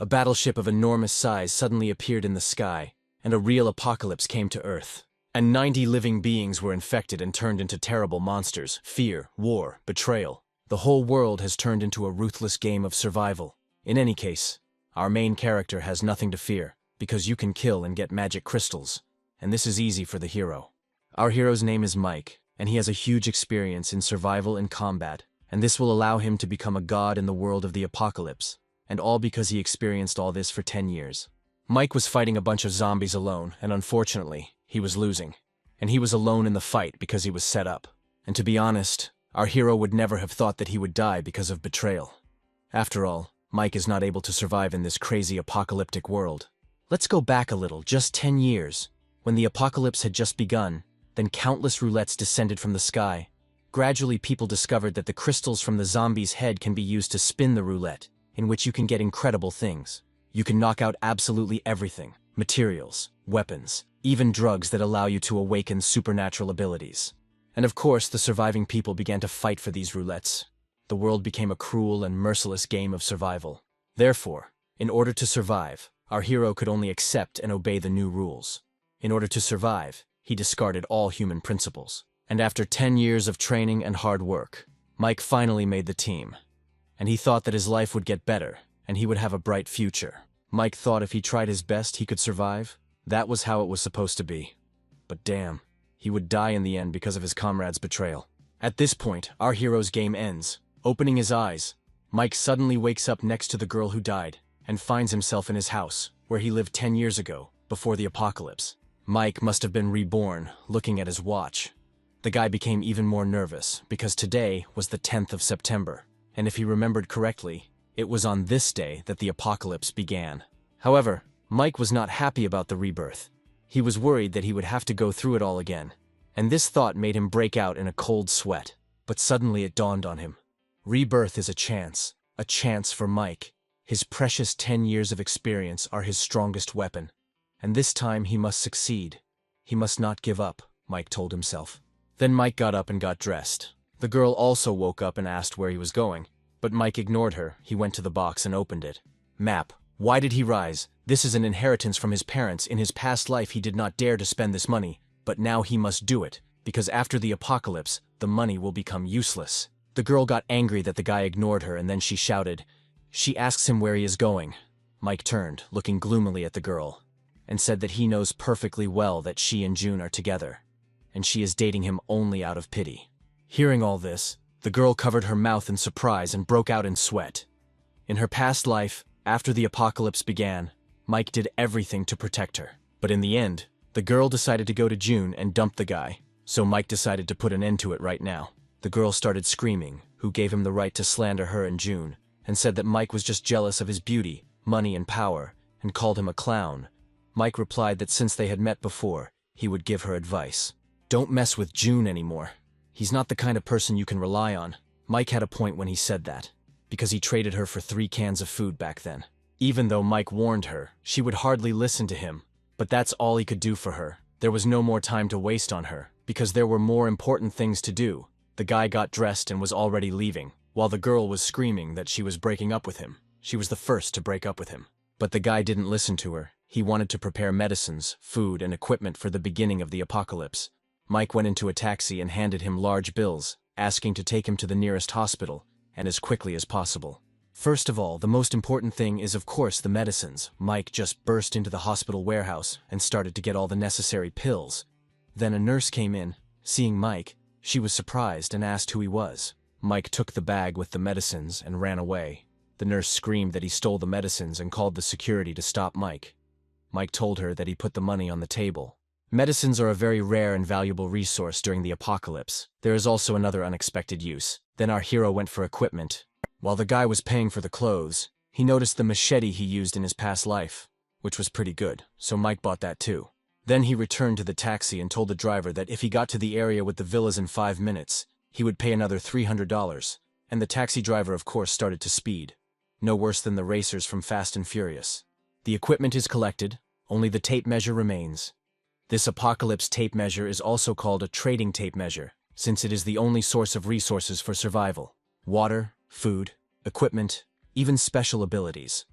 A battleship of enormous size suddenly appeared in the sky, and a real apocalypse came to Earth. And 90 living beings were infected and turned into terrible monsters. Fear, war, betrayal. The whole world has turned into a ruthless game of survival. In any case, our main character has nothing to fear, because you can kill and get magic crystals, and this is easy for the hero. Our hero's name is Mike, and he has a huge experience in survival and combat, and this will allow him to become a god in the world of the apocalypse, and all because he experienced all this for 10 years. Mike was fighting a bunch of zombies alone, and unfortunately, he was losing. And he was alone in the fight because he was set up. And to be honest, our hero would never have thought that he would die because of betrayal. After all, Mike is not able to survive in this crazy apocalyptic world. Let's go back a little, just 10 years. When the apocalypse had just begun, then countless roulettes descended from the sky. Gradually, people discovered that the crystals from the zombie's head can be used to spin the roulette, in which you can get incredible things. You can knock out absolutely everything: materials, weapons, even drugs that allow you to awaken supernatural abilities. And of course, the surviving people began to fight for these roulettes. The world became a cruel and merciless game of survival. Therefore, in order to survive, our hero could only accept and obey the new rules. In order to survive, he discarded all human principles. And after 10 years of training and hard work, Mike finally made the team. And he thought that his life would get better, and he would have a bright future. Mike thought if he tried his best, he could survive. That was how it was supposed to be. But damn, he would die in the end because of his comrade's betrayal. At this point, our hero's game ends. Opening his eyes, Mike suddenly wakes up next to the girl who died, and finds himself in his house, where he lived 10 years ago, before the apocalypse. Mike must have been reborn, looking at his watch. The guy became even more nervous, because today was the 10th of September, and if he remembered correctly, it was on this day that the apocalypse began. However, Mike was not happy about the rebirth. He was worried that he would have to go through it all again, and this thought made him break out in a cold sweat. But suddenly it dawned on him. Rebirth is a chance for Mike. His precious 10 years of experience are his strongest weapon, and this time he must succeed. He must not give up, Mike told himself. Then Mike got up and got dressed. The girl also woke up and asked where he was going, but Mike ignored her. He went to the box and opened it. Map. Why did he rise? This is an inheritance from his parents. In his past life he did not dare to spend this money, but now he must do it, because after the apocalypse, the money will become useless. The girl got angry that the guy ignored her, and then she shouted. She asks him where he is going. Mike turned, looking gloomily at the girl, and said that he knows perfectly well that she and June are together, and she is dating him only out of pity. Hearing all this, the girl covered her mouth in surprise and broke out in sweat. In her past life, after the apocalypse began, Mike did everything to protect her. But in the end, the girl decided to go to June and dump the guy, so Mike decided to put an end to it right now. The girl started screaming, who gave him the right to slander her and June, and said that Mike was just jealous of his beauty, money, and power, and called him a clown. Mike replied that since they had met before, he would give her advice. Don't mess with June anymore. He's not the kind of person you can rely on. Mike had a point when he said that, because he traded her for 3 cans of food back then. Even though Mike warned her, she would hardly listen to him. But that's all he could do for her. There was no more time to waste on her, because there were more important things to do. The guy got dressed and was already leaving, while the girl was screaming that she was breaking up with him. She was the first to break up with him. But the guy didn't listen to her. He wanted to prepare medicines, food, and equipment for the beginning of the apocalypse. Mike went into a taxi and handed him large bills, asking to take him to the nearest hospital, and as quickly as possible. First of all, the most important thing is of course the medicines. Mike just burst into the hospital warehouse and started to get all the necessary pills. Then a nurse came in. Seeing Mike, she was surprised and asked who he was. Mike took the bag with the medicines and ran away. The nurse screamed that he stole the medicines and called the security to stop Mike. Mike told her that he put the money on the table. Medicines are a very rare and valuable resource during the apocalypse. There is also another unexpected use. Then our hero went for equipment. While the guy was paying for the clothes, he noticed the machete he used in his past life, which was pretty good, so Mike bought that too. Then he returned to the taxi and told the driver that if he got to the area with the villas in 5 minutes, he would pay another $300, and the taxi driver of course started to speed. No worse than the racers from Fast and Furious. The equipment is collected, only the tape measure remains. This apocalypse tape measure is also called a trading tape measure, since it is the only source of resources for survival. Water, food, equipment, even special abilities.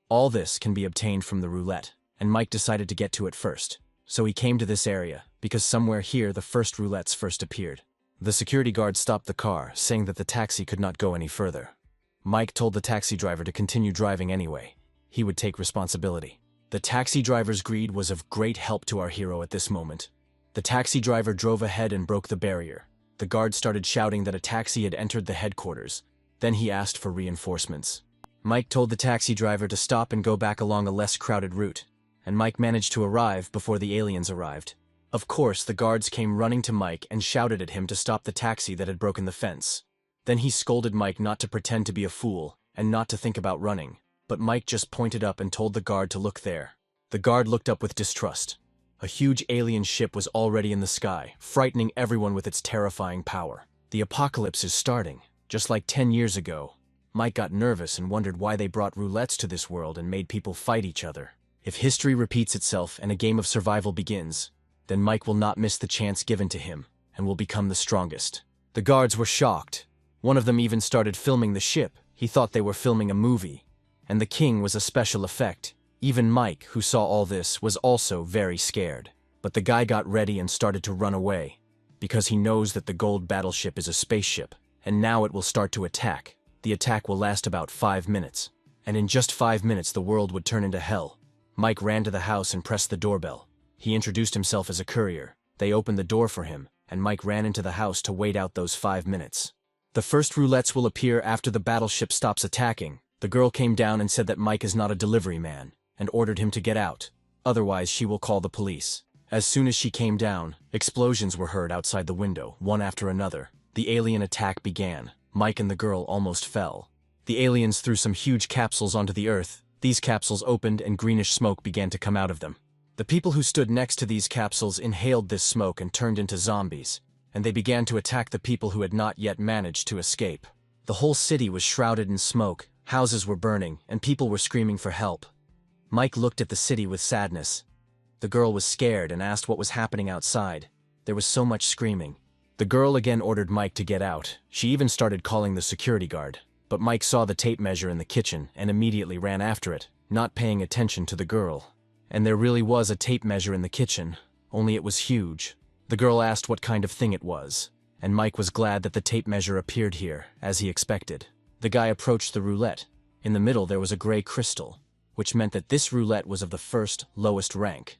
All this can be obtained from the roulette, and Mike decided to get to it first. So he came to this area, because somewhere here the first roulettes first appeared. The security guard stopped the car, saying that the taxi could not go any further. Mike told the taxi driver to continue driving anyway. He would take responsibility. The taxi driver's greed was of great help to our hero at this moment. The taxi driver drove ahead and broke the barrier. The guard started shouting that a taxi had entered the headquarters. Then he asked for reinforcements. Mike told the taxi driver to stop and go back along a less crowded route, and Mike managed to arrive before the aliens arrived. Of course, the guards came running to Mike and shouted at him to stop the taxi that had broken the fence. Then he scolded Mike not to pretend to be a fool and not to think about running, but Mike just pointed up and told the guard to look there. The guard looked up with distrust. A huge alien ship was already in the sky, frightening everyone with its terrifying power. The apocalypse is starting, just like 10 years ago. Mike got nervous and wondered why they brought roulettes to this world and made people fight each other. If history repeats itself and a game of survival begins, then Mike will not miss the chance given to him and will become the strongest. The guards were shocked. One of them even started filming the ship. He thought they were filming a movie. And the king was a special effect. Even Mike, who saw all this, was also very scared. But the guy got ready and started to run away, because he knows that the gold battleship is a spaceship, and now it will start to attack. The attack will last about 5 minutes, and in just 5 minutes the world would turn into hell. Mike ran to the house and pressed the doorbell. He introduced himself as a courier. They opened the door for him, and Mike ran into the house to wait out those 5 minutes. The first roulettes will appear after the battleship stops attacking. The girl came down and said that Mike is not a delivery man, and ordered him to get out. Otherwise, she will call the police. As soon as she came down, explosions were heard outside the window, one after another. The alien attack began. Mike and the girl almost fell. The aliens threw some huge capsules onto the earth. These capsules opened and greenish smoke began to come out of them. The people who stood next to these capsules inhaled this smoke and turned into zombies, and they began to attack the people who had not yet managed to escape. The whole city was shrouded in smoke, houses were burning, and people were screaming for help. Mike looked at the city with sadness. The girl was scared and asked what was happening outside. There was so much screaming. The girl again ordered Mike to get out. She even started calling the security guard. But Mike saw the tape measure in the kitchen and immediately ran after it, not paying attention to the girl. And there really was a tape measure in the kitchen, only it was huge. The girl asked what kind of thing it was, and Mike was glad that the tape measure appeared here, as he expected. The guy approached the roulette. In the middle there was a gray crystal, which meant that this roulette was of the first, lowest rank.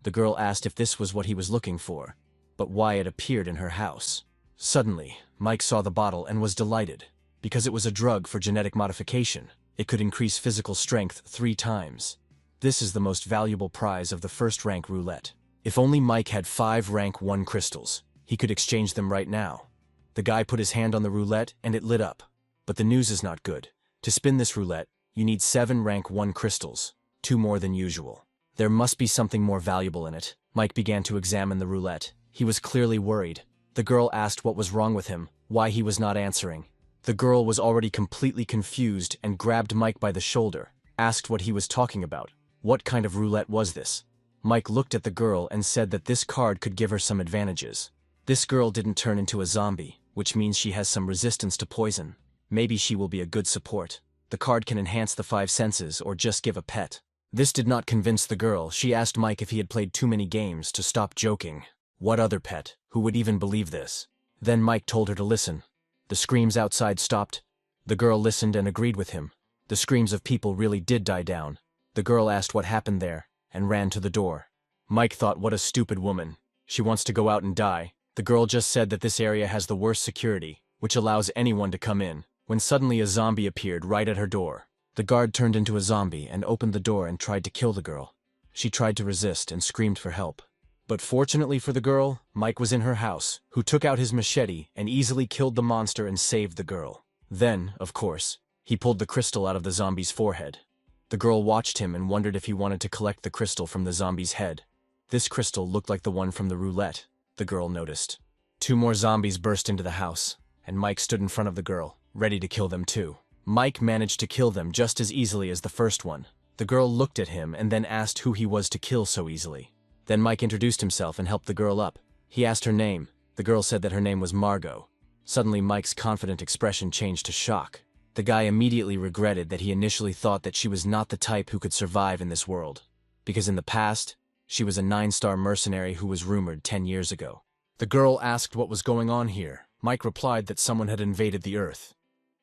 The girl asked if this was what he was looking for, but why it appeared in her house. Suddenly, Mike saw the bottle and was delighted, because it was a drug for genetic modification. It could increase physical strength 3 times. This is the most valuable prize of the first rank roulette. If only Mike had 5 rank 1 crystals, he could exchange them right now. The guy put his hand on the roulette and it lit up. But the news is not good. To spin this roulette, you need 7 rank 1 crystals, 2 more than usual. There must be something more valuable in it. Mike began to examine the roulette. He was clearly worried. The girl asked what was wrong with him, why he was not answering. The girl was already completely confused and grabbed Mike by the shoulder, asked what he was talking about. What kind of roulette was this? Mike looked at the girl and said that this card could give her some advantages. This girl didn't turn into a zombie, which means she has some resistance to poison. Maybe she will be a good support. The card can enhance the 5 senses or just give a pet. This did not convince the girl. She asked Mike if he had played too many games to stop joking. What other pet? Who would even believe this? Then Mike told her to listen. The screams outside stopped. The girl listened and agreed with him. The screams of people really did die down. The girl asked what happened there, and ran to the door. Mike thought, what a stupid woman. She wants to go out and die. The girl just said that this area has the worst security, which allows anyone to come in, when suddenly a zombie appeared right at her door. The guard turned into a zombie and opened the door and tried to kill the girl. She tried to resist and screamed for help. But fortunately for the girl, Mike was in her house, who took out his machete and easily killed the monster and saved the girl. Then, of course, he pulled the crystal out of the zombie's forehead. The girl watched him and wondered if he wanted to collect the crystal from the zombie's head. This crystal looked like the one from the roulette, the girl noticed. 2 more zombies burst into the house, and Mike stood in front of the girl, ready to kill them too. Mike managed to kill them just as easily as the first one. The girl looked at him and then asked who he was to kill so easily. Then Mike introduced himself and helped the girl up. He asked her name. The girl said that her name was Margot. Suddenly Mike's confident expression changed to shock. The guy immediately regretted that he initially thought that she was not the type who could survive in this world, because in the past, she was a 9-star mercenary who was rumored 10 years ago. The girl asked what was going on here. Mike replied that someone had invaded the Earth,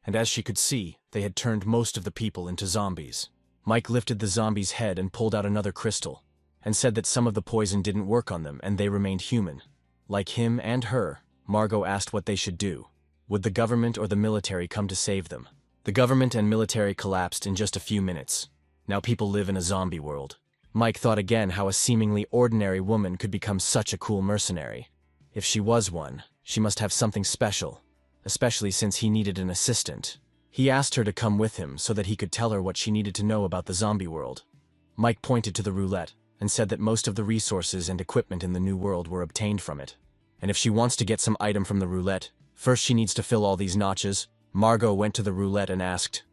and as she could see, they had turned most of the people into zombies. Mike lifted the zombie's head and pulled out another crystal, and said that some of the poison didn't work on them and they remained human. Like him and her, Margot asked what they should do. Would the government or the military come to save them? The government and military collapsed in just a few minutes. Now people live in a zombie world. Mike thought again how a seemingly ordinary woman could become such a cool mercenary. If she was one, she must have something special, especially since he needed an assistant. He asked her to come with him so that he could tell her what she needed to know about the zombie world. Mike pointed to the roulette and said that most of the resources and equipment in the new world were obtained from it. And if she wants to get some item from the roulette, first she needs to fill all these notches. Margot went to the roulette and asked.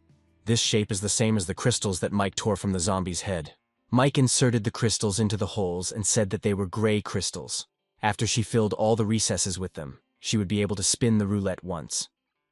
This shape is the same as the crystals that Mike tore from the zombie's head. Mike inserted the crystals into the holes and said that they were gray crystals. After she filled all the recesses with them, she would be able to spin the roulette once.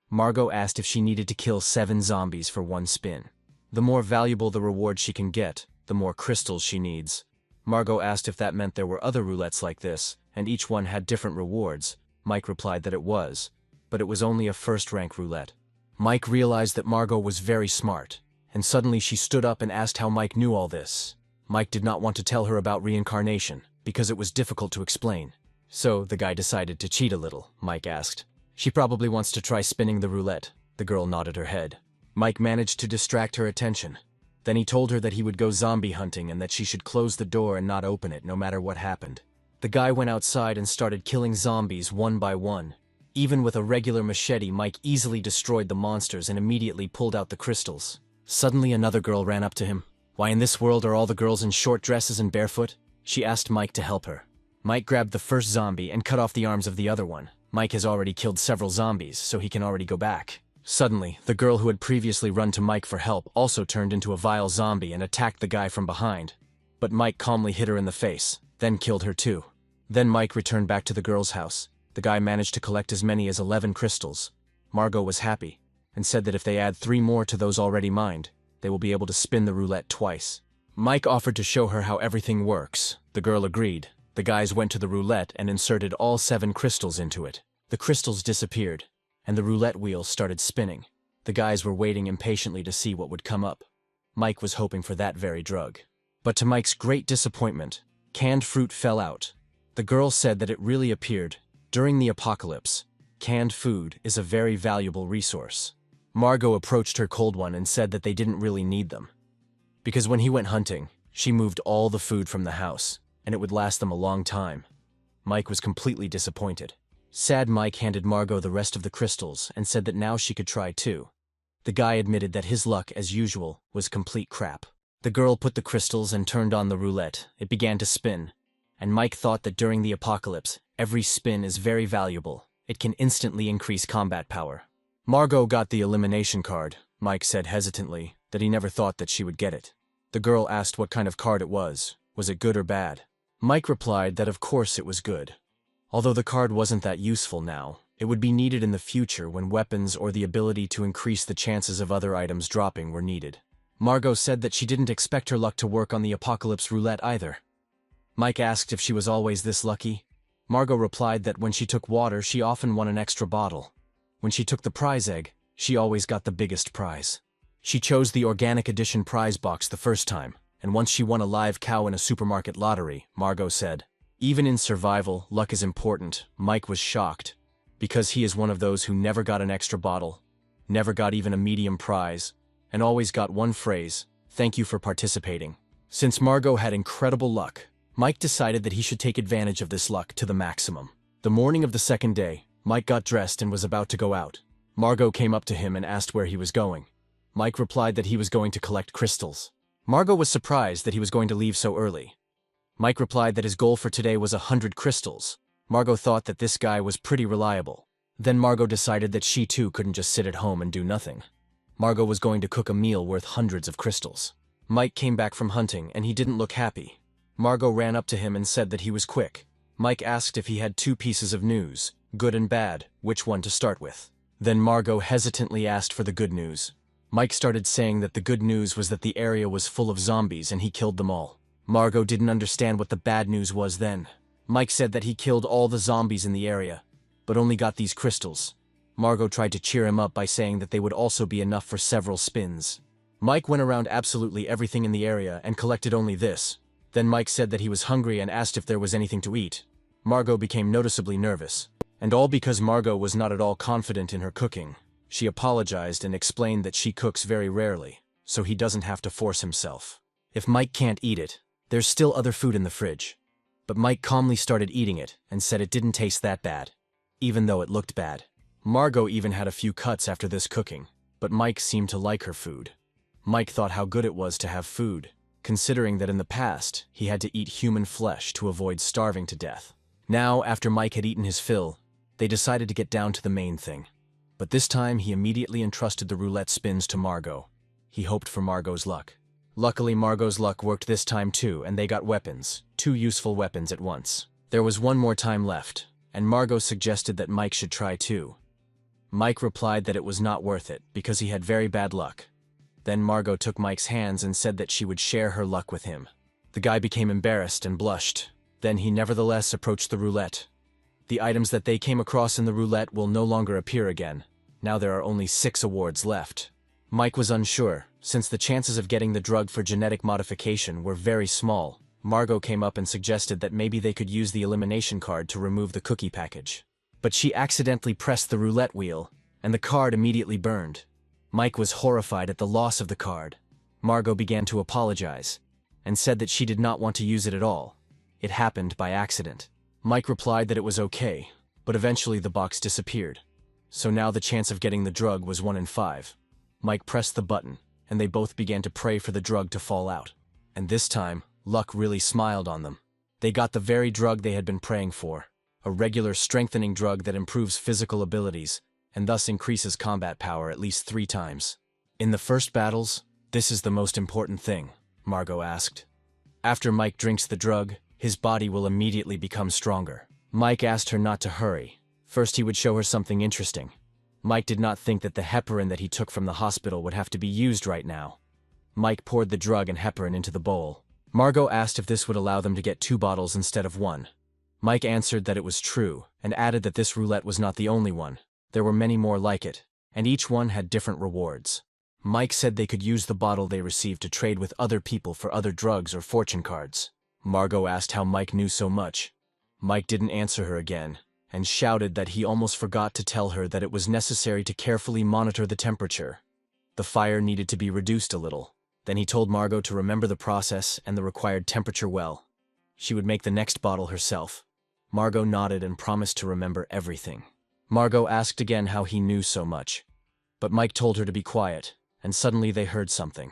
Margot asked if she needed to kill 7 zombies for one spin. The more valuable the reward she can get, the more crystals she needs. Margot asked if that meant there were other roulettes like this, and each one had different rewards. Mike replied that it was, but it was only a first-rank roulette. Mike realized that Margot was very smart, and suddenly she stood up and asked how Mike knew all this. Mike did not want to tell her about reincarnation, because it was difficult to explain. So, the guy decided to cheat a little, Mike asked. She probably wants to try spinning the roulette. The girl nodded her head. Mike managed to distract her attention. Then he told her that he would go zombie hunting and that she should close the door and not open it no matter what happened. The guy went outside and started killing zombies one by one. Even with a regular machete, Mike easily destroyed the monsters and immediately pulled out the crystals. Suddenly another girl ran up to him. Why in this world are all the girls in short dresses and barefoot? She asked Mike to help her. Mike grabbed the first zombie and cut off the arms of the other one. Mike has already killed several zombies, so he can already go back. Suddenly, the girl who had previously run to Mike for help also turned into a vile zombie and attacked the guy from behind. But Mike calmly hit her in the face, then killed her too. Then Mike returned back to the girl's house. The guy managed to collect as many as 11 crystals. Margot was happy, and said that if they add 3 more to those already mined, they will be able to spin the roulette twice. Mike offered to show her how everything works. The girl agreed. The guys went to the roulette and inserted all 7 crystals into it. The crystals disappeared, and the roulette wheel started spinning. The guys were waiting impatiently to see what would come up. Mike was hoping for that very drug. But to Mike's great disappointment, canned fruit fell out. The girl said that it really appeared. During the apocalypse, canned food is a very valuable resource. Margot approached her cold one and said that they didn't really need them. Because when he went hunting, she moved all the food from the house, and it would last them a long time. Mike was completely disappointed. Sad Mike handed Margot the rest of the crystals and said that now she could try too. The guy admitted that his luck, as usual, was complete crap. The girl put the crystals and turned on the roulette. It began to spin, and Mike thought that during the apocalypse, every spin is very valuable. It can instantly increase combat power. Margot got the elimination card. Mike said hesitantly that he never thought that she would get it. The girl asked what kind of card it was. Was it good or bad? Mike replied that of course it was good. Although the card wasn't that useful now, it would be needed in the future when weapons or the ability to increase the chances of other items dropping were needed. Margot said that she didn't expect her luck to work on the apocalypse roulette either. Mike asked if she was always this lucky. Margot replied that when she took water, she often won an extra bottle. When she took the prize egg, she always got the biggest prize. She chose the organic edition prize box the first time, and once she won a live cow in a supermarket lottery, Margot said. Even in survival, luck is important. Mike was shocked, because he is one of those who never got an extra bottle, never got even a medium prize, and always got one phrase, "Thank you for participating." Since Margot had incredible luck, Mike decided that he should take advantage of this luck to the maximum. The morning of the second day, Mike got dressed and was about to go out. Margot came up to him and asked where he was going. Mike replied that he was going to collect crystals. Margot was surprised that he was going to leave so early. Mike replied that his goal for today was 100 crystals. Margot thought that this guy was pretty reliable. Then Margot decided that she too couldn't just sit at home and do nothing. Margot was going to cook a meal worth hundreds of crystals. Mike came back from hunting and he didn't look happy. Margot ran up to him and said that he was quick. Mike asked if he had 2 pieces of news, good and bad, which one to start with. Then Margot hesitantly asked for the good news. Mike started saying that the good news was that the area was full of zombies and he killed them all. Margot didn't understand what the bad news was then. Mike said that he killed all the zombies in the area, but only got these crystals. Margot tried to cheer him up by saying that they would also be enough for several spins. Mike went around absolutely everything in the area and collected only this. Then Mike said that he was hungry and asked if there was anything to eat. Margot became noticeably nervous, and all because Margot was not at all confident in her cooking. She apologized and explained that she cooks very rarely, so he doesn't have to force himself. If Mike can't eat it, there's still other food in the fridge. But Mike calmly started eating it and said it didn't taste that bad, even though it looked bad. Margot even had a few cuts after this cooking, but Mike seemed to like her food. Mike thought how good it was to have food, considering that in the past he had to eat human flesh to avoid starving to death. Now, after Mike had eaten his fill, they decided to get down to the main thing. But this time he immediately entrusted the roulette spins to Margot. He hoped for Margot's luck. Luckily, Margot's luck worked this time too, and they got weapons, 2 useful weapons at once. There was one more time left, and Margot suggested that Mike should try too. Mike replied that it was not worth it because he had very bad luck. Then Margot took Mike's hands and said that she would share her luck with him. The guy became embarrassed and blushed. Then he nevertheless approached the roulette. The items that they came across in the roulette will no longer appear again. Now there are only 6 awards left. Mike was unsure, since the chances of getting the drug for genetic modification were very small. Margot came up and suggested that maybe they could use the elimination card to remove the cookie package. But she accidentally pressed the roulette wheel, and the card immediately burned. Mike was horrified at the loss of the card. Margot began to apologize, and said that she did not want to use it at all. It happened by accident. Mike replied that it was okay, but eventually the box disappeared. So now the chance of getting the drug was 1 in 5. Mike pressed the button, and they both began to pray for the drug to fall out. And this time, luck really smiled on them. They got the very drug they had been praying for, a regular strengthening drug that improves physical abilities, and thus increases combat power at least 3 times. In the first battles, this is the most important thing, Margot asked. After Mike drinks the drug, his body will immediately become stronger. Mike asked her not to hurry. First he would show her something interesting. Mike did not think that the heparin that he took from the hospital would have to be used right now. Mike poured the drug and heparin into the bowl. Margot asked if this would allow them to get 2 bottles instead of 1. Mike answered that it was true, and added that this roulette was not the only one. There were many more like it, and each one had different rewards. Mike said they could use the bottle they received to trade with other people for other drugs or fortune cards. Margot asked how Mike knew so much. Mike didn't answer her again, and shouted that he almost forgot to tell her that it was necessary to carefully monitor the temperature. The fire needed to be reduced a little. Then he told Margot to remember the process and the required temperature well. She would make the next bottle herself. Margot nodded and promised to remember everything. Margot asked again how he knew so much, but Mike told her to be quiet, and suddenly they heard something.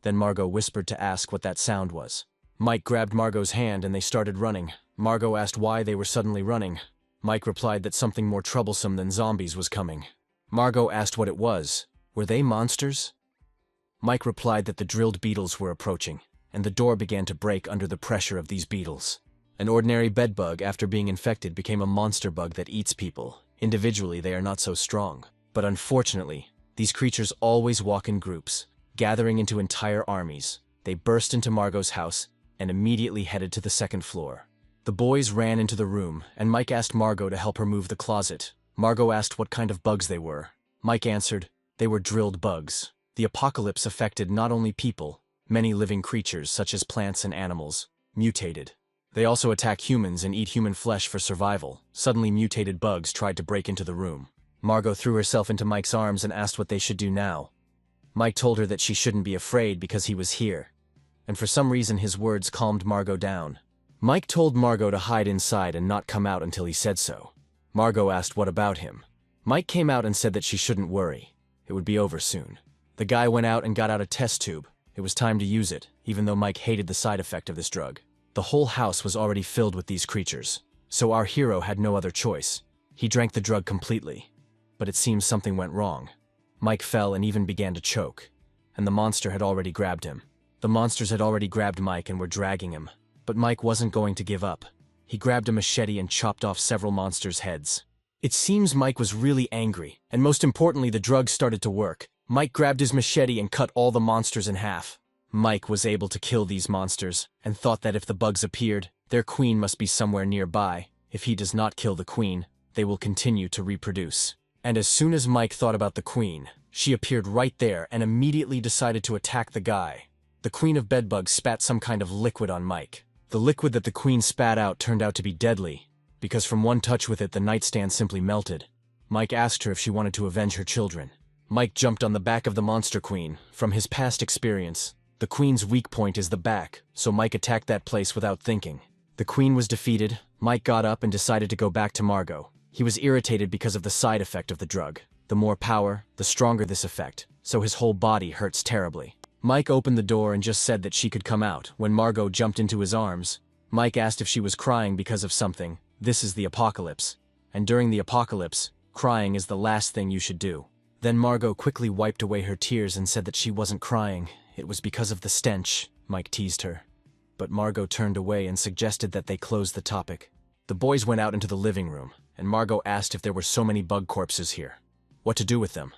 Then Margot whispered to ask what that sound was. Mike grabbed Margot's hand and they started running. Margot asked why they were suddenly running. Mike replied that something more troublesome than zombies was coming. Margot asked what it was. Were they monsters? Mike replied that the drilled beetles were approaching, and the door began to break under the pressure of these beetles. An ordinary bedbug, after being infected, became a monster bug that eats people. Individually, they are not so strong. But unfortunately, these creatures always walk in groups, gathering into entire armies. They burst into Margot's house and immediately headed to the 2nd floor. The boys ran into the room, and Mike asked Margot to help her move the closet. Margot asked what kind of bugs they were. Mike answered, they were drilled bugs. The apocalypse affected not only people, many living creatures such as plants and animals, mutated. They also attack humans and eat human flesh for survival. Suddenly mutated bugs tried to break into the room. Margot threw herself into Mike's arms and asked what they should do now. Mike told her that she shouldn't be afraid because he was here, and for some reason his words calmed Margot down. Mike told Margot to hide inside and not come out until he said so. Margot asked what about him. Mike came out and said that she shouldn't worry. It would be over soon. The guy went out and got out a test tube. It was time to use it, even though Mike hated the side effect of this drug. The whole house was already filled with these creatures, so our hero had no other choice. He drank the drug completely, but it seems something went wrong. Mike fell and even began to choke, and the monster had already grabbed him. The monsters had already grabbed Mike and were dragging him, but Mike wasn't going to give up. He grabbed a machete and chopped off several monsters' heads. It seems Mike was really angry, and most importantly the drug started to work. Mike grabbed his machete and cut all the monsters in half. Mike was able to kill these monsters, and thought that if the bugs appeared, their queen must be somewhere nearby. If he does not kill the queen, they will continue to reproduce. And as soon as Mike thought about the queen, she appeared right there and immediately decided to attack the guy. The queen of bedbugs spat some kind of liquid on Mike. The liquid that the queen spat out turned out to be deadly, because from one touch with it the nightstand simply melted. Mike asked her if she wanted to avenge her children. Mike jumped on the back of the monster queen. From his past experience, the queen's weak point is the back, so Mike attacked that place without thinking. The queen was defeated. Mike got up and decided to go back to Margot. He was irritated because of the side effect of the drug. The more power, the stronger this effect, so his whole body hurts terribly. Mike opened the door and just said that she could come out. When Margot jumped into his arms, Mike asked if she was crying because of something. This is the apocalypse. And during the apocalypse, crying is the last thing you should do. Then Margot quickly wiped away her tears and said that she wasn't crying. It was because of the stench, Mike teased her. But Margot turned away and suggested that they close the topic. The boys went out into the living room, and Margot asked if there were so many bug corpses here, what to do with them.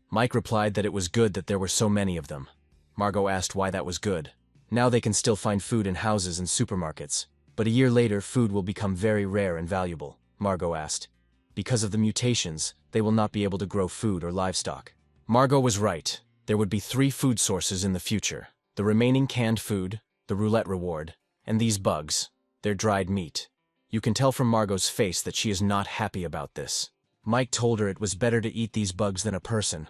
Mike replied that it was good that there were so many of them. Margot asked why that was good. Now they can still find food in houses and supermarkets, but a year later food will become very rare and valuable, Margot asked. Because of the mutations, they will not be able to grow food or livestock. Margot was right. There would be 3 food sources in the future: the remaining canned food, the roulette reward, and these bugs, their dried meat. You can tell from Margot's face that she is not happy about this. Mike told her it was better to eat these bugs than a person.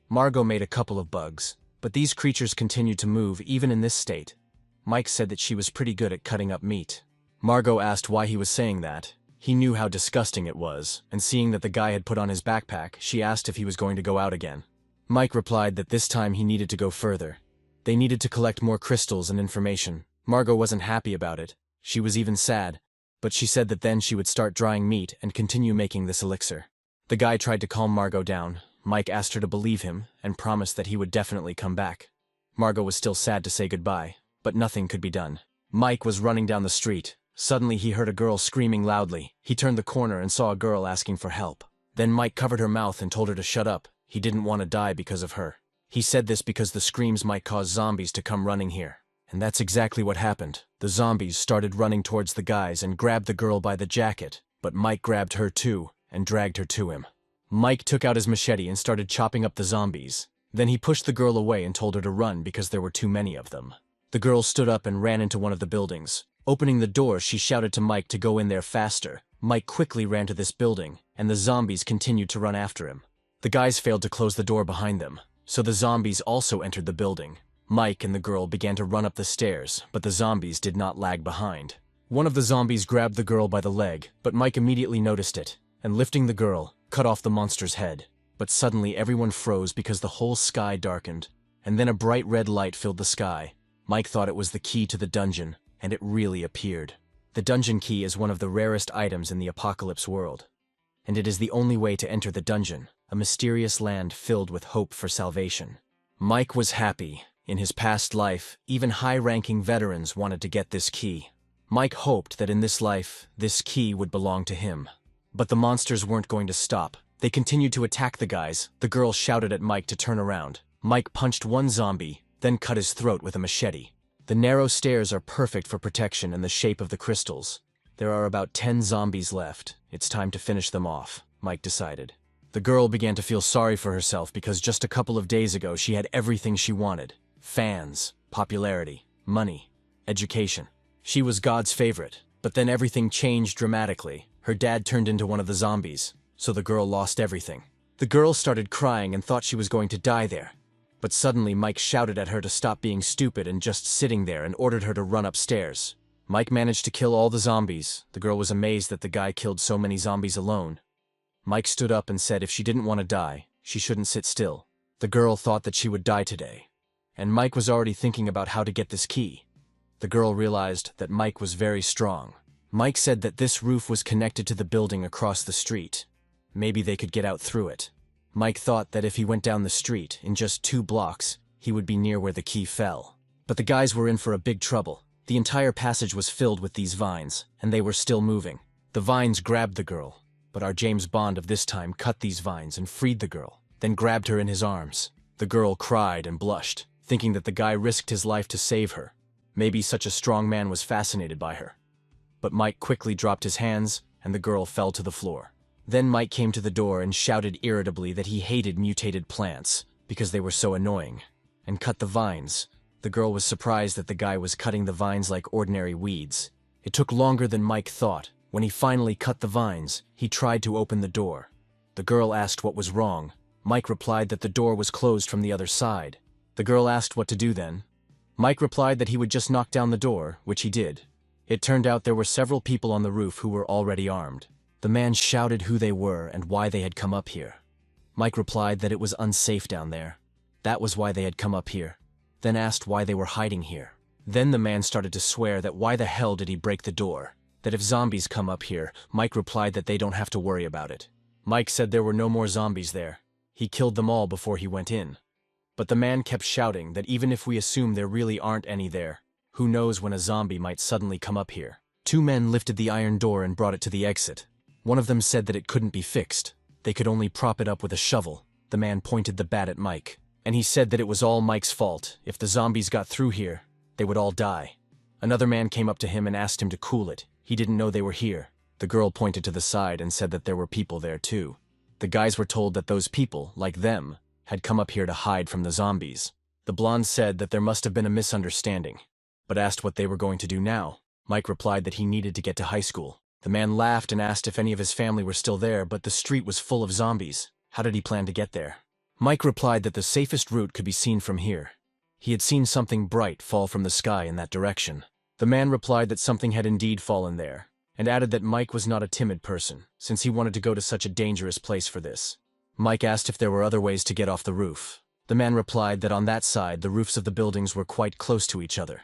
Margot made a couple of bugs, but these creatures continued to move even in this state. Mike said that she was pretty good at cutting up meat. Margot asked why he was saying that. He knew how disgusting it was, and seeing that the guy had put on his backpack, she asked if he was going to go out again. Mike replied that this time he needed to go further. They needed to collect more crystals and information. Margot wasn't happy about it. She was even sad, but she said that then she would start drying meat and continue making this elixir. The guy tried to calm Margot down. Mike asked her to believe him and promised that he would definitely come back. Margot was still sad to say goodbye, but nothing could be done. Mike was running down the street. Suddenly he heard a girl screaming loudly. He turned the corner and saw a girl asking for help. Then Mike covered her mouth and told her to shut up. He didn't want to die because of her. He said this because the screams might cause zombies to come running here. And that's exactly what happened. The zombies started running towards the guys and grabbed the girl by the jacket, but Mike grabbed her too and dragged her to him. Mike took out his machete and started chopping up the zombies. Then he pushed the girl away and told her to run because there were too many of them. The girl stood up and ran into one of the buildings. Opening the door, she shouted to Mike to go in there faster. Mike quickly ran to this building, and the zombies continued to run after him. The guys failed to close the door behind them, so the zombies also entered the building. Mike and the girl began to run up the stairs, but the zombies did not lag behind. One of the zombies grabbed the girl by the leg, but Mike immediately noticed it, and lifting the girl, cut off the monster's head. But suddenly everyone froze because the whole sky darkened, and then a bright red light filled the sky. Mike thought it was the key to the dungeon, and it really appeared. The dungeon key is one of the rarest items in the apocalypse world, and it is the only way to enter the dungeon, a mysterious land filled with hope for salvation. Mike was happy. In his past life, even high-ranking veterans wanted to get this key. Mike hoped that in this life, this key would belong to him. But the monsters weren't going to stop. They continued to attack the guys. The girl shouted at Mike to turn around. Mike punched one zombie, then cut his throat with a machete. The narrow stairs are perfect for protection in the shape of the crystals. There are about 10 zombies left. It's time to finish them off, Mike decided. The girl began to feel sorry for herself because just a couple of days ago she had everything she wanted. Fans, popularity, money, education. She was God's favorite, but then everything changed dramatically. Her dad turned into one of the zombies, so the girl lost everything. The girl started crying and thought she was going to die there. But suddenly Mike shouted at her to stop being stupid and just sitting there and ordered her to run upstairs. Mike managed to kill all the zombies. The girl was amazed that the guy killed so many zombies alone. Mike stood up and said if she didn't want to die, she shouldn't sit still. The girl thought that she would die today, and Mike was already thinking about how to get this key. The girl realized that Mike was very strong. Mike said that this roof was connected to the building across the street. Maybe they could get out through it. Mike thought that if he went down the street in just 2 blocks, he would be near where the key fell. But the guys were in for a big trouble. The entire passage was filled with these vines, and they were still moving. The vines grabbed the girl. But our James Bond of this time cut these vines and freed the girl, then grabbed her in his arms. The girl cried and blushed, thinking that the guy risked his life to save her. Maybe such a strong man was fascinated by her. But Mike quickly dropped his hands, and the girl fell to the floor. Then Mike came to the door and shouted irritably that he hated mutated plants, because they were so annoying, and cut the vines. The girl was surprised that the guy was cutting the vines like ordinary weeds. It took longer than Mike thought. When he finally cut the vines, he tried to open the door. The girl asked what was wrong. Mike replied that the door was closed from the other side. The girl asked what to do then. Mike replied that he would just knock down the door, which he did. It turned out there were several people on the roof who were already armed. The man shouted who they were and why they had come up here. Mike replied that it was unsafe down there. That was why they had come up here. Then asked why they were hiding here. Then the man started to swear that why the hell did he break the door? That if zombies come up here, Mike replied that they don't have to worry about it. Mike said there were no more zombies there. He killed them all before he went in. But the man kept shouting that even if we assume there really aren't any there, who knows when a zombie might suddenly come up here. Two men lifted the iron door and brought it to the exit. One of them said that it couldn't be fixed. They could only prop it up with a shovel. The man pointed the bat at Mike. And he said that it was all Mike's fault. If the zombies got through here, they would all die. Another man came up to him and asked him to cool it. He didn't know they were here. The girl pointed to the side and said that there were people there too. The guys were told that those people, like them, had come up here to hide from the zombies. The blonde said that there must have been a misunderstanding, but asked what they were going to do now. Mike replied that he needed to get to high school. The man laughed and asked if any of his family were still there, but the street was full of zombies. How did he plan to get there? Mike replied that the safest route could be seen from here. He had seen something bright fall from the sky in that direction. The man replied that something had indeed fallen there, and added that Mike was not a timid person, since he wanted to go to such a dangerous place for this. Mike asked if there were other ways to get off the roof. The man replied that on that side the roofs of the buildings were quite close to each other.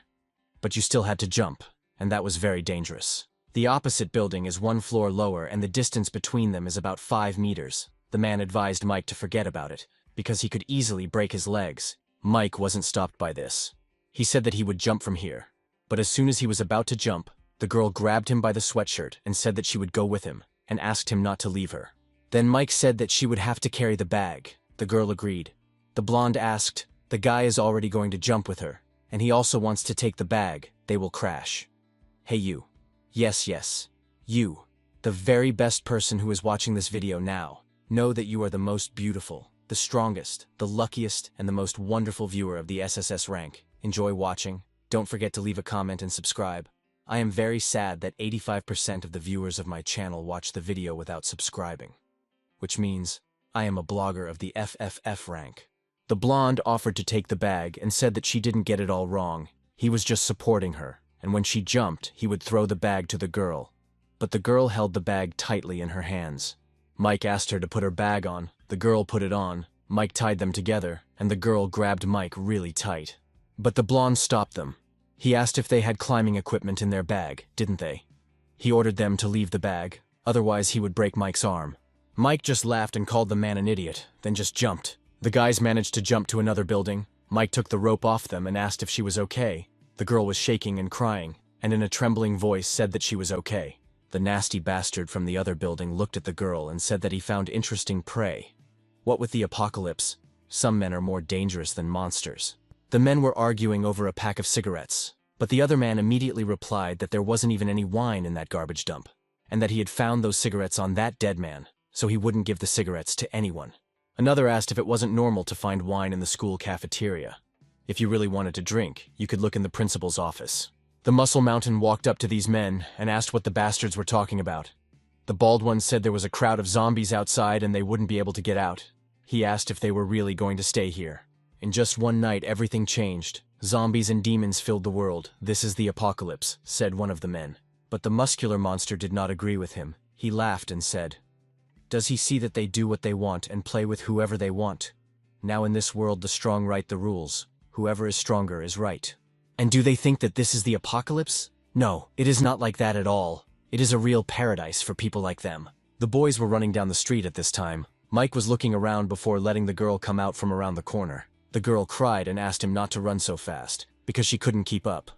But you still had to jump, and that was very dangerous. The opposite building is one floor lower and the distance between them is about 5 meters. The man advised Mike to forget about it, because he could easily break his legs. Mike wasn't stopped by this. He said that he would jump from here. But as soon as he was about to jump, the girl grabbed him by the sweatshirt and said that she would go with him, and asked him not to leave her. Then Mike said that she would have to carry the bag. The girl agreed. The blonde asked, "The guy is already going to jump with her, and he also wants to take the bag. They will crash." Hey you. Yes, you. The very best person who is watching this video now. Know that you are the most beautiful, the strongest, the luckiest, and the most wonderful viewer of the SSS rank. Enjoy watching. Don't forget to leave a comment and subscribe. I am very sad that 85% of the viewers of my channel watch the video without subscribing. Which means, I am a blogger of the FFF rank. The blonde offered to take the bag and said that she didn't get it all wrong. He was just supporting her, and when she jumped, he would throw the bag to the girl. But the girl held the bag tightly in her hands. Mike asked her to put her bag on. The girl put it on. Mike tied them together, and the girl grabbed Mike really tight. But the blonde stopped them. He asked if they had climbing equipment in their bag, didn't they? He ordered them to leave the bag, otherwise he would break Mike's arm. Mike just laughed and called the man an idiot, then just jumped. The guys managed to jump to another building. Mike took the rope off them and asked if she was okay. The girl was shaking and crying, and in a trembling voice said that she was okay. The nasty bastard from the other building looked at the girl and said that he found interesting prey. What with the apocalypse, some men are more dangerous than monsters. The men were arguing over a pack of cigarettes, but the other man immediately replied that there wasn't even any wine in that garbage dump, and that he had found those cigarettes on that dead man, so he wouldn't give the cigarettes to anyone. Another asked if it wasn't normal to find wine in the school cafeteria. If you really wanted to drink, you could look in the principal's office. The Muscle Mountain walked up to these men and asked what the bastards were talking about. The bald one said there was a crowd of zombies outside and they wouldn't be able to get out. He asked if they were really going to stay here. In just one night, everything changed. Zombies and demons filled the world. This is the apocalypse, said one of the men. But the muscular monster did not agree with him. He laughed and said, "Does he see that they do what they want and play with whoever they want? Now in this world the strong write the rules. Whoever is stronger is right." And do they think that this is the apocalypse? No, it is not like that at all. It is a real paradise for people like them. The boys were running down the street at this time. Mike was looking around before letting the girl come out from around the corner. The girl cried and asked him not to run so fast, because she couldn't keep up.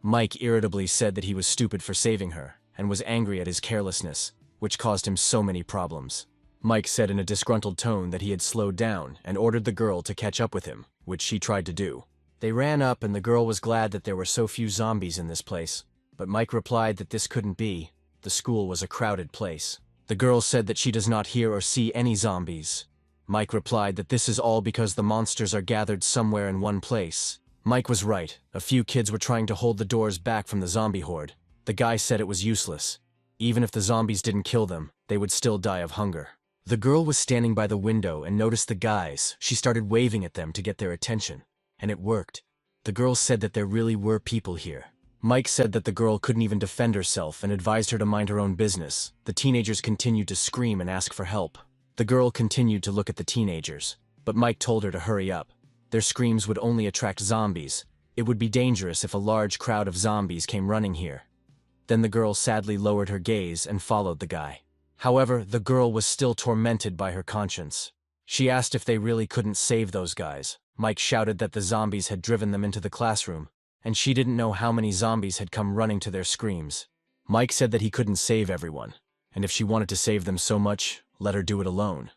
Mike irritably said that he was stupid for saving her, and was angry at his carelessness. which caused him so many problems. Mike said in a disgruntled tone that he had slowed down and ordered the girl to catch up with him, which she tried to do. They ran up and the girl was glad that there were so few zombies in this place, but Mike replied that this couldn't be. The school was a crowded place. The girl said that she does not hear or see any zombies. Mike replied that this is all because the monsters are gathered somewhere in one place. Mike was right. A few kids were trying to hold the doors back from the zombie horde. The guy said it was useless. Even if the zombies didn't kill them, they would still die of hunger. The girl was standing by the window and noticed the guys. She started waving at them to get their attention. And it worked. The girl said that there really were people here. Mike said that the girl couldn't even defend herself and advised her to mind her own business. The teenagers continued to scream and ask for help. The girl continued to look at the teenagers, but Mike told her to hurry up. Their screams would only attract zombies. It would be dangerous if a large crowd of zombies came running here. Then the girl sadly lowered her gaze and followed the guy. However, the girl was still tormented by her conscience. She asked if they really couldn't save those guys. Mike shouted that the zombies had driven them into the classroom, and she didn't know how many zombies had come running to their screams. Mike said that he couldn't save everyone, and if she wanted to save them so much, let her do it alone.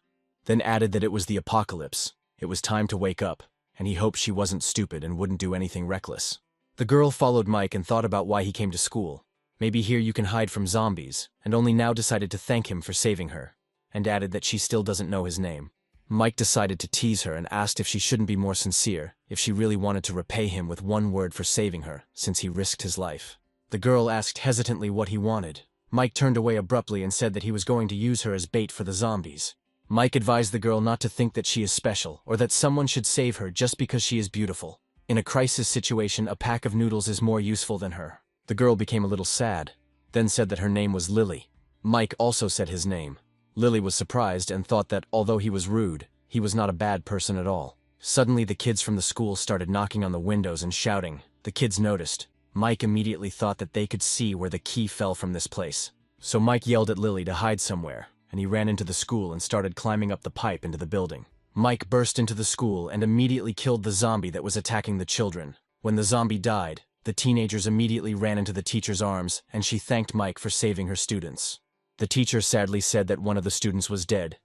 Then added that it was the apocalypse. It was time to wake up, and he hoped she wasn't stupid and wouldn't do anything reckless. The girl followed Mike and thought about why he came to school. Maybe here you can hide from zombies, and only now decided to thank him for saving her, and added that she still doesn't know his name. Mike decided to tease her and asked if she shouldn't be more sincere, if she really wanted to repay him with one word for saving her, since he risked his life. The girl asked hesitantly what he wanted. Mike turned away abruptly and said that he was going to use her as bait for the zombies. Mike advised the girl not to think that she is special, or that someone should save her just because she is beautiful. In a crisis situation, a pack of noodles is more useful than her. The girl became a little sad, then said that her name was Lily. Mike also said his name. Lily was surprised and thought that, although he was rude, he was not a bad person at all. Suddenly the kids from the school started knocking on the windows and shouting. The kids noticed. Mike immediately thought that they could see where the key fell from this place. So Mike yelled at Lily to hide somewhere, and he ran into the school and started climbing up the pipe into the building. Mike burst into the school and immediately killed the zombie that was attacking the children. When the zombie died, the teenagers immediately ran into the teacher's arms, and she thanked Mike for saving her students. The teacher sadly said that one of the students was dead,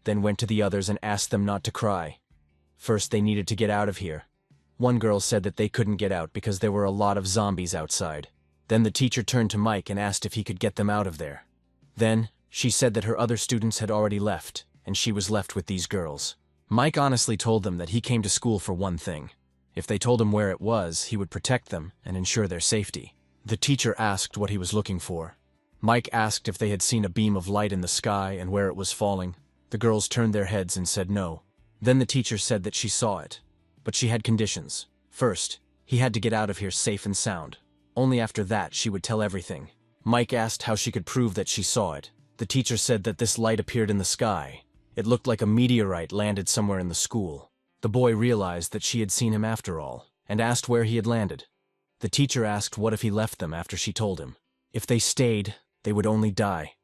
then went to the others and asked them not to cry. First, they needed to get out of here. One girl said that they couldn't get out because there were a lot of zombies outside. Then the teacher turned to Mike and asked if he could get them out of there. Then, she said that her other students had already left, and she was left with these girls. Mike honestly told them that he came to school for one thing. If they told him where it was, he would protect them and ensure their safety. The teacher asked what he was looking for. Mike asked if they had seen a beam of light in the sky and where it was falling. The girls turned their heads and said no. Then the teacher said that she saw it, but she had conditions. First, he had to get out of here safe and sound. Only after that she would tell everything. Mike asked how she could prove that she saw it. The teacher said that this light appeared in the sky. It looked like a meteorite landed somewhere in the school. The boy realized that she had seen him after all, and asked where he had landed. The teacher asked what if he left them after she told him. If they stayed, they would only die.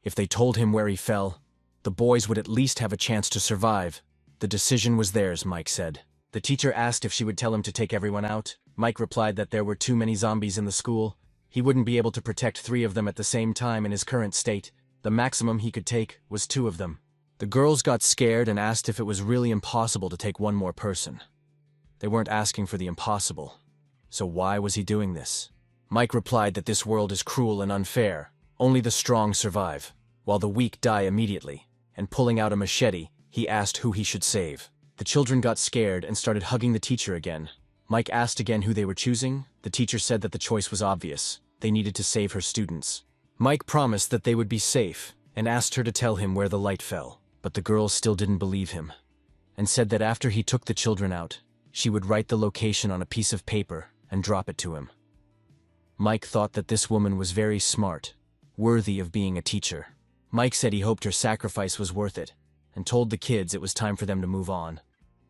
If they told him where he fell, the boys would at least have a chance to survive. The decision was theirs, Mike said. The teacher asked if she would tell him to take everyone out. Mike replied that there were too many zombies in the school. He wouldn't be able to protect 3 of them at the same time in his current state. The maximum he could take was 2 of them. The girls got scared and asked if it was really impossible to take one more person. They weren't asking for the impossible. So why was he doing this? Mike replied that this world is cruel and unfair. Only the strong survive, while the weak die immediately. And pulling out a machete, he asked who he should save. The children got scared and started hugging the teacher again. Mike asked again who they were choosing. The teacher said that the choice was obvious. They needed to save her students. Mike promised that they would be safe and asked her to tell him where the light fell. But the girls still didn't believe him, and said that after he took the children out, she would write the location on a piece of paper and drop it to him. Mike thought that this woman was very smart, worthy of being a teacher. Mike said he hoped her sacrifice was worth it, and told the kids it was time for them to move on.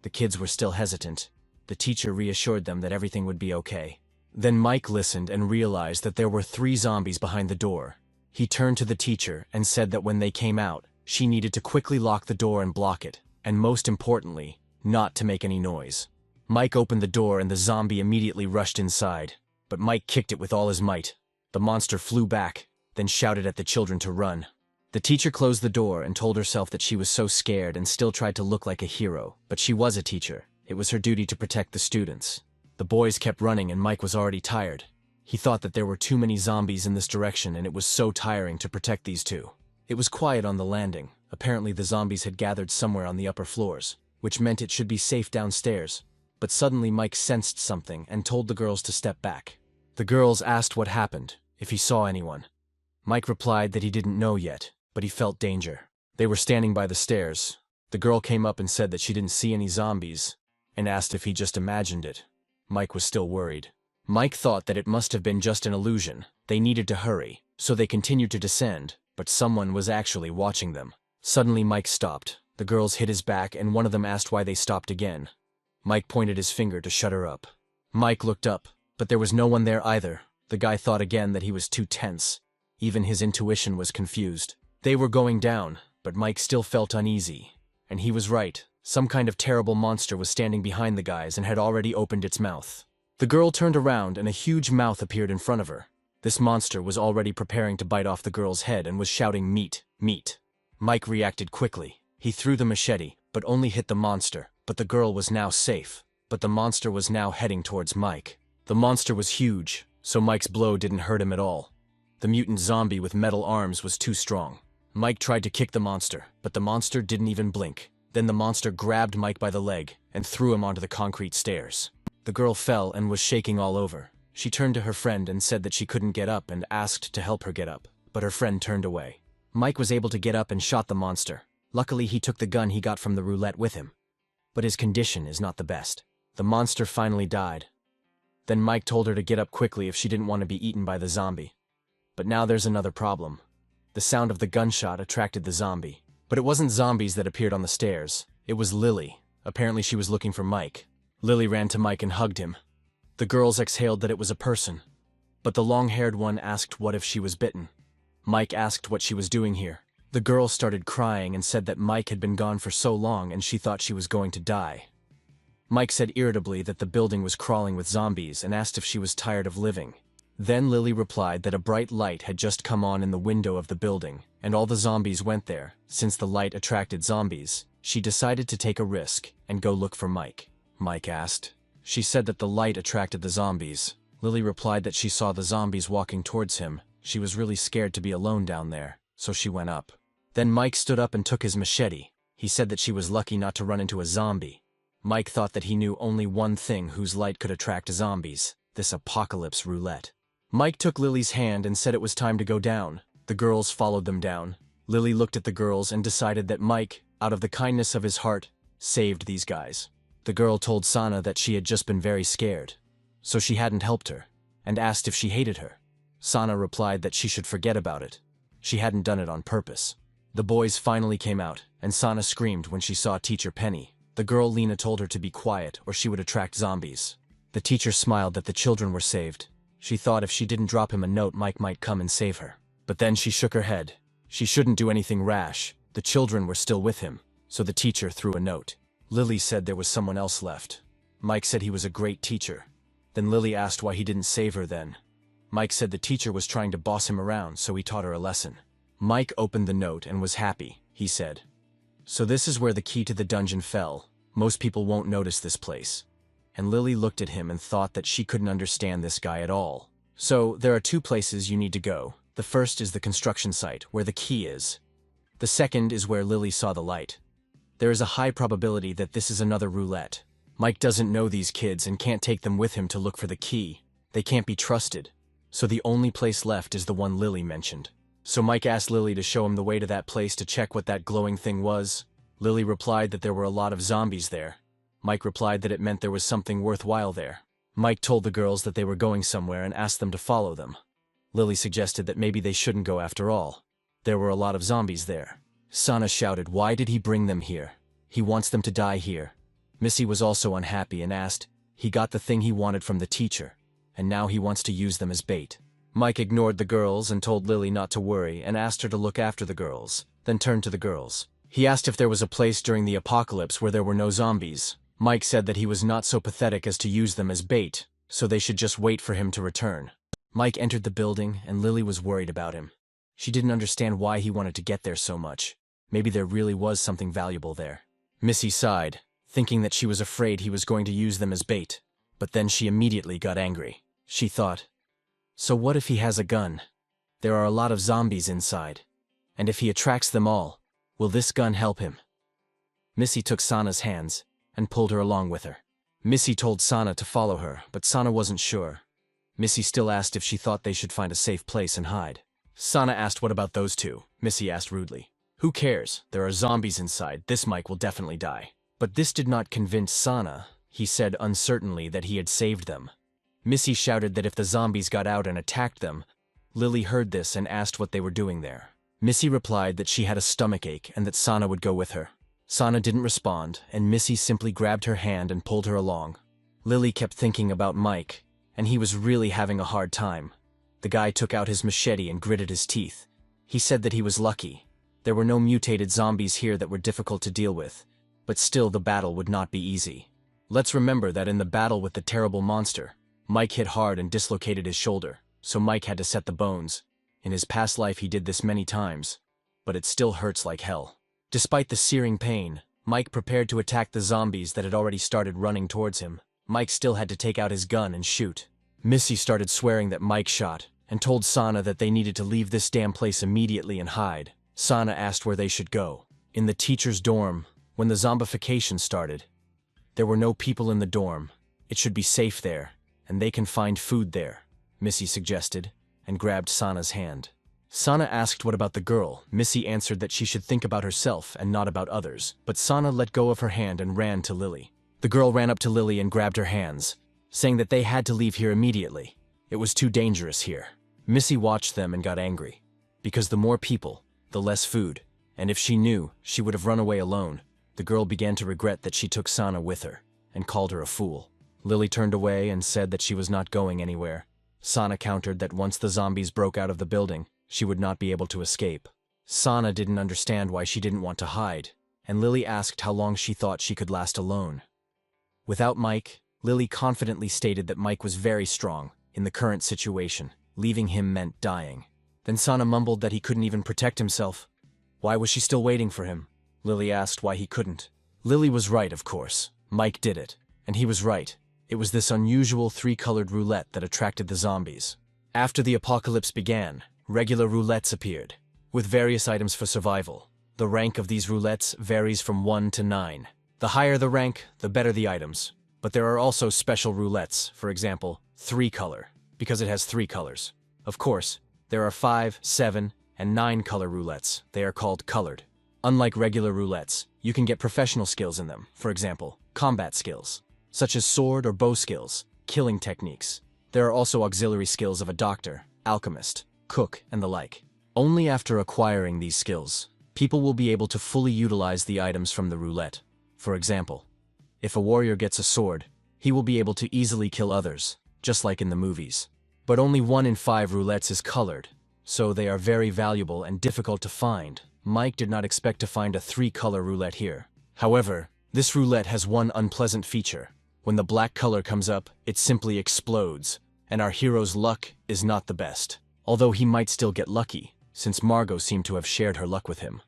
The kids were still hesitant. The teacher reassured them that everything would be okay. Then Mike listened and realized that there were 3 zombies behind the door. He turned to the teacher and said that when they came out, she needed to quickly lock the door and block it, and most importantly, not to make any noise. Mike opened the door and the zombie immediately rushed inside, but Mike kicked it with all his might. The monster flew back, then shouted at the children to run. The teacher closed the door and told herself that she was so scared and still tried to look like a hero, but she was a teacher. It was her duty to protect the students. The boys kept running and Mike was already tired. He thought that there were too many zombies in this direction and it was so tiring to protect these two. It was quiet on the landing. Apparently the zombies had gathered somewhere on the upper floors, which meant it should be safe downstairs. But suddenly Mike sensed something and told the girls to step back. The girls asked what happened, if he saw anyone. Mike replied that he didn't know yet, but he felt danger. They were standing by the stairs. The girl came up and said that she didn't see any zombies, and asked if he just imagined it. Mike was still worried. Mike thought that it must have been just an illusion. They needed to hurry, so they continued to descend, but someone was actually watching them. Suddenly Mike stopped. The girls hit his back and one of them asked why they stopped again. Mike pointed his finger to shut her up. Mike looked up, but there was no one there either. The guy thought again that he was too tense. Even his intuition was confused. They were going down, but Mike still felt uneasy. And he was right. Some kind of terrible monster was standing behind the guys and had already opened its mouth. The girl turned around and a huge mouth appeared in front of her. This monster was already preparing to bite off the girl's head and was shouting, "Meat, meat." Mike reacted quickly. He threw the machete, but only hit the monster. But the girl was now safe. But the monster was now heading towards Mike. The monster was huge, so Mike's blow didn't hurt him at all. The mutant zombie with metal arms was too strong. Mike tried to kick the monster, but the monster didn't even blink. Then the monster grabbed Mike by the leg and threw him onto the concrete stairs. The girl fell and was shaking all over. She turned to her friend and said that she couldn't get up and asked to help her get up, but her friend turned away. Mike was able to get up and shot the monster. Luckily, he took the gun he got from the roulette with him. But his condition is not the best. The monster finally died. Then Mike told her to get up quickly if she didn't want to be eaten by the zombie. But now there's another problem. The sound of the gunshot attracted the zombie. But it wasn't zombies that appeared on the stairs. It was Lily. Apparently she was looking for Mike. Lily ran to Mike and hugged him. The girls exhaled that it was a person. But the long-haired one asked what if she was bitten. Mike asked what she was doing here. The girl started crying and said that Mike had been gone for so long and she thought she was going to die. Mike said irritably that the building was crawling with zombies and asked if she was tired of living. Then Lily replied that a bright light had just come on in the window of the building, and all the zombies went there. Since the light attracted zombies, she decided to take a risk and go look for Mike. Mike asked. She said that the light attracted the zombies. Lily replied that she saw the zombies walking towards him. She was really scared to be alone down there, so she went up. Then Mike stood up and took his machete. He said that she was lucky not to run into a zombie. Mike thought that he knew only one thing whose light could attract zombies, this apocalypse roulette. Mike took Lily's hand and said it was time to go down. The girls followed them down. Lily looked at the girls and decided that Mike, out of the kindness of his heart, saved these guys. The girl told Sana that she had just been very scared, so she hadn't helped her, and asked if she hated her. Sana replied that she should forget about it. She hadn't done it on purpose. The boys finally came out, and Sana screamed when she saw Teacher Penny. The girl Lena told her to be quiet or she would attract zombies. The teacher smiled that the children were saved. She thought if she didn't drop him a note, Mike might come and save her. But then she shook her head. She shouldn't do anything rash. The children were still with him, so the teacher threw a note. Lily said there was someone else left. Mike said he was a great teacher. Then Lily asked why he didn't save her then. Mike said the teacher was trying to boss him around, so he taught her a lesson. Mike opened the note and was happy, he said. So this is where the key to the dungeon fell. Most people won't notice this place. And Lily looked at him and thought that she couldn't understand this guy at all. So there are two places you need to go. The first is the construction site, where the key is. The second is where Lily saw the light. There is a high probability that this is another roulette. Mike doesn't know these kids and can't take them with him to look for the key. They can't be trusted. So the only place left is the one Lily mentioned. So Mike asked Lily to show him the way to that place to check what that glowing thing was. Lily replied that there were a lot of zombies there. Mike replied that it meant there was something worthwhile there. Mike told the girls that they were going somewhere and asked them to follow them. Lily suggested that maybe they shouldn't go after all. There were a lot of zombies there. Sana shouted, "Why did he bring them here? He wants them to die here." Missy was also unhappy and asked, "He got the thing he wanted from the teacher, and now he wants to use them as bait." Mike ignored the girls and told Lily not to worry and asked her to look after the girls, then turned to the girls. He asked if there was a place during the apocalypse where there were no zombies. Mike said that he was not so pathetic as to use them as bait, so they should just wait for him to return. Mike entered the building and Lily was worried about him. She didn't understand why he wanted to get there so much. Maybe there really was something valuable there. Missy sighed, thinking that she was afraid he was going to use them as bait. But then she immediately got angry. She thought, so what if he has a gun? There are a lot of zombies inside. And if he attracts them all, will this gun help him? Missy took Sana's hands and pulled her along with her. Missy told Sana to follow her, but Sana wasn't sure. Missy still asked if she thought they should find a safe place and hide. Sana asked what about those two. Missy asked rudely. Who cares? There are zombies inside. This Mike will definitely die. But this did not convince Sana. He said uncertainly that he had saved them. Missy shouted that if the zombies got out and attacked them, Lily heard this and asked what they were doing there. Missy replied that she had a stomachache and that Sana would go with her. Sana didn't respond, and Missy simply grabbed her hand and pulled her along. Lily kept thinking about Mike, and he was really having a hard time. The guy took out his machete and gritted his teeth. He said that he was lucky. There were no mutated zombies here that were difficult to deal with, but still the battle would not be easy. Let's remember that in the battle with the terrible monster, Mike hit hard and dislocated his shoulder, so Mike had to set the bones. In his past life he did this many times, but it still hurts like hell. Despite the searing pain, Mike prepared to attack the zombies that had already started running towards him. Mike still had to take out his gun and shoot. Missy started swearing that Mike shot, and told Sana that they needed to leave this damn place immediately and hide. Sana asked where they should go. In the teacher's dorm, when the zombification started. There were no people in the dorm. It should be safe there, and they can find food there, Missy suggested, and grabbed Sana's hand. Sana asked what about the girl. Missy answered that she should think about herself and not about others, but Sana let go of her hand and ran to Lily. The girl ran up to Lily and grabbed her hands, saying that they had to leave here immediately. It was too dangerous here. Missy watched them and got angry, because the more people, the less food, and if she knew, she would have run away alone. The girl began to regret that she took Sana with her, and called her a fool. Lily turned away and said that she was not going anywhere. Sana countered that once the zombies broke out of the building, she would not be able to escape. Sana didn't understand why she didn't want to hide, and Lily asked how long she thought she could last alone. Without Mike, Lily confidently stated that Mike was very strong in the current situation. Leaving him meant dying. Then Sana mumbled that he couldn't even protect himself. Why was she still waiting for him? Lily asked why he couldn't. Lily was right, of course. Mike did it. And he was right. It was this unusual three-colored roulette that attracted the zombies. After the apocalypse began, regular roulettes appeared, with various items for survival. The rank of these roulettes varies from 1 to 9. The higher the rank, the better the items. But there are also special roulettes, for example, 3-color, because it has 3 colors. Of course, there are 5, 7, and 9-color roulettes. They are called colored. Unlike regular roulettes, you can get professional skills in them, for example, combat skills, such as sword or bow skills, killing techniques. There are also auxiliary skills of a doctor, alchemist, cook, and the like. Only after acquiring these skills, people will be able to fully utilize the items from the roulette. For example, if a warrior gets a sword, he will be able to easily kill others, just like in the movies. But only 1 in 5 roulettes is colored, so they are very valuable and difficult to find. Mike did not expect to find a 3-color roulette here. However, this roulette has one unpleasant feature. When the black color comes up, it simply explodes, and our hero's luck is not the best. Although he might still get lucky, since Margot seemed to have shared her luck with him.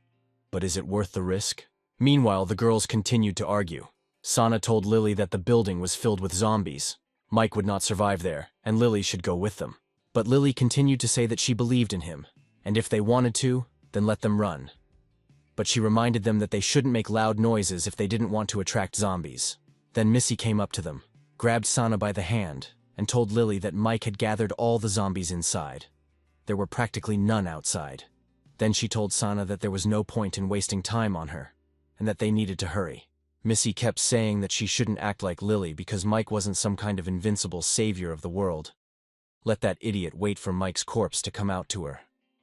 But is it worth the risk? Meanwhile, the girls continued to argue. Sana told Lily that the building was filled with zombies. Mike would not survive there, and Lily should go with them. But Lily continued to say that she believed in him, and if they wanted to, then let them run. But she reminded them that they shouldn't make loud noises if they didn't want to attract zombies. Then Missy came up to them, grabbed Sana by the hand, and told Lily that Mike had gathered all the zombies inside. There were practically none outside. Then she told Sana that there was no point in wasting time on her, and that they needed to hurry. Missy kept saying that she shouldn't act like Lily because Mike wasn't some kind of invincible savior of the world. Let that idiot wait for Mike's corpse to come out to her.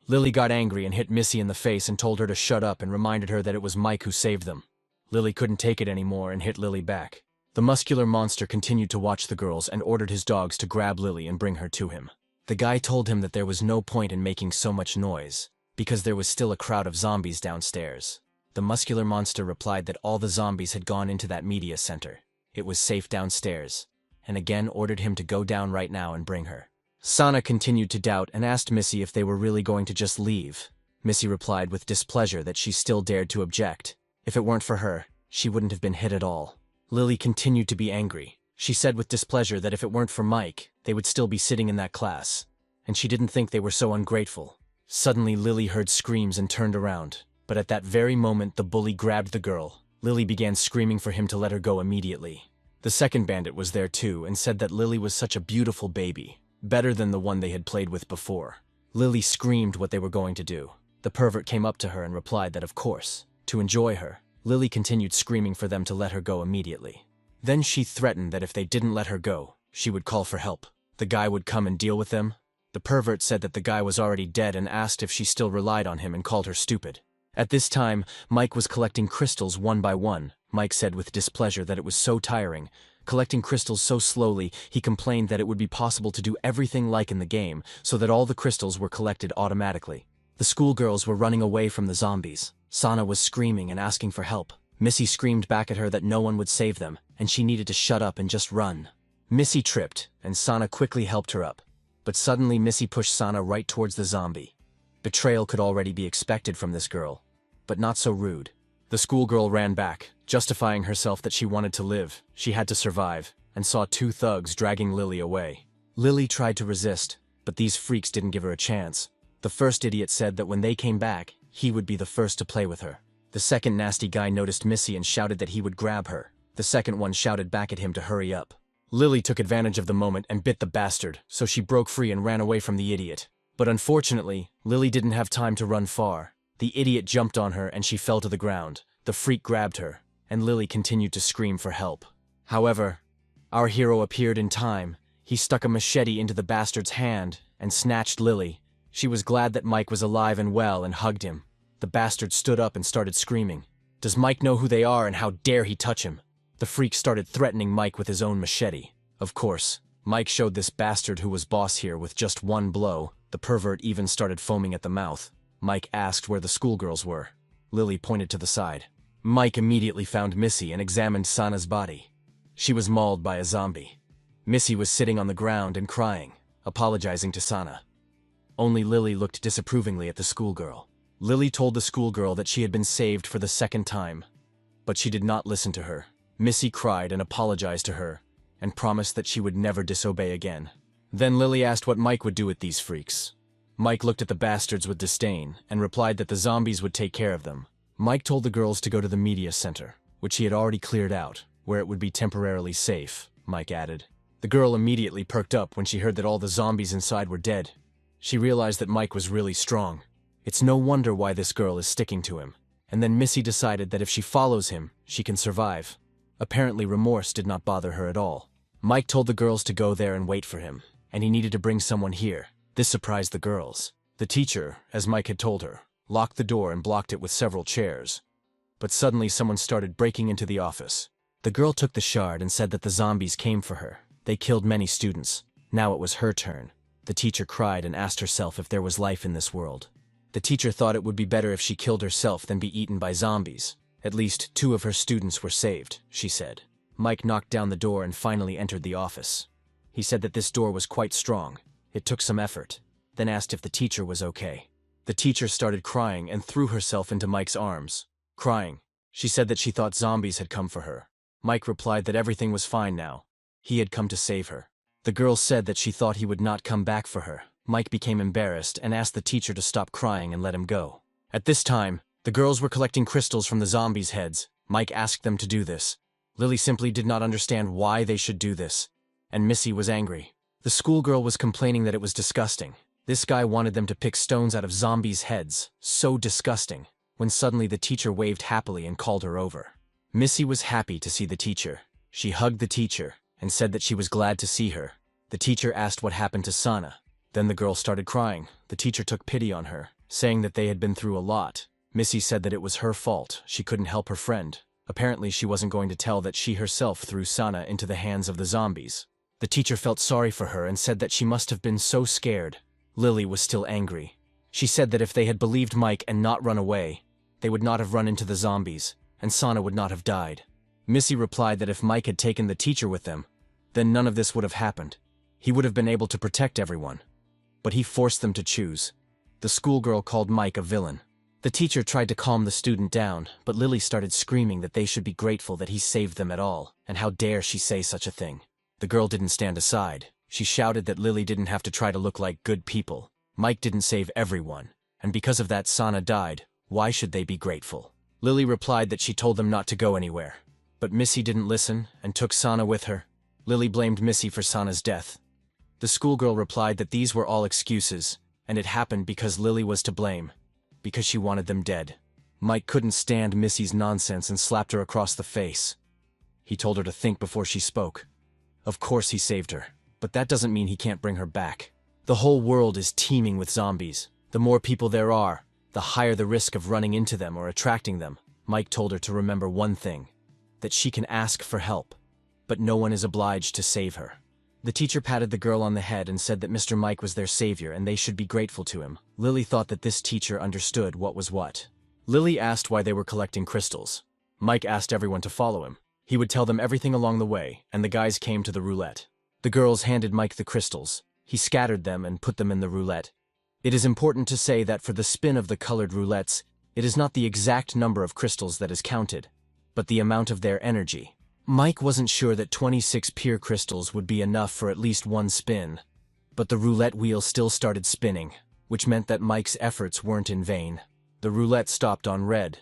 Lily got angry and hit Missy in the face and told her to shut up and reminded her that it was Mike who saved them. Lily couldn't take it anymore and hit Lily back. The muscular monster continued to watch the girls and ordered his dogs to grab Lily and bring her to him. The guy told him that there was no point in making so much noise, because there was still a crowd of zombies downstairs. The muscular monster replied that all the zombies had gone into that media center. It was safe downstairs, and again ordered him to go down right now and bring her. Sana continued to doubt and asked Missy if they were really going to just leave. Missy replied with displeasure that she still dared to object. If it weren't for her, she wouldn't have been hit at all. Lily continued to be angry. She said with displeasure that if it weren't for Mike, they would still be sitting in that class. And she didn't think they were so ungrateful. Suddenly Lily heard screams and turned around. But at that very moment the bully grabbed the girl. Lily began screaming for him to let her go immediately. The second bandit was there too and said that Lily was such a beautiful baby, better than the one they had played with before. Lily screamed what they were going to do. The pervert came up to her and replied that of course, to enjoy her. Lily continued screaming for them to let her go immediately. Then she threatened that if they didn't let her go, she would call for help. The guy would come and deal with them. The pervert said that the guy was already dead and asked if she still relied on him and called her stupid. At this time, Mike was collecting crystals one by one. Mike said with displeasure that it was so tiring. Collecting crystals so slowly, he complained that it would be possible to do everything like in the game, so that all the crystals were collected automatically. The schoolgirls were running away from the zombies. Sana was screaming and asking for help. Missy screamed back at her that no one would save them, and she needed to shut up and just run. Missy tripped, and Sana quickly helped her up. But suddenly Missy pushed Sana right towards the zombie. Betrayal could already be expected from this girl, but not so rude. The schoolgirl ran back, justifying herself that she wanted to live, she had to survive, and saw two thugs dragging Lily away. Lily tried to resist, but these freaks didn't give her a chance. The first idiot said that when they came back, he would be the first to play with her. The second nasty guy noticed Missy and shouted that he would grab her. The second one shouted back at him to hurry up. Lily took advantage of the moment and bit the bastard, so she broke free and ran away from the idiot. But unfortunately, Lily didn't have time to run far. The idiot jumped on her and she fell to the ground. The freak grabbed her, and Lily continued to scream for help. However, our hero appeared in time. He stuck a machete into the bastard's hand and snatched Lily. She was glad that Mike was alive and well and hugged him. The bastard stood up and started screaming. Does Mike know who they are and how dare he touch him? The freak started threatening Mike with his own machete. Of course, Mike showed this bastard who was boss here with just one blow. The pervert even started foaming at the mouth. Mike asked where the schoolgirls were. Lily pointed to the side. Mike immediately found Missy and examined Sana's body. She was mauled by a zombie. Missy was sitting on the ground and crying, apologizing to Sana. Only Lily looked disapprovingly at the schoolgirl. Lily told the schoolgirl that she had been saved for the second time, but she did not listen to her. Missy cried and apologized to her, and promised that she would never disobey again. Then Lily asked what Mike would do with these freaks. Mike looked at the bastards with disdain, and replied that the zombies would take care of them. Mike told the girls to go to the media center, which he had already cleared out, where it would be temporarily safe, Mike added. The girl immediately perked up when she heard that all the zombies inside were dead. She realized that Mike was really strong. It's no wonder why this girl is sticking to him. And then Missy decided that if she follows him, she can survive. Apparently remorse did not bother her at all. Mike told the girls to go there and wait for him, and he needed to bring someone here. This surprised the girls. The teacher, as Mike had told her, locked the door and blocked it with several chairs. But suddenly someone started breaking into the office. The girl took the shard and said that the zombies came for her. They killed many students. Now it was her turn. The teacher cried and asked herself if there was life in this world. The teacher thought it would be better if she killed herself than be eaten by zombies. At least 2 of her students were saved, she said. Mike knocked down the door and finally entered the office. He said that this door was quite strong. It took some effort, then asked if the teacher was okay. The teacher started crying and threw herself into Mike's arms. Crying, she said that she thought zombies had come for her. Mike replied that everything was fine now. He had come to save her. The girl said that she thought he would not come back for her. Mike became embarrassed and asked the teacher to stop crying and let him go. At this time, the girls were collecting crystals from the zombies' heads. Mike asked them to do this. Lily simply did not understand why they should do this, and Missy was angry. The schoolgirl was complaining that it was disgusting. This guy wanted them to pick stones out of zombies' heads. So disgusting. When suddenly the teacher waved happily and called her over. Missy was happy to see the teacher. She hugged the teacher and said that she was glad to see her. The teacher asked what happened to Sana. Then the girl started crying. The teacher took pity on her, saying that they had been through a lot. Missy said that it was her fault. She couldn't help her friend. Apparently she wasn't going to tell that she herself threw Sana into the hands of the zombies. The teacher felt sorry for her and said that she must have been so scared. Lily was still angry. She said that if they had believed Mike and not run away, they would not have run into the zombies, and Sana would not have died. Missy replied that if Mike had taken the teacher with them, then none of this would have happened. He would have been able to protect everyone. But he forced them to choose. The schoolgirl called Mike a villain. The teacher tried to calm the student down, but Lily started screaming that they should be grateful that he saved them at all, and how dare she say such a thing. The girl didn't stand aside. She shouted that Lily didn't have to try to look like good people. Mike didn't save everyone, and because of that Sana died. Why should they be grateful? Lily replied that she told them not to go anywhere. But Missy didn't listen and took Sana with her. Lily blamed Missy for Sana's death. The schoolgirl replied that these were all excuses, and it happened because Lily was to blame, because she wanted them dead. Mike couldn't stand Missy's nonsense and slapped her across the face. He told her to think before she spoke. Of course he saved her, but that doesn't mean he can't bring her back. The whole world is teeming with zombies. The more people there are, the higher the risk of running into them or attracting them. Mike told her to remember one thing, that she can ask for help, but no one is obliged to save her. The teacher patted the girl on the head and said that Mr. Mike was their savior and they should be grateful to him. Lily thought that this teacher understood what was what. Lily asked why they were collecting crystals. Mike asked everyone to follow him. He would tell them everything along the way, and the guys came to the roulette. The girls handed Mike the crystals. He scattered them and put them in the roulette. It is important to say that for the spin of the colored roulettes, it is not the exact number of crystals that is counted, but the amount of their energy. Mike wasn't sure that 26 pure crystals would be enough for at least one spin, but the roulette wheel still started spinning, which meant that Mike's efforts weren't in vain. The roulette stopped on red.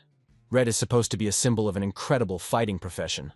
Red is supposed to be a symbol of an incredible fighting profession.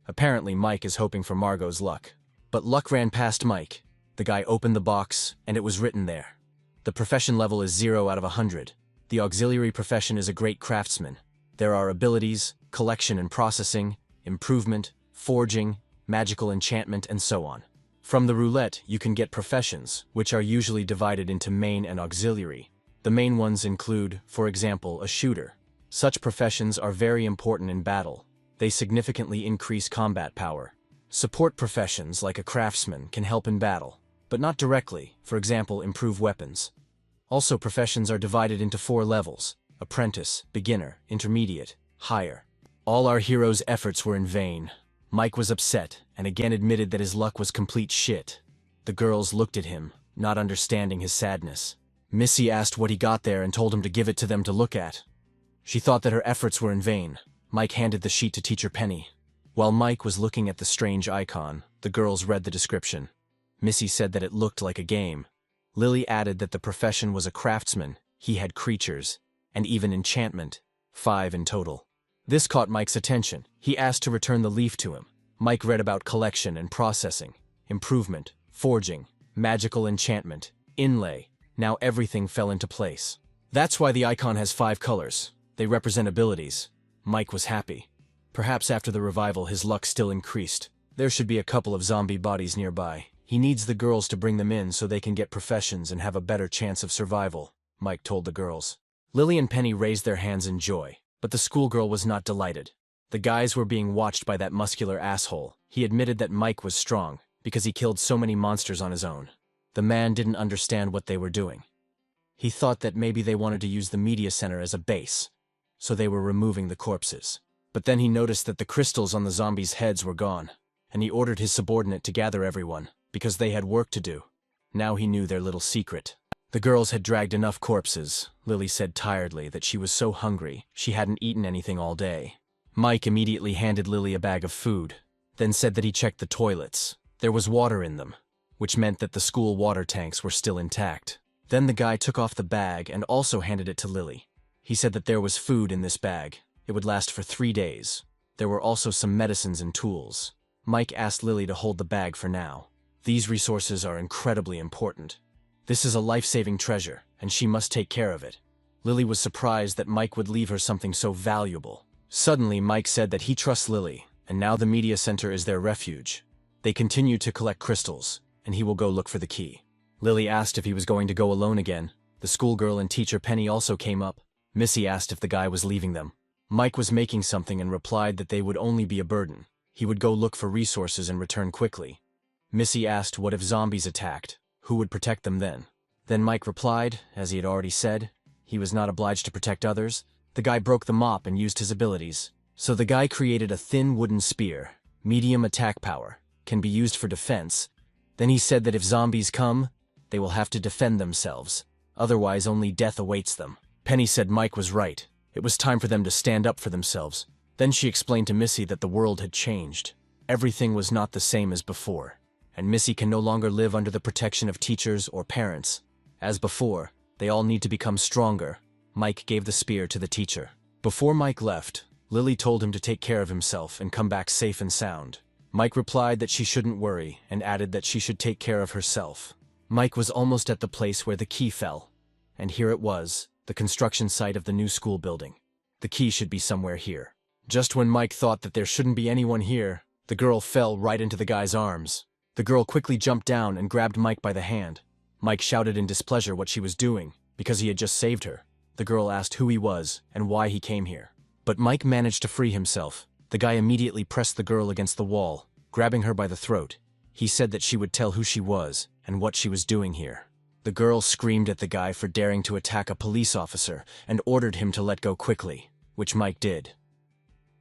Apparently Mike is hoping for Margot's luck. But luck ran past Mike. The guy opened the box, and it was written there. The profession level is 0 out of 100. The auxiliary profession is a great craftsman. There are abilities, collection and processing, improvement, forging, magical enchantment, and so on. From the roulette, you can get professions, which are usually divided into main and auxiliary. The main ones include, for example, a shooter. Such professions are very important in battle. They significantly increase combat power. Support professions, like a craftsman, can help in battle, but not directly, for example, improve weapons. Also, professions are divided into 4 levels: apprentice, beginner, intermediate, higher. All our heroes' efforts were in vain. Mike was upset, and again admitted that his luck was complete shit. The girls looked at him, not understanding his sadness. Missy asked what he got there and told him to give it to them to look at. She thought that her efforts were in vain. Mike handed the sheet to Teacher Penny. While Mike was looking at the strange icon, the girls read the description. Missy said that it looked like a game. Lily added that the profession was a craftsman, he had creatures, and even enchantment, 5 in total. This caught Mike's attention. He asked to return the leaf to him. Mike read about collection and processing, improvement, forging, magical enchantment, inlay. Now everything fell into place. That's why the icon has 5 colors. They represent abilities. Mike was happy. Perhaps after the revival his luck still increased. There should be a couple of zombie bodies nearby. He needs the girls to bring them in so they can get professions and have a better chance of survival, Mike told the girls. Lily and Penny raised their hands in joy, but the schoolgirl was not delighted. The guys were being watched by that muscular asshole. He admitted that Mike was strong, because he killed so many monsters on his own. The man didn't understand what they were doing. He thought that maybe they wanted to use the media center as a base, so they were removing the corpses. But then he noticed that the crystals on the zombies' heads were gone, and he ordered his subordinate to gather everyone, because they had work to do. Now he knew their little secret. The girls had dragged enough corpses. Lily said tiredly that she was so hungry she hadn't eaten anything all day. Mike immediately handed Lily a bag of food, then said that he checked the toilets. There was water in them, which meant that the school water tanks were still intact. Then the guy took off the bag and also handed it to Lily. He said that there was food in this bag. It would last for 3 days. There were also some medicines and tools. Mike asked Lily to hold the bag for now. These resources are incredibly important. This is a life-saving treasure, and she must take care of it. Lily was surprised that Mike would leave her something so valuable. Suddenly, Mike said that he trusts Lily, and now the media center is their refuge. They continue to collect crystals, and he will go look for the key. Lily asked if he was going to go alone again. The schoolgirl and Teacher Penny also came up. Missy asked if the guy was leaving them. Mike was making something and replied that they would only be a burden. He would go look for resources and return quickly. Missy asked what if zombies attacked, who would protect them then? Then Mike replied, as he had already said, he was not obliged to protect others. The guy broke the mop and used his abilities. So the guy created a thin wooden spear, medium attack power, can be used for defense, Then he said that if zombies come, they will have to defend themselves. Otherwise, only death awaits them. Penny said Mike was right. It was time for them to stand up for themselves. Then she explained to Missy that the world had changed. Everything was not the same as before, and Missy can no longer live under the protection of teachers or parents. As before, they all need to become stronger. Mike gave the spear to the teacher. Before Mike left, Lily told him to take care of himself and come back safe and sound. Mike replied that she shouldn't worry and added that she should take care of herself. Mike was almost at the place where the key fell, and here it was, the construction site of the new school building. The key should be somewhere here. Just when Mike thought that there shouldn't be anyone here, the girl fell right into the guy's arms. The girl quickly jumped down and grabbed Mike by the hand. Mike shouted in displeasure what she was doing, because he had just saved her. The girl asked who he was and why he came here. But Mike managed to free himself. The guy immediately pressed the girl against the wall, grabbing her by the throat. He said that she would tell who she was and what she was doing here. The girl screamed at the guy for daring to attack a police officer and ordered him to let go quickly, which Mike did.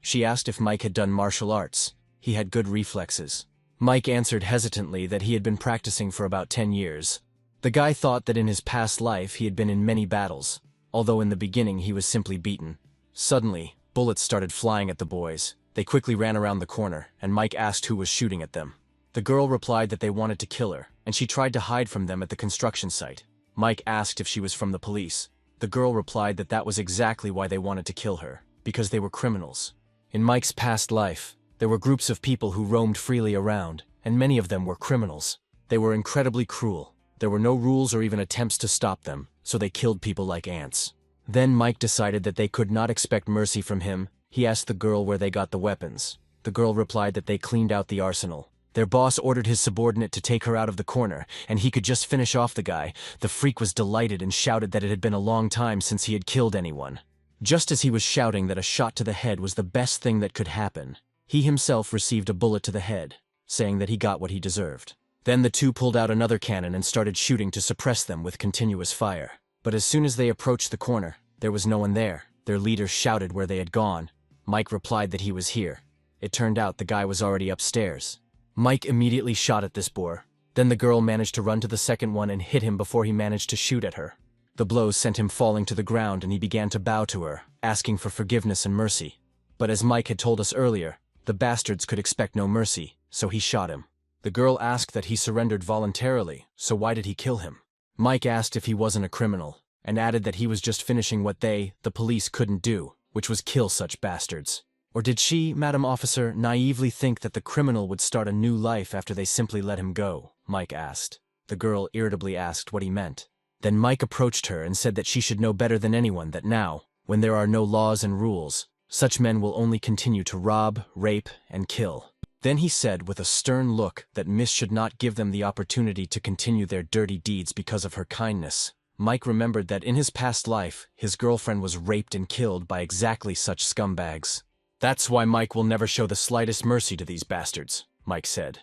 She asked if Mike had done martial arts. He had good reflexes. Mike answered hesitantly that he had been practicing for about 10 years. The guy thought that in his past life he had been in many battles, although in the beginning he was simply beaten. Suddenly, bullets started flying at the boys. They quickly ran around the corner, and Mike asked who was shooting at them. The girl replied that they wanted to kill her, and she tried to hide from them at the construction site. Mike asked if she was from the police. The girl replied that that was exactly why they wanted to kill her, because they were criminals. In Mike's past life, there were groups of people who roamed freely around, and many of them were criminals. They were incredibly cruel. There were no rules or even attempts to stop them, so they killed people like ants. Then Mike decided that they could not expect mercy from him. He asked the girl where they got the weapons. The girl replied that they cleaned out the arsenal. Their boss ordered his subordinate to take her out of the corner, and he could just finish off the guy. The freak was delighted and shouted that it had been a long time since he had killed anyone. Just as he was shouting that a shot to the head was the best thing that could happen, he himself received a bullet to the head, saying that he got what he deserved. Then the two pulled out another cannon and started shooting to suppress them with continuous fire. But as soon as they approached the corner, there was no one there. Their leader shouted where they had gone. Mike replied that he was here. It turned out the guy was already upstairs. Mike immediately shot at this boar. Then the girl managed to run to the second one and hit him before he managed to shoot at her. The blows sent him falling to the ground and he began to bow to her, asking for forgiveness and mercy. But as Mike had told us earlier, the bastards could expect no mercy, so he shot him. The girl asked that he surrendered voluntarily, so why did he kill him? Mike asked if he wasn't a criminal, and added that he was just finishing what they, the police, couldn't do, which was kill such bastards. Or did she, Madam Officer, naively think that the criminal would start a new life after they simply let him go? Mike asked. The girl irritably asked what he meant. Then Mike approached her and said that she should know better than anyone that now, when there are no laws and rules, such men will only continue to rob, rape, and kill. Then he said with a stern look that Miss should not give them the opportunity to continue their dirty deeds because of her kindness. Mike remembered that in his past life, his girlfriend was raped and killed by exactly such scumbags. That's why Mike will never show the slightest mercy to these bastards, Mike said.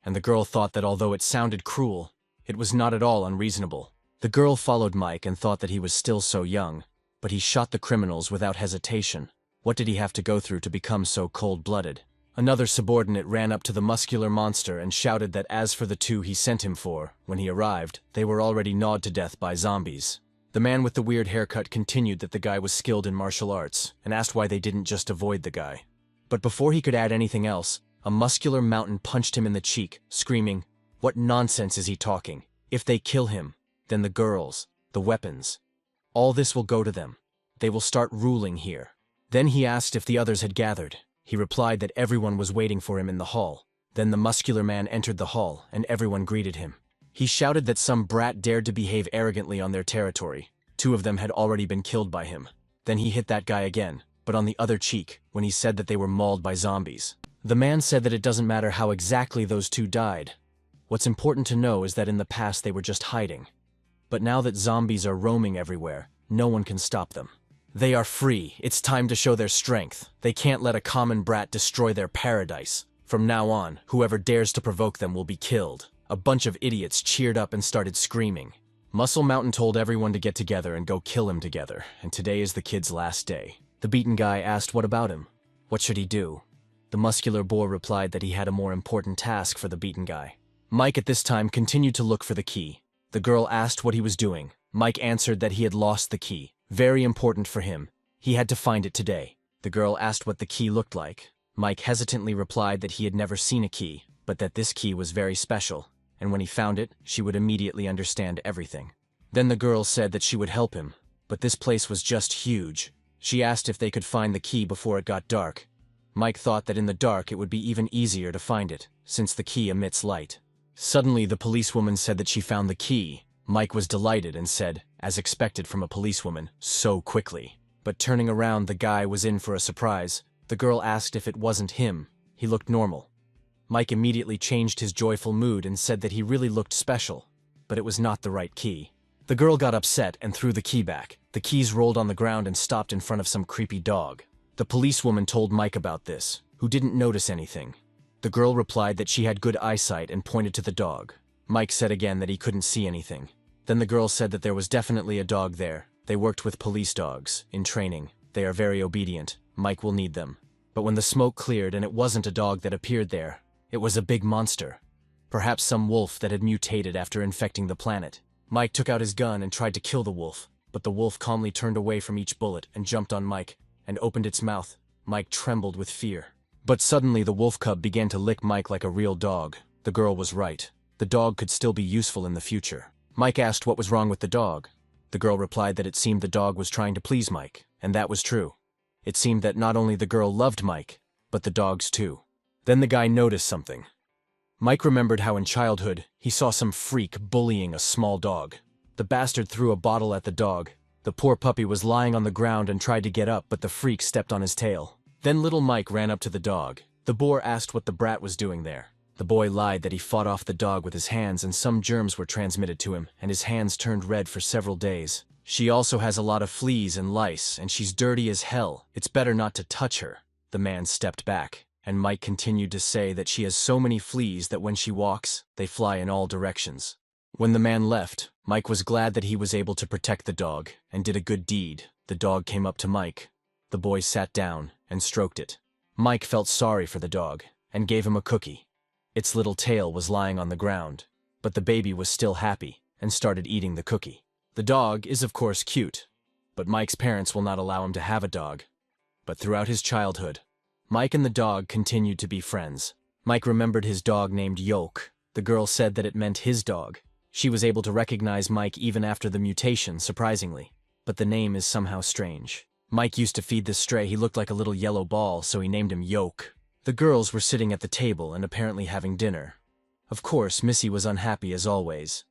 And the girl thought that although it sounded cruel, it was not at all unreasonable. The girl followed Mike and thought that he was still so young, but he shot the criminals without hesitation. What did he have to go through to become so cold-blooded? Another subordinate ran up to the muscular monster and shouted that as for the two he sent him for, when he arrived, they were already gnawed to death by zombies. The man with the weird haircut continued that the guy was skilled in martial arts, and asked why they didn't just avoid the guy. But before he could add anything else, a muscular mountain punched him in the cheek, screaming, "What nonsense is he talking? If they kill him, then the girls, the weapons, all this will go to them. They will start ruling here." Then he asked if the others had gathered. He replied that everyone was waiting for him in the hall. Then the muscular man entered the hall, and everyone greeted him. He shouted that some brat dared to behave arrogantly on their territory. 2 of them had already been killed by him. Then he hit that guy again, but on the other cheek, when he said that they were mauled by zombies. The man said that it doesn't matter how exactly those 2 died. What's important to know is that in the past they were just hiding. But now that zombies are roaming everywhere, no one can stop them. They are free. It's time to show their strength. They can't let a common brat destroy their paradise. From now on, whoever dares to provoke them will be killed. A bunch of idiots cheered up and started screaming. Muscle Mountain told everyone to get together and go kill him together, and today is the kid's last day. The beaten guy asked what about him? What should he do? The muscular boar replied that he had a more important task for the beaten guy. Mike at this time continued to look for the key. The girl asked what he was doing. Mike answered that he had lost the key. Very important for him. He had to find it today. The girl asked what the key looked like. Mike hesitantly replied that he had never seen a key, but that this key was very special, and when he found it, she would immediately understand everything. Then the girl said that she would help him, but this place was just huge. She asked if they could find the key before it got dark. Mike thought that in the dark it would be even easier to find it, since the key emits light. Suddenly, the policewoman said that she found the key. Mike was delighted and said, as expected from a policewoman, so quickly. But turning around, the guy was in for a surprise. The girl asked if it wasn't him. He looked normal. Mike immediately changed his joyful mood and said that he really looked special, but it was not the right key. The girl got upset and threw the key back. The keys rolled on the ground and stopped in front of some creepy dog. The policewoman told Mike about this, who didn't notice anything. The girl replied that she had good eyesight and pointed to the dog. Mike said again that he couldn't see anything. Then the girl said that there was definitely a dog there. They worked with police dogs, in training. They are very obedient. Mike will need them. But when the smoke cleared and it wasn't a dog that appeared there, it was a big monster. Perhaps some wolf that had mutated after infecting the planet. Mike took out his gun and tried to kill the wolf, but the wolf calmly turned away from each bullet and jumped on Mike, and opened its mouth. Mike trembled with fear. But suddenly the wolf cub began to lick Mike like a real dog. The girl was right. The dog could still be useful in the future. Mike asked what was wrong with the dog. The girl replied that it seemed the dog was trying to please Mike, and that was true. It seemed that not only the girl loved Mike, but the dogs too. Then the guy noticed something. Mike remembered how in childhood, he saw some freak bullying a small dog. The bastard threw a bottle at the dog. The poor puppy was lying on the ground and tried to get up, but the freak stepped on his tail. Then little Mike ran up to the dog. The boar asked what the brat was doing there. The boy lied that he fought off the dog with his hands and some germs were transmitted to him, and his hands turned red for several days. She also has a lot of fleas and lice, and she's dirty as hell. It's better not to touch her. The man stepped back, and Mike continued to say that she has so many fleas that when she walks, they fly in all directions. When the man left, Mike was glad that he was able to protect the dog, and did a good deed. The dog came up to Mike. The boy sat down and stroked it. Mike felt sorry for the dog, and gave him a cookie. Its little tail was lying on the ground, but the baby was still happy, and started eating the cookie. The dog is of course cute, but Mike's parents will not allow him to have a dog. But throughout his childhood, Mike and the dog continued to be friends. Mike remembered his dog named Yoke. The girl said that it meant his dog. She was able to recognize Mike even after the mutation, surprisingly. But the name is somehow strange. Mike used to feed this stray. He looked like a little yellow ball, so he named him Yoke. The girls were sitting at the table and apparently having dinner. Of course, Missy was unhappy as always.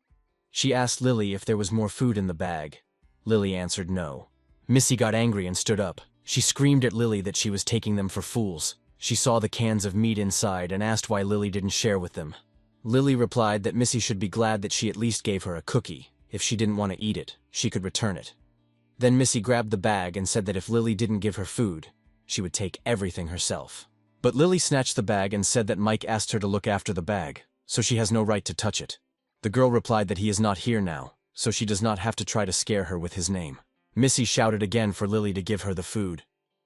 She asked Lily if there was more food in the bag. Lily answered no. Missy got angry and stood up. She screamed at Lily that she was taking them for fools. She saw the cans of meat inside and asked why Lily didn't share with them. Lily replied that Missy should be glad that she at least gave her a cookie. If she didn't want to eat it, she could return it. Then Missy grabbed the bag and said that if Lily didn't give her food, she would take everything herself. But Lily snatched the bag and said that Mike asked her to look after the bag, so she has no right to touch it. The girl replied that he is not here now, so she does not have to try to scare her with his name. Missy shouted again for Lily to give her the food.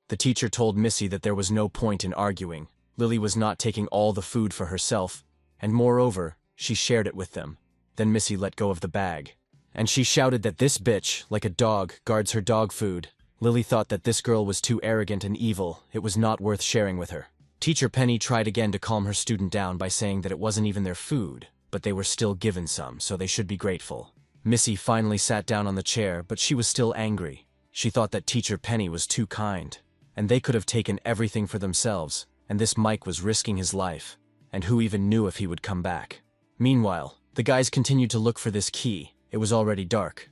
The teacher told Missy that there was no point in arguing. Lily was not taking all the food for herself, and moreover, she shared it with them. Then Missy let go of the bag, and she shouted that this bitch, like a dog, guards her dog food. Lily thought that this girl was too arrogant and evil. It was not worth sharing with her. Teacher Penny tried again to calm her student down by saying that it wasn't even their food, but they were still given some, so they should be grateful. Missy finally sat down on the chair, but she was still angry. She thought that Teacher Penny was too kind, and they could have taken everything for themselves, and this Mike was risking his life, and who even knew if he would come back. Meanwhile, the guys continued to look for this key. It was already dark.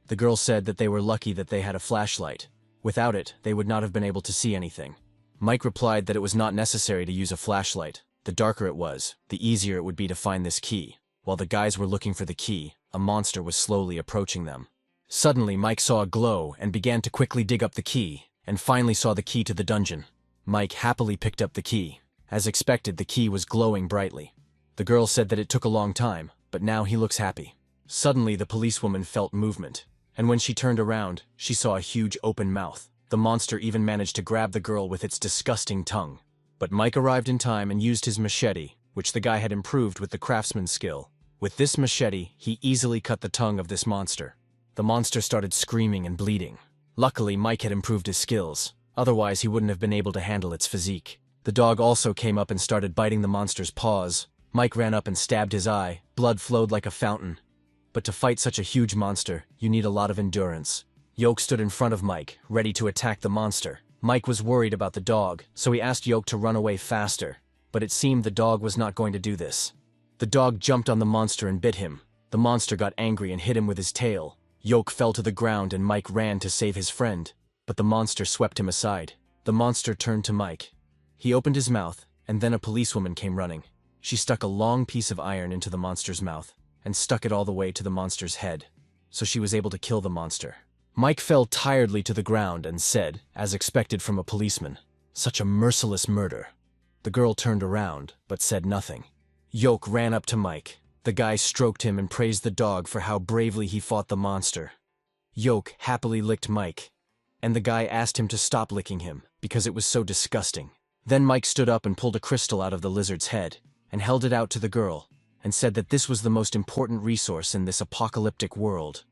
The girl said that they were lucky that they had a flashlight. Without it, they would not have been able to see anything. Mike replied that it was not necessary to use a flashlight. The darker it was, the easier it would be to find this key. While the guys were looking for the key, a monster was slowly approaching them. Suddenly, Mike saw a glow and began to quickly dig up the key, and finally saw the key to the dungeon. Mike happily picked up the key. As expected, the key was glowing brightly. The girl said that it took a long time, but now he looks happy. Suddenly, the policewoman felt movement, and when she turned around, she saw a huge open mouth. The monster even managed to grab the girl with its disgusting tongue. But Mike arrived in time and used his machete. which the guy had improved with the craftsman's skill. With this machete, he easily cut the tongue of this monster. The monster started screaming and bleeding. Luckily, Mike had improved his skills. Otherwise, he wouldn't have been able to handle its physique. The dog also came up and started biting the monster's paws. Mike ran up and stabbed his eye. Blood flowed like a fountain. But to fight such a huge monster, you need a lot of endurance. Yoke stood in front of Mike, ready to attack the monster. Mike was worried about the dog, so he asked Yoke to run away faster. But it seemed the dog was not going to do this. The dog jumped on the monster and bit him. The monster got angry and hit him with his tail. Yoke fell to the ground and Mike ran to save his friend. But the monster swept him aside. The monster turned to Mike. He opened his mouth, and then a policewoman came running. She stuck a long piece of iron into the monster's mouth, and stuck it all the way to the monster's head, so she was able to kill the monster. Mike fell tiredly to the ground and said, as expected from a policeman, "Such a merciless murder." The girl turned around, but said nothing. Yoke ran up to Mike. The guy stroked him and praised the dog for how bravely he fought the monster. Yoke happily licked Mike, and the guy asked him to stop licking him, because it was so disgusting. Then Mike stood up and pulled a crystal out of the lizard's head, and held it out to the girl, and said that this was the most important resource in this apocalyptic world.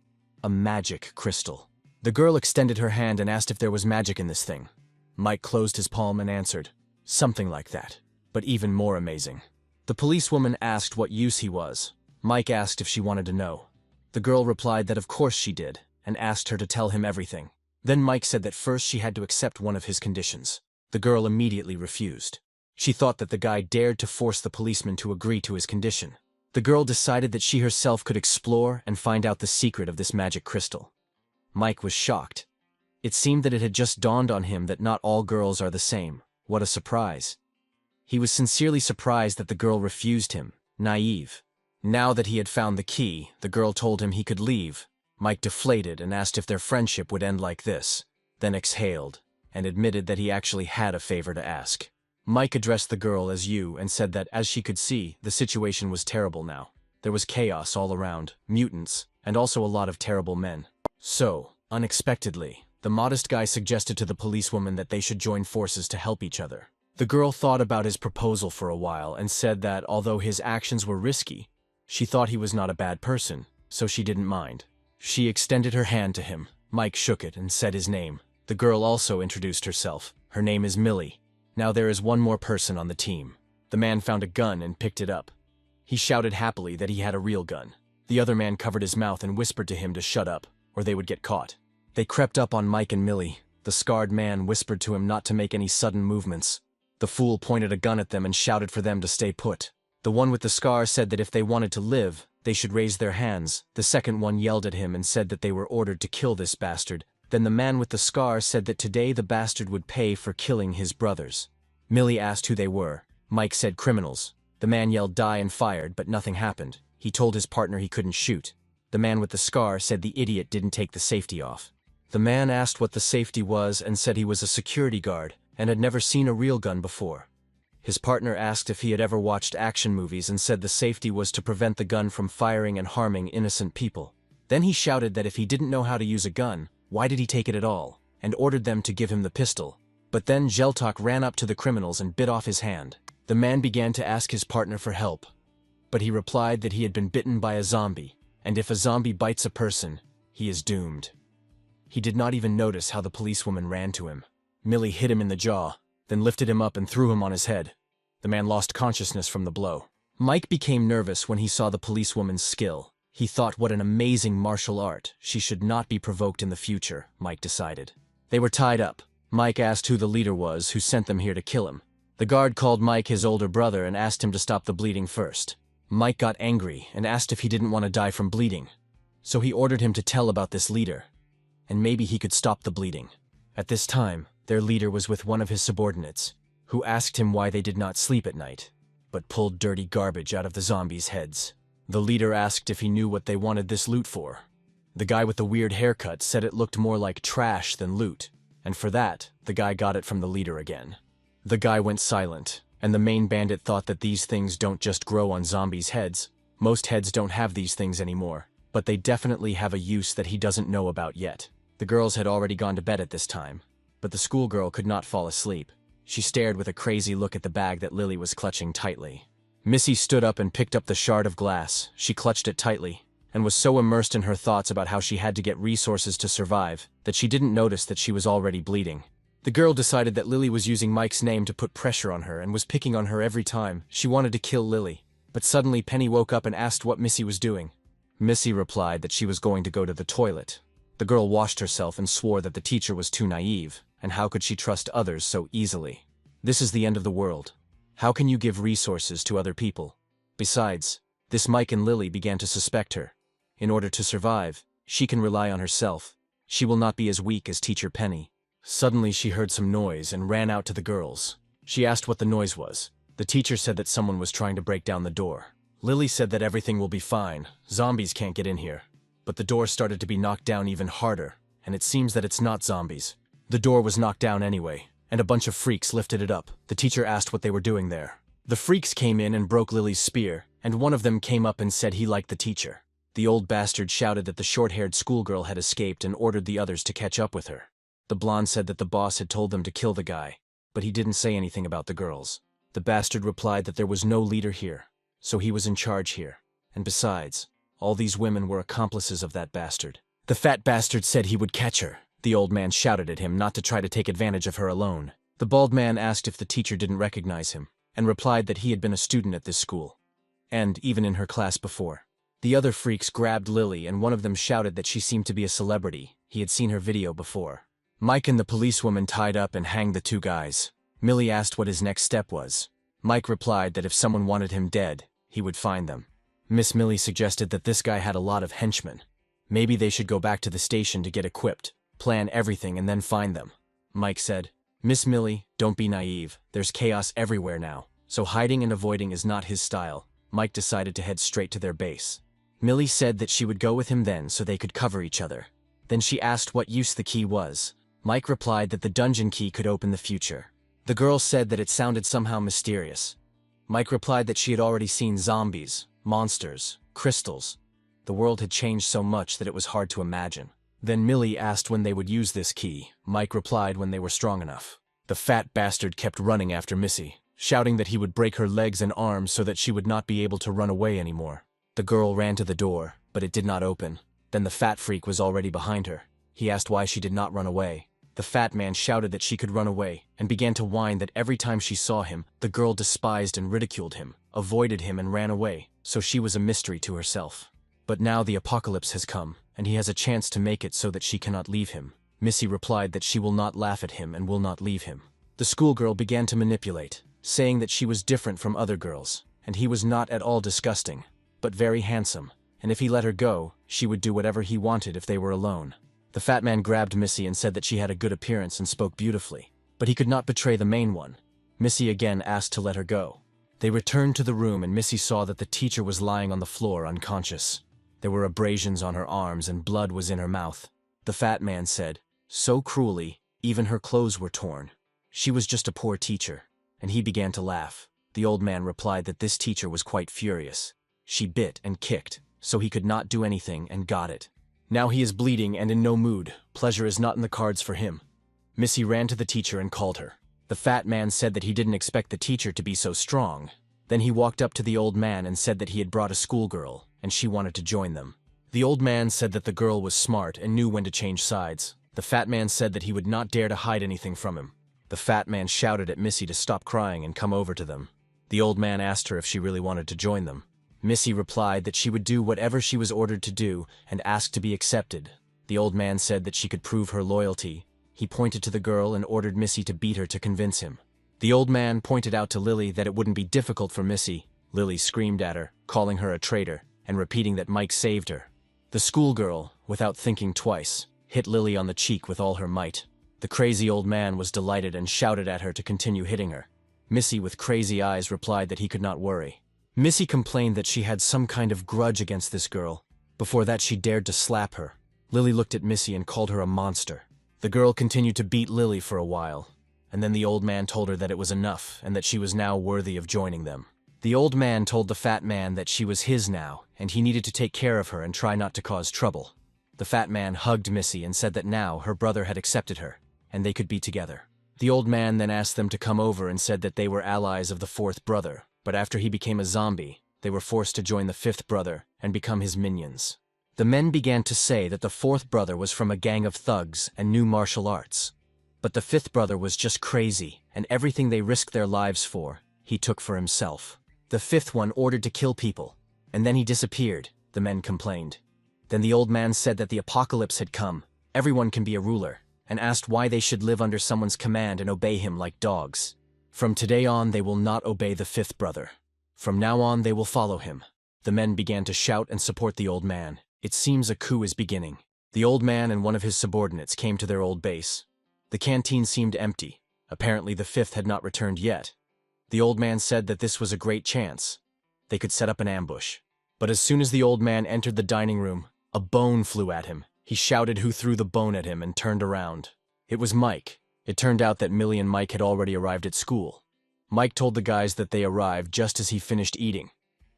A magic crystal. The girl extended her hand and asked if there was magic in this thing. Mike closed his palm and answered, "Something like that, but even more amazing." The policewoman asked what use he was. Mike asked if she wanted to know. The girl replied that of course she did, and asked her to tell him everything. Then Mike said that first she had to accept one of his conditions. The girl immediately refused. She thought that the guy dared to force the policeman to agree to his condition. The girl decided that she herself could explore and find out the secret of this magic crystal. Mike was shocked. It seemed that it had just dawned on him that not all girls are the same. What a surprise. He was sincerely surprised that the girl refused him, naive. Now that he had found the key, the girl told him he could leave. Mike deflated and asked if their friendship would end like this, then exhaled, and admitted that he actually had a favor to ask. Mike addressed the girl as you and said that, as she could see, the situation was terrible now. There was chaos all around, mutants, and also a lot of terrible men. So, unexpectedly, the modest guy suggested to the policewoman that they should join forces to help each other. The girl thought about his proposal for a while and said that, although his actions were risky, she thought he was not a bad person, so she didn't mind. She extended her hand to him. Mike shook it and said his name. The girl also introduced herself. Her name is Millie. Now there is one more person on the team. The man found a gun and picked it up. He shouted happily that he had a real gun. The other man covered his mouth and whispered to him to shut up, or they would get caught. They crept up on Mike and Millie. The scarred man whispered to him not to make any sudden movements. The fool pointed a gun at them and shouted for them to stay put. The one with the scar said that if they wanted to live, they should raise their hands. The second one yelled at him and said that they were ordered to kill this bastard. Then the man with the scar said that today the bastard would pay for killing his brothers. Millie asked who they were. Mike said criminals. The man yelled die and fired, but nothing happened. He told his partner he couldn't shoot. The man with the scar said the idiot didn't take the safety off. The man asked what the safety was and said he was a security guard and had never seen a real gun before. His partner asked if he had ever watched action movies and said the safety was to prevent the gun from firing and harming innocent people. Then he shouted that if he didn't know how to use a gun, why did he take it at all, and ordered them to give him the pistol. But then Jeltok ran up to the criminals and bit off his hand. The man began to ask his partner for help, but he replied that he had been bitten by a zombie, and if a zombie bites a person, he is doomed. He did not even notice how the policewoman ran to him. Millie hit him in the jaw, then lifted him up and threw him on his head. The man lost consciousness from the blow. Mike became nervous when he saw the policewoman's skill. He thought what an amazing martial art. She should not be provoked in the future, Mike decided. They were tied up. Mike asked who the leader was who sent them here to kill him. The guard called Mike his older brother and asked him to stop the bleeding first. Mike got angry and asked if he didn't want to die from bleeding. So he ordered him to tell about this leader, and maybe he could stop the bleeding. At this time, their leader was with one of his subordinates, who asked him why they did not sleep at night, but pulled dirty garbage out of the zombies' heads. The leader asked if he knew what they wanted this loot for. The guy with the weird haircut said it looked more like trash than loot, and for that, the guy got it from the leader again. The guy went silent, and the main bandit thought that these things don't just grow on zombies' heads. Most heads don't have these things anymore, but they definitely have a use that he doesn't know about yet. The girls had already gone to bed at this time, but the schoolgirl could not fall asleep. She stared with a crazy look at the bag that Lily was clutching tightly. Missy stood up and picked up the shard of glass. She clutched it tightly, and was so immersed in her thoughts about how she had to get resources to survive that she didn't notice that she was already bleeding. The girl decided that Lily was using Mike's name to put pressure on her and was picking on her every time. She wanted to kill Lily. But suddenly Penny woke up and asked what Missy was doing. Missy replied that she was going to go to the toilet. The girl washed herself and swore that the teacher was too naive, and how could she trust others so easily? This is the end of the world. How can you give resources to other people? Besides, this Mike and Lily began to suspect her. In order to survive, she can rely on herself. She will not be as weak as Teacher Penny. Suddenly she heard some noise and ran out to the girls. She asked what the noise was. The teacher said that someone was trying to break down the door. Lily said that everything will be fine. Zombies can't get in here. But the door started to be knocked down even harder, and it seems that it's not zombies. The door was knocked down anyway, and a bunch of freaks lifted it up. The teacher asked what they were doing there. The freaks came in and broke Lily's spear, and one of them came up and said he liked the teacher. The old bastard shouted that the short-haired schoolgirl had escaped and ordered the others to catch up with her. The blonde said that the boss had told them to kill the guy, but he didn't say anything about the girls. The bastard replied that there was no leader here, so he was in charge here. And besides, all these women were accomplices of that bastard. The fat bastard said he would catch her. The old man shouted at him not to try to take advantage of her alone. The bald man asked if the teacher didn't recognize him, and replied that he had been a student at this school, and even in her class before. The other freaks grabbed Lily, and one of them shouted that she seemed to be a celebrity. He had seen her video before. Mike and the policewoman tied up and hanged the two guys. Millie asked what his next step was. Mike replied that if someone wanted him dead, he would find them. Miss Millie suggested that this guy had a lot of henchmen. Maybe they should go back to the station to get equipped, plan everything, and then find them. Mike said, "Miss Millie, don't be naive. There's chaos everywhere now, so hiding and avoiding is not his style." Mike decided to head straight to their base. Millie said that she would go with him then so they could cover each other. Then she asked what use the key was. Mike replied that the dungeon key could open the future. The girl said that it sounded somehow mysterious. Mike replied that she had already seen zombies, monsters, crystals. The world had changed so much that it was hard to imagine. Then Millie asked when they would use this key. Mike replied when they were strong enough. The fat bastard kept running after Missy, shouting that he would break her legs and arms so that she would not be able to run away anymore. The girl ran to the door, but it did not open. Then the fat freak was already behind her. He asked why she did not run away. The fat man shouted that she could run away, and began to whine that every time she saw him, the girl despised and ridiculed him, avoided him and ran away, so she was a mystery to herself. But now the apocalypse has come, and he has a chance to make it so that she cannot leave him. Missy replied that she will not laugh at him and will not leave him. The schoolgirl began to manipulate, saying that she was different from other girls, and he was not at all disgusting, but very handsome, and if he let her go, she would do whatever he wanted if they were alone. The fat man grabbed Missy and said that she had a good appearance and spoke beautifully, but he could not betray the main one. Missy again asked to let her go. They returned to the room and Missy saw that the teacher was lying on the floor unconscious. There were abrasions on her arms and blood was in her mouth. The fat man said, so cruelly, even her clothes were torn. She was just a poor teacher, and he began to laugh. The old man replied that this teacher was quite furious. She bit and kicked, so he could not do anything and got it. Now he is bleeding and in no mood. Pleasure is not in the cards for him. Missy ran to the teacher and called her. The fat man said that he didn't expect the teacher to be so strong. Then he walked up to the old man and said that he had brought a schoolgirl, and she wanted to join them. The old man said that the girl was smart and knew when to change sides. The fat man said that he would not dare to hide anything from him. The fat man shouted at Missy to stop crying and come over to them. The old man asked her if she really wanted to join them. Missy replied that she would do whatever she was ordered to do and asked to be accepted. The old man said that she could prove her loyalty. He pointed to the girl and ordered Missy to beat her to convince him. The old man pointed out to Lily that it wouldn't be difficult for Missy. Lily screamed at her, calling her a traitor, and repeating that Mike saved her. The schoolgirl, without thinking twice, hit Lily on the cheek with all her might. The crazy old man was delighted and shouted at her to continue hitting her. Missy, with crazy eyes, replied that he could not worry. Missy complained that she had some kind of grudge against this girl. Before that, she dared to slap her. Lily looked at Missy and called her a monster. The girl continued to beat Lily for a while, and then the old man told her that it was enough and that she was now worthy of joining them. The old man told the fat man that she was his now, and he needed to take care of her and try not to cause trouble. The fat man hugged Missy and said that now her brother had accepted her, and they could be together. The old man then asked them to come over and said that they were allies of the fourth brother, but after he became a zombie, they were forced to join the fifth brother and become his minions. The men began to say that the fourth brother was from a gang of thugs and knew martial arts. But the fifth brother was just crazy, and everything they risked their lives for, he took for himself. The fifth one ordered to kill people, and then he disappeared, the men complained. Then the old man said that the apocalypse had come, everyone can be a ruler, and asked why they should live under someone's command and obey him like dogs. From today on they will not obey the fifth brother. From now on they will follow him. The men began to shout and support the old man. It seems a coup is beginning. The old man and one of his subordinates came to their old base. The canteen seemed empty. Apparently the fifth had not returned yet. The old man said that this was a great chance. They could set up an ambush. But as soon as the old man entered the dining room, a bone flew at him. He shouted who threw the bone at him and turned around. It was Mike. It turned out that Millie and Mike had already arrived at school. Mike told the guys that they arrived just as he finished eating.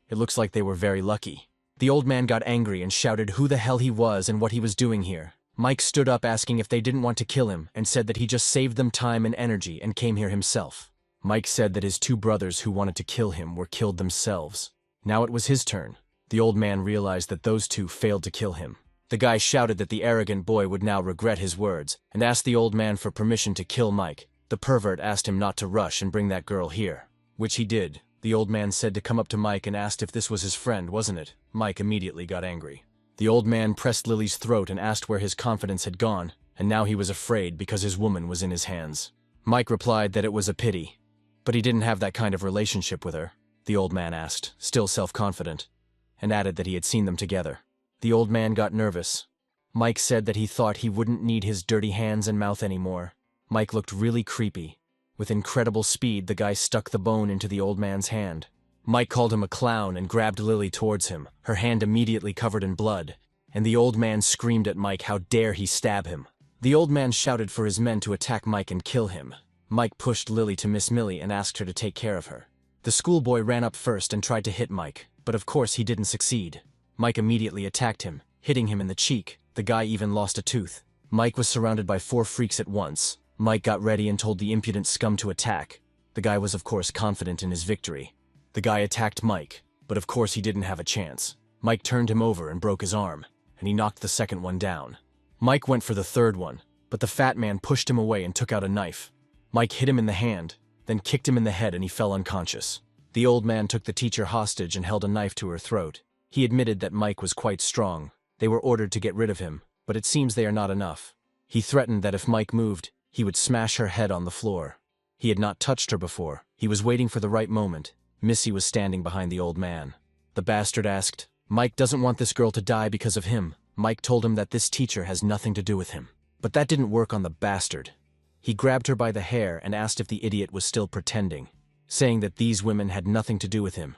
It looks like they were very lucky. The old man got angry and shouted who the hell he was and what he was doing here. Mike stood up asking if they didn't want to kill him and said that he just saved them time and energy and came here himself. Mike said that his two brothers who wanted to kill him were killed themselves. Now it was his turn. The old man realized that those two failed to kill him. The guy shouted that the arrogant boy would now regret his words and asked the old man for permission to kill Mike. The pervert asked him not to rush and bring that girl here, which he did. The old man said to come up to Mike and asked if this was his friend, wasn't it? Mike immediately got angry. The old man pressed Lily's throat and asked where his confidence had gone, and now he was afraid because his woman was in his hands. Mike replied that it was a pity, but he didn't have that kind of relationship with her, the old man asked, still self-confident, and added that he had seen them together. The old man got nervous. Mike said that he thought he wouldn't need his dirty hands and mouth anymore. Mike looked really creepy. With incredible speed, the guy stuck the bone into the old man's hand. Mike called him a clown and grabbed Lily towards him, her hand immediately covered in blood, and the old man screamed at Mike how dare he stab him. The old man shouted for his men to attack Mike and kill him. Mike pushed Lily to Miss Millie and asked her to take care of her. The schoolboy ran up first and tried to hit Mike, but of course he didn't succeed. Mike immediately attacked him, hitting him in the cheek. The guy even lost a tooth. Mike was surrounded by 4 freaks at once. Mike got ready and told the impudent scum to attack. The guy was of course confident in his victory. The guy attacked Mike, but of course he didn't have a chance. Mike turned him over and broke his arm, and he knocked the second one down. Mike went for the third one, but the fat man pushed him away and took out a knife. Mike hit him in the hand, then kicked him in the head and he fell unconscious. The old man took the teacher hostage and held a knife to her throat. He admitted that Mike was quite strong. They were ordered to get rid of him, but it seems they are not enough. He threatened that if Mike moved, he would smash her head on the floor. He had not touched her before. He was waiting for the right moment. Missy was standing behind the old man. The bastard asked, Mike doesn't want this girl to die because of him. Mike told him that this teacher has nothing to do with him. But that didn't work on the bastard. He grabbed her by the hair and asked if the idiot was still pretending, saying that these women had nothing to do with him.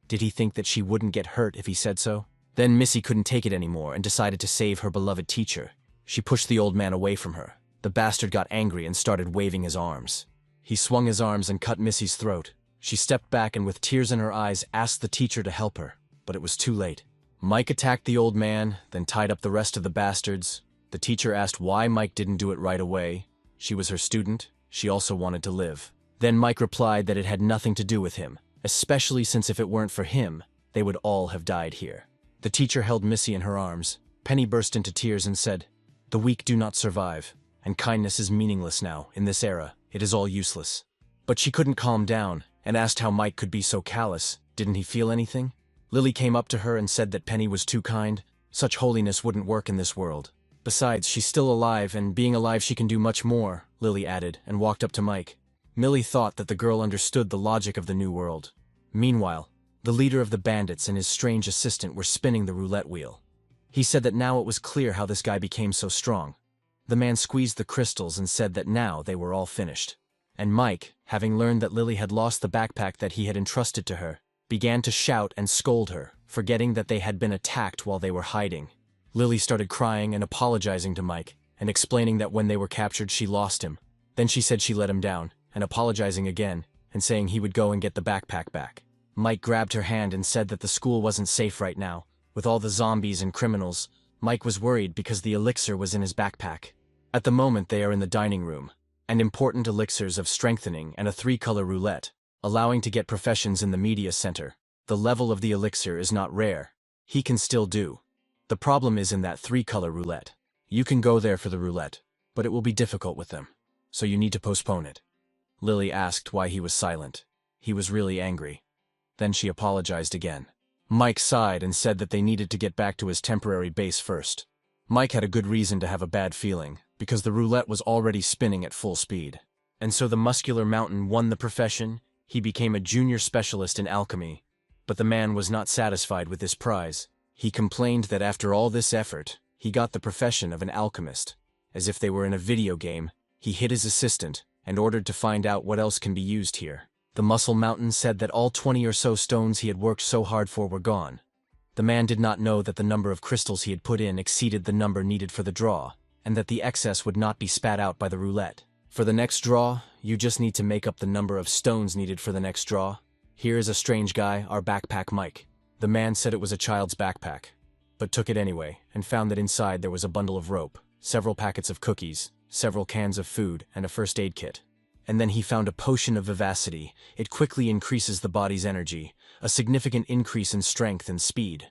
Did he think that she wouldn't get hurt if he said so? Then Missy couldn't take it anymore and decided to save her beloved teacher. She pushed the old man away from her. The bastard got angry and started waving his arms. He swung his arms and cut Missy's throat. She stepped back and with tears in her eyes asked the teacher to help her, but it was too late. Mike attacked the old man, then tied up the rest of the bastards. The teacher asked why Mike didn't do it right away. She was her student. She also wanted to live. Then Mike replied that it had nothing to do with him, especially since if it weren't for him, they would all have died here. The teacher held Missy in her arms. Penny burst into tears and said, "The weak do not survive, and kindness is meaningless now, in this era. It is all useless." But she couldn't calm down, and asked how Mike could be so callous. Didn't he feel anything? Lily came up to her and said that Penny was too kind. Such holiness wouldn't work in this world. Besides, she's still alive, and being alive she can do much more, Lily added, and walked up to Mike. Millie thought that the girl understood the logic of the new world. Meanwhile, the leader of the bandits and his strange assistant were spinning the roulette wheel. He said that now it was clear how this guy became so strong. The man squeezed the crystals and said that now they were all finished. And Mike, having learned that Lily had lost the backpack that he had entrusted to her, began to shout and scold her, forgetting that they had been attacked while they were hiding. Lily started crying and apologizing to Mike, and explaining that when they were captured she lost him. Then she said she let him down, and apologizing again, and saying he would go and get the backpack back. Mike grabbed her hand and said that the school wasn't safe right now. With all the zombies and criminals, Mike was worried because the elixir was in his backpack. At the moment they are in the dining room, and important elixirs of strengthening and a 3-color roulette. allowing to get professions in the media center. The level of the elixir is not rare. He can still do. The problem is in that 3-color roulette. You can go there for the roulette, but it will be difficult with them. So you need to postpone it. Lily asked why he was silent. He was really angry. Then she apologized again. Mike sighed and said that they needed to get back to his temporary base first. Mike had a good reason to have a bad feeling, because the roulette was already spinning at full speed. And so the muscular mountain won the profession. He became a junior specialist in alchemy. But the man was not satisfied with this prize. He complained that after all this effort, he got the profession of an alchemist. As if they were in a video game, he hit his assistant and ordered to find out what else can be used here. The muscle mountain said that all 20 or so stones he had worked so hard for were gone. The man did not know that the number of crystals he had put in exceeded the number needed for the draw, and that the excess would not be spat out by the roulette. For the next draw, you just need to make up the number of stones needed for the next draw. Here is a strange guy, our backpack Mike. The man said it was a child's backpack, but took it anyway and found that inside there was a bundle of rope, several packets of cookies, several cans of food, and a first aid kit. And then he found a potion of vivacity. It quickly increases the body's energy, a significant increase in strength and speed.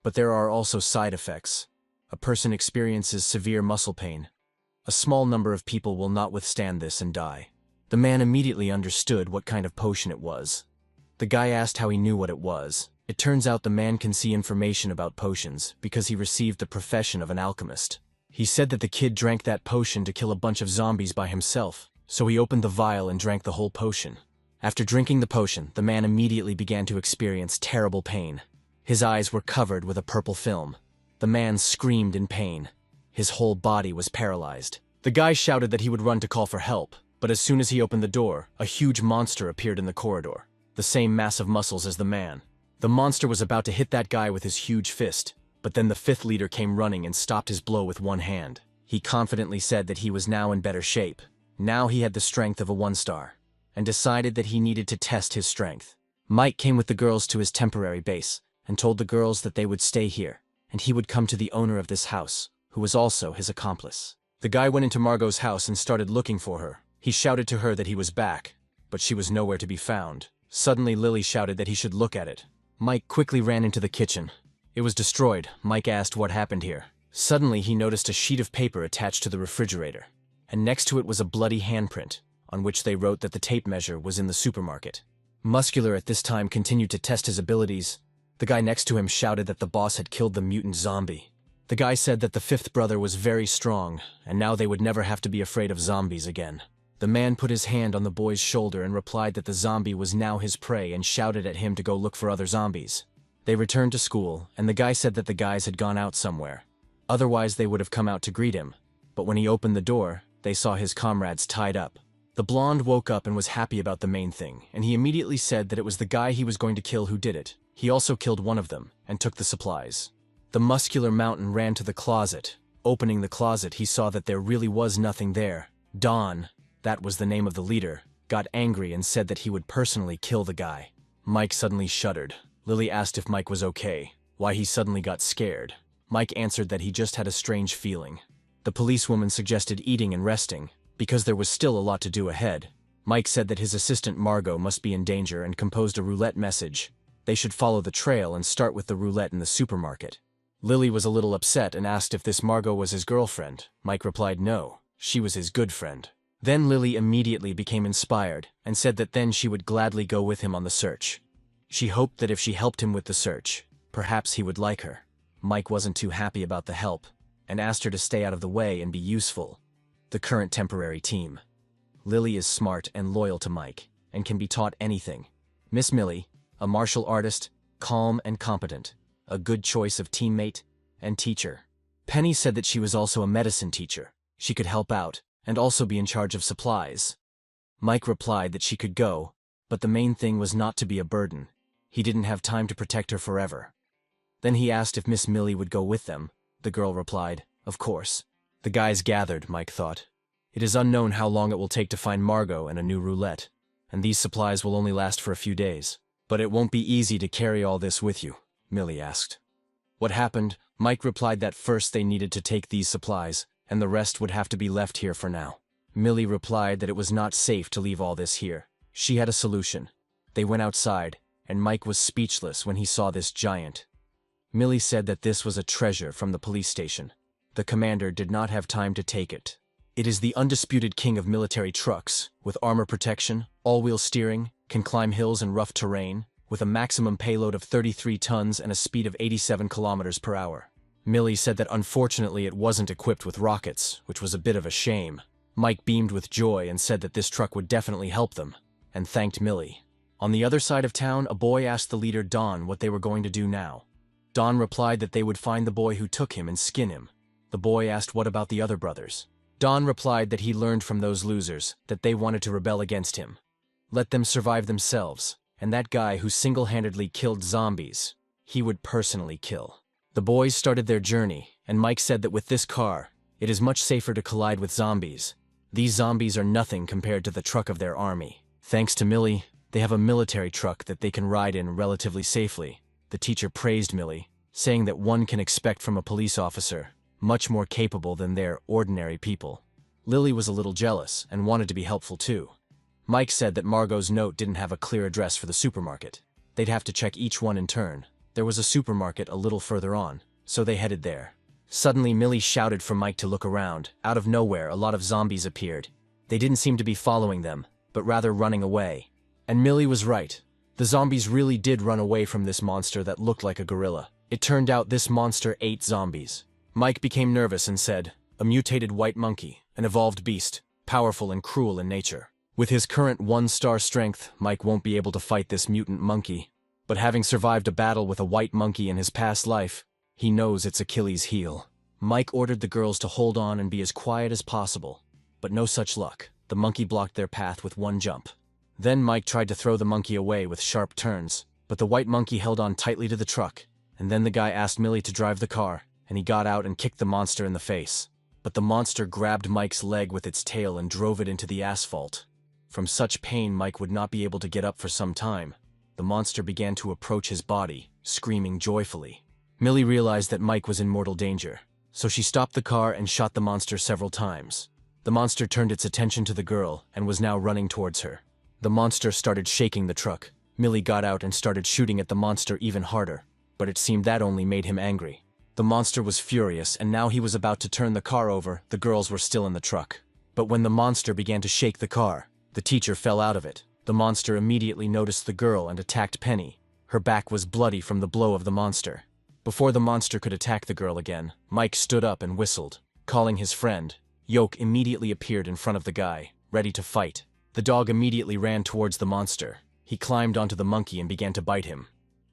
But there are also side effects. A person experiences severe muscle pain. A small number of people will not withstand this and die. The man immediately understood what kind of potion it was. The guy asked how he knew what it was. It turns out the man can see information about potions because he received the profession of an alchemist. He said that the kid drank that potion to kill a bunch of zombies by himself, so he opened the vial and drank the whole potion. After drinking the potion, the man immediately began to experience terrible pain. His eyes were covered with a purple film. The man screamed in pain. His whole body was paralyzed. The guy shouted that he would run to call for help, but as soon as he opened the door, a huge monster appeared in the corridor, the same massive muscles as the man. The monster was about to hit that guy with his huge fist, but then the 5th leader came running and stopped his blow with one hand. He confidently said that he was now in better shape. Now he had the strength of a 1-star, and decided that he needed to test his strength. Mike came with the girls to his temporary base, and told the girls that they would stay here, and he would come to the owner of this house, who was also his accomplice. The guy went into Margot's house and started looking for her. He shouted to her that he was back, but she was nowhere to be found. Suddenly Lily shouted that he should look at it. Mike quickly ran into the kitchen. It was destroyed. Mike asked what happened here. Suddenly he noticed a sheet of paper attached to the refrigerator, and next to it was a bloody handprint, on which they wrote that the tape measure was in the supermarket. Muscular at this time continued to test his abilities. The guy next to him shouted that the boss had killed the mutant zombie. The guy said that the 5th brother was very strong, and now they would never have to be afraid of zombies again. The man put his hand on the boy's shoulder and replied that the zombie was now his prey and shouted at him to go look for other zombies. They returned to school, and the guy said that the guys had gone out somewhere. Otherwise they would have come out to greet him, but when he opened the door, they saw his comrades tied up. The blonde woke up and was happy about the main thing, and he immediately said that it was the guy he was going to kill who did it. He also killed one of them, and took the supplies. The muscular mountain ran to the closet. Opening the closet, he saw that there really was nothing there. Don, that was the name of the leader, got angry and said that he would personally kill the guy. Mike suddenly shuddered. Lily asked if Mike was okay, why he suddenly got scared. Mike answered that he just had a strange feeling. The policewoman suggested eating and resting, because there was still a lot to do ahead. Mike said that his assistant Margot must be in danger and composed a roulette message. They should follow the trail and start with the roulette in the supermarket. Lily was a little upset and asked if this Margot was his girlfriend. Mike replied no, she was his good friend. Then Lily immediately became inspired and said that then she would gladly go with him on the search. She hoped that if she helped him with the search, perhaps he would like her. Mike wasn't too happy about the help, and asked her to stay out of the way and be useful. The current temporary team. Lily is smart and loyal to Mike, and can be taught anything. Miss Millie, a martial artist, calm and competent, a good choice of teammate and teacher. Penny said that she was also a medicine teacher. She could help out, and also be in charge of supplies. Mike replied that she could go, but the main thing was not to be a burden. He didn't have time to protect her forever. Then he asked if Miss Millie would go with them. The girl replied, of course. The guys gathered, Mike thought. It is unknown how long it will take to find Margot and a new roulette, and these supplies will only last for a few days. But it won't be easy to carry all this with you, Millie asked. What happened? Mike replied that first they needed to take these supplies, and the rest would have to be left here for now. Millie replied that it was not safe to leave all this here. She had a solution. They went outside, and Mike was speechless when he saw this giant. Millie said that this was a treasure from the police station. The commander did not have time to take it. It is the undisputed king of military trucks, with armor protection, all-wheel steering, can climb hills and rough terrain, with a maximum payload of 33 tons and a speed of 87 kilometers per hour. Millie said that unfortunately it wasn't equipped with rockets, which was a bit of a shame. Mike beamed with joy and said that this truck would definitely help them, and thanked Millie. On the other side of town, a boy asked the leader Don what they were going to do now. Don replied that they would find the boy who took him and skin him. The boy asked what about the other brothers. Don replied that he learned from those losers that they wanted to rebel against him. Let them survive themselves, and that guy who single-handedly killed zombies, he would personally kill. The boys started their journey, and Mike said that with this car, it is much safer to collide with zombies. These zombies are nothing compared to the truck of their army. Thanks to Millie, they have a military truck that they can ride in relatively safely. The teacher praised Millie, saying that one can expect from a police officer much more capable than their ordinary people. Lily was a little jealous and wanted to be helpful too. Mike said that Margot's note didn't have a clear address for the supermarket. They'd have to check each one in turn. There was a supermarket a little further on, so they headed there. Suddenly, Millie shouted for Mike to look around. Out of nowhere, a lot of zombies appeared. They didn't seem to be following them, but rather running away. And Millie was right. The zombies really did run away from this monster that looked like a gorilla. It turned out this monster ate zombies. Mike became nervous and said, "A mutated white monkey, an evolved beast, powerful and cruel in nature. With his current 1-star strength, Mike won't be able to fight this mutant monkey. But having survived a battle with a white monkey in his past life, he knows it's Achilles' heel." Mike ordered the girls to hold on and be as quiet as possible. But no such luck. The monkey blocked their path with one jump. Then Mike tried to throw the monkey away with sharp turns, but the white monkey held on tightly to the truck. And then the guy asked Millie to drive the car, and he got out and kicked the monster in the face. But the monster grabbed Mike's leg with its tail and drove it into the asphalt. From such pain, Mike would not be able to get up for some time. The monster began to approach his body, screaming joyfully. Millie realized that Mike was in mortal danger, so she stopped the car and shot the monster several times. The monster turned its attention to the girl and was now running towards her. The monster started shaking the truck. Millie got out and started shooting at the monster even harder, but it seemed that only made him angry. The monster was furious, and now he was about to turn the car over. The girls were still in the truck. But when the monster began to shake the car, the teacher fell out of it. The monster immediately noticed the girl and attacked Penny. Her back was bloody from the blow of the monster. Before the monster could attack the girl again, Mike stood up and whistled. Calling his friend, Yoke immediately appeared in front of the guy, ready to fight. The dog immediately ran towards the monster. He climbed onto the monkey and began to bite him.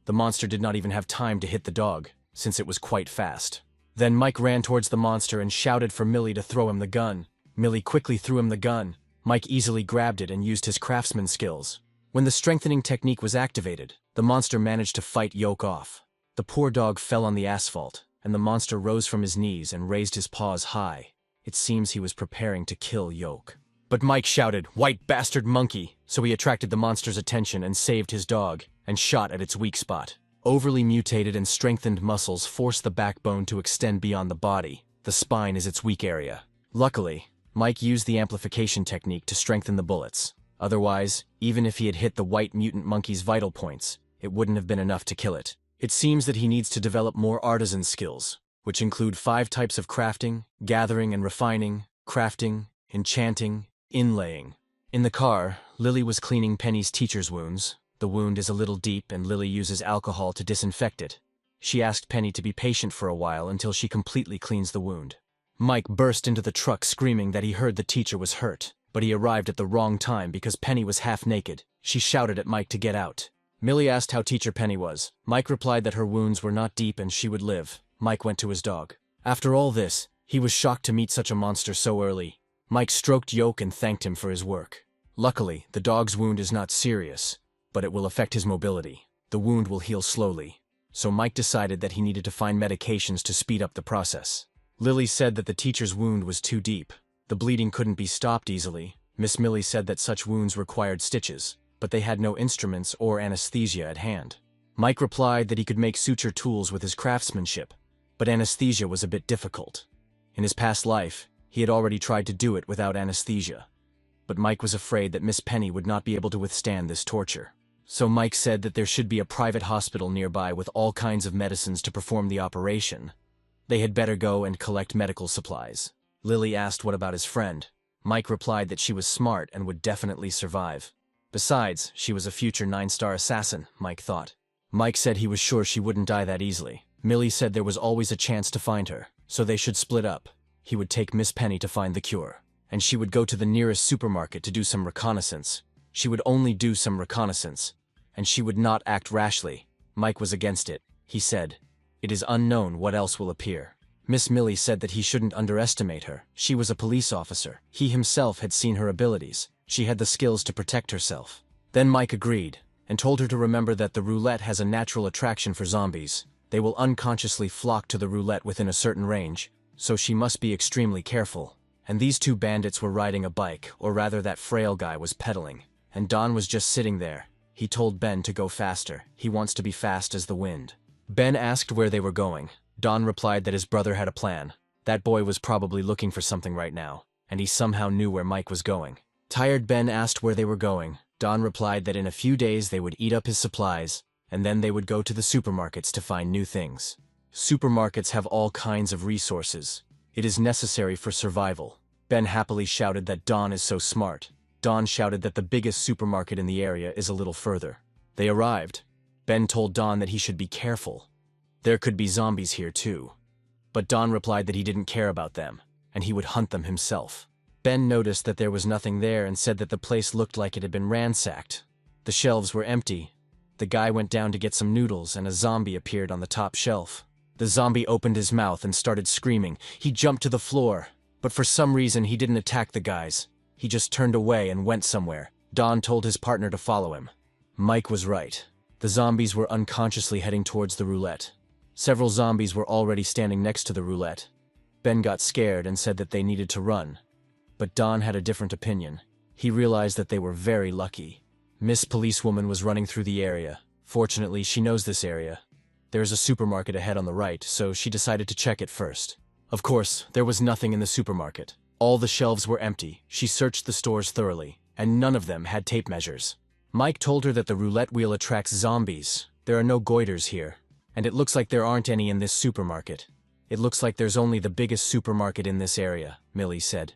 The monster did not even have time to hit the dog, since it was quite fast. Then Mike ran towards the monster and shouted for Millie to throw him the gun. Millie quickly threw him the gun. Mike easily grabbed it and used his craftsman skills. When the strengthening technique was activated, the monster managed to fight Yoke off. The poor dog fell on the asphalt, and the monster rose from his knees and raised his paws high. It seems he was preparing to kill Yoke. But Mike shouted, "White bastard monkey!" So he attracted the monster's attention and saved his dog, and shot at its weak spot. Overly mutated and strengthened muscles force the backbone to extend beyond the body. The spine is its weak area. Luckily, Mike used the amplification technique to strengthen the bullets. Otherwise, even if he had hit the white mutant monkey's vital points, it wouldn't have been enough to kill it. It seems that he needs to develop more artisan skills, which include 5 types of crafting: gathering and refining, crafting, enchanting, inlaying. In the car, Lily was cleaning Penny's teacher's wounds. The wound is a little deep and Lily uses alcohol to disinfect it. She asked Penny to be patient for a while until she completely cleans the wound. Mike burst into the truck screaming that he heard the teacher was hurt, but he arrived at the wrong time because Penny was half naked. She shouted at Mike to get out. Millie asked how teacher Penny was. Mike replied that her wounds were not deep and she would live. Mike went to his dog. After all this, he was shocked to meet such a monster so early. Mike stroked Yoke and thanked him for his work. Luckily, the dog's wound is not serious, but it will affect his mobility. The wound will heal slowly. So Mike decided that he needed to find medications to speed up the process. Lily said that the teacher's wound was too deep. The bleeding couldn't be stopped easily. Miss Millie said that such wounds required stitches, but they had no instruments or anesthesia at hand. Mike replied that he could make suture tools with his craftsmanship, but anesthesia was a bit difficult. In his past life, he had already tried to do it without anesthesia. But Mike was afraid that Miss Penny would not be able to withstand this torture. So Mike said that there should be a private hospital nearby with all kinds of medicines to perform the operation. They had better go and collect medical supplies. Lily asked what about his friend. Mike replied that she was smart and would definitely survive. Besides, she was a future 9-star assassin, Mike thought. Mike said he was sure she wouldn't die that easily. Millie said there was always a chance to find her, so they should split up. He would take Miss Penny to find the cure, and she would go to the nearest supermarket to do some reconnaissance. She would only do some reconnaissance, and she would not act rashly. Mike was against it. He said, "It is unknown what else will appear." Miss Millie said that he shouldn't underestimate her. She was a police officer. He himself had seen her abilities. She had the skills to protect herself. Then Mike agreed, and told her to remember that the roulette has a natural attraction for zombies. They will unconsciously flock to the roulette within a certain range, so she must be extremely careful. And these two bandits were riding a bike, or rather that frail guy was pedaling, and Don was just sitting there. He told Ben to go faster. He wants to be fast as the wind. Ben asked where they were going. Don replied that his brother had a plan. That boy was probably looking for something right now, and he somehow knew where Mike was going. Tired Ben asked where they were going. Don replied that in a few days they would eat up his supplies, and then they would go to the supermarkets to find new things. Supermarkets have all kinds of resources. It is necessary for survival. Ben happily shouted that Don is so smart. Don shouted that the biggest supermarket in the area is a little further. They arrived. Ben told Don that he should be careful. There could be zombies here too. But Don replied that he didn't care about them, and he would hunt them himself. Ben noticed that there was nothing there and said that the place looked like it had been ransacked. The shelves were empty. The guy went down to get some noodles and a zombie appeared on the top shelf. The zombie opened his mouth and started screaming. He jumped to the floor, but for some reason he didn't attack the guys. He just turned away and went somewhere. Don told his partner to follow him. Mike was right. The zombies were unconsciously heading towards the roulette. Several zombies were already standing next to the roulette. Ben got scared and said that they needed to run. But Don had a different opinion. He realized that they were very lucky. Miss Policewoman was running through the area. Fortunately, she knows this area. There is a supermarket ahead on the right, so she decided to check it first. Of course, there was nothing in the supermarket. All the shelves were empty. She searched the stores thoroughly, and none of them had tape measures. Mike told her that the roulette wheel attracts zombies. There are no goiters here, and it looks like there aren't any in this supermarket. It looks like there's only the biggest supermarket in this area, Millie said.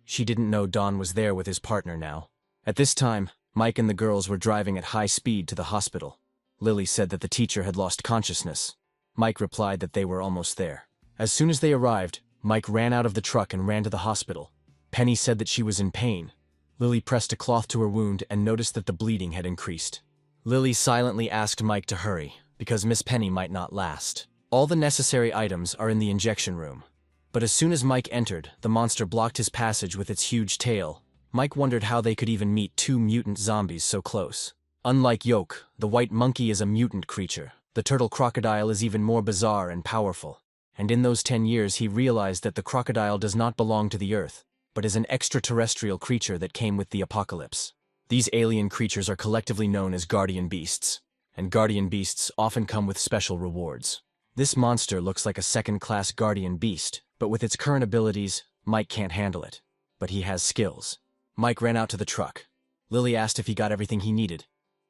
She didn't know Don was there with his partner now. At this time, Mike and the girls were driving at high speed to the hospital. Lily said that the teacher had lost consciousness. Mike replied that they were almost there. As soon as they arrived, Mike ran out of the truck and ran to the hospital. Penny said that she was in pain. Lily pressed a cloth to her wound and noticed that the bleeding had increased. Lily silently asked Mike to hurry, because Miss Penny might not last. All the necessary items are in the injection room. But as soon as Mike entered, the monster blocked his passage with its huge tail. Mike wondered how they could even meet two mutant zombies so close. Unlike Yoke, the white monkey is a mutant creature. The turtle crocodile is even more bizarre and powerful. And in those 10 years he realized that the crocodile does not belong to the earth, but is an extraterrestrial creature that came with the apocalypse. These alien creatures are collectively known as guardian beasts, and guardian beasts often come with special rewards. This monster looks like a second-class guardian beast, but with its current abilities, Mike can't handle it. But he has skills. Mike ran out to the truck. Lily asked if he got everything he needed,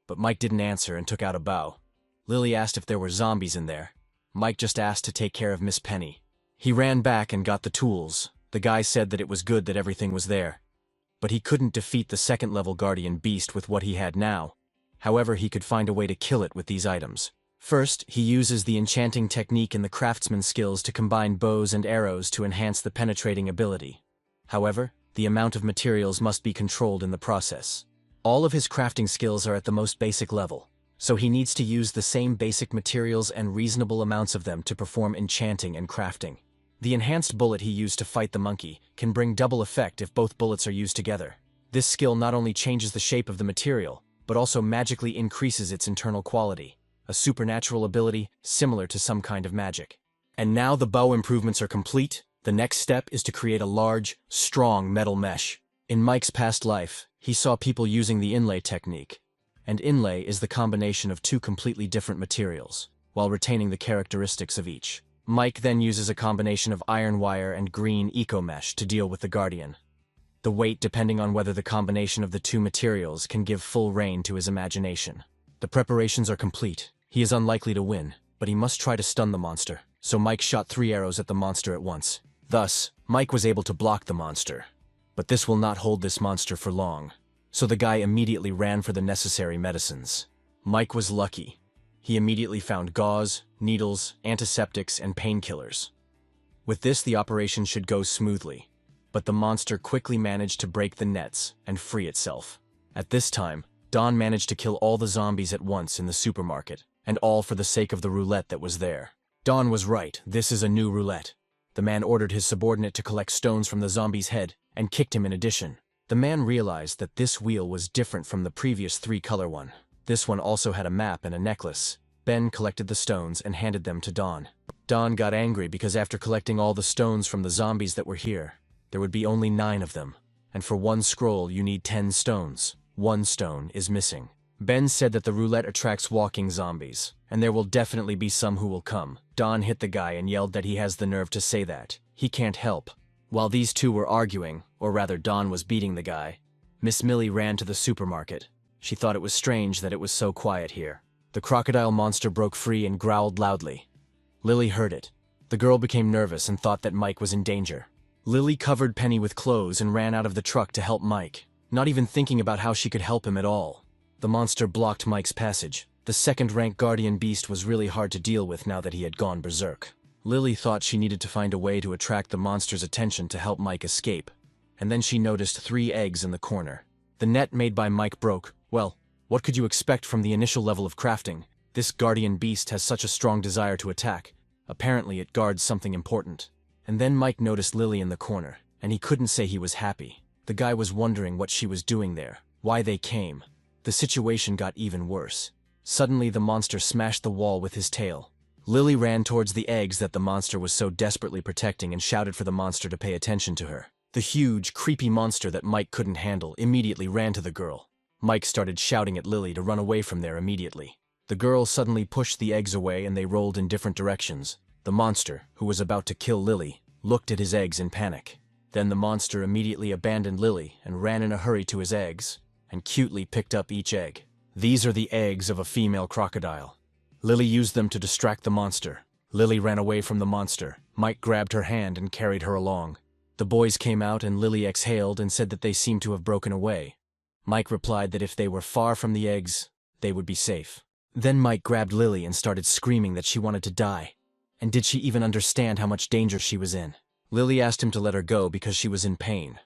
but Mike didn't answer and took out a bow. Lily asked if there were zombies in there. Mike just asked to take care of Miss Penny. He ran back and got the tools. The guy said that it was good that everything was there. But he couldn't defeat the second-level guardian beast with what he had now. However, he could find a way to kill it with these items. First, he uses the enchanting technique in the craftsman skills to combine bows and arrows to enhance the penetrating ability. However, the amount of materials must be controlled in the process. All of his crafting skills are at the most basic level, so he needs to use the same basic materials and reasonable amounts of them to perform enchanting and crafting. The enhanced bullet he used to fight the monkey can bring double effect if both bullets are used together. This skill not only changes the shape of the material, but also magically increases its internal quality. A supernatural ability similar to some kind of magic. And now the bow improvements are complete. The next step is to create a large, strong metal mesh. In Mike's past life, he saw people using the inlay technique. And inlay is the combination of two completely different materials, while retaining the characteristics of each. Mike then uses a combination of iron wire and green eco-mesh to deal with the guardian. The weight depending on whether the combination of the two materials can give full rein to his imagination. The preparations are complete. He is unlikely to win, but he must try to stun the monster. So Mike shot 3 arrows at the monster at once. Thus, Mike was able to block the monster. But this will not hold this monster for long. So the guy immediately ran for the necessary medicines. Mike was lucky. He immediately found gauze, needles, antiseptics, and painkillers. With this, the operation should go smoothly. But the monster quickly managed to break the nets and free itself. At this time, Don managed to kill all the zombies at once in the supermarket, and all for the sake of the roulette that was there. Don was right, this is a new roulette. The man ordered his subordinate to collect stones from the zombie's head, and kicked him in addition. The man realized that this wheel was different from the previous 3-color one. This one also had a map and a necklace. Ben collected the stones and handed them to Don. Don got angry because after collecting all the stones from the zombies that were here, there would be only 9 of them, and for 1 scroll you need 10 stones. 1 stone is missing. Ben said that the roulette attracts walking zombies, and there will definitely be some who will come. Don hit the guy and yelled that he has the nerve to say that. He can't help. While these two were arguing, or rather Don was beating the guy, Miss Millie ran to the supermarket. She thought it was strange that it was so quiet here. The crocodile monster broke free and growled loudly. Lily heard it. The girl became nervous and thought that Mike was in danger. Lily covered Penny with clothes and ran out of the truck to help Mike, not even thinking about how she could help him at all. The monster blocked Mike's passage. The second-rank guardian beast was really hard to deal with now that he had gone berserk. Lily thought she needed to find a way to attract the monster's attention to help Mike escape, and then she noticed 3 eggs in the corner. The net made by Mike broke. Well, what could you expect from the initial level of crafting? This guardian beast has such a strong desire to attack. Apparently it guards something important. And then Mike noticed Lily in the corner, and he couldn't say he was happy. The guy was wondering what she was doing there, why they came. The situation got even worse. Suddenly the monster smashed the wall with his tail. Lily ran towards the eggs that the monster was so desperately protecting and shouted for the monster to pay attention to her. The huge, creepy monster that Mike couldn't handle immediately ran to the girl. Mike started shouting at Lily to run away from there immediately. The girl suddenly pushed the eggs away and they rolled in different directions. The monster, who was about to kill Lily, looked at his eggs in panic. Then the monster immediately abandoned Lily and ran in a hurry to his eggs, and cutely picked up each egg. These are the eggs of a female crocodile. Lily used them to distract the monster. Lily ran away from the monster. Mike grabbed her hand and carried her along. The boys came out and Lily exhaled and said that they seemed to have broken away. Mike replied that if they were far from the eggs, they would be safe. Then Mike grabbed Lily and started screaming that she wanted to die. And did she even understand how much danger she was in? Lily asked him to let her go because she was in pain.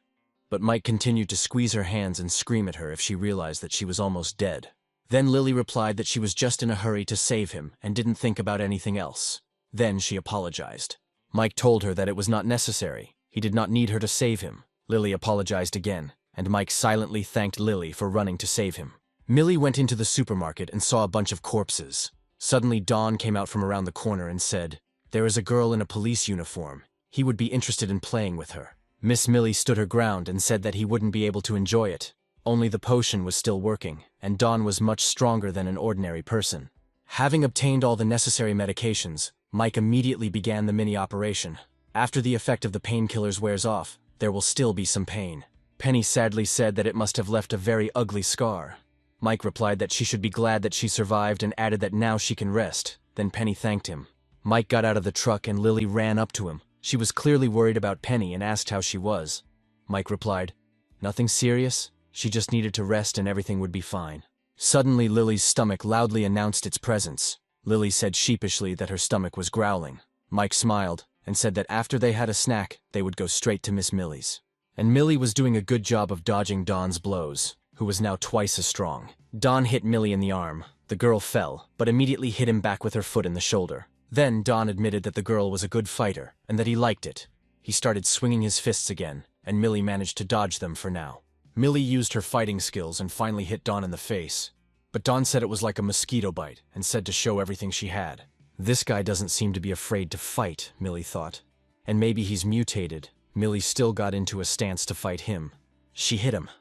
But Mike continued to squeeze her hands and scream at her if she realized that she was almost dead. Then Lily replied that she was just in a hurry to save him and didn't think about anything else. Then she apologized. Mike told her that it was not necessary. He did not need her to save him. Lily apologized again, and Mike silently thanked Lily for running to save him. Millie went into the supermarket and saw a bunch of corpses. Suddenly Dawn came out from around the corner and said, "There is a girl in a police uniform. He would be interested in playing with her." Miss Millie stood her ground and said that he wouldn't be able to enjoy it. Only the potion was still working, and Dawn was much stronger than an ordinary person. Having obtained all the necessary medications, Mike immediately began the mini-operation. After the effect of the painkillers wears off, there will still be some pain. Penny sadly said that it must have left a very ugly scar. Mike replied that she should be glad that she survived and added that now she can rest. Then Penny thanked him. Mike got out of the truck and Lily ran up to him. She was clearly worried about Penny and asked how she was. Mike replied, "Nothing serious. She just needed to rest and everything would be fine." Suddenly Lily's stomach loudly announced its presence. Lily said sheepishly that her stomach was growling. Mike smiled and said that after they had a snack, they would go straight to Miss Millie's. And Millie was doing a good job of dodging Dawn's blows, who was now twice as strong. Dawn hit Millie in the arm. The girl fell, but immediately hit him back with her foot in the shoulder. Then Dawn admitted that the girl was a good fighter, and that he liked it. He started swinging his fists again, and Millie managed to dodge them for now. Millie used her fighting skills and finally hit Dawn in the face. But Dawn said it was like a mosquito bite, and said to show everything she had. This guy doesn't seem to be afraid to fight, Millie thought. And maybe he's mutated. Millie still got into a stance to fight him. She hit him.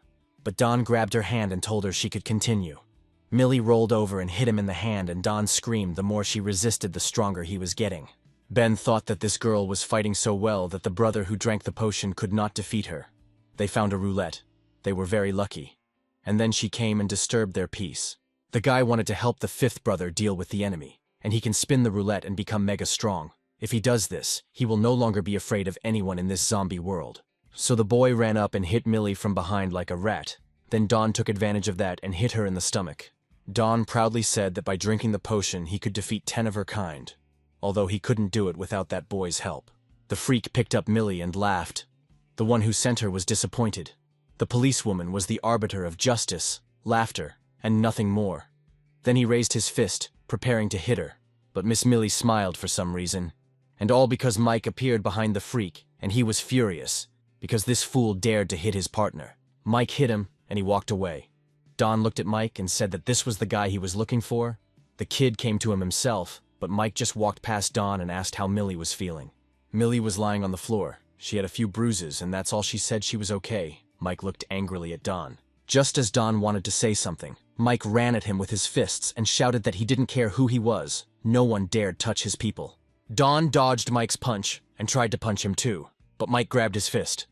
But Dawn grabbed her hand and told her she could continue. Millie rolled over and hit him in the hand, and Dawn screamed the more she resisted the stronger he was getting. Ben thought that this girl was fighting so well that the brother who drank the potion could not defeat her. They found a roulette. They were very lucky. And then she came and disturbed their peace. The guy wanted to help the fifth brother deal with the enemy, and he can spin the roulette and become mega strong. If he does this, he will no longer be afraid of anyone in this zombie world. So the boy ran up and hit Millie from behind like a rat. Then Don took advantage of that and hit her in the stomach. Don proudly said that by drinking the potion he could defeat 10 of her kind, although he couldn't do it without that boy's help. The freak picked up Millie and laughed. The one who sent her was disappointed. The policewoman was the arbiter of justice, laughter, and nothing more. Then he raised his fist, preparing to hit her, but Miss Millie smiled for some reason. And all because Mike appeared behind the freak, and he was furious, because this fool dared to hit his partner. Mike hit him, and he walked away. Don looked at Mike and said that this was the guy he was looking for. The kid came to him himself, but Mike just walked past Don and asked how Millie was feeling. Millie was lying on the floor. She had a few bruises, and that's all she said. She was okay. Mike looked angrily at Don. Just as Don wanted to say something, Mike ran at him with his fists and shouted that he didn't care who he was. No one dared touch his people. Don dodged Mike's punch and tried to punch him too, but Mike grabbed his fist.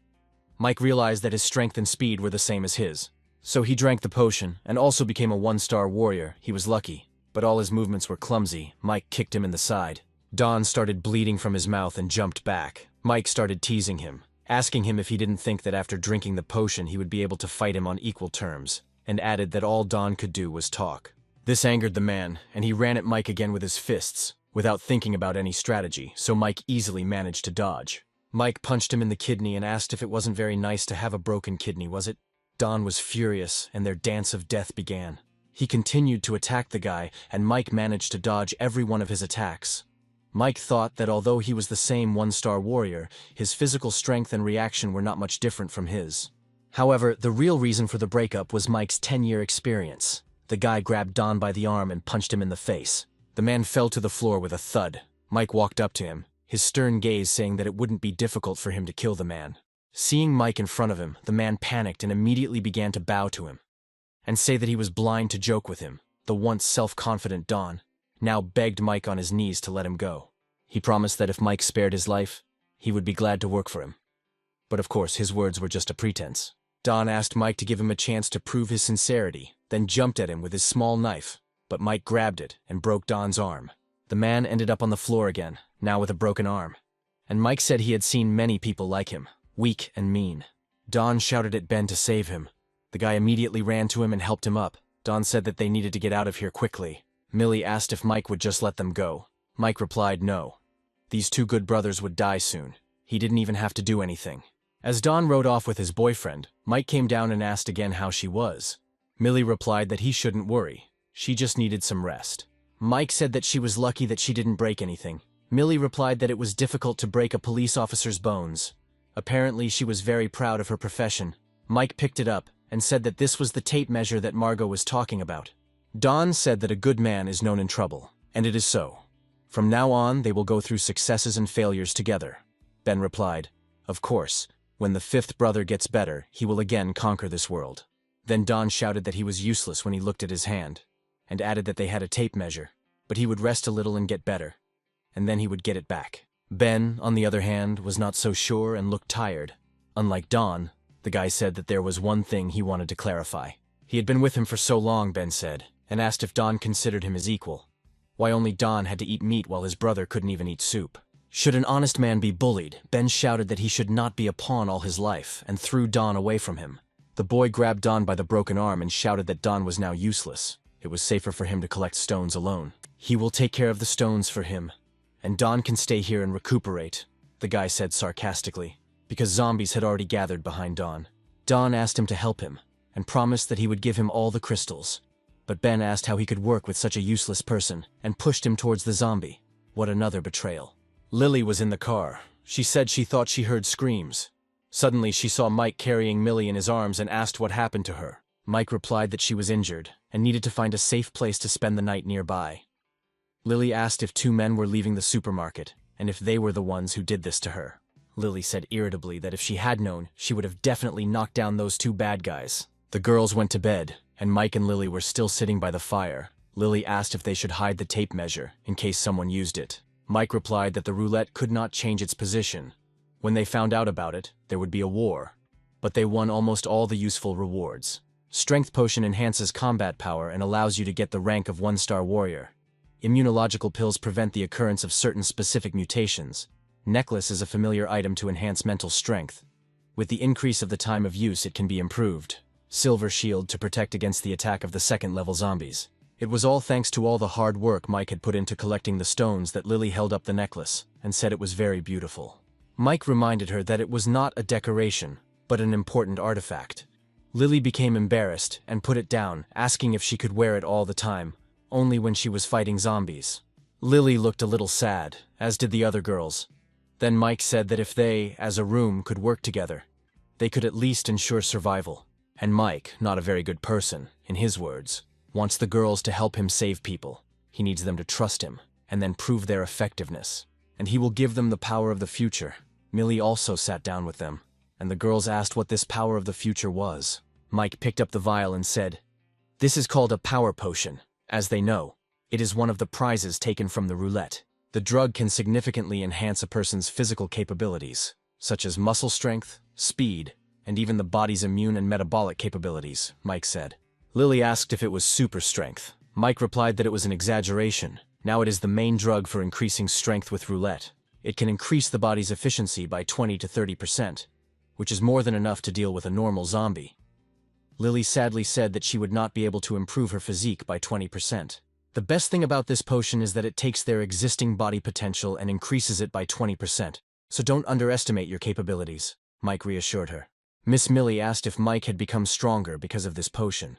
Mike realized that his strength and speed were the same as his. So he drank the potion and also became a one-star warrior. He was lucky, but all his movements were clumsy. Mike kicked him in the side. Don started bleeding from his mouth and jumped back. Mike started teasing him, asking him if he didn't think that after drinking the potion he would be able to fight him on equal terms, and added that all Don could do was talk. This angered the man, and he ran at Mike again with his fists, without thinking about any strategy, so Mike easily managed to dodge. Mike punched him in the kidney and asked if it wasn't very nice to have a broken kidney, was it? Don was furious, and their dance of death began. He continued to attack the guy, and Mike managed to dodge every one of his attacks. Mike thought that although he was the same one-star warrior, his physical strength and reaction were not much different from his. However, the real reason for the breakup was Mike's 10-year experience. The guy grabbed Don by the arm and punched him in the face. The man fell to the floor with a thud. Mike walked up to him, his stern gaze saying that it wouldn't be difficult for him to kill the man. Seeing Mike in front of him, the man panicked and immediately began to bow to him, and say that he was blind to joke with him. The once self-confident Don now begged Mike on his knees to let him go. He promised that if Mike spared his life, he would be glad to work for him. But of course, his words were just a pretense. Don asked Mike to give him a chance to prove his sincerity, then jumped at him with his small knife, but Mike grabbed it and broke Don's arm. The man ended up on the floor again, now with a broken arm. And Mike said he had seen many people like him, weak and mean. Don shouted at Ben to save him. The guy immediately ran to him and helped him up. Don said that they needed to get out of here quickly. Millie asked if Mike would just let them go. Mike replied no. These two good brothers would die soon. He didn't even have to do anything. As Don rode off with his boyfriend, Mike came down and asked again how she was. Millie replied that he shouldn't worry. She just needed some rest. Mike said that she was lucky that she didn't break anything. Millie replied that it was difficult to break a police officer's bones. Apparently, she was very proud of her profession. Mike picked it up and said that this was the tape measure that Margot was talking about. Don said that a good man is known in trouble, and it is so. From now on, they will go through successes and failures together. Ben replied, of course, when the fifth brother gets better, he will again conquer this world. Then Don shouted that he was useless when he looked at his hand, and added that they had a tape measure, but he would rest a little and get better, and then he would get it back. Ben, on the other hand, was not so sure and looked tired. Unlike Don, the guy said that there was one thing he wanted to clarify. He had been with him for so long, Ben said, and asked if Don considered him his equal. Why only Don had to eat meat while his brother couldn't even eat soup. Should an honest man be bullied, Ben shouted that he should not be a pawn all his life, and threw Don away from him. The boy grabbed Don by the broken arm and shouted that Don was now useless. It was safer for him to collect stones alone. He will take care of the stones for him, and Don can stay here and recuperate, the guy said sarcastically, because zombies had already gathered behind Don. Don asked him to help him, and promised that he would give him all the crystals. But Ben asked how he could work with such a useless person, and pushed him towards the zombie. What another betrayal. Lily was in the car. She said she thought she heard screams. Suddenly she saw Mike carrying Millie in his arms and asked what happened to her. Mike replied that she was injured, and needed to find a safe place to spend the night nearby. Lily asked if two men were leaving the supermarket, and if they were the ones who did this to her. Lily said irritably that if she had known, she would have definitely knocked down those two bad guys. The girls went to bed, and Mike and Lily were still sitting by the fire. Lily asked if they should hide the tape measure, in case someone used it. Mike replied that the roulette could not change its position. When they found out about it, there would be a war. But they won almost all the useful rewards. Strength potion enhances combat power and allows you to get the rank of 1-star warrior. Immunological pills prevent the occurrence of certain specific mutations. Necklace is a familiar item to enhance mental strength. With the increase of the time of use, it can be improved. Silver shield to protect against the attack of the second-level zombies. It was all thanks to all the hard work Mike had put into collecting the stones that Lily held up the necklace and said it was very beautiful. Mike reminded her that it was not a decoration, but an important artifact. Lily became embarrassed and put it down, asking if she could wear it all the time, only when she was fighting zombies. Lily looked a little sad, as did the other girls. Then Mike said that if they, as a room, could work together, they could at least ensure survival. And Mike, not a very good person, in his words, wants the girls to help him save people. He needs them to trust him, and then prove their effectiveness. And he will give them the power of the future. Millie also sat down with them, and the girls asked what this power of the future was. Mike picked up the vial and said, "This is called a power potion. As they know, it is one of the prizes taken from the roulette. The drug can significantly enhance a person's physical capabilities, such as muscle strength, speed, and even the body's immune and metabolic capabilities," Mike said. Lily asked if it was super strength. Mike replied that it was an exaggeration. Now it is the main drug for increasing strength with roulette. It can increase the body's efficiency by 20 to 30%, which is more than enough to deal with a normal zombie. Lily sadly said that she would not be able to improve her physique by 20%. The best thing about this potion is that it takes their existing body potential and increases it by 20%, so don't underestimate your capabilities, Mike reassured her. Miss Millie asked if Mike had become stronger because of this potion.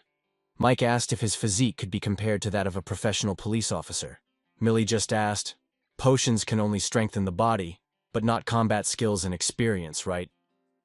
Mike asked if his physique could be compared to that of a professional police officer. Millie just asked, "Potions can only strengthen the body, but not combat skills and experience, right?"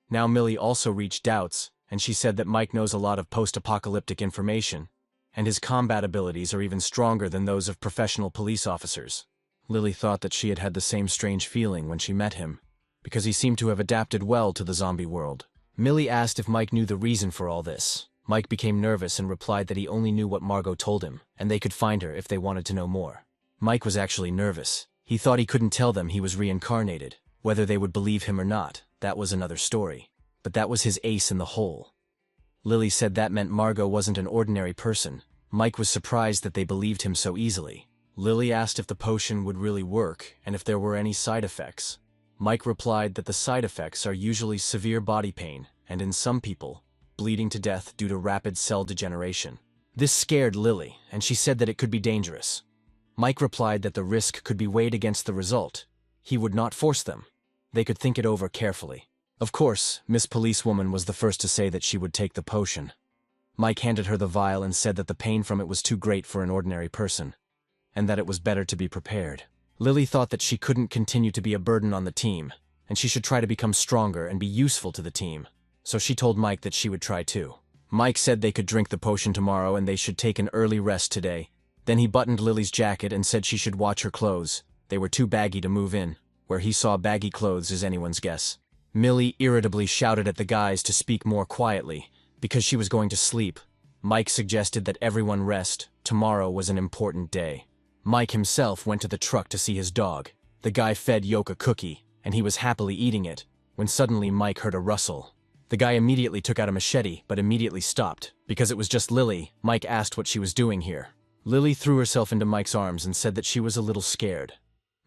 Now Millie also reached doubts, and she said that Mike knows a lot of post-apocalyptic information, and his combat abilities are even stronger than those of professional police officers. Lily thought that she had had the same strange feeling when she met him, because he seemed to have adapted well to the zombie world. Millie asked if Mike knew the reason for all this. Mike became nervous and replied that he only knew what Margot told him, and they could find her if they wanted to know more. Mike was actually nervous. He thought he couldn't tell them he was reincarnated. Whether they would believe him or not, that was another story. But that was his ace in the hole. Lily said that meant Margot wasn't an ordinary person. Mike was surprised that they believed him so easily. Lily asked if the potion would really work and if there were any side effects. Mike replied that the side effects are usually severe body pain and, in some people, bleeding to death due to rapid cell degeneration. This scared Lily, and she said that it could be dangerous. Mike replied that the risk could be weighed against the result. He would not force them. They could think it over carefully. Of course, Miss Policewoman was the first to say that she would take the potion. Mike handed her the vial and said that the pain from it was too great for an ordinary person, and that it was better to be prepared. Lily thought that she couldn't continue to be a burden on the team, and she should try to become stronger and be useful to the team, so she told Mike that she would try too. Mike said they could drink the potion tomorrow and they should take an early rest today. Then he buttoned Lily's jacket and said she should watch her clothes. They were too baggy to move in. Where he saw baggy clothes is anyone's guess. Millie irritably shouted at the guys to speak more quietly, because she was going to sleep. Mike suggested that everyone rest. Tomorrow was an important day. Mike himself went to the truck to see his dog. The guy fed Yoke a cookie, and he was happily eating it, when suddenly Mike heard a rustle. The guy immediately took out a machete, but immediately stopped. Because it was just Lily, Mike asked what she was doing here. Lily threw herself into Mike's arms and said that she was a little scared.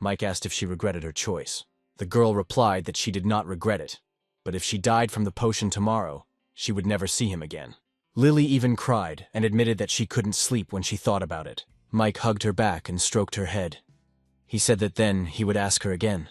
Mike asked if she regretted her choice. The girl replied that she did not regret it, but if she died from the potion tomorrow, she would never see him again. Lily even cried and admitted that she couldn't sleep when she thought about it. Mike hugged her back and stroked her head. He said that then he would ask her again.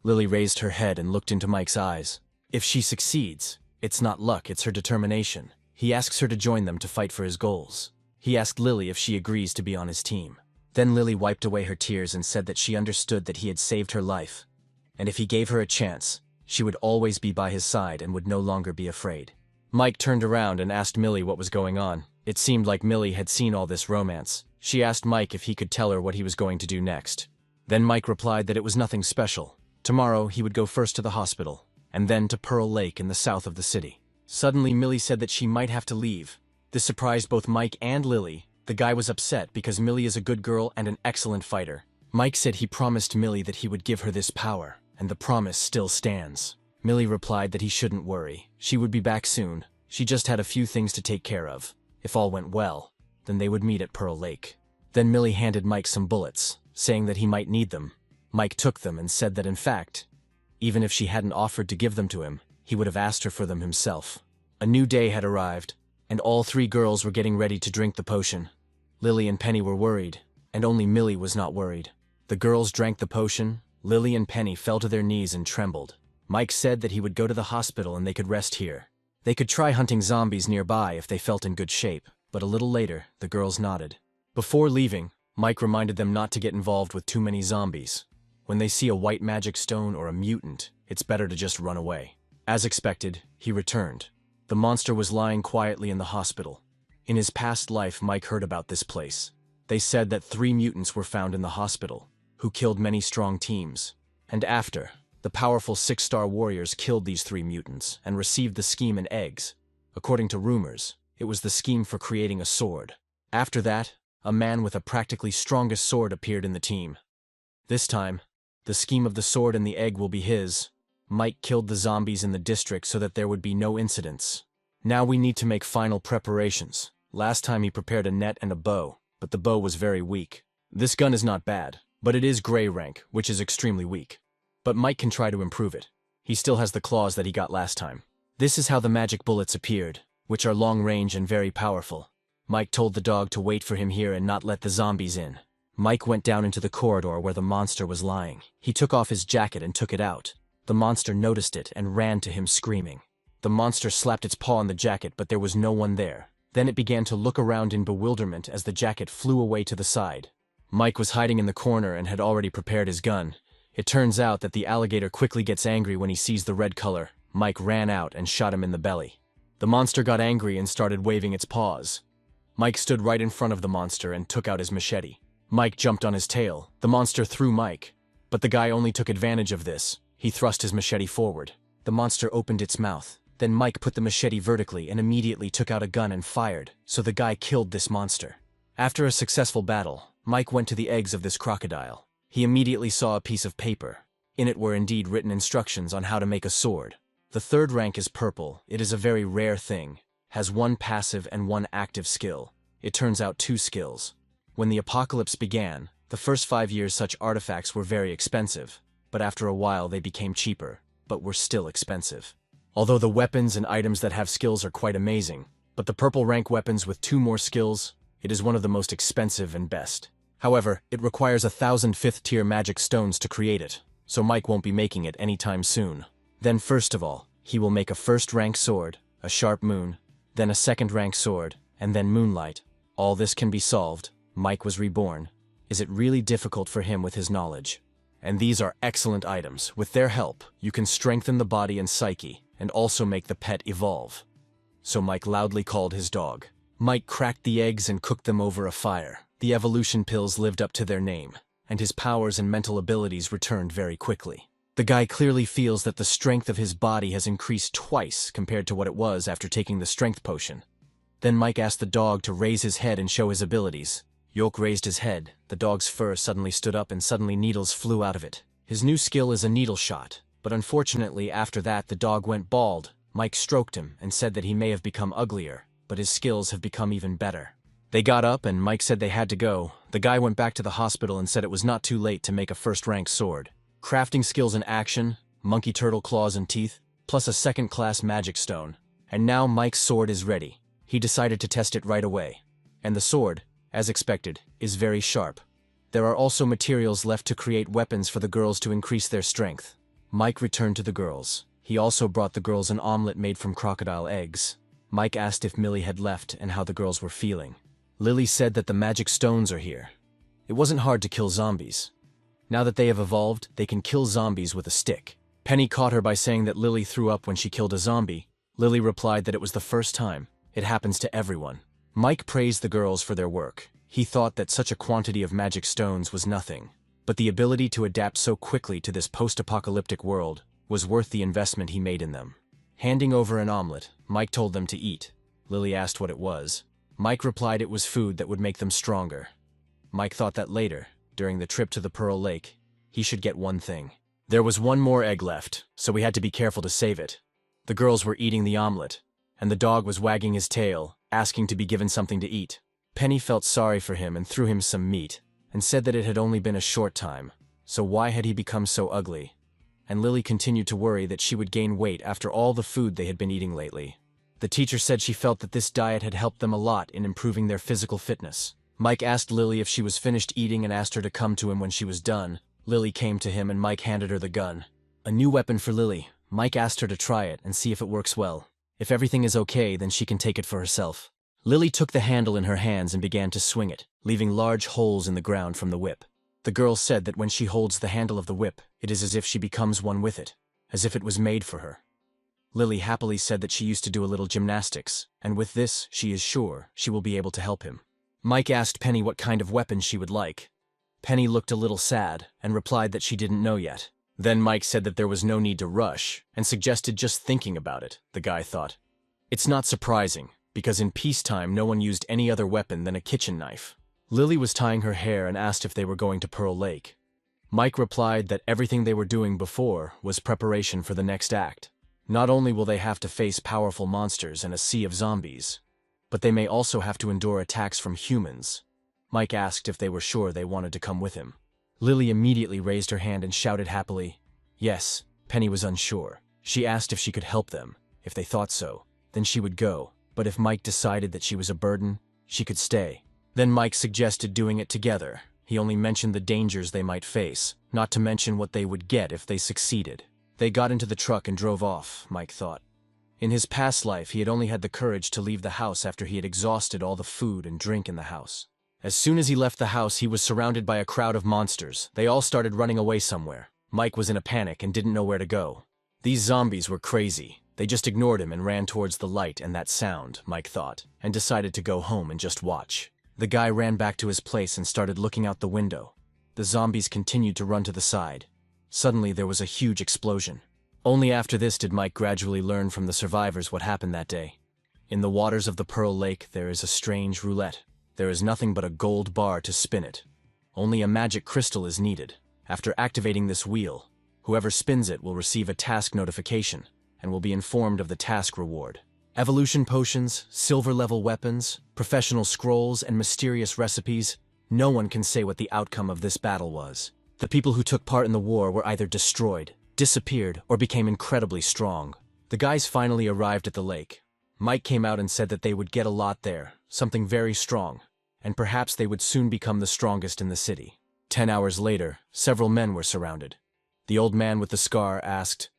Lily raised her head and looked into Mike's eyes. If she succeeds, it's not luck, it's her determination. He asks her to join them to fight for his goals. He asked Lily if she agrees to be on his team. Then Lily wiped away her tears and said that she understood that he had saved her life, and if he gave her a chance, she would always be by his side and would no longer be afraid. Mike turned around and asked Millie what was going on. It seemed like Millie had seen all this romance. She asked Mike if he could tell her what he was going to do next. Then Mike replied that it was nothing special. Tomorrow he would go first to the hospital, and then to Pearl Lake in the south of the city. Suddenly Millie said that she might have to leave. This surprised both Mike and Lily. The guy was upset because Millie is a good girl and an excellent fighter. Mike said he promised Millie that he would give her this power, and the promise still stands. Millie replied that he shouldn't worry. She would be back soon. She just had a few things to take care of. If all went well, then they would meet at Pearl Lake. Then Millie handed Mike some bullets, saying that he might need them. Mike took them and said that in fact, even if she hadn't offered to give them to him, he would have asked her for them himself. A new day had arrived, and all three girls were getting ready to drink the potion. Lily and Penny were worried, and only Millie was not worried. The girls drank the potion. Lily and Penny fell to their knees and trembled. Mike said that he would go to the hospital and they could rest here. They could try hunting zombies nearby if they felt in good shape, but a little later, the girls nodded. Before leaving, Mike reminded them not to get involved with too many zombies. When they see a white magic stone or a mutant, it's better to just run away. As expected, he returned. The monster was lying quietly in the hospital. In his past life, Mike heard about this place. They said that 3 mutants were found in the hospital, who killed many strong teams. And after, the powerful 6-star warriors killed these 3 mutants and received the scheme and eggs. According to rumors, it was the scheme for creating a sword. After that, a man with a practically strongest sword appeared in the team. This time, the scheme of the sword and the egg will be his. Mike killed the zombies in the district so that there would be no incidents. Now we need to make final preparations. Last time he prepared a net and a bow, but the bow was very weak. This gun is not bad, but it is gray rank, which is extremely weak. But Mike can try to improve it. He still has the claws that he got last time. This is how the magic bullets appeared, which are long range and very powerful. Mike told the dog to wait for him here and not let the zombies in. Mike went down into the corridor where the monster was lying. He took off his jacket and took it out. The monster noticed it and ran to him screaming. The monster slapped its paw on the jacket, but there was no one there. Then it began to look around in bewilderment as the jacket flew away to the side. Mike was hiding in the corner and had already prepared his gun. It turns out that the alligator quickly gets angry when he sees the red color. Mike ran out and shot him in the belly. The monster got angry and started waving its paws. Mike stood right in front of the monster and took out his machete. Mike jumped on his tail. The monster threw Mike, but the guy only took advantage of this. He thrust his machete forward. The monster opened its mouth. Then Mike put the machete vertically and immediately took out a gun and fired, so the guy killed this monster. After a successful battle, Mike went to the eggs of this crocodile. He immediately saw a piece of paper. In it were indeed written instructions on how to make a sword. The 3rd rank is purple. It is a very rare thing. Has 1 passive and 1 active skill. It turns out 2 skills. When the apocalypse began, the first 5 years such artifacts were very expensive, but after a while they became cheaper, but were still expensive. Although the weapons and items that have skills are quite amazing, but the purple rank weapons with 2 more skills, it is one of the most expensive and best. However, it requires 1,000 5th tier magic stones to create it, so Mike won't be making it anytime soon. Then first of all, he will make a 1st rank sword, a sharp moon, then a 2nd rank sword, and then moonlight. All this can be solved. Mike was reborn. Is it really difficult for him with his knowledge? And these are excellent items. With their help, you can strengthen the body and psyche, and also make the pet evolve. So Mike loudly called his dog. Mike cracked the eggs and cooked them over a fire. The evolution pills lived up to their name, and his powers and mental abilities returned very quickly. The guy clearly feels that the strength of his body has increased twice compared to what it was after taking the strength potion. Then Mike asked the dog to raise his head and show his abilities. Yoke raised his head. The dog's fur suddenly stood up and suddenly needles flew out of it. His new skill is a needle shot. But unfortunately, after that, the dog went bald. Mike stroked him and said that he may have become uglier, but his skills have become even better. They got up and Mike said they had to go. The guy went back to the hospital and said it was not too late to make a 1st rank sword. Crafting skills in action, monkey turtle claws and teeth, plus a 2nd class magic stone. And now Mike's sword is ready. He decided to test it right away. And the sword, as expected, is very sharp. There are also materials left to create weapons for the girls to increase their strength. Mike returned to the girls. He also brought the girls an omelet made from crocodile eggs. Mike asked if Millie had left and how the girls were feeling. Lily said that the magic stones are here. It wasn't hard to kill zombies. Now that they have evolved, they can kill zombies with a stick. Penny caught her by saying that Lily threw up when she killed a zombie. Lily replied that it was the first time. It happens to everyone. Mike praised the girls for their work. He thought that such a quantity of magic stones was nothing. But the ability to adapt so quickly to this post-apocalyptic world was worth the investment he made in them. Handing over an omelet, Mike told them to eat. Lily asked what it was. Mike replied it was food that would make them stronger. Mike thought that later, during the trip to the Pearl Lake, he should get one thing. There was 1 more egg left, so we had to be careful to save it. The girls were eating the omelet. and the dog was wagging his tail, asking to be given something to eat. Penny felt sorry for him and threw him some meat, and said that it had only been a short time, so why had he become so ugly? And Lily continued to worry that she would gain weight after all the food they had been eating lately. The teacher said she felt that this diet had helped them a lot in improving their physical fitness. Mike asked Lily if she was finished eating and asked her to come to him when she was done. Lily came to him and Mike handed her the gun. A new weapon for Lily. Mike asked her to try it and see if it works well. If everything is okay, then she can take it for herself. Lily took the handle in her hands and began to swing it, leaving large holes in the ground from the whip. The girl said that when she holds the handle of the whip, it is as if she becomes one with it, as if it was made for her. Lily happily said that she used to do a little gymnastics, and with this, she is sure she will be able to help him. Mike asked Penny what kind of weapon she would like. Penny looked a little sad and replied that she didn't know yet. Then Mike said that there was no need to rush and suggested just thinking about it, the guy thought. It's not surprising, because in peacetime no one used any other weapon than a kitchen knife. Lily was tying her hair and asked if they were going to Pearl Lake. Mike replied that everything they were doing before was preparation for the next act. Not only will they have to face powerful monsters and a sea of zombies, but they may also have to endure attacks from humans. Mike asked if they were sure they wanted to come with him. Lily immediately raised her hand and shouted happily, yes. Penny was unsure. She asked if she could help them. If they thought so, then she would go, but if Mike decided that she was a burden, she could stay. Then Mike suggested doing it together. He only mentioned the dangers they might face, not to mention what they would get if they succeeded. They got into the truck and drove off, Mike thought. In his past life, he had only had the courage to leave the house after he had exhausted all the food and drink in the house. As soon as he left the house, he was surrounded by a crowd of monsters. They all started running away somewhere. Mike was in a panic and didn't know where to go. These zombies were crazy. They just ignored him and ran towards the light and that sound, Mike thought, and decided to go home and just watch. The guy ran back to his place and started looking out the window. The zombies continued to run to the side. Suddenly there was a huge explosion. Only after this did Mike gradually learn from the survivors what happened that day. In the waters of the Pearl Lake there is a strange roulette. There is nothing but a gold bar to spin it. Only a magic crystal is needed. After activating this wheel, whoever spins it will receive a task notification and will be informed of the task reward. Evolution potions, silver-level weapons, professional scrolls, and mysterious recipes, no one can say what the outcome of this battle was. The people who took part in the war were either destroyed, disappeared, or became incredibly strong. The guys finally arrived at the lake. Mike came out and said that they would get a lot there, something very strong, and perhaps they would soon become the strongest in the city. 10 hours later, several men were surrounded. The old man with the scar asked.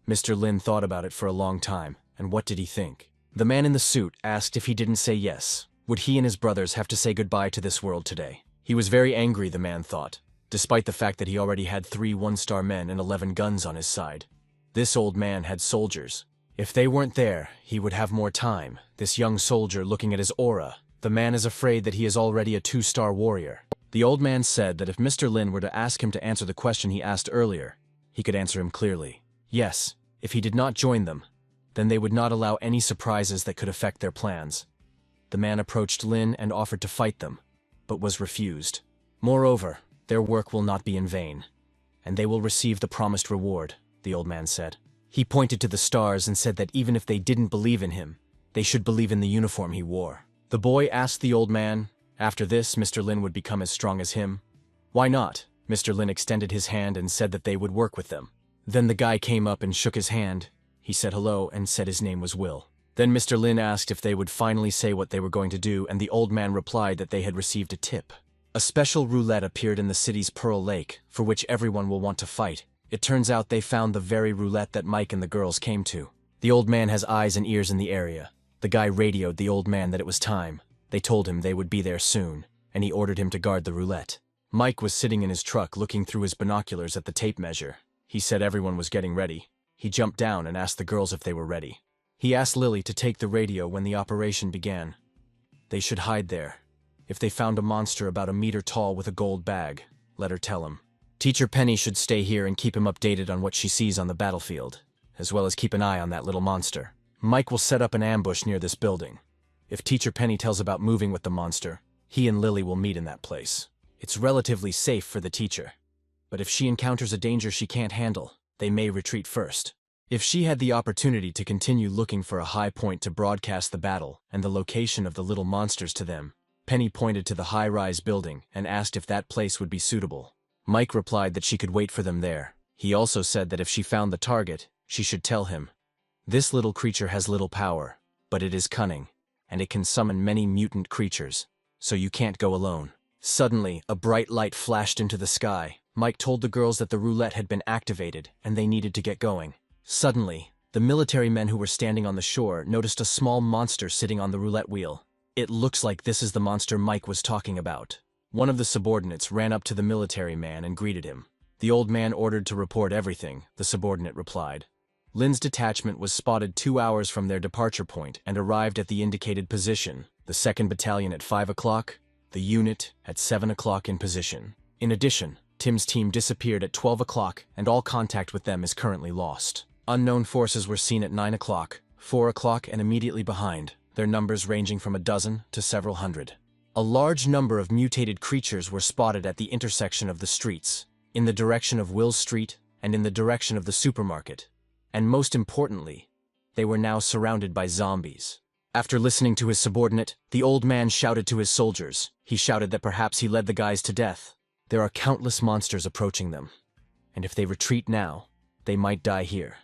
Mr. Lin thought about it for a long time, and what did he think? The man in the suit asked if he didn't say yes, would he and his brothers have to say goodbye to this world today? He was very angry, the man thought, despite the fact that he already had 3 one-star men and 11 guns on his side. This old man had soldiers. If they weren't there, he would have more time. This young soldier looking at his aura. The man is afraid that he is already a 2-star warrior. The old man said that if Mr. Lin were to ask him to answer the question he asked earlier, he could answer him clearly. Yes, if he did not join them, then they would not allow any surprises that could affect their plans. The man approached Lin and offered to fight them, but was refused. Moreover, their work will not be in vain, and they will receive the promised reward, the old man said. He pointed to the stars and said that even if they didn't believe in him, they should believe in the uniform he wore. The boy asked the old man, after this Mr. Lin would become as strong as him. Why not? Mr. Lin extended his hand and said that they would work with them. Then the guy came up and shook his hand. He said hello and said his name was Will. Then Mr. Lin asked if they would finally say what they were going to do, and the old man replied that they had received a tip. A special roulette appeared in the city's Pearl Lake, for which everyone will want to fight. It turns out they found the very roulette that Mike and the girls came to. The old man has eyes and ears in the area. The guy radioed the old man that it was time. They told him they would be there soon, and he ordered him to guard the roulette. Mike was sitting in his truck looking through his binoculars at the tape measure. He said everyone was getting ready. He jumped down and asked the girls if they were ready. He asked Lily to take the radio when the operation began. They should hide there. If they found a monster about a meter tall with a gold bag, let her tell him. Teacher Penny should stay here and keep him updated on what she sees on the battlefield, as well as keep an eye on that little monster. Mike will set up an ambush near this building. If Teacher Penny tells about moving with the monster, he and Lily will meet in that place. It's relatively safe for the teacher, but if she encounters a danger she can't handle, they may retreat first. If she had the opportunity to continue looking for a high point to broadcast the battle and the location of the little monsters to them, Penny pointed to the high-rise building and asked if that place would be suitable. Mike replied that she could wait for them there. He also said that if she found the target, she should tell him. This little creature has little power, but it is cunning, and it can summon many mutant creatures, so you can't go alone. Suddenly, a bright light flashed into the sky. Mike told the girls that the roulette had been activated and they needed to get going. Suddenly, the military men who were standing on the shore noticed a small monster sitting on the roulette wheel. It looks like this is the monster Mike was talking about. One of the subordinates ran up to the military man and greeted him. The old man ordered to report everything, the subordinate replied. Lin's detachment was spotted 2 hours from their departure point and arrived at the indicated position, the 2nd Battalion at 5 o'clock, the unit at 7 o'clock in position. In addition, Tim's team disappeared at 12 o'clock and all contact with them is currently lost. Unknown forces were seen at 9 o'clock, 4 o'clock and immediately behind, their numbers ranging from a dozen to several hundred. A large number of mutated creatures were spotted at the intersection of the streets, in the direction of Will Street and in the direction of the supermarket. And most importantly, they were now surrounded by zombies. After listening to his subordinate, the old man shouted to his soldiers. He shouted that perhaps he led the guys to death. There are countless monsters approaching them, and if they retreat now, they might die here.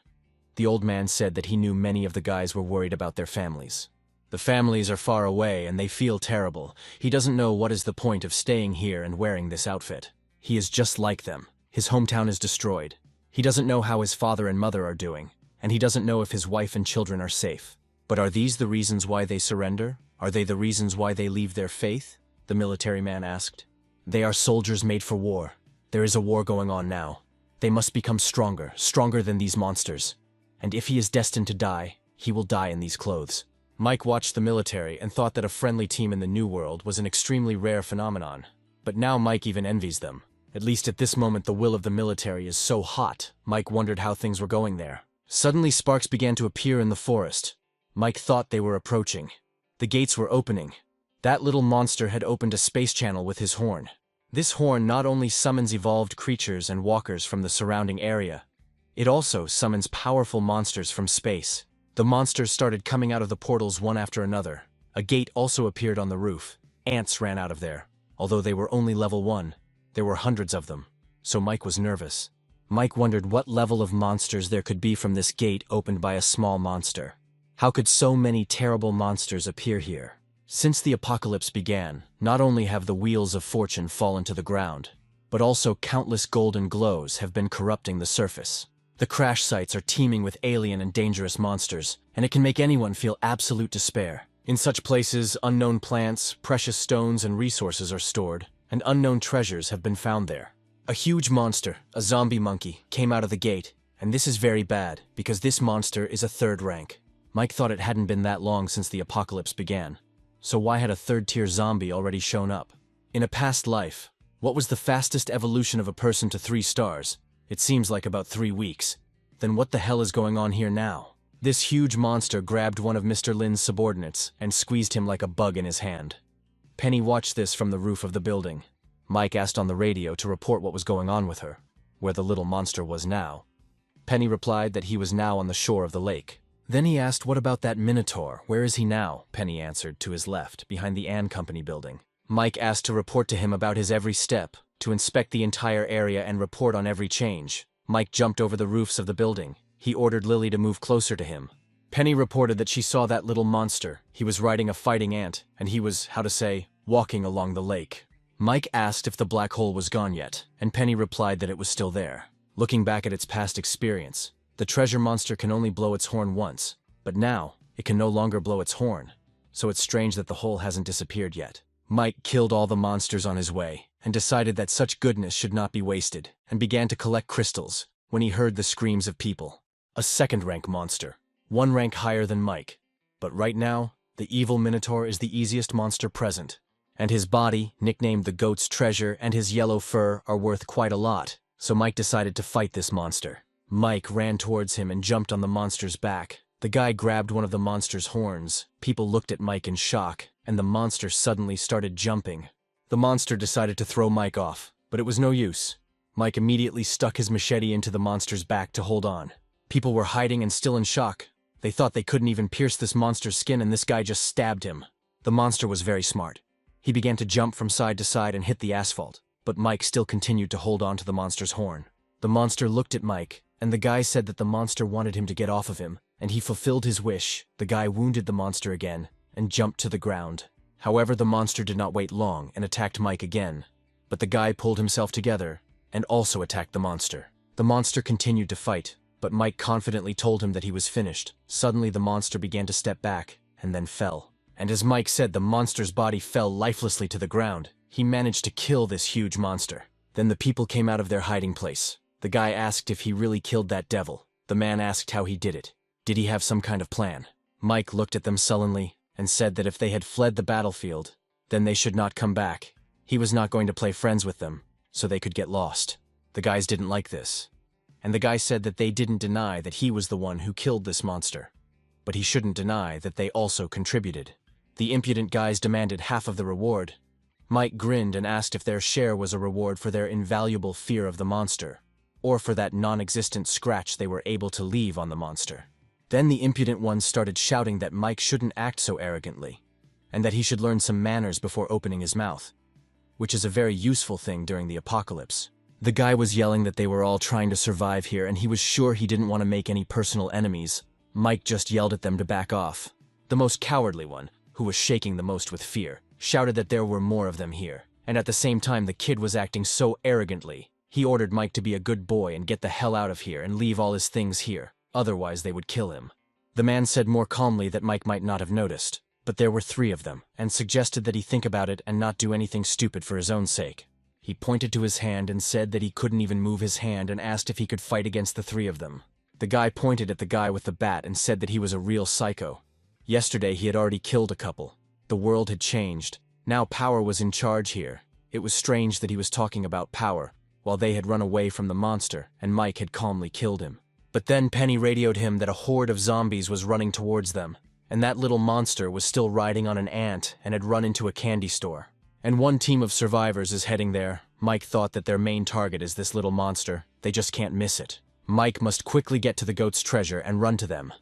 The old man said that he knew many of the guys were worried about their families. The families are far away and they feel terrible. He doesn't know what is the point of staying here and wearing this outfit. He is just like them. His hometown is destroyed. He doesn't know how his father and mother are doing, and he doesn't know if his wife and children are safe. But are these the reasons why they surrender? Are they the reasons why they leave their faith? The military man asked. They are soldiers made for war. There is a war going on now. They must become stronger, stronger than these monsters. And if he is destined to die, he will die in these clothes. Mike watched the military and thought that a friendly team in the New World was an extremely rare phenomenon. But now Mike even envies them. At least at this moment the will of the military is so hot, Mike wondered how things were going there. Suddenly sparks began to appear in the forest. Mike thought they were approaching. The gates were opening. That little monster had opened a space channel with his horn. This horn not only summons evolved creatures and walkers from the surrounding area, it also summons powerful monsters from space. The monsters started coming out of the portals one after another. A gate also appeared on the roof. Ants ran out of there. Although they were only level 1, there were hundreds of them, so Mike was nervous. Mike wondered what level of monsters there could be from this gate opened by a small monster. How could so many terrible monsters appear here? Since the apocalypse began, not only have the wheels of fortune fallen to the ground, but also countless golden glows have been corrupting the surface. The crash sites are teeming with alien and dangerous monsters, and it can make anyone feel absolute despair. In such places, unknown plants, precious stones, and resources are stored, and unknown treasures have been found there. A huge monster, a zombie monkey, came out of the gate, and this is very bad, because this monster is a 3rd rank. Mike thought it hadn't been that long since the apocalypse began. So why had a 3rd-tier zombie already shown up? In a past life, what was the fastest evolution of a person to 3 stars? It seems like about 3 weeks. Then what the hell is going on here now? This huge monster grabbed one of Mr. Lin's subordinates and squeezed him like a bug in his hand. Penny watched this from the roof of the building. Mike asked on the radio to report what was going on with her, where the little monster was now. Penny replied that he was now on the shore of the lake. Then he asked, what about that Minotaur? Where is he now? Penny answered, to his left, behind the Ann Company building. Mike asked to report to him about his every step, to inspect the entire area and report on every change. Mike jumped over the roofs of the building. He ordered Lily to move closer to him. Penny reported that she saw that little monster. He was riding a fighting ant, and he was, walking along the lake. Mike asked if the black hole was gone yet, and Penny replied that it was still there. Looking back at its past experience, the treasure monster can only blow its horn once, but now it can no longer blow its horn, so it's strange that the hole hasn't disappeared yet. Mike killed all the monsters on his way, and decided that such goodness should not be wasted, and began to collect crystals, when he heard the screams of people. A 2nd-rank monster, 1 rank higher than Mike. But right now, the evil Minotaur is the easiest monster present, and his body, nicknamed the Goat's Treasure, and his yellow fur are worth quite a lot, so Mike decided to fight this monster. Mike ran towards him and jumped on the monster's back. The guy grabbed one of the monster's horns. People looked at Mike in shock, and the monster suddenly started jumping. The monster decided to throw Mike off, but it was no use. Mike immediately stuck his machete into the monster's back to hold on. People were hiding and still in shock. They thought they couldn't even pierce this monster's skin, and this guy just stabbed him. The monster was very smart. He began to jump from side to side and hit the asphalt, but Mike still continued to hold on to the monster's horn. The monster looked at Mike, and the guy said that the monster wanted him to get off of him, and he fulfilled his wish. The guy wounded the monster again and jumped to the ground. However, the monster did not wait long and attacked Mike again, but the guy pulled himself together and also attacked the monster. The monster continued to fight, but Mike confidently told him that he was finished. Suddenly the monster began to step back and then fell. And as Mike said, the monster's body fell lifelessly to the ground. He managed to kill this huge monster. Then the people came out of their hiding place. The guy asked if he really killed that devil. The man asked how he did it. Did he have some kind of plan? Mike looked at them sullenly and said that if they had fled the battlefield, then they should not come back. He was not going to play friends with them, so they could get lost. The guys didn't like this. And the guy said that they didn't deny that he was the one who killed this monster, but he shouldn't deny that they also contributed. The impudent guys demanded half of the reward. Mike grinned and asked if their share was a reward for their invaluable fear of the monster, or for that non-existent scratch they were able to leave on the monster. Then the impudent ones started shouting that Mike shouldn't act so arrogantly, and that he should learn some manners before opening his mouth, which is a very useful thing during the apocalypse. The guy was yelling that they were all trying to survive here, and he was sure he didn't want to make any personal enemies. Mike just yelled at them to back off. The most cowardly one, who was shaking the most with fear, shouted that there were more of them here, and at the same time the kid was acting so arrogantly. He ordered Mike to be a good boy and get the hell out of here and leave all his things here, otherwise they would kill him. The man said more calmly that Mike might not have noticed, but there were 3 of them, and suggested that he think about it and not do anything stupid for his own sake. He pointed to his hand and said that he couldn't even move his hand and asked if he could fight against the 3 of them. The guy pointed at the guy with the bat and said that he was a real psycho. Yesterday he had already killed a couple. The world had changed. Now power was in charge here. It was strange that he was talking about power, while they had run away from the monster and Mike had calmly killed him. But then Penny radioed him that a horde of zombies was running towards them, and that little monster was still riding on an ant and had run into a candy store. And one team of survivors is heading there. Mike thought that their main target is this little monster. They just can't miss it. Mike must quickly get to the goat's treasure and run to them.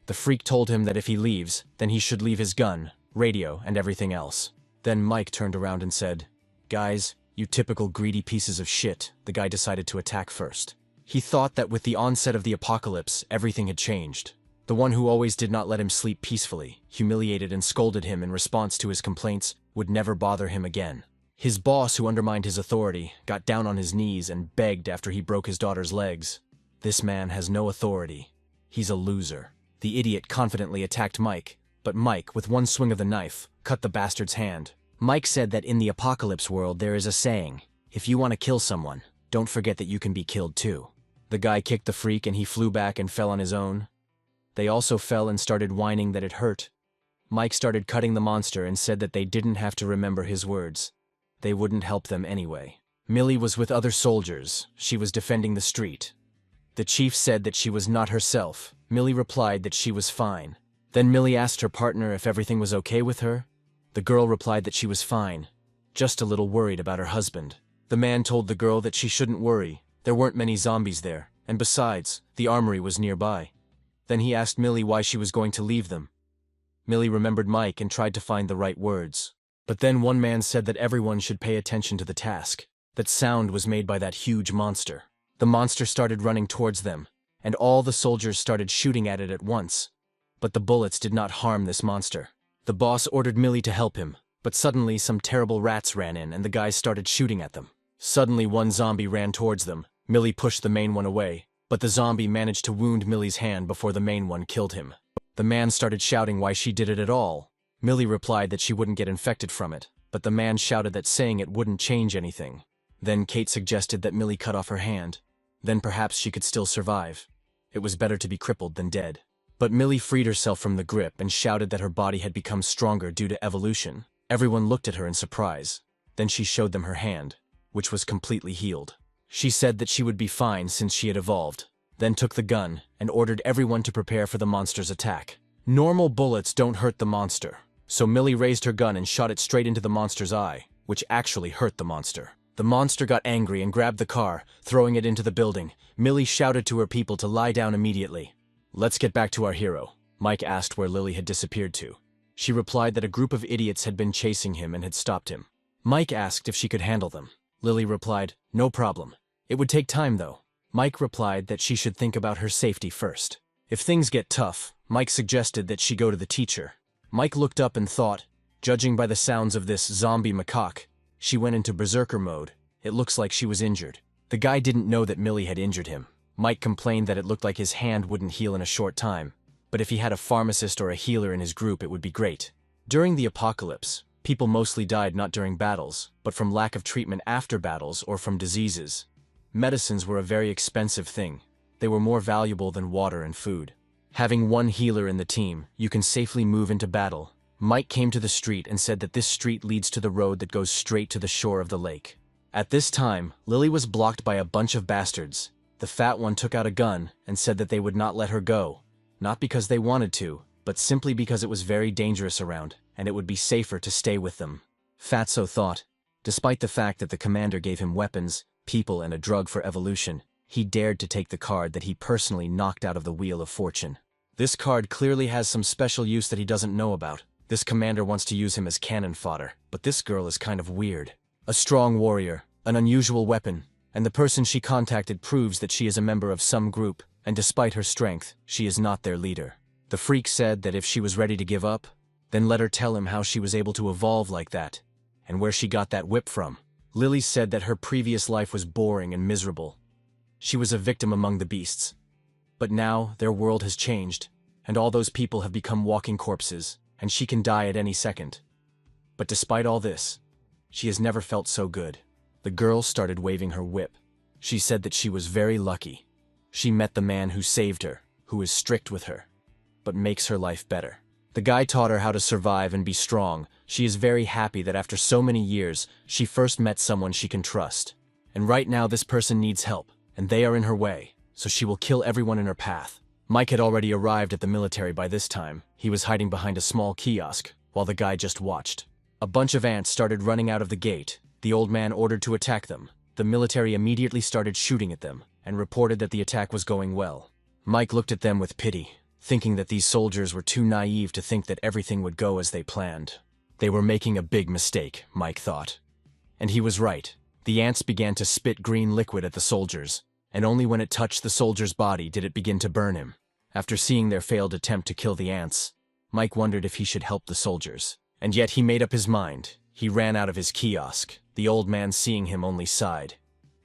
The freak told him that if he leaves, then he should leave his gun, radio, and everything else. Then Mike turned around and said, "Guys, you typical greedy pieces of shit." The guy decided to attack first. He thought that with the onset of the apocalypse, everything had changed. The one who always did not let him sleep peacefully, humiliated and scolded him in response to his complaints, would never bother him again. His boss, who undermined his authority, got down on his knees and begged after he broke his daughter's legs. This man has no authority. He's a loser. The idiot confidently attacked Mike, but Mike, with one swing of the knife, cut the bastard's hand. Mike said that in the apocalypse world there is a saying, if you want to kill someone, don't forget that you can be killed too. The guy kicked the freak and he flew back and fell on his own. They also fell and started whining that it hurt. Mike started cutting the monster and said that they didn't have to remember his words. They wouldn't help them anyway. Millie was with other soldiers. She was defending the street. The chief said that she was not herself. Millie replied that she was fine. Then Millie asked her partner if everything was okay with her. The girl replied that she was fine, just a little worried about her husband. The man told the girl that she shouldn't worry. There weren't many zombies there, and besides, the armory was nearby. Then he asked Millie why she was going to leave them. Millie remembered Mike and tried to find the right words. But then one man said that everyone should pay attention to the task. That sound was made by that huge monster. The monster started running towards them, and all the soldiers started shooting at it at once. But the bullets did not harm this monster. The boss ordered Millie to help him, but suddenly some terrible rats ran in and the guys started shooting at them. Suddenly one zombie ran towards them. Millie pushed the main one away, but the zombie managed to wound Millie's hand before the main one killed him. The man started shouting why she did it at all. Millie replied that she wouldn't get infected from it, but the man shouted that saying it wouldn't change anything. Then Kate suggested that Millie cut off her hand. Then perhaps she could still survive. It was better to be crippled than dead. But Millie freed herself from the grip and shouted that her body had become stronger due to evolution. Everyone looked at her in surprise. Then she showed them her hand, which was completely healed. She said that she would be fine since she had evolved, then took the gun and ordered everyone to prepare for the monster's attack. Normal bullets don't hurt the monster, so Millie raised her gun and shot it straight into the monster's eye, which actually hurt the monster. The monster got angry and grabbed the car, throwing it into the building. Millie shouted to her people to lie down immediately. "Let's get back to our hero." Mike asked where Lily had disappeared to. She replied that a group of idiots had been chasing him and had stopped him. Mike asked if she could handle them. Lily replied, "No problem. It would take time, though." Mike replied that she should think about her safety first. If things get tough, Mike suggested that she go to the teacher. Mike looked up and thought, judging by the sounds of this zombie macaque, she went into berserker mode. It looks like she was injured. The guy didn't know that Millie had injured him. Mike complained that it looked like his hand wouldn't heal in a short time, but if he had a pharmacist or a healer in his group, it would be great. During the apocalypse, people mostly died not during battles, but from lack of treatment after battles or from diseases. Medicines were a very expensive thing. They were more valuable than water and food. Having one healer in the team, you can safely move into battle. Mike came to the street and said that this street leads to the road that goes straight to the shore of the lake. At this time, Lily was blocked by a bunch of bastards. The fat one took out a gun and said that they would not let her go. Not because they wanted to, but simply because it was very dangerous around, and it would be safer to stay with them. Fatso thought. Despite the fact that the commander gave him weapons, people, and a drug for evolution, he dared to take the card that he personally knocked out of the Wheel of Fortune. This card clearly has some special use that he doesn't know about. This commander wants to use him as cannon fodder, but this girl is kind of weird. A strong warrior, an unusual weapon, and the person she contacted proves that she is a member of some group, and despite her strength, she is not their leader. The freak said that if she was ready to give up, then let her tell him how she was able to evolve like that, and where she got that whip from. Lily said that her previous life was boring and miserable. She was a victim among the beasts. But now, their world has changed, and all those people have become walking corpses, and she can die at any second. But despite all this, she has never felt so good. The girl started waving her whip. She said that she was very lucky. She met the man who saved her, who is strict with her, but makes her life better. The guy taught her how to survive and be strong. She is very happy that after so many years, she first met someone she can trust. And right now this person needs help, and they are in her way, so she will kill everyone in her path. Mike had already arrived at the military by this time. He was hiding behind a small kiosk, while the guy just watched. A bunch of ants started running out of the gate. The old man ordered to attack them. The military immediately started shooting at them, and reported that the attack was going well. Mike looked at them with pity, thinking that these soldiers were too naive to think that everything would go as they planned. They were making a big mistake, Mike thought. And he was right. The ants began to spit green liquid at the soldiers, and only when it touched the soldier's body did it begin to burn him. After seeing their failed attempt to kill the ants, Mike wondered if he should help the soldiers. And yet he made up his mind. He ran out of his kiosk. The old man, seeing him, only sighed.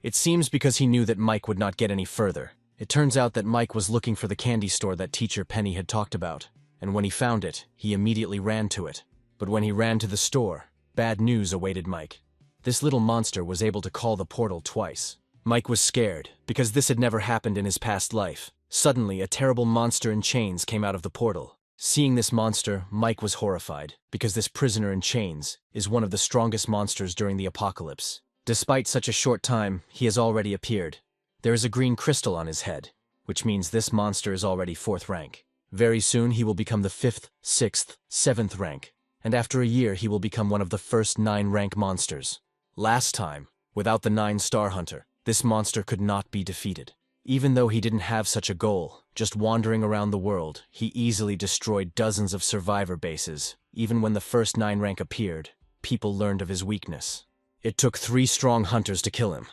It seems because he knew that Mike would not get any further. It turns out that Mike was looking for the candy store that teacher Penny had talked about, and when he found it, he immediately ran to it. But when he ran to the store, bad news awaited Mike. This little monster was able to call the portal twice. Mike was scared, because this had never happened in his past life. Suddenly, a terrible monster in chains came out of the portal. Seeing this monster, Mike was horrified, because this prisoner in chains is one of the strongest monsters during the apocalypse. Despite such a short time, he has already appeared. There is a green crystal on his head, which means this monster is already 4th rank. Very soon he will become the 5th, 6th, 7th rank, and after a year he will become one of the first 9 rank monsters. Last time, without the 9-star hunter, this monster could not be defeated. Even though he didn't have such a goal, just wandering around the world, he easily destroyed dozens of survivor bases. Even when the first 9 rank appeared, people learned of his weakness. It took 3 strong hunters to kill him.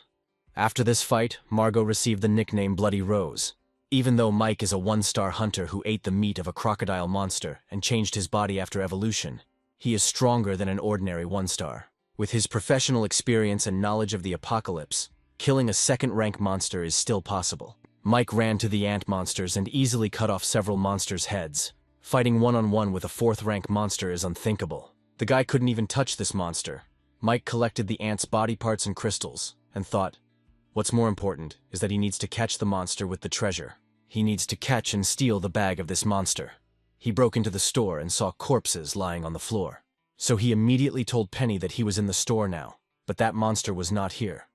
After this fight, Margot received the nickname Bloody Rose. Even though Mike is a 1-star hunter who ate the meat of a crocodile monster and changed his body after evolution, he is stronger than an ordinary 1-star. With his professional experience and knowledge of the apocalypse, killing a 2nd-rank monster is still possible. Mike ran to the ant monsters and easily cut off several monsters' heads. Fighting one-on-one with a 4th-rank monster is unthinkable. The guy couldn't even touch this monster. Mike collected the ant's body parts and crystals, and thought, what's more important is that he needs to catch the monster with the treasure. He needs to catch and steal the bag of this monster. He broke into the store and saw corpses lying on the floor. So he immediately told Penny that he was in the store now, but that monster was not here.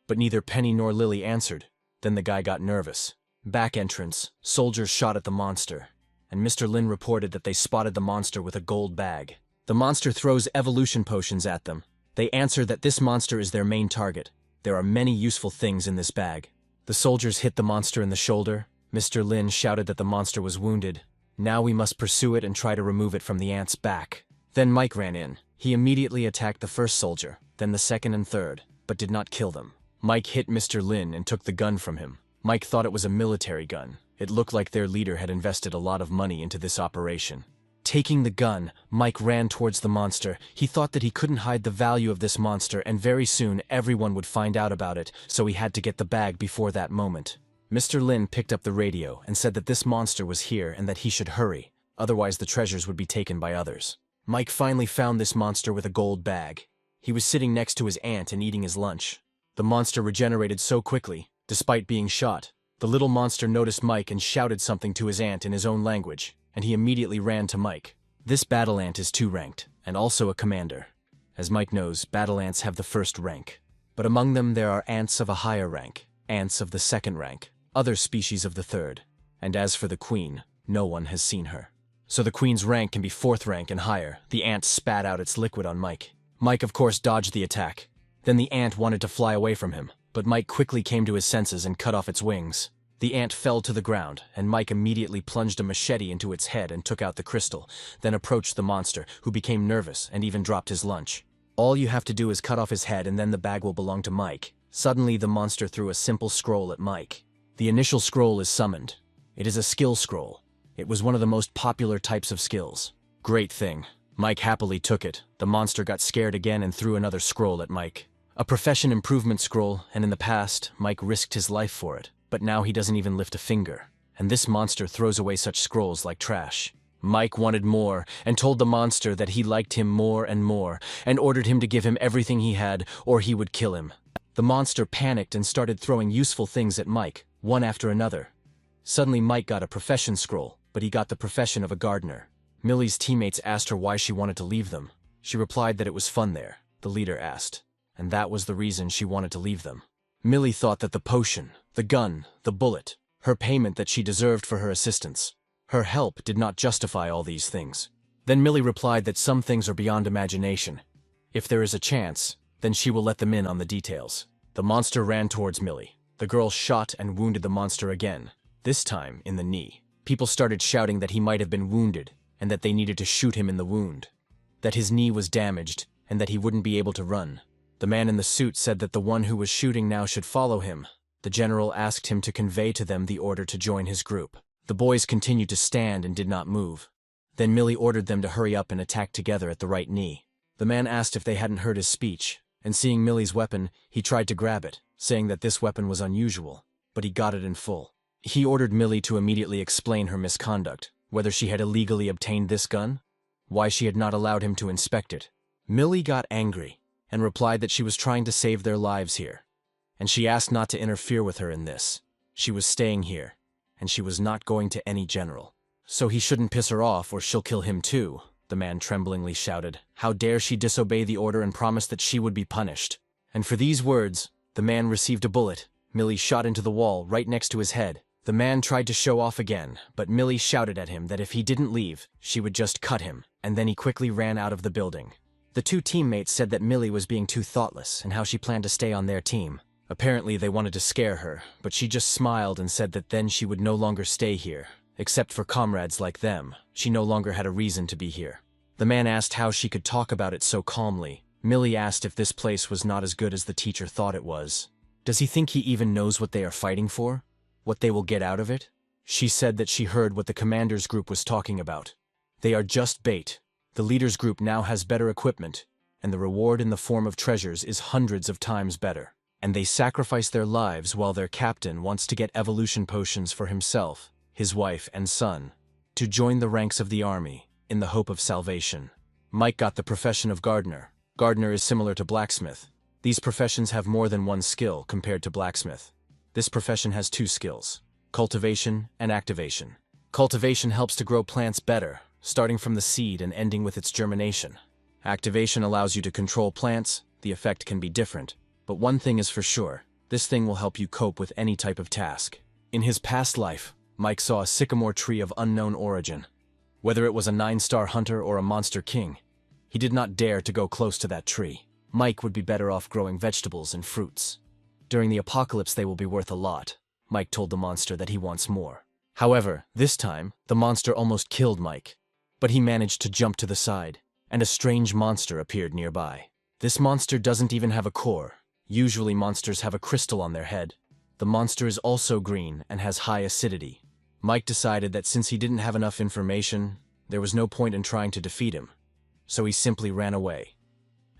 But neither Penny nor Lily answered. Then the guy got nervous. Back entrance, soldiers shot at the monster, and Mr. Lin reported that they spotted the monster with a gold bag. The monster throws evolution potions at them. They answer that this monster is their main target, There are many useful things in this bag. The soldiers hit the monster in the shoulder. Mr. Lin shouted that the monster was wounded. Now we must pursue it and try to remove it from the ant's back. Then Mike ran in. He immediately attacked the first soldier, then the second and third, but did not kill them. Mike hit Mr. Lin and took the gun from him. Mike thought it was a military gun. It looked like their leader had invested a lot of money into this operation. Taking the gun, Mike ran towards the monster. He thought that he couldn't hide the value of this monster, and very soon everyone would find out about it, so he had to get the bag before that moment. Mr. Lin picked up the radio and said that this monster was here and that he should hurry, otherwise the treasures would be taken by others. Mike finally found this monster with a gold bag. He was sitting next to his aunt and eating his lunch. The monster regenerated so quickly, despite being shot. The little monster noticed Mike and shouted something to his aunt in his own language, and he immediately ran to Mike. This battle ant is 2-ranked, and also a commander. As Mike knows, battle ants have the first rank. But among them there are ants of a higher rank, ants of the second rank, other species of the third. And as for the queen, no one has seen her. So the queen's rank can be 4th rank and higher. The ant spat out its liquid on Mike. Mike of course dodged the attack. Then the ant wanted to fly away from him, but Mike quickly came to his senses and cut off its wings. The ant fell to the ground, and Mike immediately plunged a machete into its head and took out the crystal, then approached the monster, who became nervous and even dropped his lunch. All you have to do is cut off his head and then the bag will belong to Mike. Suddenly the monster threw a simple scroll at Mike. The initial scroll is summoned. It is a skill scroll. It was one of the most popular types of skills. Great thing. Mike happily took it. The monster got scared again and threw another scroll at Mike. A profession improvement scroll, and in the past, Mike risked his life for it. But now he doesn't even lift a finger. And this monster throws away such scrolls like trash. Mike wanted more, and told the monster that he liked him more, and ordered him to give him everything he had, or he would kill him. The monster panicked and started throwing useful things at Mike, one after another. Suddenly Mike got a profession scroll, but he got the profession of a gardener. Millie's teammates asked her why she wanted to leave them. She replied that it was fun there, the leader asked, and that was the reason she wanted to leave them. Millie thought that the potion, the gun, the bullet, her payment that she deserved for her assistance, her help did not justify all these things. Then Millie replied that some things are beyond imagination. If there is a chance, then she will let them in on the details. The monster ran towards Millie. The girl shot and wounded the monster again, this time in the knee. People started shouting that he might have been wounded, and that they needed to shoot him in the wound, that his knee was damaged, and that he wouldn't be able to run. The man in the suit said that the one who was shooting now should follow him. The general asked him to convey to them the order to join his group. The boys continued to stand and did not move. Then Millie ordered them to hurry up and attack together at the right knee. The man asked if they hadn't heard his speech, and seeing Millie's weapon, he tried to grab it, saying that this weapon was unusual, but he got it in full. He ordered Millie to immediately explain her misconduct, whether she had illegally obtained this gun, why she had not allowed him to inspect it. Millie got angry and replied that she was trying to save their lives here, and she asked not to interfere with her in this. She was staying here, and she was not going to any general. So he shouldn't piss her off or she'll kill him too, the man tremblingly shouted. How dare she disobey the order and promise that she would be punished? And for these words, the man received a bullet. Millie shot into the wall right next to his head. The man tried to show off again, but Millie shouted at him that if he didn't leave, she would just cut him, and then he quickly ran out of the building. The two teammates said that Millie was being too thoughtless and how she planned to stay on their team. Apparently they wanted to scare her, but she just smiled and said that then she would no longer stay here. Except for comrades like them, she no longer had a reason to be here. The man asked how she could talk about it so calmly. Millie asked if this place was not as good as the teacher thought it was. Does he think he even knows what they are fighting for? What they will get out of it? She said that she heard what the commander's group was talking about. They are just bait. The leader's group now has better equipment, and the reward in the form of treasures is hundreds of times better. And they sacrifice their lives while their captain wants to get evolution potions for himself, his wife and son, to join the ranks of the army, in the hope of salvation. Mike got the profession of gardener. Gardener is similar to blacksmith. These professions have more than one skill compared to blacksmith. This profession has 2 skills, cultivation and activation. Cultivation helps to grow plants better, starting from the seed and ending with its germination. Activation allows you to control plants. The effect can be different, but one thing is for sure, this thing will help you cope with any type of task. In his past life, Mike saw a sycamore tree of unknown origin. Whether it was a 9-star hunter or a monster king, he did not dare to go close to that tree. Mike would be better off growing vegetables and fruits. During the apocalypse they will be worth a lot. Mike told the monster that he wants more. However, this time, the monster almost killed Mike. But he managed to jump to the side, and a strange monster appeared nearby. This monster doesn't even have a core. Usually monsters have a crystal on their head. The monster is also green and has high acidity. Mike decided that since he didn't have enough information, there was no point in trying to defeat him. So he simply ran away.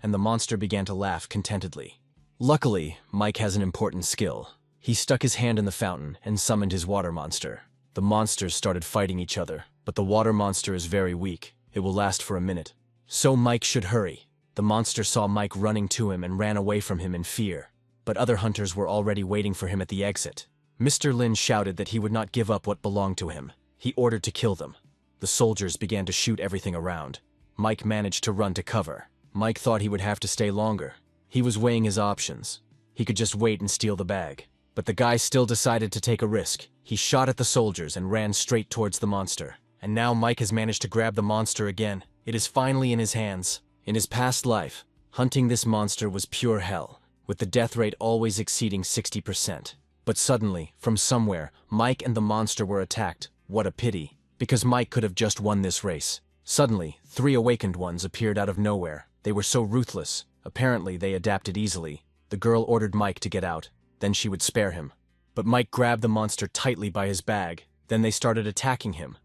And the monster began to laugh contentedly. Luckily, Mike has an important skill. He stuck his hand in the fountain and summoned his water monster. The monsters started fighting each other, but the water monster is very weak. It will last for a minute. So Mike should hurry. The monster saw Mike running to him and ran away from him in fear. But other hunters were already waiting for him at the exit. Mr. Lin shouted that he would not give up what belonged to him. He ordered to kill them. The soldiers began to shoot everything around. Mike managed to run to cover. Mike thought he would have to stay longer. He was weighing his options. He could just wait and steal the bag. But the guy still decided to take a risk. He shot at the soldiers and ran straight towards the monster. And now Mike has managed to grab the monster again. It is finally in his hands. In his past life, hunting this monster was pure hell, with the death rate always exceeding 60%. But suddenly, from somewhere, Mike and the monster were attacked. What a pity, because Mike could have just won this race. Suddenly, 3 awakened ones appeared out of nowhere. They were so ruthless. Apparently, they adapted easily. The girl ordered Mike to get out, then she would spare him. But Mike grabbed the monster tightly by his bag. Then they started attacking him.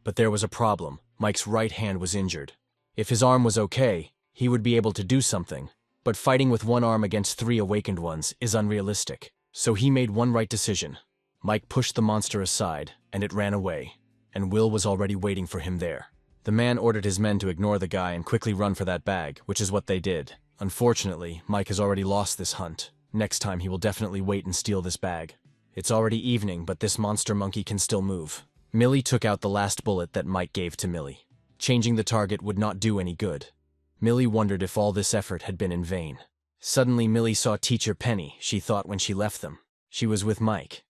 But there was a problem. Mike's right hand was injured. If his arm was okay, he would be able to do something. But fighting with one arm against 3 awakened ones is unrealistic. So he made one right decision. Mike pushed the monster aside, and it ran away. And Will was already waiting for him there. The man ordered his men to ignore the guy and quickly run for that bag, which is what they did. Unfortunately, Mike has already lost this hunt. Next time he will definitely wait and steal this bag. It's already evening, but this monster monkey can still move. Millie took out the last bullet that Mike gave to Millie. Changing the target would not do any good. Millie wondered if all this effort had been in vain. Suddenly Millie saw Teacher Penny, she thought when she left them. She was with Mike.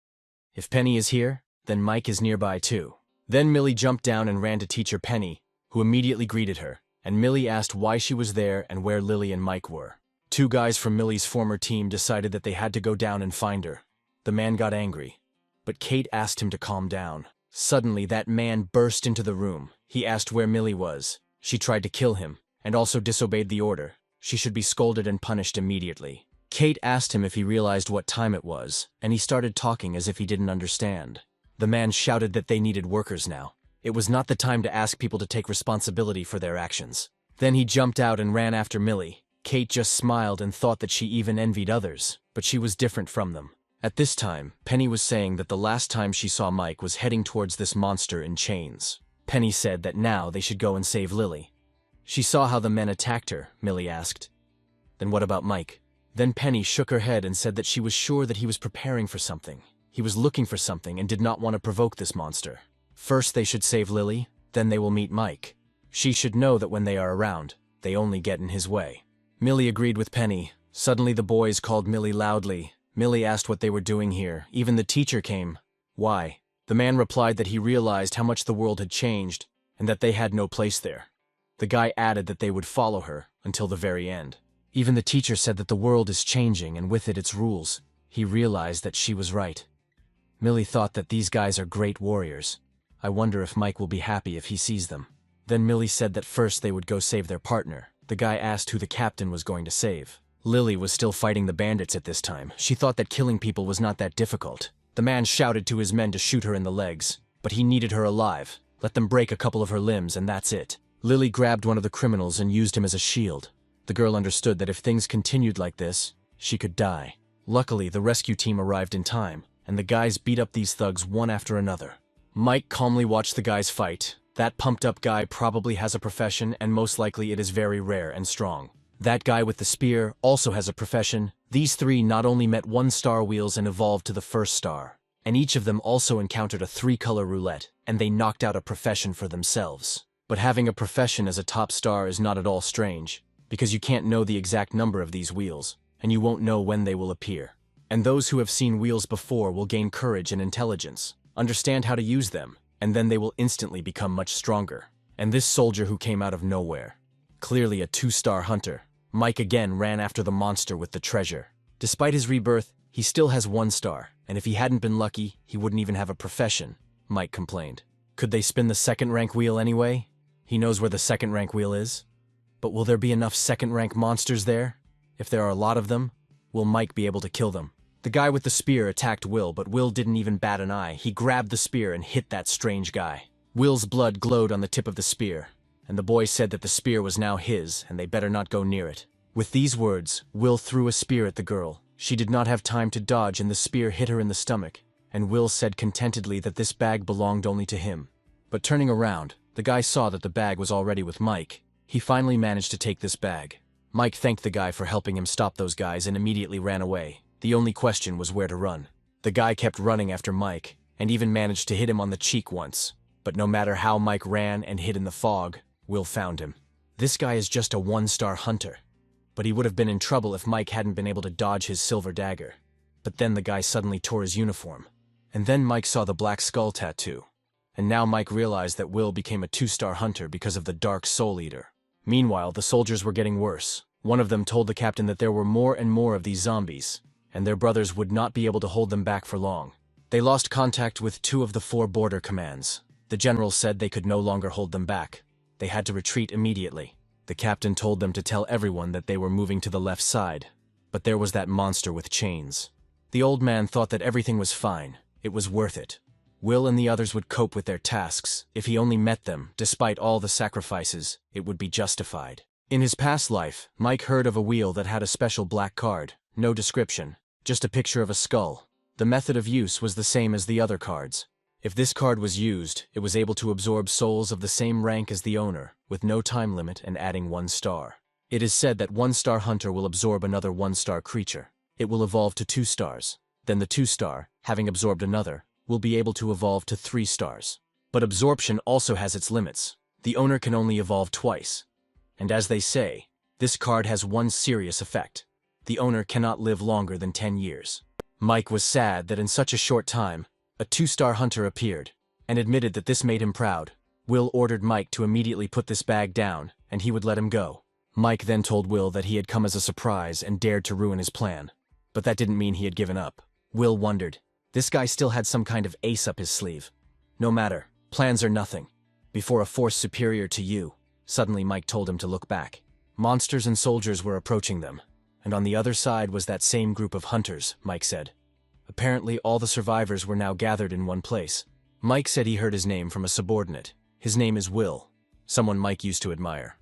If Penny is here, then Mike is nearby too. Then Millie jumped down and ran to Teacher Penny, who immediately greeted her, and Millie asked why she was there and where Lily and Mike were. 2 guys from Millie's former team decided that they had to go down and find her. The man got angry, but Kate asked him to calm down. Suddenly, that man burst into the room. He asked where Millie was. She tried to kill him, and also disobeyed the order. She should be scolded and punished immediately. Kate asked him if he realized what time it was, and he started talking as if he didn't understand. The man shouted that they needed workers now. It was not the time to ask people to take responsibility for their actions. Then he jumped out and ran after Millie. Kate just smiled and thought that she even envied others, but she was different from them. At this time, Penny was saying that the last time she saw Mike was heading towards this monster in chains. Penny said that now they should go and save Lily. She saw how the men attacked her, Millie asked. Then what about Mike? Then Penny shook her head and said that she was sure that he was preparing for something. He was looking for something and did not want to provoke this monster. First they should save Lily, then they will meet Mike. She should know that when they are around, they only get in his way. Millie agreed with Penny. Suddenly the boys called Millie loudly. Millie asked what they were doing here. Even the teacher came. Why? The man replied that he realized how much the world had changed, and that they had no place there. The guy added that they would follow her until the very end. Even the teacher said that the world is changing and with it its rules. He realized that she was right. Millie thought that these guys are great warriors. I wonder if Mike will be happy if he sees them. Then Millie said that first they would go save their partner. The guy asked who the captain was going to save. Lily was still fighting the bandits at this time. She thought that killing people was not that difficult. The man shouted to his men to shoot her in the legs, but he needed her alive. Let them break a couple of her limbs and that's it. Lily grabbed one of the criminals and used him as a shield. The girl understood that if things continued like this, she could die. Luckily, the rescue team arrived in time, and the guys beat up these thugs one after another. Mike calmly watched the guys fight. That pumped-up guy probably has a profession, and most likely it is very rare and strong. That guy with the spear also has a profession. These 3 not only met 1-star wheels and evolved to the 1st star, and each of them also encountered a 3-color roulette, and they knocked out a profession for themselves. But having a profession as a top star is not at all strange, because you can't know the exact number of these wheels, and you won't know when they will appear. And those who have seen wheels before will gain courage and intelligence, understand how to use them, and then they will instantly become much stronger. And this soldier who came out of nowhere, clearly a 2-star hunter, Mike again ran after the monster with the treasure. Despite his rebirth, He still has 1 star, and if he hadn't been lucky, he wouldn't even have a profession, Mike complained. Could they spin the 2nd rank wheel anyway? He knows where the 2nd rank wheel is. But will there be enough 2nd rank monsters there? If there are a lot of them, will Mike be able to kill them? The guy with the spear attacked Will, but Will didn't even bat an eye. He grabbed the spear and hit that strange guy. Will's blood glowed on the tip of the spear, and the boy said that the spear was now his, and they better not go near it. With these words, Will threw a spear at the girl. She did not have time to dodge, and the spear hit her in the stomach, and Will said contentedly that this bag belonged only to him. But turning around, the guy saw that the bag was already with Mike. He finally managed to take this bag. Mike thanked the guy for helping him stop those guys and immediately ran away. The only question was where to run. The guy kept running after Mike, and even managed to hit him on the cheek once. But no matter how Mike ran and hid in the fog, Will found him. This guy is just a 1-star hunter. But he would have been in trouble if Mike hadn't been able to dodge his silver dagger. But then the guy suddenly tore his uniform. And then Mike saw the black skull tattoo. And now Mike realized that Will became a 2-star hunter because of the Dark Soul Eater. Meanwhile, the soldiers were getting worse. One of them told the captain that there were more and more of these zombies, and their brothers would not be able to hold them back for long. They lost contact with 2 of the 4 border commands. The general said they could no longer hold them back. They had to retreat immediately. The captain told them to tell everyone that they were moving to the left side, but there was that monster with chains. The old man thought that everything was fine. It was worth it. Will and the others would cope with their tasks. If he only met them, despite all the sacrifices, it would be justified. In his past life, Mike heard of a wheel that had a special black card. No description, just a picture of a skull. The method of use was the same as the other cards. If this card was used, it was able to absorb souls of the same rank as the owner, with no time limit and adding 1 star. It is said that 1-star hunter will absorb another 1-star creature. It will evolve to 2 stars. Then the 2-star, having absorbed another, will be able to evolve to 3 stars. But absorption also has its limits. The owner can only evolve twice. And as they say, this card has one serious effect. The owner cannot live longer than 10 years. Mike was sad that in such a short time, a 2-star hunter appeared, and admitted that this made him proud. Will ordered Mike to immediately put this bag down, and he would let him go. Mike then told Will that he had come as a surprise and dared to ruin his plan. But that didn't mean he had given up. Will wondered. This guy still had some kind of ace up his sleeve. No matter, plans are nothing. Before a force superior to you. Suddenly Mike told him to look back. Monsters and soldiers were approaching them, and on the other side was that same group of hunters, Mike said. Apparently all the survivors were now gathered in one place. Mike said he heard his name from a subordinate. His name is Will, someone Mike used to admire.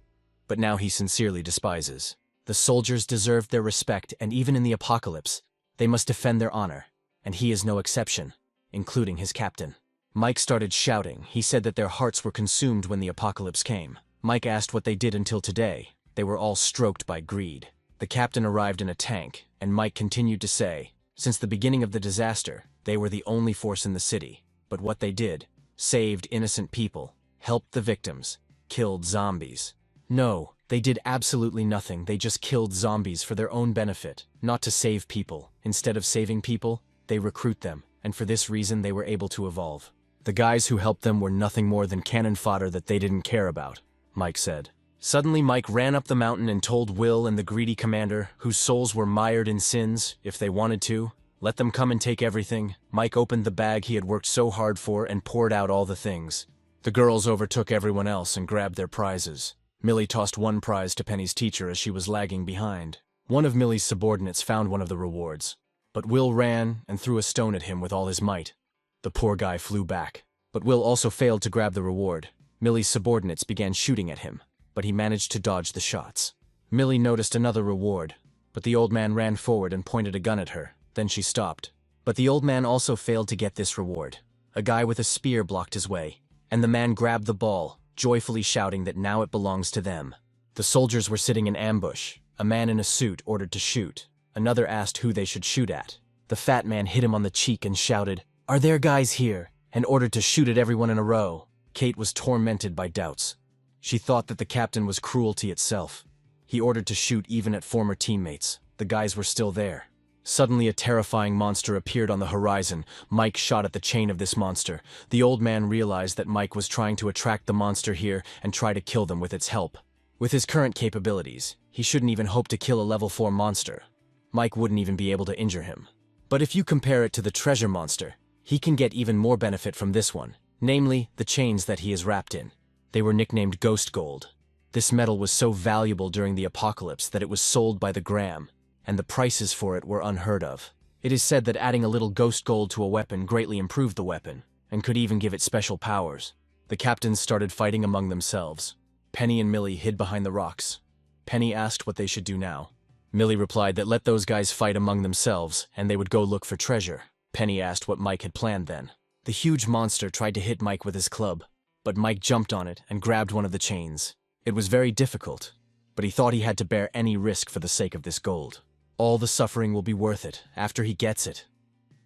But now he sincerely despises. The soldiers deserved their respect, and even in the apocalypse, they must defend their honor, and he is no exception, including his captain. Mike started shouting. He said that their hearts were consumed when the apocalypse came. Mike asked what they did until today. They were all stroked by greed. The captain arrived in a tank, and Mike continued to say, since the beginning of the disaster, they were the only force in the city. But what they did, saved innocent people, helped the victims, killed zombies. No, they did absolutely nothing. They just killed zombies for their own benefit, not to save people. Instead of saving people, they recruit them, and for this reason they were able to evolve. The guys who helped them were nothing more than cannon fodder that they didn't care about, Mike said. Suddenly Mike ran up the mountain and told Will and the greedy commander, whose souls were mired in sins, if they wanted to, let them come and take everything. Mike opened the bag he had worked so hard for and poured out all the things. The girls overtook everyone else and grabbed their prizes. Millie tossed one prize to Penny's teacher as she was lagging behind. One of Millie's subordinates found one of the rewards, but Will ran and threw a stone at him with all his might. The poor guy flew back, but Will also failed to grab the reward. Millie's subordinates began shooting at him, but he managed to dodge the shots. Millie noticed another reward, but the old man ran forward and pointed a gun at her. Then she stopped. But the old man also failed to get this reward. A guy with a spear blocked his way, and the man grabbed the ball, joyfully shouting that now it belongs to them. The soldiers were sitting in ambush. A man in a suit ordered to shoot. Another asked who they should shoot at. The fat man hit him on the cheek and shouted, "Are there guys here?" and ordered to shoot at everyone in a row. Kate was tormented by doubts. She thought that the captain was cruelty itself. He ordered to shoot even at former teammates. The guys were still there. Suddenly a terrifying monster appeared on the horizon. Mike shot at the chain of this monster. The old man realized that Mike was trying to attract the monster here and try to kill them with its help. With his current capabilities, he shouldn't even hope to kill a level 4 monster. Mike wouldn't even be able to injure him. But if you compare it to the treasure monster, he can get even more benefit from this one, namely, the chains that he is wrapped in. They were nicknamed ghost gold. This metal was so valuable during the apocalypse that it was sold by the gram, and the prices for it were unheard of. It is said that adding a little ghost gold to a weapon greatly improved the weapon, and could even give it special powers. The captains started fighting among themselves. Penny and Millie hid behind the rocks. Penny asked what they should do now. Millie replied that let those guys fight among themselves, and they would go look for treasure. Penny asked what Mike had planned then. The huge monster tried to hit Mike with his club, but Mike jumped on it and grabbed one of the chains. It was very difficult, but he thought he had to bear any risk for the sake of this gold. All the suffering will be worth it after he gets it.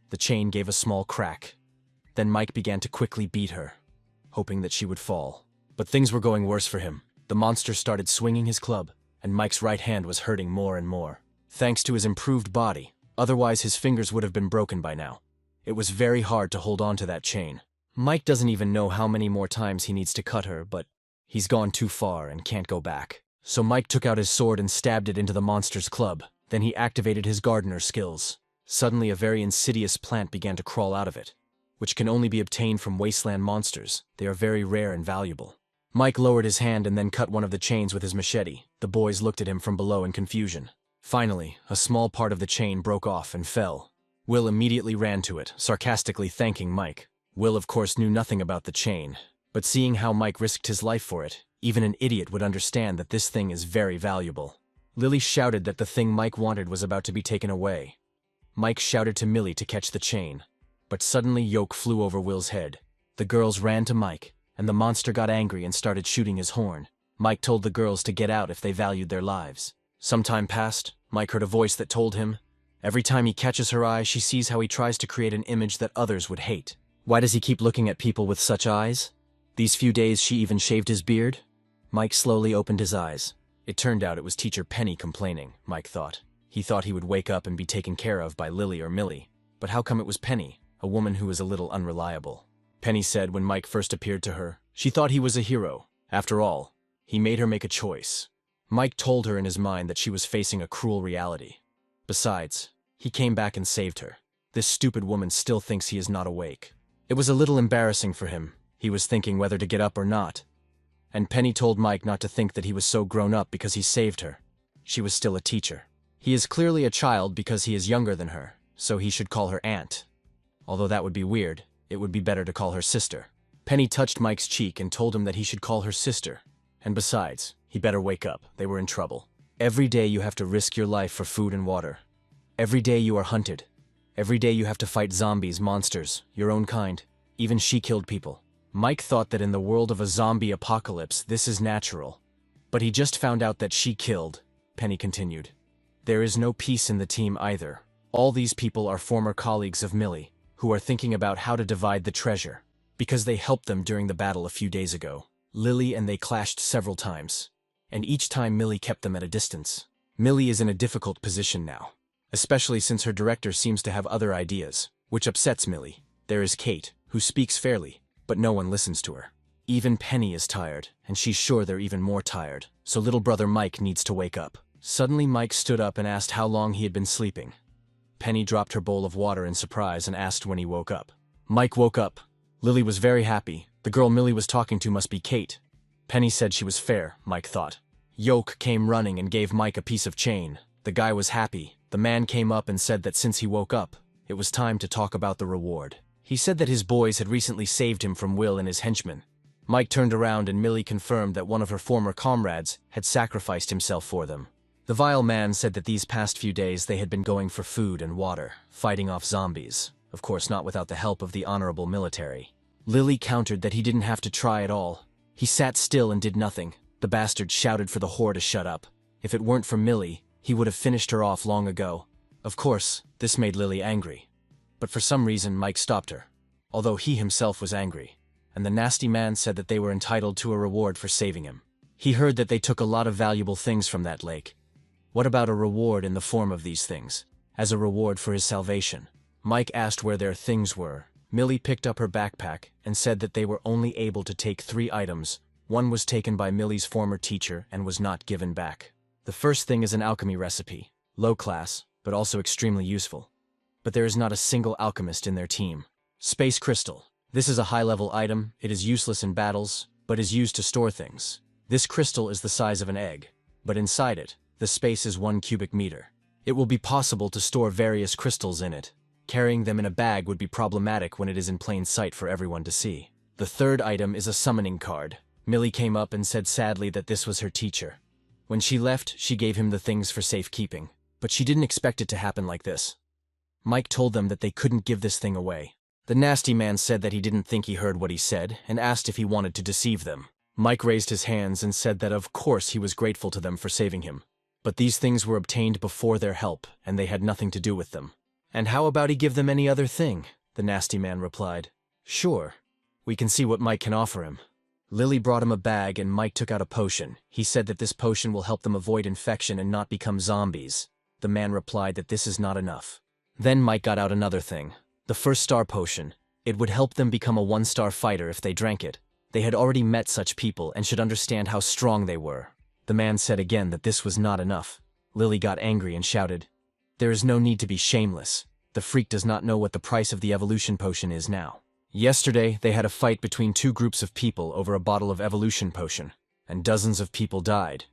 The chain gave a small crack. Then Mike began to quickly beat her, hoping that she would fall. But things were going worse for him. The monster started swinging his club, and Mike's right hand was hurting more and more. Thanks to his improved body, otherwise his fingers would have been broken by now. It was very hard to hold on to that chain. Mike doesn't even know how many more times he needs to cut her, but he's gone too far and can't go back. So Mike took out his sword and stabbed it into the monster's club. Then he activated his gardener skills. Suddenly a very insidious plant began to crawl out of it, which can only be obtained from wasteland monsters. They are very rare and valuable. Mike lowered his hand and then cut one of the chains with his machete. The boys looked at him from below in confusion. Finally, a small part of the chain broke off and fell. Will immediately ran to it, sarcastically thanking Mike. Will, of course, knew nothing about the chain, but seeing how Mike risked his life for it, even an idiot would understand that this thing is very valuable. Lily shouted that the thing Mike wanted was about to be taken away. Mike shouted to Millie to catch the chain, but suddenly yolk flew over Will's head. The girls ran to Mike, and the monster got angry and started shooting his horn. Mike told the girls to get out if they valued their lives. Some time passed. Mike heard a voice that told him, every time he catches her eye, she sees how he tries to create an image that others would hate. Why does he keep looking at people with such eyes? These few days she even shaved his beard? Mike slowly opened his eyes. It turned out it was Teacher Penny complaining, Mike thought. He thought he would wake up and be taken care of by Lily or Millie. But how come it was Penny, a woman who was a little unreliable? Penny said when Mike first appeared to her, she thought he was a hero. After all, he made her make a choice. Mike told her in his mind that she was facing a cruel reality. Besides, he came back and saved her. This stupid woman still thinks he is not awake. It was a little embarrassing for him. He was thinking whether to get up or not. And Penny told Mike not to think that he was so grown up because he saved her. She was still a teacher. He is clearly a child because he is younger than her, so he should call her aunt. Although that would be weird, it would be better to call her sister. Penny touched Mike's cheek and told him that he should call her sister. And besides, he better wake up. They were in trouble. Every day you have to risk your life for food and water. Every day you are hunted. Every day you have to fight zombies, monsters, your own kind. Even she killed people. Mike thought that in the world of a zombie apocalypse, this is natural. But he just found out that she killed, Penny continued. There is no peace in the team either. All these people are former colleagues of Millie, who are thinking about how to divide the treasure, because they helped them during the battle a few days ago. Lily and they clashed several times, and each time Millie kept them at a distance. Millie is in a difficult position now, especially since her director seems to have other ideas, which upsets Millie. There is Kate, who speaks fairly, but no one listens to her. Even Penny is tired, and she's sure they're even more tired, so little brother Mike needs to wake up. Suddenly Mike stood up and asked how long he had been sleeping. Penny dropped her bowl of water in surprise and asked when he woke up. Mike woke up. Lily was very happy. The girl Millie was talking to must be Kate. Penny said she was fair, Mike thought. Yoke came running and gave Mike a piece of chain. The guy was happy. The man came up and said that since he woke up, it was time to talk about the reward. He said that his boys had recently saved him from Will and his henchmen. Mike turned around and Millie confirmed that one of her former comrades had sacrificed himself for them. The vile man said that these past few days they had been going for food and water, fighting off zombies, of course not without the help of the honorable military. Lily countered that he didn't have to try at all. He sat still and did nothing. The bastard shouted for the whore to shut up. If it weren't for Millie, he would have finished her off long ago. Of course, this made Lily angry. But for some reason Mike stopped her, although he himself was angry, and the nasty man said that they were entitled to a reward for saving him. He heard that they took a lot of valuable things from that lake. What about a reward in the form of these things, as a reward for his salvation? Mike asked where their things were. Millie picked up her backpack and said that they were only able to take 3 items. One was taken by Millie's former teacher and was not given back. The first thing is an alchemy recipe, low class, but also extremely useful. but there is not a single alchemist in their team. Space Crystal. This is a high-level item. It is useless in battles, but is used to store things. This crystal is the size of an egg, but inside it, the space is 1 cubic meter. It will be possible to store various crystals in it. Carrying them in a bag would be problematic when it is in plain sight for everyone to see. The third item is a summoning card. Millie came up and said sadly that this was her teacher. When she left, she gave him the things for safekeeping, but she didn't expect it to happen like this. Mike told them that they couldn't give this thing away. The nasty man said that he didn't think he heard what he said and asked if he wanted to deceive them. Mike raised his hands and said that of course he was grateful to them for saving him. But these things were obtained before their help, and they had nothing to do with them. And how about he give them any other thing? The nasty man replied. Sure. We can see what Mike can offer him. Lily brought him a bag and Mike took out a potion. He said that this potion will help them avoid infection and not become zombies. The man replied that this is not enough. Then Mike got out another thing. The first star potion. It would help them become a 1-star fighter if they drank it. They had already met such people and should understand how strong they were. The man said again that this was not enough. Lily got angry and shouted, "There is no need to be shameless. The freak does not know what the price of the evolution potion is now." Yesterday, they had a fight between 2 groups of people over a bottle of evolution potion, and dozens of people died.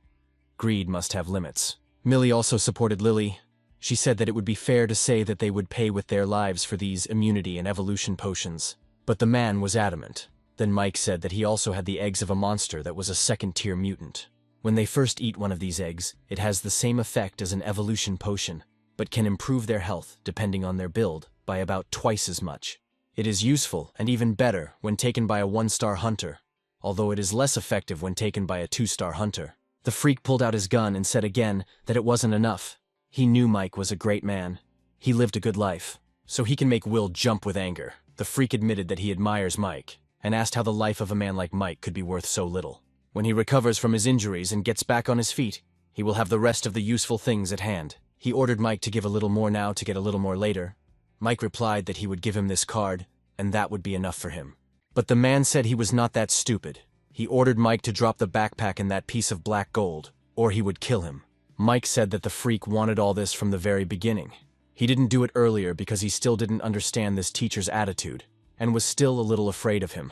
Greed must have limits. Millie also supported Lily. She said that it would be fair to say that they would pay with their lives for these immunity and evolution potions. But the man was adamant. Then Mike said that he also had the eggs of a monster that was a 2nd-tier mutant. When they first eat one of these eggs, it has the same effect as an evolution potion, but can improve their health, depending on their build, by about twice as much. It is useful, and even better, when taken by a 1-star hunter, although it is less effective when taken by a 2-star hunter. The freak pulled out his gun and said again that it wasn't enough. He knew Mike was a great man. He lived a good life, so he can make Will jump with anger. The freak admitted that he admires Mike, and asked how the life of a man like Mike could be worth so little. When he recovers from his injuries and gets back on his feet, he will have the rest of the useful things at hand. He ordered Mike to give a little more now to get a little more later. Mike replied that he would give him this card, and that would be enough for him. But the man said he was not that stupid. He ordered Mike to drop the backpack and that piece of black gold, or he would kill him. Mike said that the freak wanted all this from the very beginning. He didn't do it earlier because he still didn't understand this teacher's attitude, and was still a little afraid of him.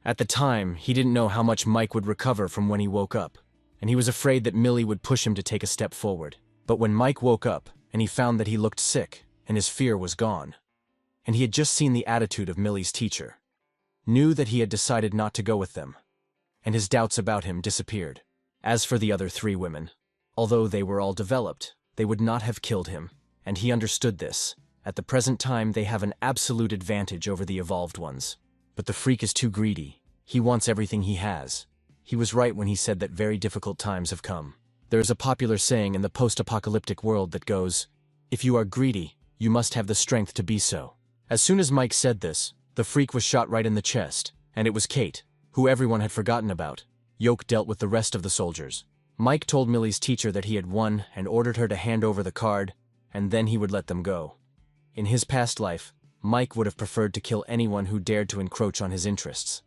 At the time, he didn't know how much Mike would recover from when he woke up, and he was afraid that Millie would push him to take a step forward. But when Mike woke up, and he found that he looked sick, and his fear was gone, and he had just seen the attitude of Millie's teacher, knew that he had decided not to go with them, and his doubts about him disappeared. As for the other 3 women, although they were all developed, they would not have killed him, and he understood this. At the present time, they have an absolute advantage over the evolved ones. But the freak is too greedy. He wants everything he has. He was right when he said that very difficult times have come. There is a popular saying in the post-apocalyptic world that goes, "If you are greedy, you must have the strength to be so." As soon as Mike said this, the freak was shot right in the chest, and it was Kate, who everyone had forgotten about. Yoke dealt with the rest of the soldiers. Mike told Millie's teacher that he had won and ordered her to hand over the card, and then he would let them go. In his past life, Mike would have preferred to kill anyone who dared to encroach on his interests.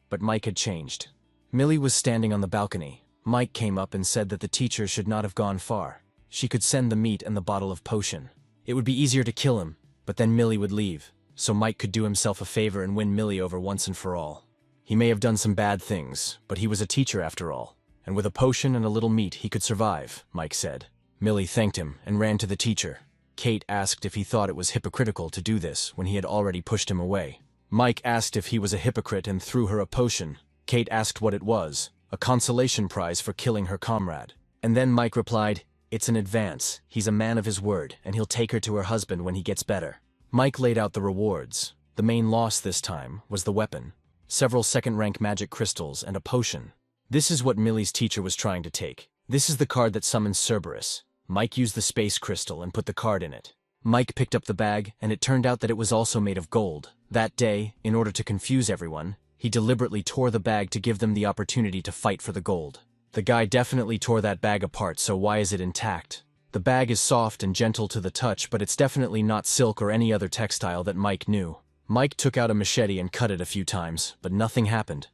But Mike had changed. Millie was standing on the balcony. Mike came up and said that the teacher should not have gone far. She could send the meat and the bottle of potion. It would be easier to kill him, but then Millie would leave, so Mike could do himself a favor and win Millie over once and for all. He may have done some bad things, but he was a teacher after all, and with a potion and a little meat he could survive, Mike said. Millie thanked him and ran to the teacher. Kate asked if he thought it was hypocritical to do this when he had already pushed him away. Mike asked if he was a hypocrite and threw her a potion. Kate asked what it was, a consolation prize for killing her comrade. And then Mike replied, "It's an advance. He's a man of his word, and he'll take her to her husband when he gets better." Mike laid out the rewards. The main loss this time was the weapon, several 2nd-rank magic crystals, and a potion. This is what Millie's teacher was trying to take. This is the card that summons Cerberus. Mike used the space crystal and put the card in it. Mike picked up the bag, and it turned out that it was also made of gold. That day, in order to confuse everyone, he deliberately tore the bag to give them the opportunity to fight for the gold. The guy definitely tore that bag apart, so why is it intact? The bag is soft and gentle to the touch, but it's definitely not silk or any other textile that Mike knew. Mike took out a machete and cut it a few times, but nothing happened.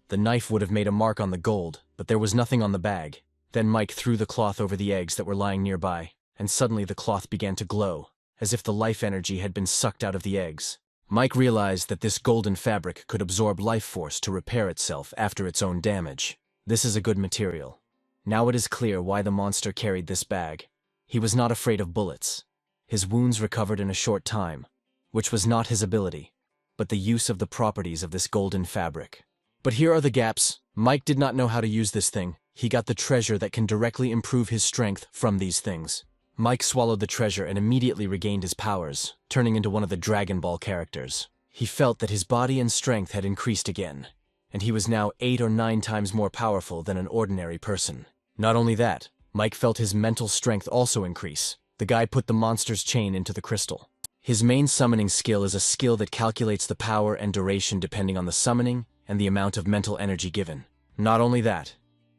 The knife would have made a mark on the gold, but there was nothing on the bag. Then Mike threw the cloth over the eggs that were lying nearby, and suddenly the cloth began to glow, as if the life energy had been sucked out of the eggs. Mike realized that this golden fabric could absorb life force to repair itself after its own damage. This is a good material. Now it is clear why the monster carried this bag. He was not afraid of bullets. His wounds recovered in a short time, which was not his ability, but the use of the properties of this golden fabric. But here are the gaps. Mike did not know how to use this thing. He got the treasure that can directly improve his strength from these things. Mike swallowed the treasure and immediately regained his powers, turning into one of the Dragon Ball characters. He felt that his body and strength had increased again, and he was now 8 or 9 times more powerful than an ordinary person. Not only that, Mike felt his mental strength also increase. The guy put the monster's chain into the crystal. His main summoning skill is a skill that calculates the power and duration depending on the summoning and the amount of mental energy given. Not only that,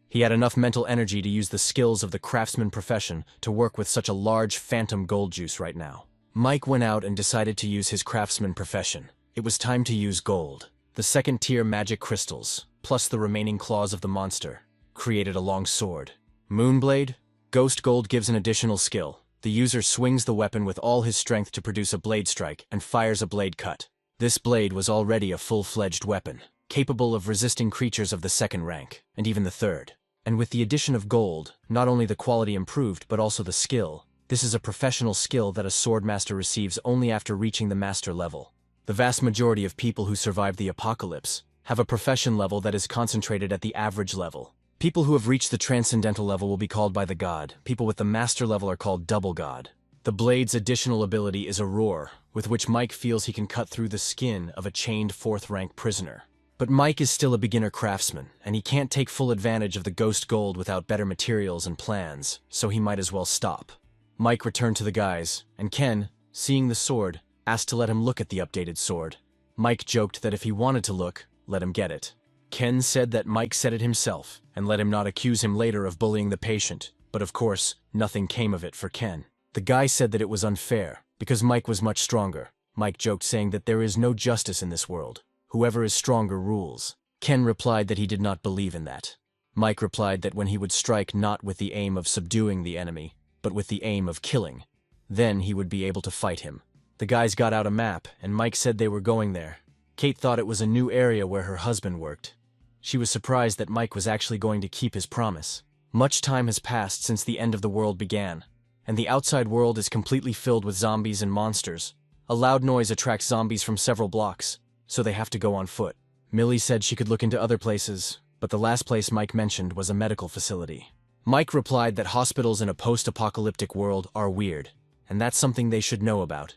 he had enough mental energy to use the skills of the craftsman profession to work with such a large phantom gold juice right now. Mike went out and decided to use his craftsman profession. It was time to use gold. The second-tier magic crystals, plus the remaining claws of the monster, created a long sword. Moonblade? Ghost gold gives an additional skill. The user swings the weapon with all his strength to produce a blade strike and fires a blade cut. This blade was already a full-fledged weapon, capable of resisting creatures of the second rank, and even the third. And with the addition of gold, not only the quality improved but also the skill. This is a professional skill that a swordmaster receives only after reaching the master level. The vast majority of people who survive the apocalypse have a profession level that is concentrated at the average level. People who have reached the transcendental level will be called by the god. People with the master level are called double god. The blade's additional ability is a roar, with which Mike feels he can cut through the skin of a chained 4th-rank prisoner. But Mike is still a beginner craftsman, and he can't take full advantage of the ghost gold without better materials and plans, so he might as well stop. Mike returned to the guys, and Ken, seeing the sword, asked to let him look at the updated sword. Mike joked that if he wanted to look, let him get it. Ken said that Mike said it himself, and let him not accuse him later of bullying the patient, but of course, nothing came of it for Ken. The guy said that it was unfair, because Mike was much stronger. Mike joked saying that there is no justice in this world. Whoever is stronger rules. Ken replied that he did not believe in that. Mike replied that when he would strike not with the aim of subduing the enemy, but with the aim of killing, then he would be able to fight him. The guys got out a map, and Mike said they were going there. Kate thought it was a new area where her husband worked. She was surprised that Mike was actually going to keep his promise. Much time has passed since the end of the world began, and the outside world is completely filled with zombies and monsters. A loud noise attracts zombies from several blocks, so they have to go on foot. Millie said she could look into other places, but the last place Mike mentioned was a medical facility. Mike replied that hospitals in a post-apocalyptic world are weird, and that's something they should know about.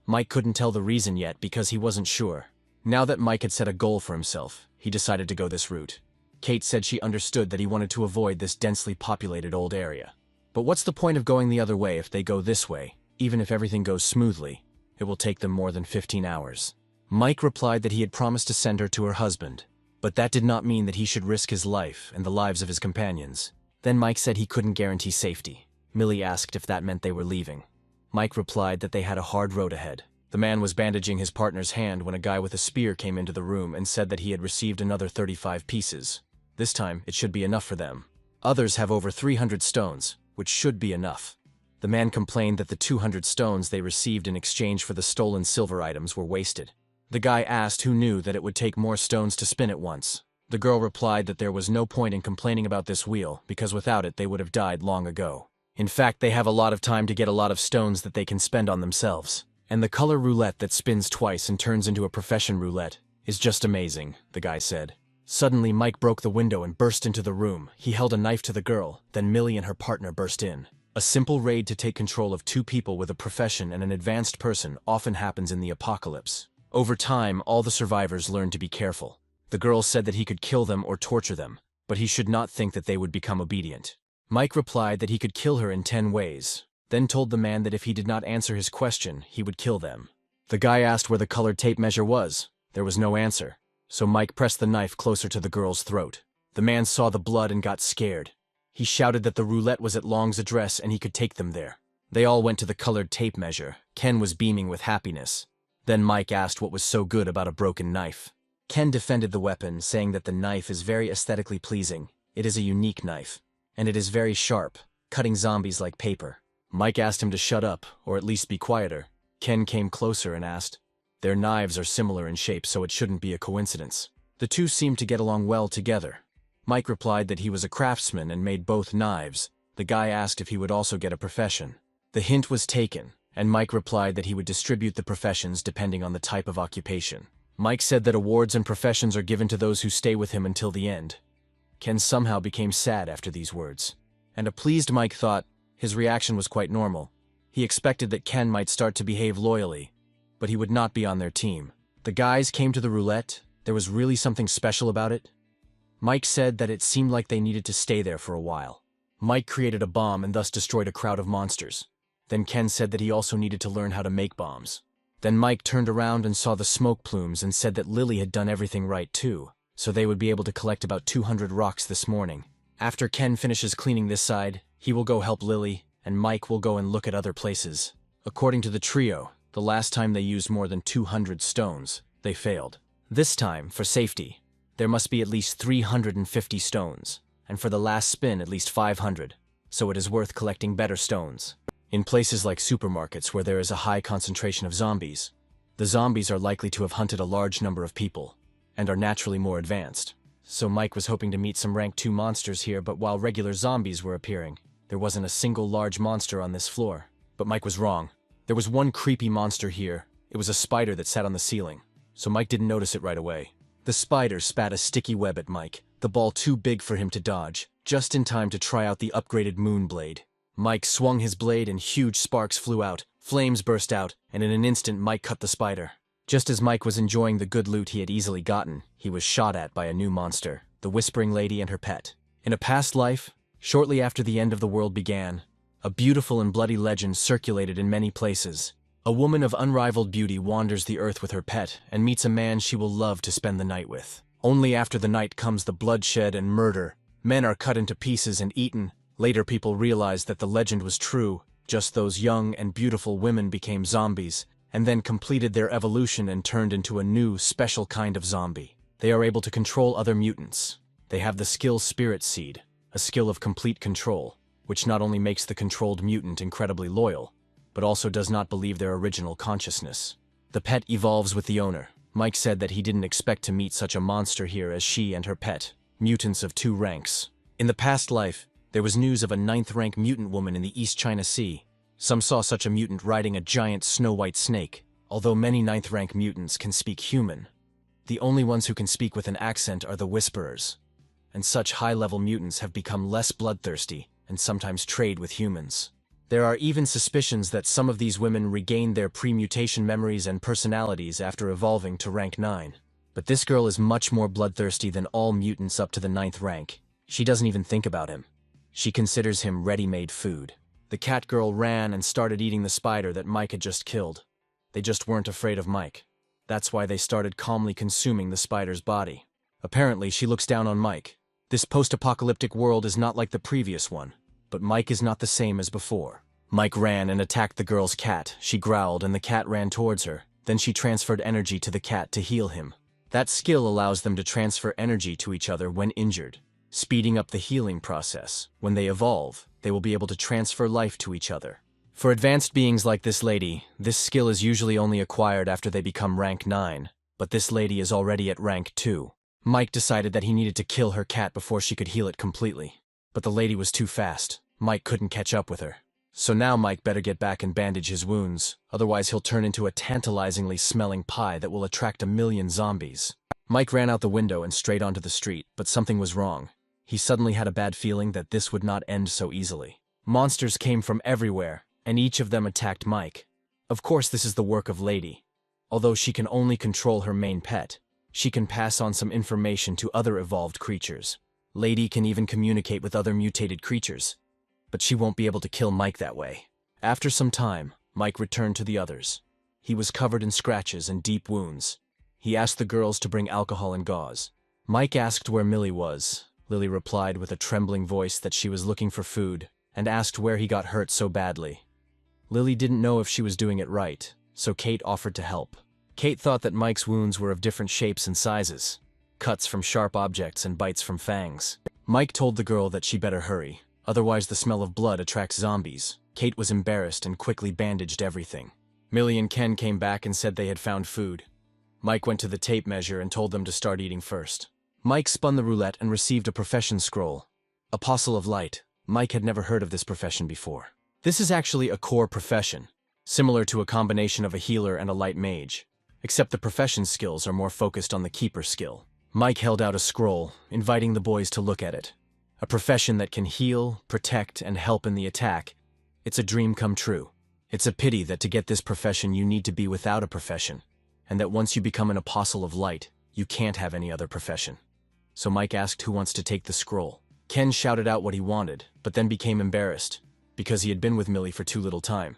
Mike couldn't tell the reason yet because he wasn't sure. Now that Mike had set a goal for himself, he decided to go this route. Kate said she understood that he wanted to avoid this densely populated old area. But what's the point of going the other way if they go this way? Even if everything goes smoothly, it will take them more than 15 hours. Mike replied that he had promised to send her to her husband, but that did not mean that he should risk his life and the lives of his companions. Then Mike said he couldn't guarantee safety. Millie asked if that meant they were leaving. Mike replied that they had a hard road ahead. The man was bandaging his partner's hand when a guy with a spear came into the room and said that he had received another 35 pieces. This time, it should be enough for them. Others have over 300 stones, which should be enough. The man complained that the 200 stones they received in exchange for the stolen silver items were wasted. The guy asked who knew that it would take more stones to spin it once. The girl replied that there was no point in complaining about this wheel, because without it they would have died long ago. In fact, they have a lot of time to get a lot of stones that they can spend on themselves. And the color roulette that spins twice and turns into a profession roulette is just amazing, the guy said. Suddenly, Mike broke the window and burst into the room. He held a knife to the girl, then Millie and her partner burst in. A simple raid to take control of 2 people with a profession and an advanced person often happens in the apocalypse. Over time, all the survivors learned to be careful. The girl said that he could kill them or torture them, but he should not think that they would become obedient. Mike replied that he could kill her in 10 ways, then told the man that if he did not answer his question, he would kill them. The guy asked where the colored tape measure was. There was no answer, so Mike pressed the knife closer to the girl's throat. The man saw the blood and got scared. He shouted that the roulette was at Long's address and he could take them there. They all went to the colored tape measure. Ken was beaming with happiness. Then Mike asked what was so good about a broken knife. Ken defended the weapon, saying that the knife is very aesthetically pleasing. It is a unique knife, and it is very sharp, cutting zombies like paper. Mike asked him to shut up, or at least be quieter. Ken came closer and asked. Their knives are similar in shape, so it shouldn't be a coincidence. The two seemed to get along well together. Mike replied that he was a craftsman and made both knives. The guy asked if he would also get a profession. The hint was taken, and Mike replied that he would distribute the professions depending on the type of occupation. Mike said that awards and professions are given to those who stay with him until the end. Ken somehow became sad after these words. And a pleased Mike thought his reaction was quite normal. He expected that Ken might start to behave loyally, but he would not be on their team. The guys came to the roulette. There was really something special about it. Mike said that it seemed like they needed to stay there for a while. Mike created a bomb and thus destroyed a crowd of monsters. Then Ken said that he also needed to learn how to make bombs. Then Mike turned around and saw the smoke plumes and said that Lily had done everything right too, so they would be able to collect about 200 rocks this morning. After Ken finishes cleaning this side, he will go help Lily, and Mike will go and look at other places. According to the trio, the last time they used more than 200 stones, they failed. This time, for safety, there must be at least 350 stones, and for the last spin at least 500, so it is worth collecting better stones. In places like supermarkets where there is a high concentration of zombies, the zombies are likely to have hunted a large number of people, and are naturally more advanced. So Mike was hoping to meet some rank 2 monsters here, but while regular zombies were appearing, there wasn't a single large monster on this floor. But Mike was wrong. There was one creepy monster here. It was a spider that sat on the ceiling, so Mike didn't notice it right away. The spider spat a sticky web at Mike, the ball too big for him to dodge, just in time to try out the upgraded moon blade. Mike swung his blade and huge sparks flew out, flames burst out, and in an instant Mike cut the spider. Just as Mike was enjoying the good loot he had easily gotten, he was shot at by a new monster, the Whispering Lady and her pet. In a past life, shortly after the end of the world began, a beautiful and bloody legend circulated in many places. A woman of unrivaled beauty wanders the earth with her pet and meets a man she will love to spend the night with. Only after the night comes the bloodshed and murder. Men are cut into pieces and eaten. Later people realized that the legend was true. Just those young and beautiful women became zombies, and then completed their evolution and turned into a new, special kind of zombie. They are able to control other mutants. They have the skill Spirit Seed, a skill of complete control, which not only makes the controlled mutant incredibly loyal, but also does not believe their original consciousness. The pet evolves with the owner. Mike said that he didn't expect to meet such a monster here as she and her pet, mutants of 2 ranks. In the past life, there was news of a 9th rank mutant woman in the East China Sea. Some saw such a mutant riding a giant snow-white snake. Although many 9th rank mutants can speak human, the only ones who can speak with an accent are the Whisperers. And such high-level mutants have become less bloodthirsty and sometimes trade with humans. There are even suspicions that some of these women regained their pre-mutation memories and personalities after evolving to rank 9. But this girl is much more bloodthirsty than all mutants up to the 9th rank. She doesn't even think about him. She considers him ready-made food. The cat girl ran and started eating the spider that Mike had just killed. They just weren't afraid of Mike. That's why they started calmly consuming the spider's body. Apparently, she looks down on Mike. This post-apocalyptic world is not like the previous one, but Mike is not the same as before. Mike ran and attacked the girl's cat. She growled and the cat ran towards her. Then she transferred energy to the cat to heal him. That skill allows them to transfer energy to each other when injured, speeding up the healing process. When they evolve, they will be able to transfer life to each other. For advanced beings like this lady, this skill is usually only acquired after they become rank 9, but this lady is already at rank 2. Mike decided that he needed to kill her cat before she could heal it completely. But the lady was too fast. Mike couldn't catch up with her. So now Mike better get back and bandage his wounds, otherwise he'll turn into a tantalizingly smelling pie that will attract 1,000,000 zombies. Mike ran out the window and straight onto the street, but something was wrong. He suddenly had a bad feeling that this would not end so easily. Monsters came from everywhere, and each of them attacked Mike. Of course this is the work of Lady. Although she can only control her main pet, she can pass on some information to other evolved creatures. Lady can even communicate with other mutated creatures, but she won't be able to kill Mike that way. After some time, Mike returned to the others. He was covered in scratches and deep wounds. He asked the girls to bring alcohol and gauze. Mike asked where Millie was. Lily replied with a trembling voice that she was looking for food, and asked where he got hurt so badly. Lily didn't know if she was doing it right, so Kate offered to help. Kate thought that Mike's wounds were of different shapes and sizes, cuts from sharp objects and bites from fangs. Mike told the girl that she better hurry, otherwise the smell of blood attracts zombies. Kate was embarrassed and quickly bandaged everything. Millie and Ken came back and said they had found food. Mike went to the tape measure and told them to start eating first. Mike spun the roulette and received a profession scroll. Apostle of Light. Mike had never heard of this profession before. This is actually a core profession, similar to a combination of a healer and a light mage, except the profession skills are more focused on the keeper skill. Mike held out a scroll, inviting the boys to look at it. A profession that can heal, protect, and help in the attack. It's a dream come true. It's a pity that to get this profession you need to be without a profession, and that once you become an Apostle of Light, you can't have any other profession. So Mike asked who wants to take the scroll. Ken shouted out what he wanted, but then became embarrassed, because he had been with Millie for too little time,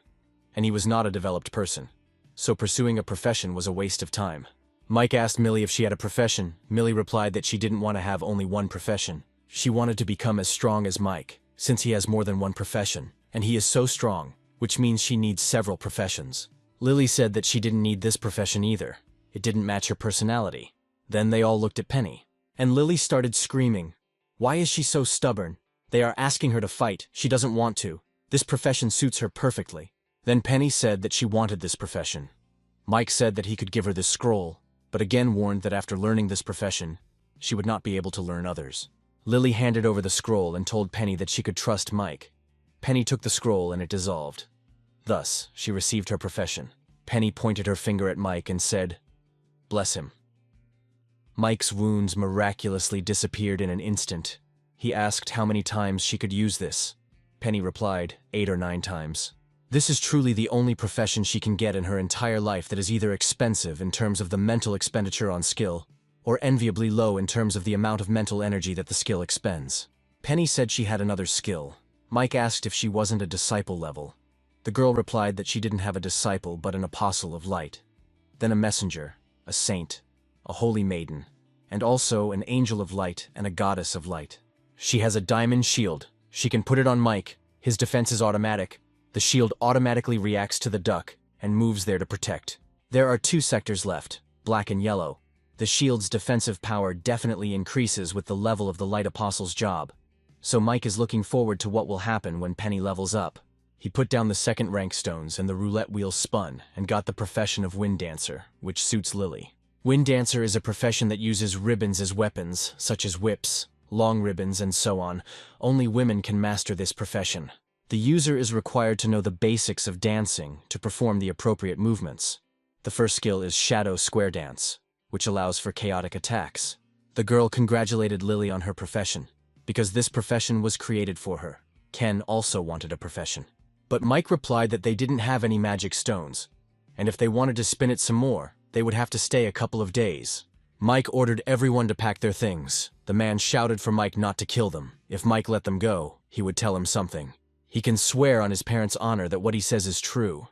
and he was not a developed person. So pursuing a profession was a waste of time. Mike asked Millie if she had a profession. Millie replied that she didn't want to have only one profession. She wanted to become as strong as Mike, since he has more than one profession, and he is so strong, which means she needs several professions. Lily said that she didn't need this profession either. It didn't match her personality. Then they all looked at Penny, and Lily started screaming. Why is she so stubborn? They are asking her to fight. She doesn't want to. This profession suits her perfectly. Then Penny said that she wanted this profession. Mike said that he could give her this scroll, but again warned that after learning this profession, she would not be able to learn others. Lily handed over the scroll and told Penny that she could trust Mike. Penny took the scroll and it dissolved. Thus, she received her profession. Penny pointed her finger at Mike and said, "Bless him." Mike's wounds miraculously disappeared in an instant. He asked how many times she could use this. Penny replied, 8 or 9 times. This is truly the only profession she can get in her entire life that is either expensive in terms of the mental expenditure on skill, or enviably low in terms of the amount of mental energy that the skill expends. Penny said she had another skill. Mike asked if she wasn't a disciple level. The girl replied that she didn't have a disciple but an apostle of light, then a messenger, a saint, a holy maiden, and also an angel of light and a goddess of light. She has a diamond shield. She can put it on Mike. His defense is automatic. The shield automatically reacts to the duck and moves there to protect. There are 2 sectors left, black and yellow. The shield's defensive power definitely increases with the level of the light apostle's job. So Mike is looking forward to what will happen when Penny levels up. He put down the second rank stones and the roulette wheel spun and got the profession of wind dancer, which suits Lily. Wind dancer is a profession that uses ribbons as weapons, such as whips, long ribbons, and so on. Only women can master this profession. The user is required to know the basics of dancing to perform the appropriate movements. The first skill is Shadow Square Dance, which allows for chaotic attacks. The girl congratulated Lily on her profession, because this profession was created for her. Ken also wanted a profession. But Mike replied that they didn't have any magic stones, and if they wanted to spin it some more, they would have to stay a couple of days. Mike ordered everyone to pack their things. The man shouted for Mike not to kill them. If Mike let them go, he would tell him something. He can swear on his parents' honor that what he says is true.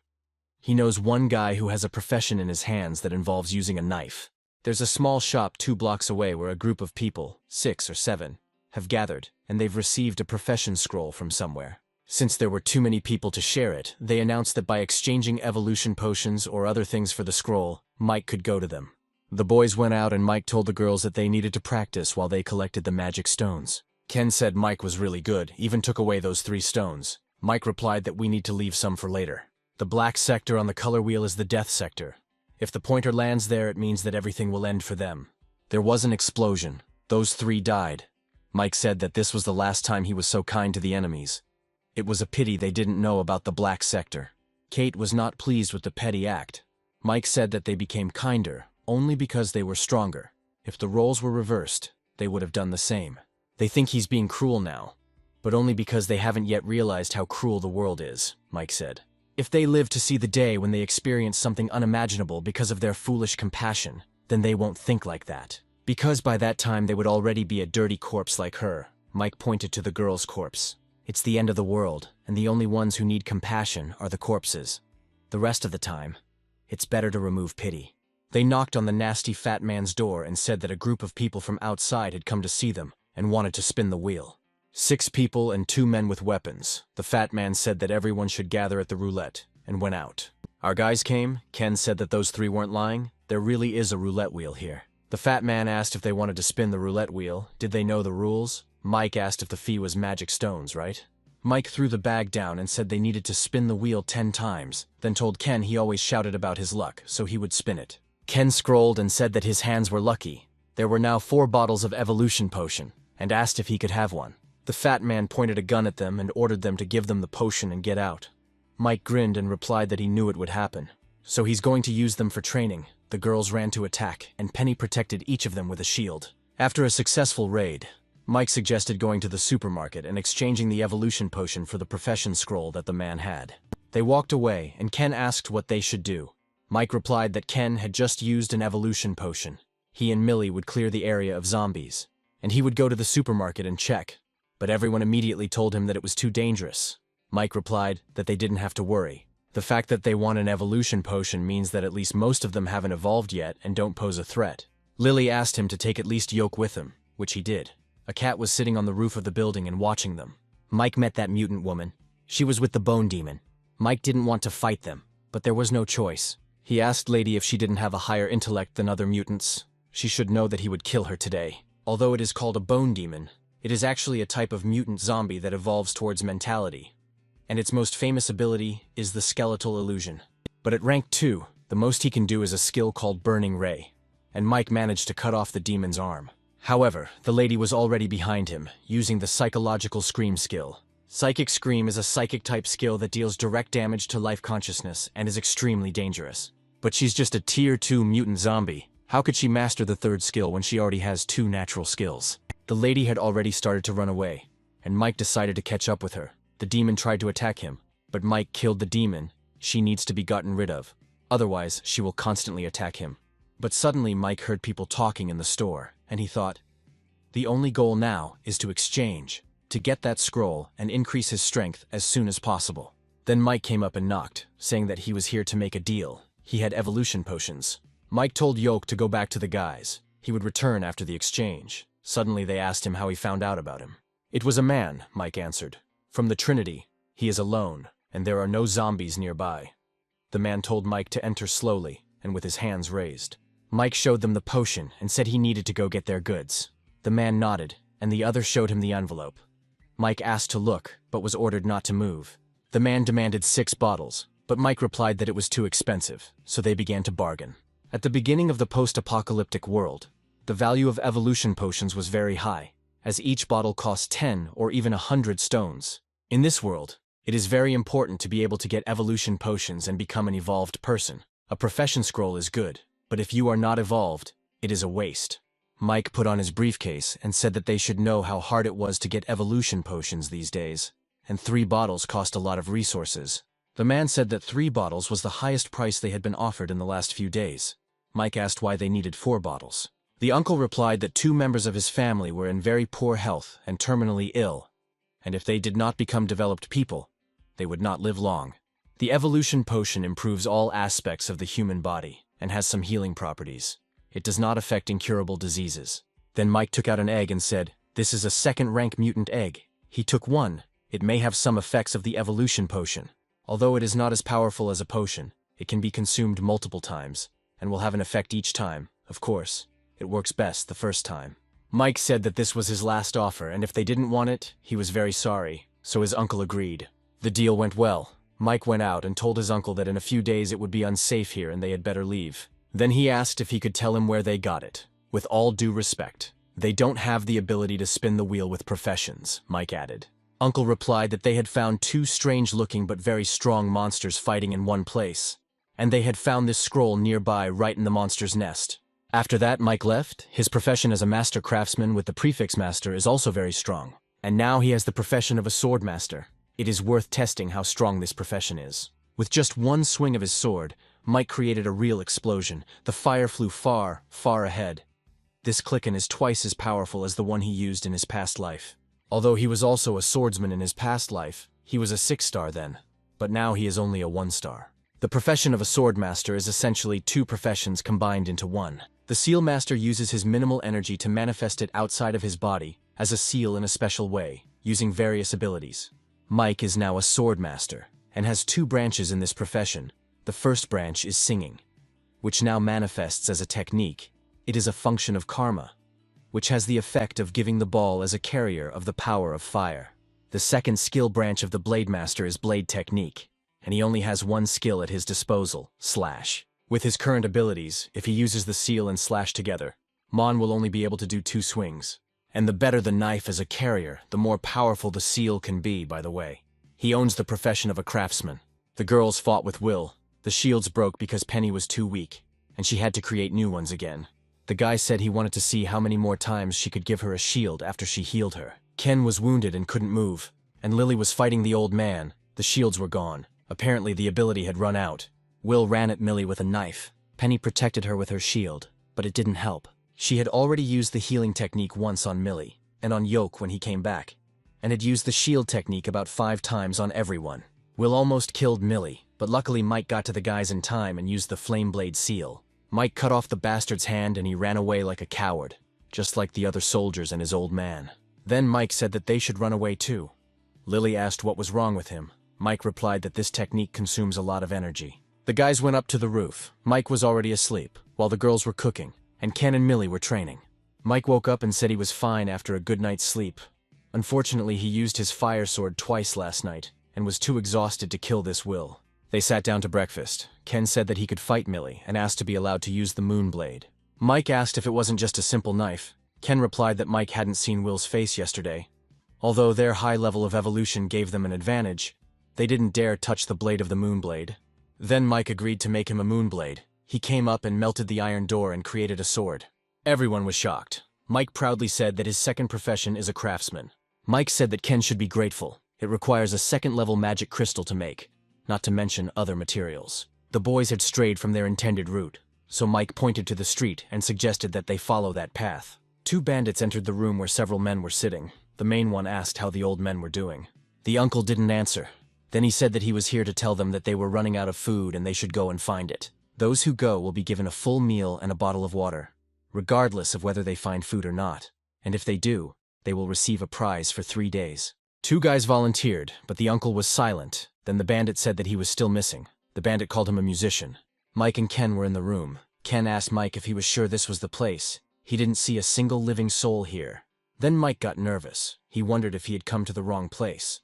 He knows one guy who has a profession in his hands that involves using a knife. There's a small shop 2 blocks away where a group of people, 6 or 7, have gathered, and they've received a profession scroll from somewhere. Since there were too many people to share it, they announced that by exchanging evolution potions or other things for the scroll, Mike could go to them. The boys went out and Mike told the girls that they needed to practice while they collected the magic stones. Ken said Mike was really good, even took away those 3 stones. Mike replied that we need to leave some for later. The black sector on the color wheel is the death sector. If the pointer lands there, it means that everything will end for them. There was an explosion. Those 3 died. Mike said that this was the last time he was so kind to the enemies. It was a pity they didn't know about the black sector. Kate was not pleased with the petty act. Mike said that they became kinder, only because they were stronger. If the roles were reversed, they would have done the same. They think he's being cruel now, but only because they haven't yet realized how cruel the world is, Mike said. If they live to see the day when they experience something unimaginable because of their foolish compassion, then they won't think like that. Because by that time they would already be a dirty corpse like her. Mike pointed to the girl's corpse. It's the end of the world, and the only ones who need compassion are the corpses. The rest of the time, it's better to remove pity. They knocked on the nasty fat man's door and said that a group of people from outside had come to see them and wanted to spin the wheel. 6 people and 2 men with weapons. The fat man said that everyone should gather at the roulette, and went out. Our guys came. Ken said that those 3 weren't lying. There really is a roulette wheel here. The fat man asked if they wanted to spin the roulette wheel. Did they know the rules? Mike asked if the fee was magic stones, right? Mike threw the bag down and said they needed to spin the wheel 10 times, then told Ken he always shouted about his luck, so he would spin it. Ken scrolled and said that his hands were lucky. There were now 4 bottles of evolution potion, and asked if he could have one. The fat man pointed a gun at them and ordered them to give them the potion and get out. Mike grinned and replied that he knew it would happen. So he's going to use them for training. The girls ran to attack, and Penny protected each of them with a shield. After a successful raid, Mike suggested going to the supermarket and exchanging the evolution potion for the profession scroll that the man had. They walked away, and Ken asked what they should do. Mike replied that Ken had just used an evolution potion. He and Millie would clear the area of zombies, and he would go to the supermarket and check. But everyone immediately told him that it was too dangerous. Mike replied that they didn't have to worry. The fact that they want an evolution potion means that at least most of them haven't evolved yet and don't pose a threat. Lily asked him to take at least Yoke with him, which he did. A cat was sitting on the roof of the building and watching them. Mike met that mutant woman. She was with the bone demon. Mike didn't want to fight them, but there was no choice. He asked Lady if she didn't have a higher intellect than other mutants. She should know that he would kill her today. Although it is called a bone demon, it is actually a type of mutant zombie that evolves towards mentality. And its most famous ability is the skeletal illusion. But at rank 2, the most he can do is a skill called Burning Ray, and Mike managed to cut off the demon's arm. However, the lady was already behind him, using the Psychological Scream skill. Psychic Scream is a psychic-type skill that deals direct damage to life consciousness and is extremely dangerous. But she's just a Tier 2 mutant zombie. How could she master the 3rd skill when she already has 2 natural skills? The lady had already started to run away, and Mike decided to catch up with her. The demon tried to attack him, but Mike killed the demon. She needs to be gotten rid of. Otherwise, she will constantly attack him. But suddenly Mike heard people talking in the store, and he thought, the only goal now is to exchange, to get that scroll and increase his strength as soon as possible. Then Mike came up and knocked, saying that he was here to make a deal. He had evolution potions. Mike told Yoke to go back to the guys. He would return after the exchange. Suddenly they asked him how he found out about him. It was a man, Mike answered. From the Trinity. He is alone, and there are no zombies nearby. The man told Mike to enter slowly, and with his hands raised. Mike showed them the potion and said he needed to go get their goods. The man nodded, and the other showed him the envelope. Mike asked to look, but was ordered not to move. The man demanded 6 bottles, but Mike replied that it was too expensive, so they began to bargain. At the beginning of the post-apocalyptic world, the value of evolution potions was very high, as each bottle cost 10 or even 100 stones. In this world, it is very important to be able to get evolution potions and become an evolved person. A profession scroll is good, but if you are not evolved, it is a waste. Mike put on his briefcase and said that they should know how hard it was to get evolution potions these days, and 3 bottles cost a lot of resources. The man said that 3 bottles was the highest price they had been offered in the last few days. Mike asked why they needed 4 bottles. The uncle replied that 2 members of his family were in very poor health and terminally ill, and if they did not become developed people, they would not live long. The evolution potion improves all aspects of the human body and has some healing properties. It does not affect incurable diseases. Then Mike took out an egg and said, "This is a 2nd-rank mutant egg." He took one. It may have some effects of the evolution potion. Although it is not as powerful as a potion, it can be consumed multiple times, and will have an effect each time. Of course, it works best the first time. Mike said that this was his last offer, and if they didn't want it, he was very sorry, so his uncle agreed. The deal went well. Mike went out and told his uncle that in a few days it would be unsafe here and they had better leave. Then he asked if he could tell him where they got it. With all due respect, they don't have the ability to spin the wheel with professions, Mike added. Uncle replied that they had found 2 strange-looking but very strong monsters fighting in one place, and they had found this scroll nearby right in the monster's nest. After that, Mike left. His profession as a master craftsman with the prefix master is also very strong, and now he has the profession of a sword master. It is worth testing how strong this profession is. With just one swing of his sword, Mike created a real explosion. The fire flew far, far ahead. This Klicken is twice as powerful as the one he used in his past life. Although he was also a swordsman in his past life, he was a 6-star then, but now he is only a 1-star. The profession of a sword master is essentially 2 professions combined into one. The seal master uses his minimal energy to manifest it outside of his body, as a seal in a special way, using various abilities. Mike is now a sword master, and has 2 branches in this profession. The first branch is singing, which now manifests as a technique. It is a function of karma, which has the effect of giving the ball as a carrier of the power of fire. The second skill branch of the Blade Master is Blade Technique, and he only has one skill at his disposal, Slash. With his current abilities, if he uses the seal and slash together, Mon will only be able to do 2 swings. And the better the knife as a carrier, the more powerful the seal can be, by the way. He owns the profession of a craftsman. The girls fought with Will. The shields broke because Penny was too weak, and she had to create new ones again. The guy said he wanted to see how many more times she could give her a shield after she healed her. Ken was wounded and couldn't move, and Lily was fighting the old man. The shields were gone. Apparently the ability had run out. Will ran at Millie with a knife. Penny protected her with her shield, but it didn't help. She had already used the healing technique once on Millie, and on Yoke when he came back, and had used the shield technique about 5 times on everyone. Will almost killed Millie, but luckily Mike got to the guys in time and used the flame blade seal. Mike cut off the bastard's hand and he ran away like a coward, just like the other soldiers and his old man. Then Mike said that they should run away too. Lily asked what was wrong with him. Mike replied that this technique consumes a lot of energy. The guys went up to the roof. Mike was already asleep, while the girls were cooking, and Ken and Millie were training. Mike woke up and said he was fine after a good night's sleep. Unfortunately, he used his fire sword twice last night, and was too exhausted to kill this Will. They sat down to breakfast. Ken said that he could fight Millie, and asked to be allowed to use the moon blade. Mike asked if it wasn't just a simple knife. Ken replied that Mike hadn't seen Will's face yesterday. Although their high level of evolution gave them an advantage, they didn't dare touch the blade of the moon blade. Then Mike agreed to make him a moon blade. He came up and melted the iron door and created a sword. Everyone was shocked. Mike proudly said that his second profession is a craftsman. Mike said that Ken should be grateful. It requires a second-level magic crystal to make, not to mention other materials. The boys had strayed from their intended route, so Mike pointed to the street and suggested that they follow that path. 2 bandits entered the room where several men were sitting. The main one asked how the old men were doing. The uncle didn't answer. Then he said that he was here to tell them that they were running out of food and they should go and find it. Those who go will be given a full meal and a bottle of water, regardless of whether they find food or not. And if they do, they will receive a prize for 3 days. 2 guys volunteered, but the uncle was silent. Then the bandit said that he was still missing. The bandit called him a musician. Mike and Ken were in the room. Ken asked Mike if he was sure this was the place. He didn't see a single living soul here. Then Mike got nervous. He wondered if he had come to the wrong place.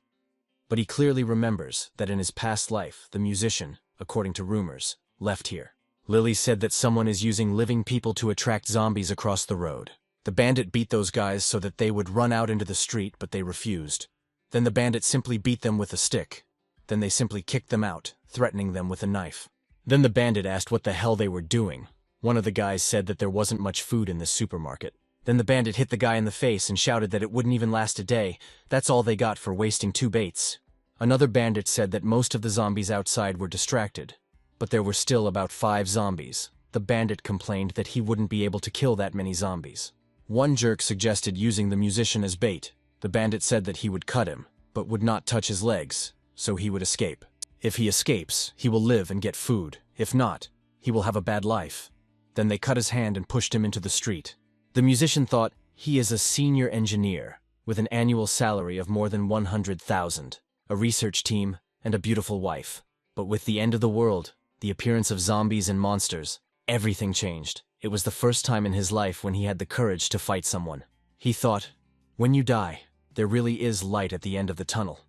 But he clearly remembers that in his past life, the musician, according to rumors, left here. Lily said that someone is using living people to attract zombies across the road. The bandit beat those guys so that they would run out into the street, but they refused. Then the bandit simply beat them with a stick. Then they simply kicked them out, threatening them with a knife. Then the bandit asked what the hell they were doing. One of the guys said that there wasn't much food in this supermarket. Then the bandit hit the guy in the face and shouted that it wouldn't even last a day. That's all they got for wasting 2 baits. Another bandit said that most of the zombies outside were distracted, but there were still about 5 zombies. The bandit complained that he wouldn't be able to kill that many zombies. One jerk suggested using the musician as bait. The bandit said that he would cut him, but would not touch his legs, so he would escape. If he escapes, he will live and get food. If not, he will have a bad life. Then they cut his hand and pushed him into the street. The musician thought he is a senior engineer with an annual salary of more than 100,000, a research team, and a beautiful wife. But with the end of the world, the appearance of zombies and monsters, everything changed. It was the first time in his life when he had the courage to fight someone. He thought, when you die, there really is light at the end of the tunnel.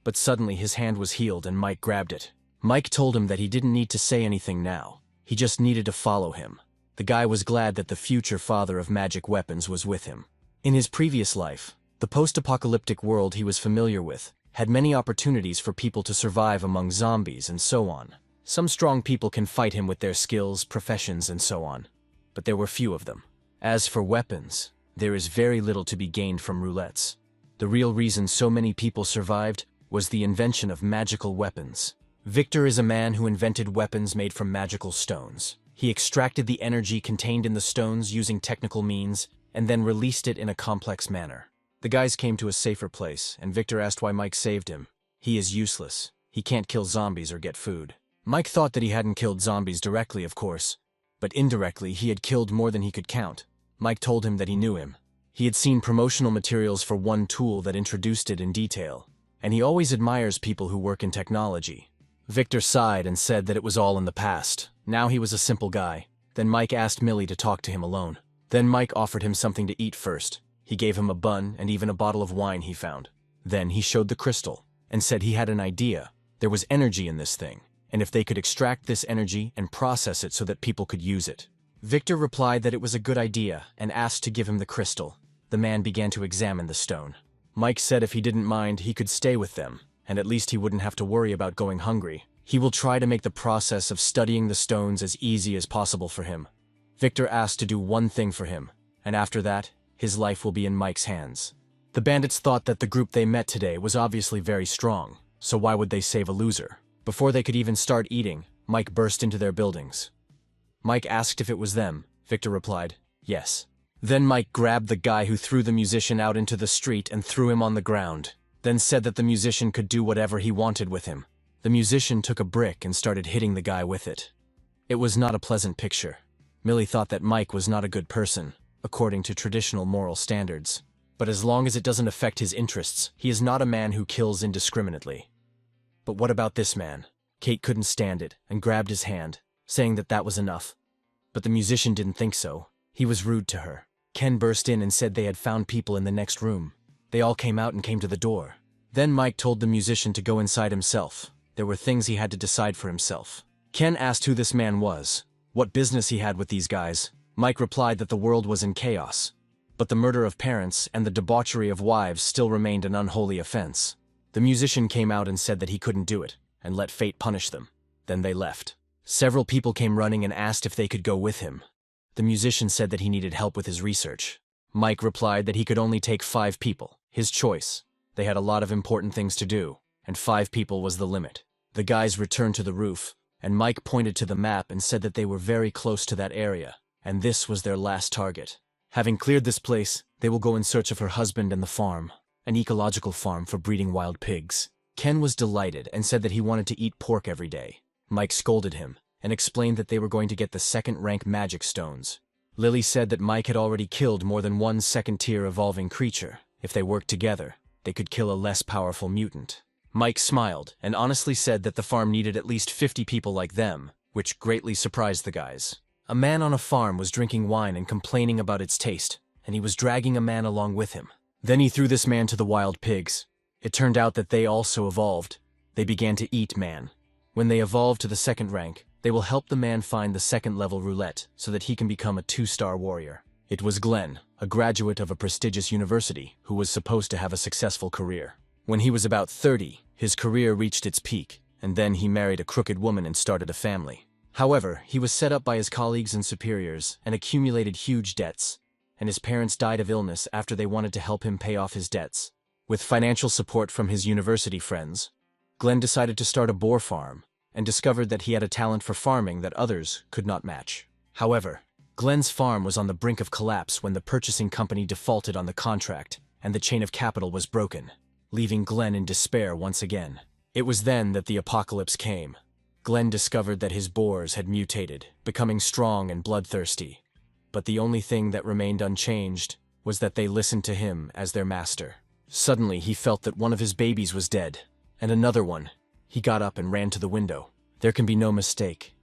But suddenly his hand was healed and Mike grabbed it. Mike told him that he didn't need to say anything now. He just needed to follow him. The guy was glad that the future father of magic weapons was with him. In his previous life, the post-apocalyptic world he was familiar with had many opportunities for people to survive among zombies and so on. Some strong people can fight him with their skills, professions, and so on. But there were few of them. As for weapons, there is very little to be gained from roulettes. The real reason so many people survived was the invention of magical weapons. Victor is a man who invented weapons made from magical stones. He extracted the energy contained in the stones using technical means, and then released it in a complex manner. The guys came to a safer place, and Victor asked why Mike saved him. He is useless. He can't kill zombies or get food. Mike thought that he hadn't killed zombies directly, of course, but indirectly he had killed more than he could count. Mike told him that he knew him. He had seen promotional materials for one tool that introduced it in detail, and he always admires people who work in technology. Victor sighed and said that it was all in the past. Now he was a simple guy. Then Mike asked Millie to talk to him alone. Then Mike offered him something to eat first. He gave him a bun and even a bottle of wine he found. Then he showed the crystal and said he had an idea. There was energy in this thing, and if they could extract this energy and process it so that people could use it. Victor replied that it was a good idea and asked to give him the crystal. The man began to examine the stone. Mike said if he didn't mind, he could stay with them, and at least he wouldn't have to worry about going hungry. He will try to make the process of studying the stones as easy as possible for him. Victor asked to do one thing for him, and after that, his life will be in Mike's hands. The bandits thought that the group they met today was obviously very strong, so why would they save a loser? Before they could even start eating, Mike burst into their buildings. Mike asked if it was them. Victor replied, yes. Then Mike grabbed the guy who threw the musician out into the street and threw him on the ground, then said that the musician could do whatever he wanted with him. The musician took a brick and started hitting the guy with it. It was not a pleasant picture. Millie thought that Mike was not a good person, according to traditional moral standards. But as long as it doesn't affect his interests, he is not a man who kills indiscriminately. But what about this man? Kate couldn't stand it and grabbed his hand, saying that that was enough. But the musician didn't think so. He was rude to her. Ken burst in and said they had found people in the next room. They all came out and came to the door. Then Mike told the musician to go inside himself. There were things he had to decide for himself. Ken asked who this man was, what business he had with these guys. Mike replied that the world was in chaos. But the murder of parents and the debauchery of wives still remained an unholy offense. The musician came out and said that he couldn't do it, and let fate punish them. Then they left. Several people came running and asked if they could go with him. The musician said that he needed help with his research. Mike replied that he could only take 5 people, his choice. They had a lot of important things to do, and 5 people was the limit. The guys returned to the roof, and Mike pointed to the map and said that they were very close to that area, and this was their last target. Having cleared this place, they will go in search of her husband and the farm, an ecological farm for breeding wild pigs. Ken was delighted and said that he wanted to eat pork every day. Mike scolded him and explained that they were going to get the second-rank magic stones. Lily said that Mike had already killed more than one second-tier evolving creature. If they worked together, they could kill a less powerful mutant. Mike smiled and honestly said that the farm needed at least 50 people like them, which greatly surprised the guys. A man on a farm was drinking wine and complaining about its taste, and he was dragging a man along with him. Then he threw this man to the wild pigs. It turned out that they also evolved. They began to eat man. When they evolve to the second rank, they will help the man find the second-level roulette so that he can become a 2-star warrior. It was Glenn, a graduate of a prestigious university, who was supposed to have a successful career. When he was about 30, his career reached its peak, and then he married a crooked woman and started a family. However, he was set up by his colleagues and superiors and accumulated huge debts, and his parents died of illness after they wanted to help him pay off his debts. With financial support from his university friends, Glenn decided to start a boar farm and discovered that he had a talent for farming that others could not match. However, Glenn's farm was on the brink of collapse when the purchasing company defaulted on the contract and the chain of capital was broken, leaving Glenn in despair once again. It was then that the apocalypse came. Glenn discovered that his boars had mutated, becoming strong and bloodthirsty. But the only thing that remained unchanged was that they listened to him as their master. Suddenly, he felt that one of his babies was dead, and another one. He got up and ran to the window. There can be no mistake.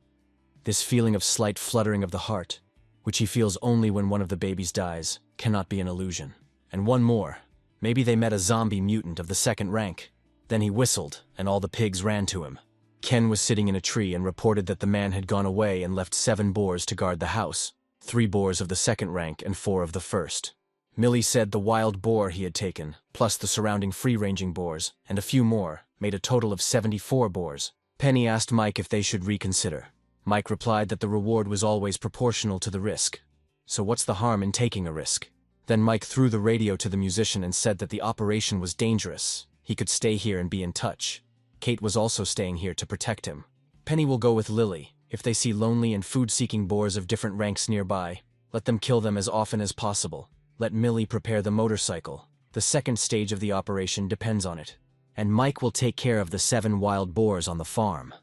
This feeling of slight fluttering of the heart, which he feels only when one of the babies dies, cannot be an illusion. And one more. Maybe they met a zombie mutant of the second rank. Then he whistled, and all the pigs ran to him. Ken was sitting in a tree and reported that the man had gone away and left 7 boars to guard the house, 3 boars of the second rank and 4 of the first. Millie said the wild boar he had taken, plus the surrounding free-ranging boars, and a few more, made a total of 74 boars. Penny asked Mike if they should reconsider. Mike replied that the reward was always proportional to the risk. So what's the harm in taking a risk? Then Mike threw the radio to the musician and said that the operation was dangerous. He could stay here and be in touch. Kate was also staying here to protect him. Penny will go with Lily. If they see lonely and food-seeking boars of different ranks nearby, let them kill them as often as possible. Let Millie prepare the motorcycle. The second stage of the operation depends on it. And Mike will take care of the 7 wild boars on the farm.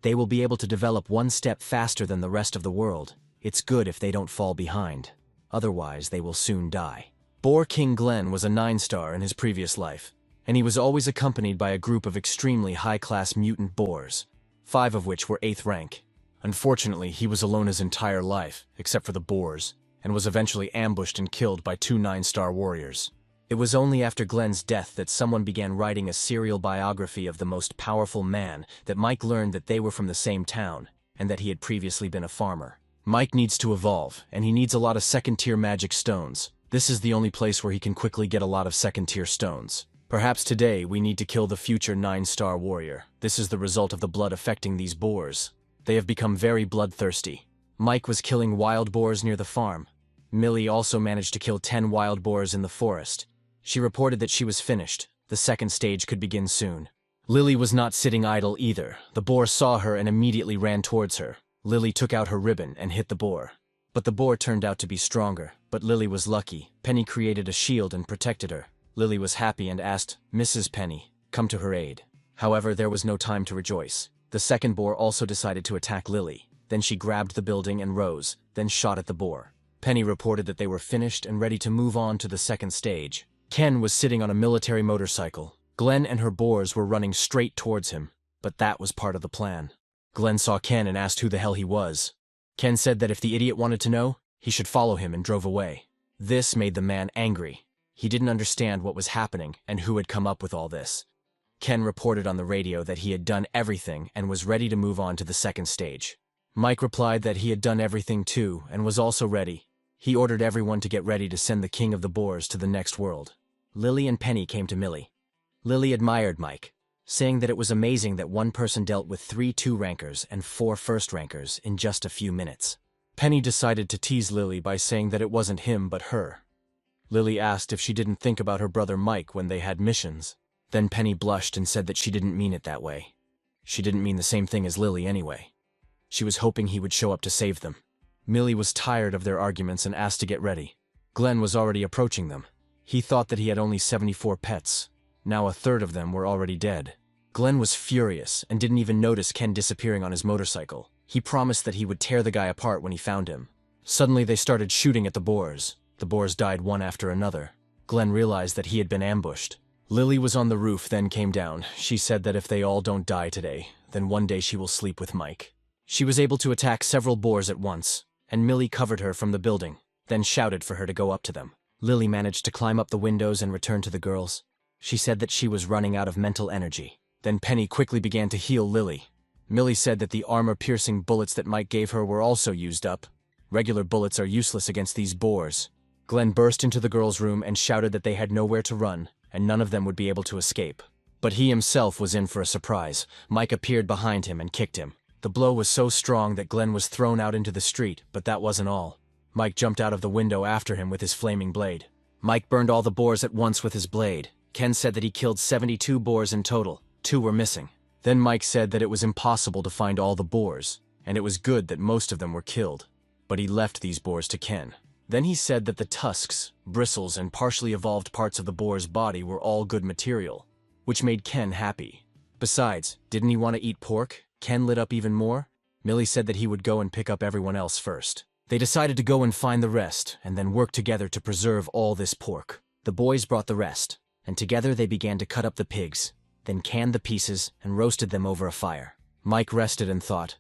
They will be able to develop 1 step faster than the rest of the world. It's good if they don't fall behind. Otherwise, they will soon die. Boar King Glenn was a 9-star in his previous life, and he was always accompanied by a group of extremely high-class mutant boars, 5 of which were 8th rank. Unfortunately, he was alone his entire life, except for the boars, and was eventually ambushed and killed by 2 9-star warriors. It was only after Glenn's death that someone began writing a serial biography of the most powerful man that Mike learned that they were from the same town, and that he had previously been a farmer. Mike needs to evolve, and he needs a lot of second-tier magic stones. This is the only place where he can quickly get a lot of second-tier stones. Perhaps today we need to kill the future 9-star warrior. This is the result of the blood affecting these boars. They have become very bloodthirsty. Mike was killing wild boars near the farm. Millie also managed to kill 10 wild boars in the forest. She reported that she was finished. The second stage could begin soon. Lily was not sitting idle either. The boar saw her and immediately ran towards her. Lily took out her ribbon and hit the boar. But the boar turned out to be stronger. But Lily was lucky. Penny created a shield and protected her. Lily was happy and asked, "Mrs. Penny, come to her aid." However, there was no time to rejoice. The second boar also decided to attack Lily. Then she grabbed the building and rose, then shot at the boar. Penny reported that they were finished and ready to move on to the second stage. Ken was sitting on a military motorcycle. Glenn and her boars were running straight towards him, but that was part of the plan. Glenn saw Ken and asked who the hell he was. Ken said that if the idiot wanted to know, he should follow him and drove away. This made the man angry. He didn't understand what was happening and who had come up with all this. Ken reported on the radio that he had done everything and was ready to move on to the second stage. Mike replied that he had done everything too and was also ready. He ordered everyone to get ready to send the king of the boars to the next world. Lily and Penny came to Millie. Lily admired Mike, saying that it was amazing that one person dealt with 3 2-rankers and 4 1st-rankers in just a few minutes. Penny decided to tease Lily by saying that it wasn't him but her. Lily asked if she didn't think about her brother Mike when they had missions. Then Penny blushed and said that she didn't mean it that way. She didn't mean the same thing as Lily anyway. She was hoping he would show up to save them. Millie was tired of their arguments and asked to get ready. Glenn was already approaching them. He thought that he had only 74 pets. Now a third of them were already dead. Glenn was furious and didn't even notice Ken disappearing on his motorcycle. He promised that he would tear the guy apart when he found him. Suddenly they started shooting at the boars. The boars died one after another. Glenn realized that he had been ambushed. Lily was on the roof, then came down. She said that if they all don't die today, then one day she will sleep with Mike. She was able to attack several boars at once, and Millie covered her from the building, then shouted for her to go up to them. Lily managed to climb up the windows and return to the girls. She said that she was running out of mental energy. Then Penny quickly began to heal Lily. Millie said that the armor-piercing bullets that Mike gave her were also used up. Regular bullets are useless against these boars. Glenn burst into the girls' room and shouted that they had nowhere to run, and none of them would be able to escape. But he himself was in for a surprise. Mike appeared behind him and kicked him. The blow was so strong that Glenn was thrown out into the street, but that wasn't all. Mike jumped out of the window after him with his flaming blade. Mike burned all the boars at once with his blade. Ken said that he killed 72 boars in total. 2 were missing. Then Mike said that it was impossible to find all the boars, and it was good that most of them were killed. But he left these boars to Ken. Then he said that the tusks, bristles, and partially evolved parts of the boar's body were all good material, which made Ken happy. Besides, didn't he want to eat pork? Ken lit up even more. Millie said that he would go and pick up everyone else first. They decided to go and find the rest, and then work together to preserve all this pork. The boys brought the rest, and together they began to cut up the pigs, then canned the pieces and roasted them over a fire. Mike rested and thought.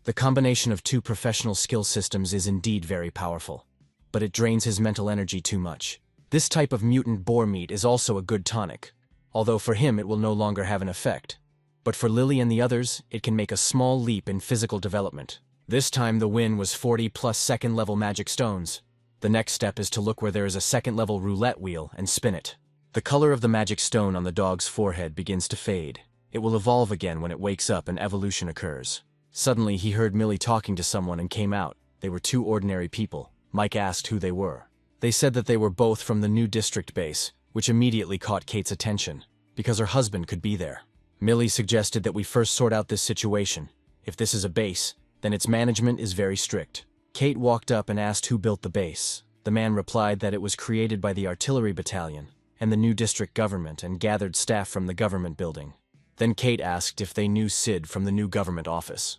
The combination of 2 professional skill systems is indeed very powerful, but it drains his mental energy too much. This type of mutant boar meat is also a good tonic, although for him it will no longer have an effect. But for Lily and the others, it can make a small leap in physical development. This time the win was 40 plus second-level magic stones. The next step is to look where there is a second-level roulette wheel and spin it. The color of the magic stone on the dog's forehead begins to fade. It will evolve again when it wakes up and evolution occurs. Suddenly he heard Millie talking to someone and came out. They were 2 ordinary people. Mike asked who they were. They said that they were both from the new district base, which immediately caught Kate's attention, because her husband could be there. Millie suggested that we first sort out this situation. If this is a base, then its management is very strict. Kate walked up and asked who built the base. The man replied that it was created by the artillery battalion and the new district government and gathered staff from the government building. Then Kate asked if they knew Sid from the new government office.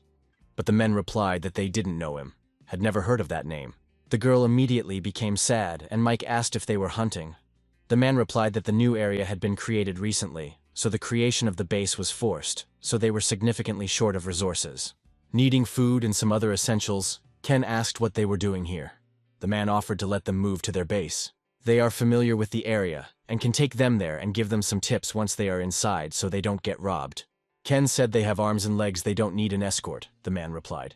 But the men replied that they didn't know him, had never heard of that name. The girl immediately became sad, and Mike asked if they were hunting. The man replied that the new area had been created recently, so the creation of the base was forced, so they were significantly short of resources. Needing food and some other essentials, Ken asked what they were doing here. The man offered to let them move to their base. They are familiar with the area and can take them there and give them some tips once they are inside so they don't get robbed. Ken said they have arms and legs, they don't need an escort, the man replied.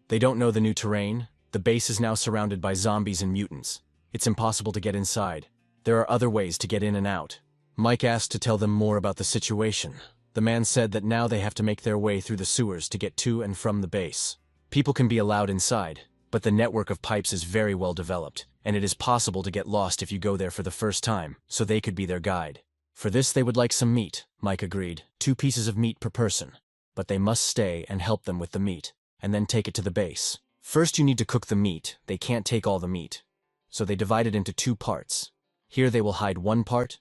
They don't know the new terrain. The base is now surrounded by zombies and mutants. It's impossible to get inside. There are other ways to get in and out. Mike asked to tell them more about the situation. The man said that now they have to make their way through the sewers to get to and from the base. People can be allowed inside, but the network of pipes is very well developed, and it is possible to get lost if you go there for the first time, so they could be their guide. For this they would like some meat, Mike agreed, 2 pieces of meat per person. But they must stay and help them with the meat, and then take it to the base. First you need to cook the meat, they can't take all the meat. So they divide it into 2 parts. Here they will hide 1 part,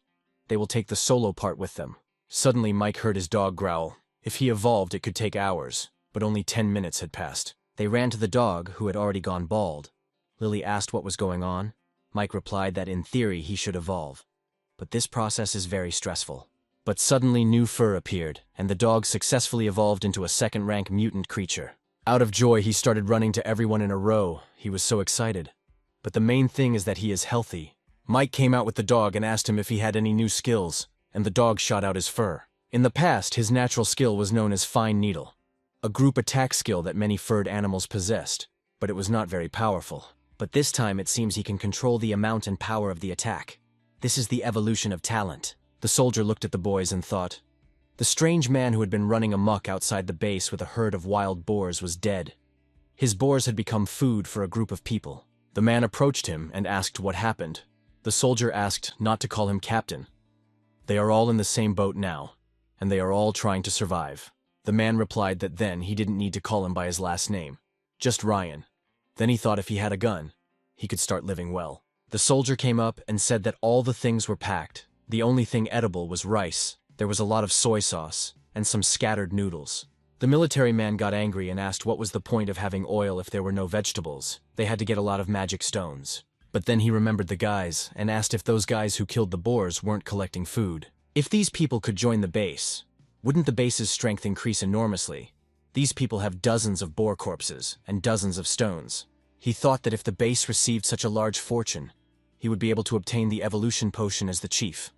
they will take the solo part with them. Suddenly Mike heard his dog growl. If he evolved it could take hours, but only 10 minutes had passed. They ran to the dog, who had already gone bald. Lily asked what was going on. Mike replied that in theory he should evolve. But this process is very stressful. But suddenly new fur appeared, and the dog successfully evolved into a second-rank mutant creature. Out of joy he started running to everyone in a row. He was so excited. But the main thing is that he is healthy. Mike came out with the dog and asked him if he had any new skills, and the dog shot out his fur. In the past, his natural skill was known as Fine Needle, a group attack skill that many furred animals possessed, but it was not very powerful. But this time it seems he can control the amount and power of the attack. This is the evolution of talent. The soldier looked at the boys and thought. The strange man who had been running amok outside the base with a herd of wild boars was dead. His boars had become food for a group of people. The man approached him and asked what happened. The soldier asked not to call him captain. They are all in the same boat now, and they are all trying to survive. The man replied that then he didn't need to call him by his last name, just Ryan. Then he thought if he had a gun, he could start living well. The soldier came up and said that all the things were packed. The only thing edible was rice. There was a lot of soy sauce, and some scattered noodles. The military man got angry and asked what was the point of having oil if there were no vegetables. They had to get a lot of magic stones. But then he remembered the guys and asked if those guys who killed the boars weren't collecting food. If these people could join the base, wouldn't the base's strength increase enormously? These people have dozens of boar corpses and dozens of stones. He thought that if the base received such a large fortune, he would be able to obtain the evolution potion as the chief,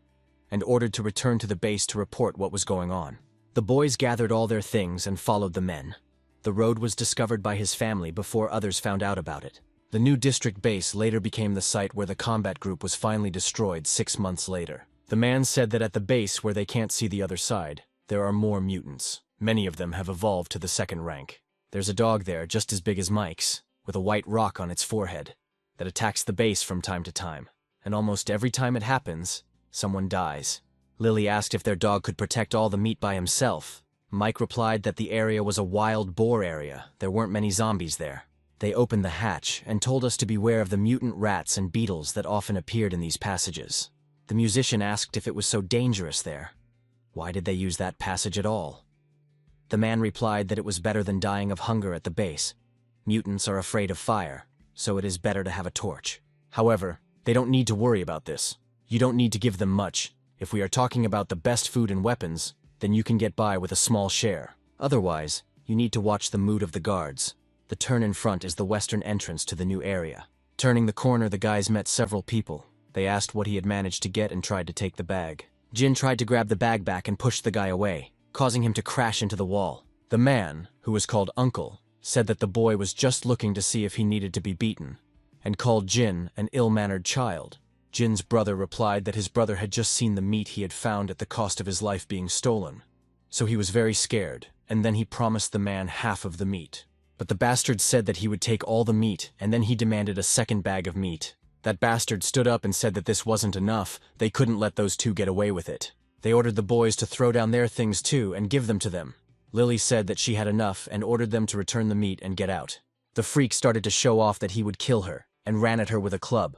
and ordered to return to the base to report what was going on. The boys gathered all their things and followed the men. The road was discovered by his family before others found out about it. The new district base later became the site where the combat group was finally destroyed 6 months later. The man said that at the base where they can't see the other side, there are more mutants. Many of them have evolved to the second rank. There's a dog there just as big as Mike's, with a white rock on its forehead, that attacks the base from time to time. And almost every time it happens, someone dies. Lily asked if their dog could protect all the meat by himself. Mike replied that the area was a wild boar area. There weren't many zombies there. They opened the hatch and told us to beware of the mutant rats and beetles that often appeared in these passages. The musician asked if it was so dangerous there. Why did they use that passage at all? The man replied that it was better than dying of hunger at the base. Mutants are afraid of fire, so it is better to have a torch. However, they don't need to worry about this. You don't need to give them much. If we are talking about the best food and weapons, then you can get by with a small share. Otherwise, you need to watch the mood of the guards. The turn in front is the western entrance to the new area. Turning the corner, the guys met several people. They asked what he had managed to get and tried to take the bag. Jin tried to grab the bag back and pushed the guy away, causing him to crash into the wall. The man, who was called Uncle, said that the boy was just looking to see if he needed to be beaten, and called Jin an ill-mannered child. Jin's brother replied that his brother had just seen the meat he had found at the cost of his life being stolen. So he was very scared, and then he promised the man half of the meat. But the bastard said that he would take all the meat, and then he demanded a second bag of meat. That bastard stood up and said that this wasn't enough. They couldn't let those two get away with it. They ordered the boys to throw down their things too and give them to them. Lily said that she had enough and ordered them to return the meat and get out. The freak started to show off that he would kill her and ran at her with a club.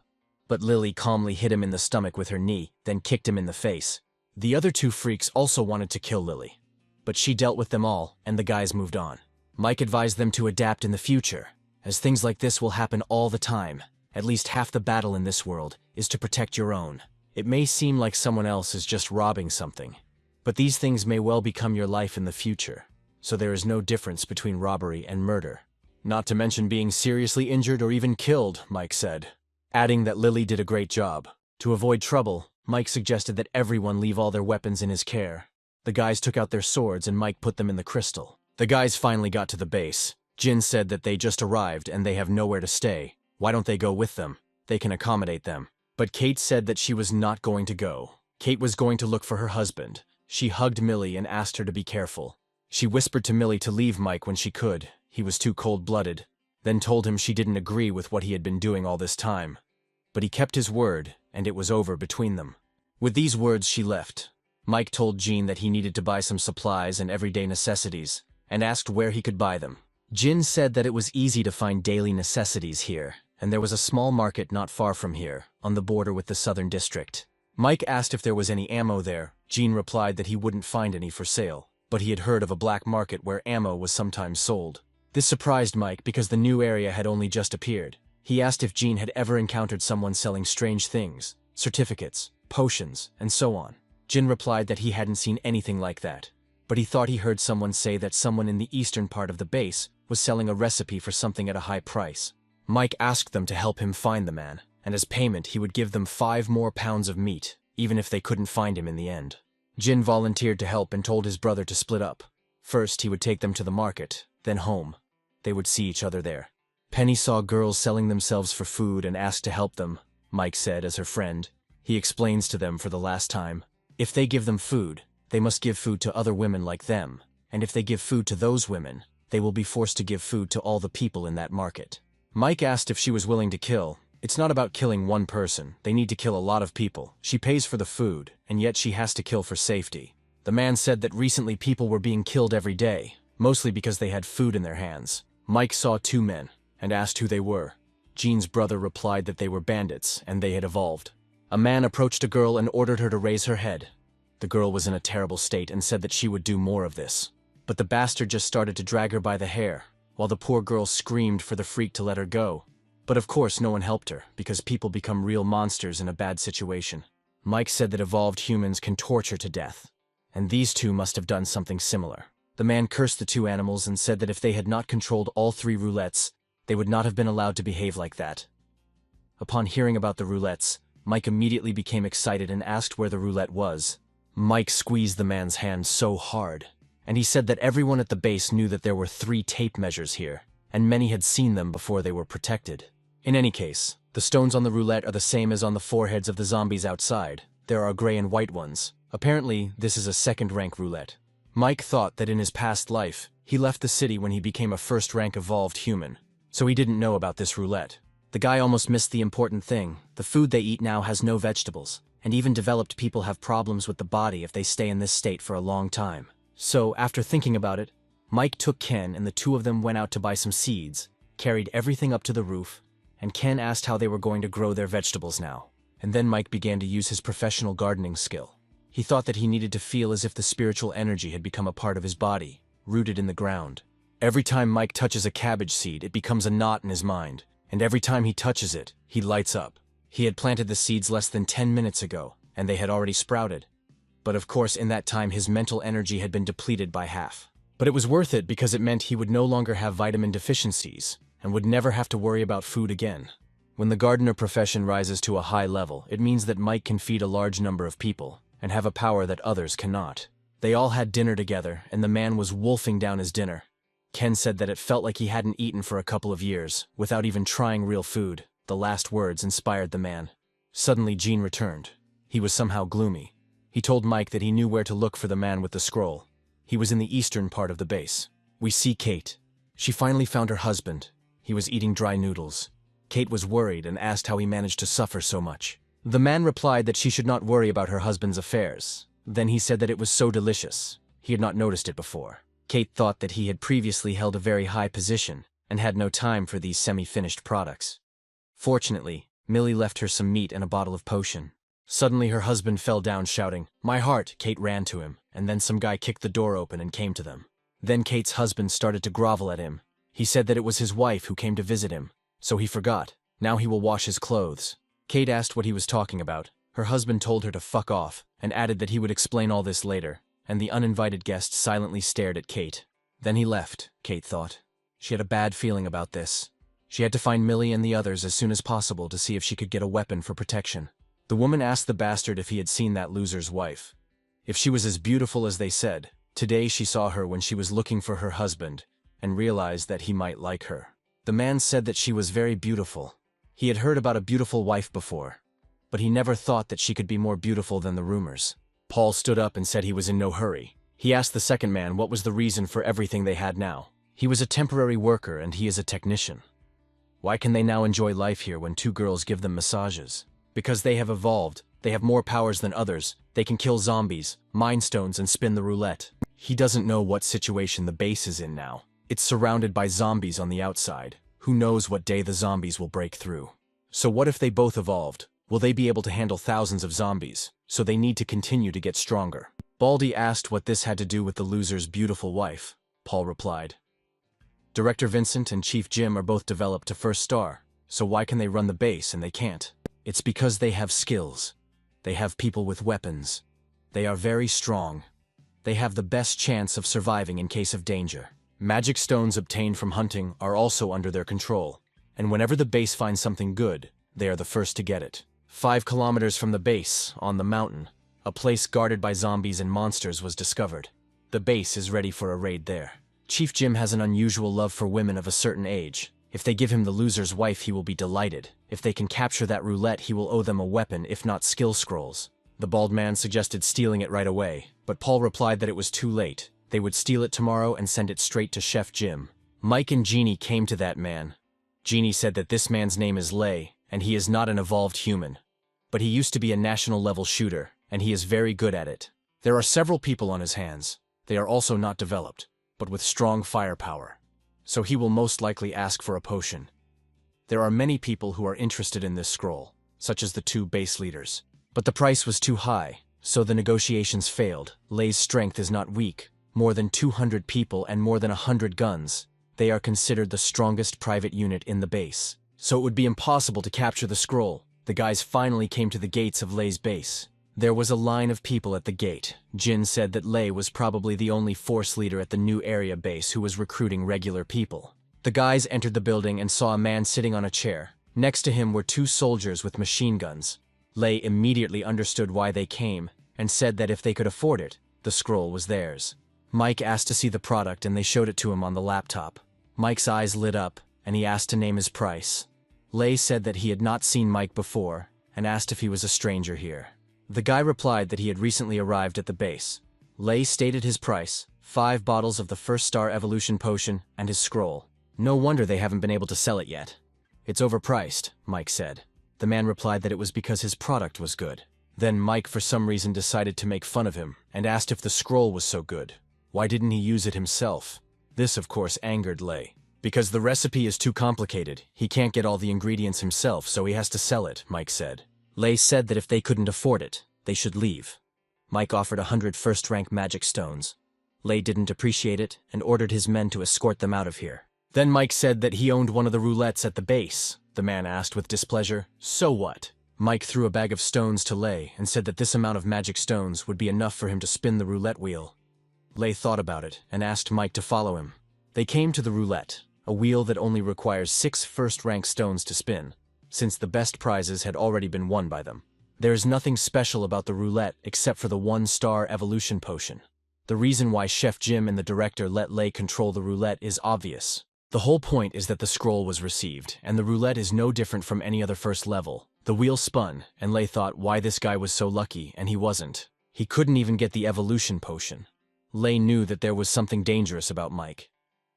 But Lily calmly hit him in the stomach with her knee, then kicked him in the face. The other two freaks also wanted to kill Lily, but she dealt with them all and the guys moved on. Mike advised them to adapt in the future, as things like this will happen all the time. At least half the battle in this world is to protect your own. It may seem like someone else is just robbing something, but these things may well become your life in the future, so there is no difference between robbery and murder. Not to mention being seriously injured or even killed, Mike said, adding that Lily did a great job. To avoid trouble, Mike suggested that everyone leave all their weapons in his care. The guys took out their swords and Mike put them in the crystal. The guys finally got to the base. Jin said that they just arrived and they have nowhere to stay. Why don't they go with them? They can accommodate them. But Kate said that she was not going to go. Kate was going to look for her husband. She hugged Millie and asked her to be careful. She whispered to Millie to leave Mike when she could. He was too cold-blooded. Then told him she didn't agree with what he had been doing all this time. But he kept his word, and it was over between them. With these words, she left. Mike told Jin that he needed to buy some supplies and everyday necessities, and asked where he could buy them. Jin said that it was easy to find daily necessities here, and there was a small market not far from here, on the border with the southern district. Mike asked if there was any ammo there. Jin replied that he wouldn't find any for sale, but he had heard of a black market where ammo was sometimes sold. This surprised Mike because the new area had only just appeared. He asked if Jin had ever encountered someone selling strange things, certificates, potions, and so on. Jin replied that he hadn't seen anything like that, but he thought he heard someone say that someone in the eastern part of the base was selling a recipe for something at a high price. Mike asked them to help him find the man, and as payment he would give them 5 more pounds of meat, even if they couldn't find him in the end. Jin volunteered to help and told his brother to split up. First he would take them to the market, then home. They would see each other there. Penny saw girls selling themselves for food and asked to help them, Mike said as her friend. He explains to them for the last time. If they give them food, they must give food to other women like them, and if they give food to those women, they will be forced to give food to all the people in that market. Mike asked if she was willing to kill. It's not about killing one person, they need to kill a lot of people. She pays for the food, and yet she has to kill for safety. The man said that recently people were being killed every day, mostly because they had food in their hands. Mike saw 2 men, and asked who they were. Jin's brother replied that they were bandits, and they had evolved. A man approached a girl and ordered her to raise her head. The girl was in a terrible state and said that she would do more of this. But the bastard just started to drag her by the hair, while the poor girl screamed for the freak to let her go. But of course no one helped her, because people become real monsters in a bad situation. Mike said that evolved humans can torture to death, and these 2 must have done something similar. The man cursed the 2 animals and said that if they had not controlled all 3 roulettes, they would not have been allowed to behave like that. Upon hearing about the roulettes, Mike immediately became excited and asked where the roulette was. Mike squeezed the man's hand so hard, and he said that everyone at the base knew that there were 3 tape measures here, and many had seen them before they were protected. In any case, the stones on the roulette are the same as on the foreheads of the zombies outside. There are gray and white ones. Apparently, this is a second-rank roulette. Mike thought that in his past life, he left the city when he became a first-rank evolved human, so he didn't know about this roulette. The guy almost missed the important thing. The food they eat now has no vegetables, and even developed people have problems with the body if they stay in this state for a long time. So, after thinking about it, Mike took Ken and the 2 of them went out to buy some seeds, carried everything up to the roof, and Ken asked how they were going to grow their vegetables now. And then Mike began to use his professional gardening skill. He thought that he needed to feel as if the spiritual energy had become a part of his body, rooted in the ground. Every time Mike touches a cabbage seed, it becomes a knot in his mind, and every time he touches it, he lights up. He had planted the seeds less than 10 minutes ago, and they had already sprouted. But of course, in that time his mental energy had been depleted by half. But it was worth it because it meant he would no longer have vitamin deficiencies, and would never have to worry about food again. When the gardener profession rises to a high level, it means that Mike can feed a large number of people, and have a power that others cannot. They all had dinner together, and the man was wolfing down his dinner. Ken said that it felt like he hadn't eaten for a couple of years, without even trying real food. The last words inspired the man. Suddenly Jin returned. He was somehow gloomy. He told Mike that he knew where to look for the man with the scroll. He was in the eastern part of the base. We see Kate. She finally found her husband. He was eating dry noodles. Kate was worried and asked how he managed to suffer so much. The man replied that she should not worry about her husband's affairs. Then he said that it was so delicious. He had not noticed it before. Kate thought that he had previously held a very high position and had no time for these semi-finished products. Fortunately, Millie left her some meat and a bottle of potion. Suddenly her husband fell down shouting, "My heart!" Kate ran to him, and then some guy kicked the door open and came to them. Then Kate's husband started to grovel at him. He said that it was his wife who came to visit him, so he forgot. Now he will wash his clothes. Kate asked what he was talking about. Her husband told her to fuck off, and added that he would explain all this later, and the uninvited guest silently stared at Kate. Then he left, Kate thought. She had a bad feeling about this. She had to find Millie and the others as soon as possible to see if she could get a weapon for protection. The woman asked the bastard if he had seen that loser's wife. If she was as beautiful as they said. Today she saw her when she was looking for her husband, and realized that he might like her. The man said that she was very beautiful. He had heard about a beautiful wife before, but he never thought that she could be more beautiful than the rumors. Paul stood up and said he was in no hurry. He asked the second man what was the reason for everything they had now. He was a temporary worker and he is a technician. Why can they now enjoy life here when two girls give them massages? Because they have evolved, they have more powers than others, they can kill zombies, mine stones and spin the roulette. He doesn't know what situation the base is in now. It's surrounded by zombies on the outside. Who knows what day the zombies will break through? So what if they both evolved? Will they be able to handle thousands of zombies? So they need to continue to get stronger. Baldy asked what this had to do with the loser's beautiful wife. Paul replied, Director Vincent and Chief Jim are both developed to first star, so why can they run the base and they can't? It's because they have skills. They have people with weapons. They are very strong. They have the best chance of surviving in case of danger. Magic stones obtained from hunting are also under their control, and whenever the base finds something good, they are the first to get it. 5 kilometers from the base, on the mountain, a place guarded by zombies and monsters was discovered. The base is ready for a raid there. Chief Jim has an unusual love for women of a certain age. If they give him the loser's wife, he will be delighted. If they can capture that roulette, he will owe them a weapon, if not skill scrolls. The bald man suggested stealing it right away, but Paul replied that it was too late. They would steal it tomorrow and send it straight to Chef Jim. Mike and Jeannie came to that man. Jeannie said that this man's name is Lei, and he is not an evolved human. But he used to be a national-level shooter, and he is very good at it. There are several people on his hands. They are also not developed, but with strong firepower. So he will most likely ask for a potion. There are many people who are interested in this scroll, such as the 2 base leaders. But the price was too high, so the negotiations failed. Lei's strength is not weak. More than 200 people and more than 100 guns. They are considered the strongest private unit in the base. So it would be impossible to capture the scroll. The guys finally came to the gates of Lei's base. There was a line of people at the gate. Jin said that Lei was probably the only force leader at the new area base who was recruiting regular people. The guys entered the building and saw a man sitting on a chair. Next to him were 2 soldiers with machine guns. Lei immediately understood why they came and said that if they could afford it, the scroll was theirs. Mike asked to see the product and they showed it to him on the laptop. Mike's eyes lit up and he asked to name his price. Lei said that he had not seen Mike before and asked if he was a stranger here. The guy replied that he had recently arrived at the base. Lei stated his price, 5 bottles of the first star evolution potion and his scroll. No wonder they haven't been able to sell it yet. It's overpriced, Mike said. The man replied that it was because his product was good. Then Mike for some reason decided to make fun of him and asked if the scroll was so good. Why didn't he use it himself? This of course angered Lei. Because the recipe is too complicated, he can't get all the ingredients himself, so he has to sell it, Mike said. Lei said that if they couldn't afford it, they should leave. Mike offered 100 first-rank magic stones. Lei didn't appreciate it and ordered his men to escort them out of here. Then Mike said that he owned one of the roulettes at the base. The man asked with displeasure, "So what?" Mike threw a bag of stones to Lei and said that this amount of magic stones would be enough for him to spin the roulette wheel. Lei thought about it and asked Mike to follow him. They came to the roulette, a wheel that only requires 6 first-rank stones to spin, since the best prizes had already been won by them. There is nothing special about the roulette except for the 1-star evolution potion. The reason why Chef Jim and the director let Lei control the roulette is obvious. The whole point is that the scroll was received, and the roulette is no different from any other first level. The wheel spun, and Lei thought why this guy was so lucky, and he wasn't. He couldn't even get the evolution potion. Lei knew that there was something dangerous about Mike.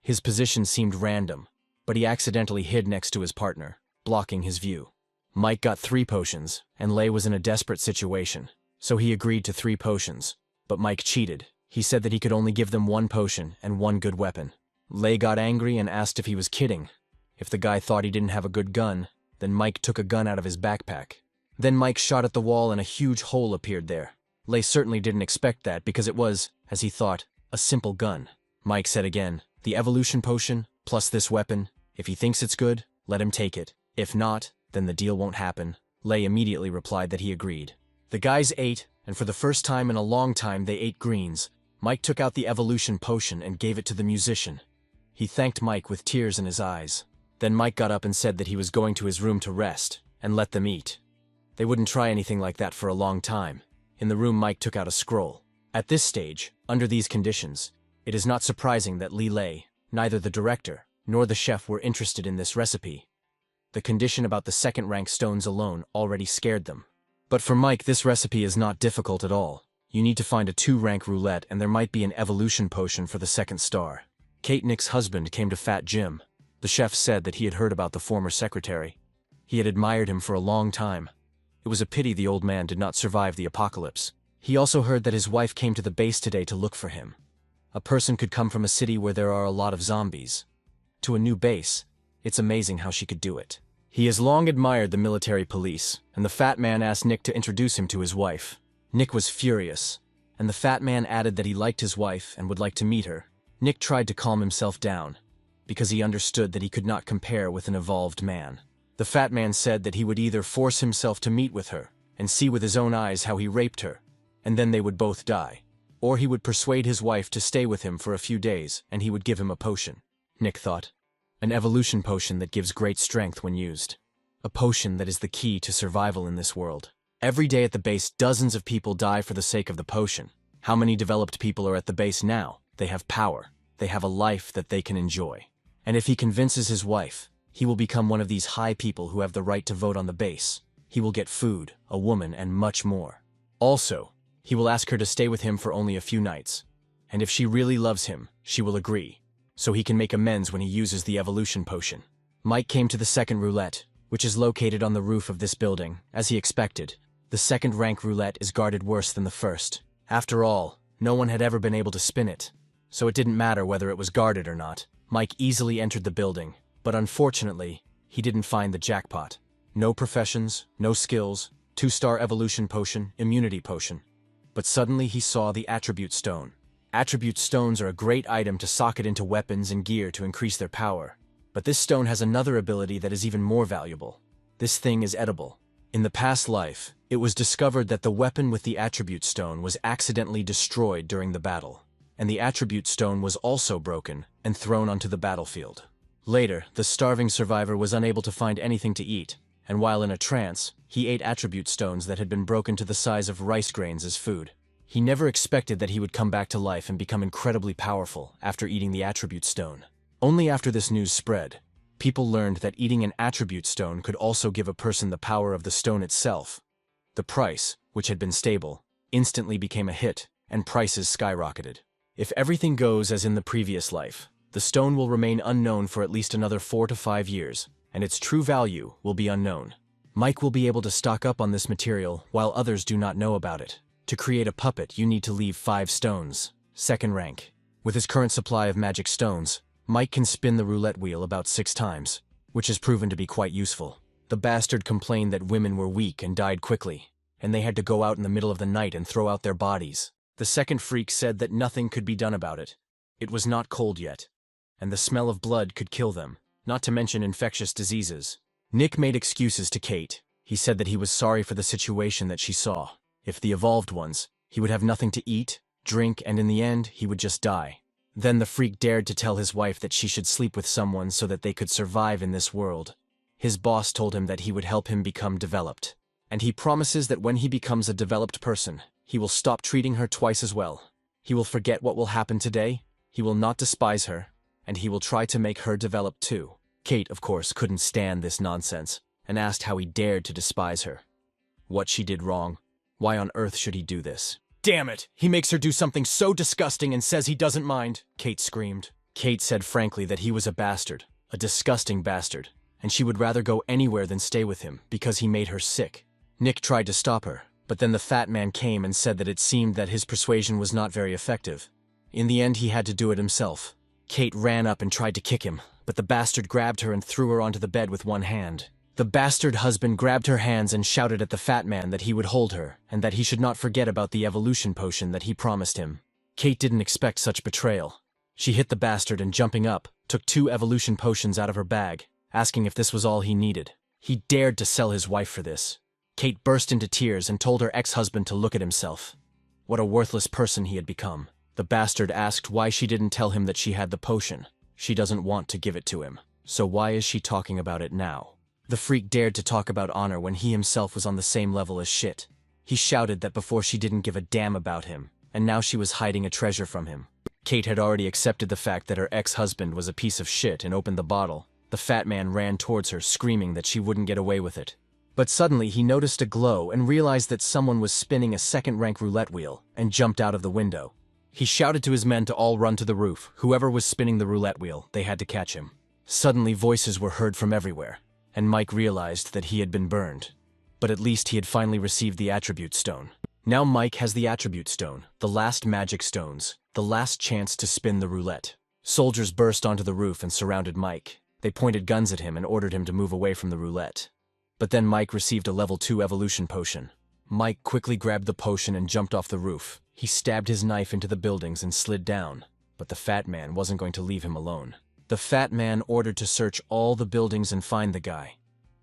His position seemed random, but he accidentally hid next to his partner, blocking his view. Mike got 3 potions, and Lei was in a desperate situation, so he agreed to 3 potions. But Mike cheated. He said that he could only give them 1 potion and 1 good weapon. Lei got angry and asked if he was kidding. If the guy thought he didn't have a good gun, then Mike took a gun out of his backpack. Then Mike shot at the wall and a huge hole appeared there. Lei certainly didn't expect that because it was, as he thought, a simple gun. Mike said again, "The evolution potion, plus this weapon, if he thinks it's good, let him take it. If not, then the deal won't happen." Lei immediately replied that he agreed. The guys ate, and for the first time in a long time they ate greens. Mike took out the evolution potion and gave it to the musician. He thanked Mike with tears in his eyes. Then Mike got up and said that he was going to his room to rest, and let them eat. They wouldn't try anything like that for a long time. In the room, Mike took out a scroll. At this stage, under these conditions, it is not surprising that Li Lei, neither the director nor the chef were interested in this recipe. The condition about the second-rank stones alone already scared them. But for Mike, this recipe is not difficult at all. You need to find a 2-rank roulette, and there might be an evolution potion for the second star. Kate, Nick's husband, came to Fat Jim. The chef said that he had heard about the former secretary. He had admired him for a long time. It was a pity the old man did not survive the apocalypse. He also heard that his wife came to the base today to look for him. A person could come from a city where there are a lot of zombies to a new base. It's amazing how she could do it. He has long admired the military police, and the fat man asked Nick to introduce him to his wife. Nick was furious, and the fat man added that he liked his wife and would like to meet her. Nick tried to calm himself down, because he understood that he could not compare with an evolved man. The fat man said that he would either force himself to meet with her and see with his own eyes how he raped her, and then they would both die, or he would persuade his wife to stay with him for a few days and he would give him a potion. Nick thought, an evolution potion that gives great strength when used. A potion that is the key to survival in this world. Every day at the base, dozens of people die for the sake of the potion. How many developed people are at the base now? They have power. They have a life that they can enjoy. And if he convinces his wife, he will become one of these high people who have the right to vote on the base. He will get food, a woman, and much more. Also, he will ask her to stay with him for only a few nights. And if she really loves him, she will agree, so he can make amends when he uses the evolution potion. Mike came to the second roulette, which is located on the roof of this building. As he expected, the second-rank roulette is guarded worse than the first. After all, no one had ever been able to spin it, so it didn't matter whether it was guarded or not. Mike easily entered the building, but unfortunately, he didn't find the jackpot. No professions, no skills, 2-star evolution potion, immunity potion. But suddenly he saw the attribute stone. Attribute stones are a great item to socket into weapons and gear to increase their power. But this stone has another ability that is even more valuable. This thing is edible. In the past life, it was discovered that the weapon with the attribute stone was accidentally destroyed during the battle, and the attribute stone was also broken and thrown onto the battlefield. Later, the starving survivor was unable to find anything to eat, and while in a trance, he ate attribute stones that had been broken to the size of rice grains as food. He never expected that he would come back to life and become incredibly powerful after eating the attribute stone. Only after this news spread, people learned that eating an attribute stone could also give a person the power of the stone itself. The price, which had been stable, instantly became a hit, and prices skyrocketed. If everything goes as in the previous life, the stone will remain unknown for at least another 4 to 5 years, and its true value will be unknown. Mike will be able to stock up on this material while others do not know about it. To create a puppet, you need to leave 5 stones, second rank. With his current supply of magic stones, Mike can spin the roulette wheel about 6 times, which has proven to be quite useful. The bastard complained that women were weak and died quickly, and they had to go out in the middle of the night and throw out their bodies. The second freak said that nothing could be done about it. It was not cold yet, and the smell of blood could kill them, not to mention infectious diseases. Nick made excuses to Kate. He said that he was sorry for the situation that she saw. If the evolved ones, he would have nothing to eat, drink, and in the end, he would just die. Then the freak dared to tell his wife that she should sleep with someone so that they could survive in this world. His boss told him that he would help him become developed, and he promises that when he becomes a developed person, he will stop treating her twice as well. He will forget what will happen today, he will not despise her, and he will try to make her develop too. Kate, of course, couldn't stand this nonsense, and asked how he dared to despise her. What she did wrong. Why on earth should he do this? Damn it! He makes her do something so disgusting and says he doesn't mind, Kate screamed. Kate said frankly that he was a bastard, a disgusting bastard, and she would rather go anywhere than stay with him because he made her sick. Nick tried to stop her, but then the fat man came and said that it seemed that his persuasion was not very effective. In the end, he had to do it himself. Kate ran up and tried to kick him, but the bastard grabbed her and threw her onto the bed with one hand. The bastard husband grabbed her hands and shouted at the fat man that he would hold her, and that he should not forget about the evolution potion that he promised him. Kate didn't expect such betrayal. She hit the bastard and, jumping up, took 2 evolution potions out of her bag, asking if this was all he needed. He dared to sell his wife for this. Kate burst into tears and told her ex-husband to look at himself. What a worthless person he had become. The bastard asked why she didn't tell him that she had the potion. She doesn't want to give it to him. So why is she talking about it now? The freak dared to talk about honor when he himself was on the same level as shit. He shouted that before she didn't give a damn about him, and now she was hiding a treasure from him. Kate had already accepted the fact that her ex-husband was a piece of shit and opened the bottle. The fat man ran towards her, screaming that she wouldn't get away with it. But suddenly he noticed a glow and realized that someone was spinning a second-rank roulette wheel and jumped out of the window. He shouted to his men to all run to the roof. Whoever was spinning the roulette wheel, they had to catch him. Suddenly voices were heard from everywhere, and Mike realized that he had been burned. But at least he had finally received the attribute stone. Now Mike has the attribute stone, the last magic stones, the last chance to spin the roulette. Soldiers burst onto the roof and surrounded Mike. They pointed guns at him and ordered him to move away from the roulette. But then Mike received a level 2 evolution potion. Mike quickly grabbed the potion and jumped off the roof. He stabbed his knife into the buildings and slid down. But the fat man wasn't going to leave him alone. The fat man ordered to search all the buildings and find the guy.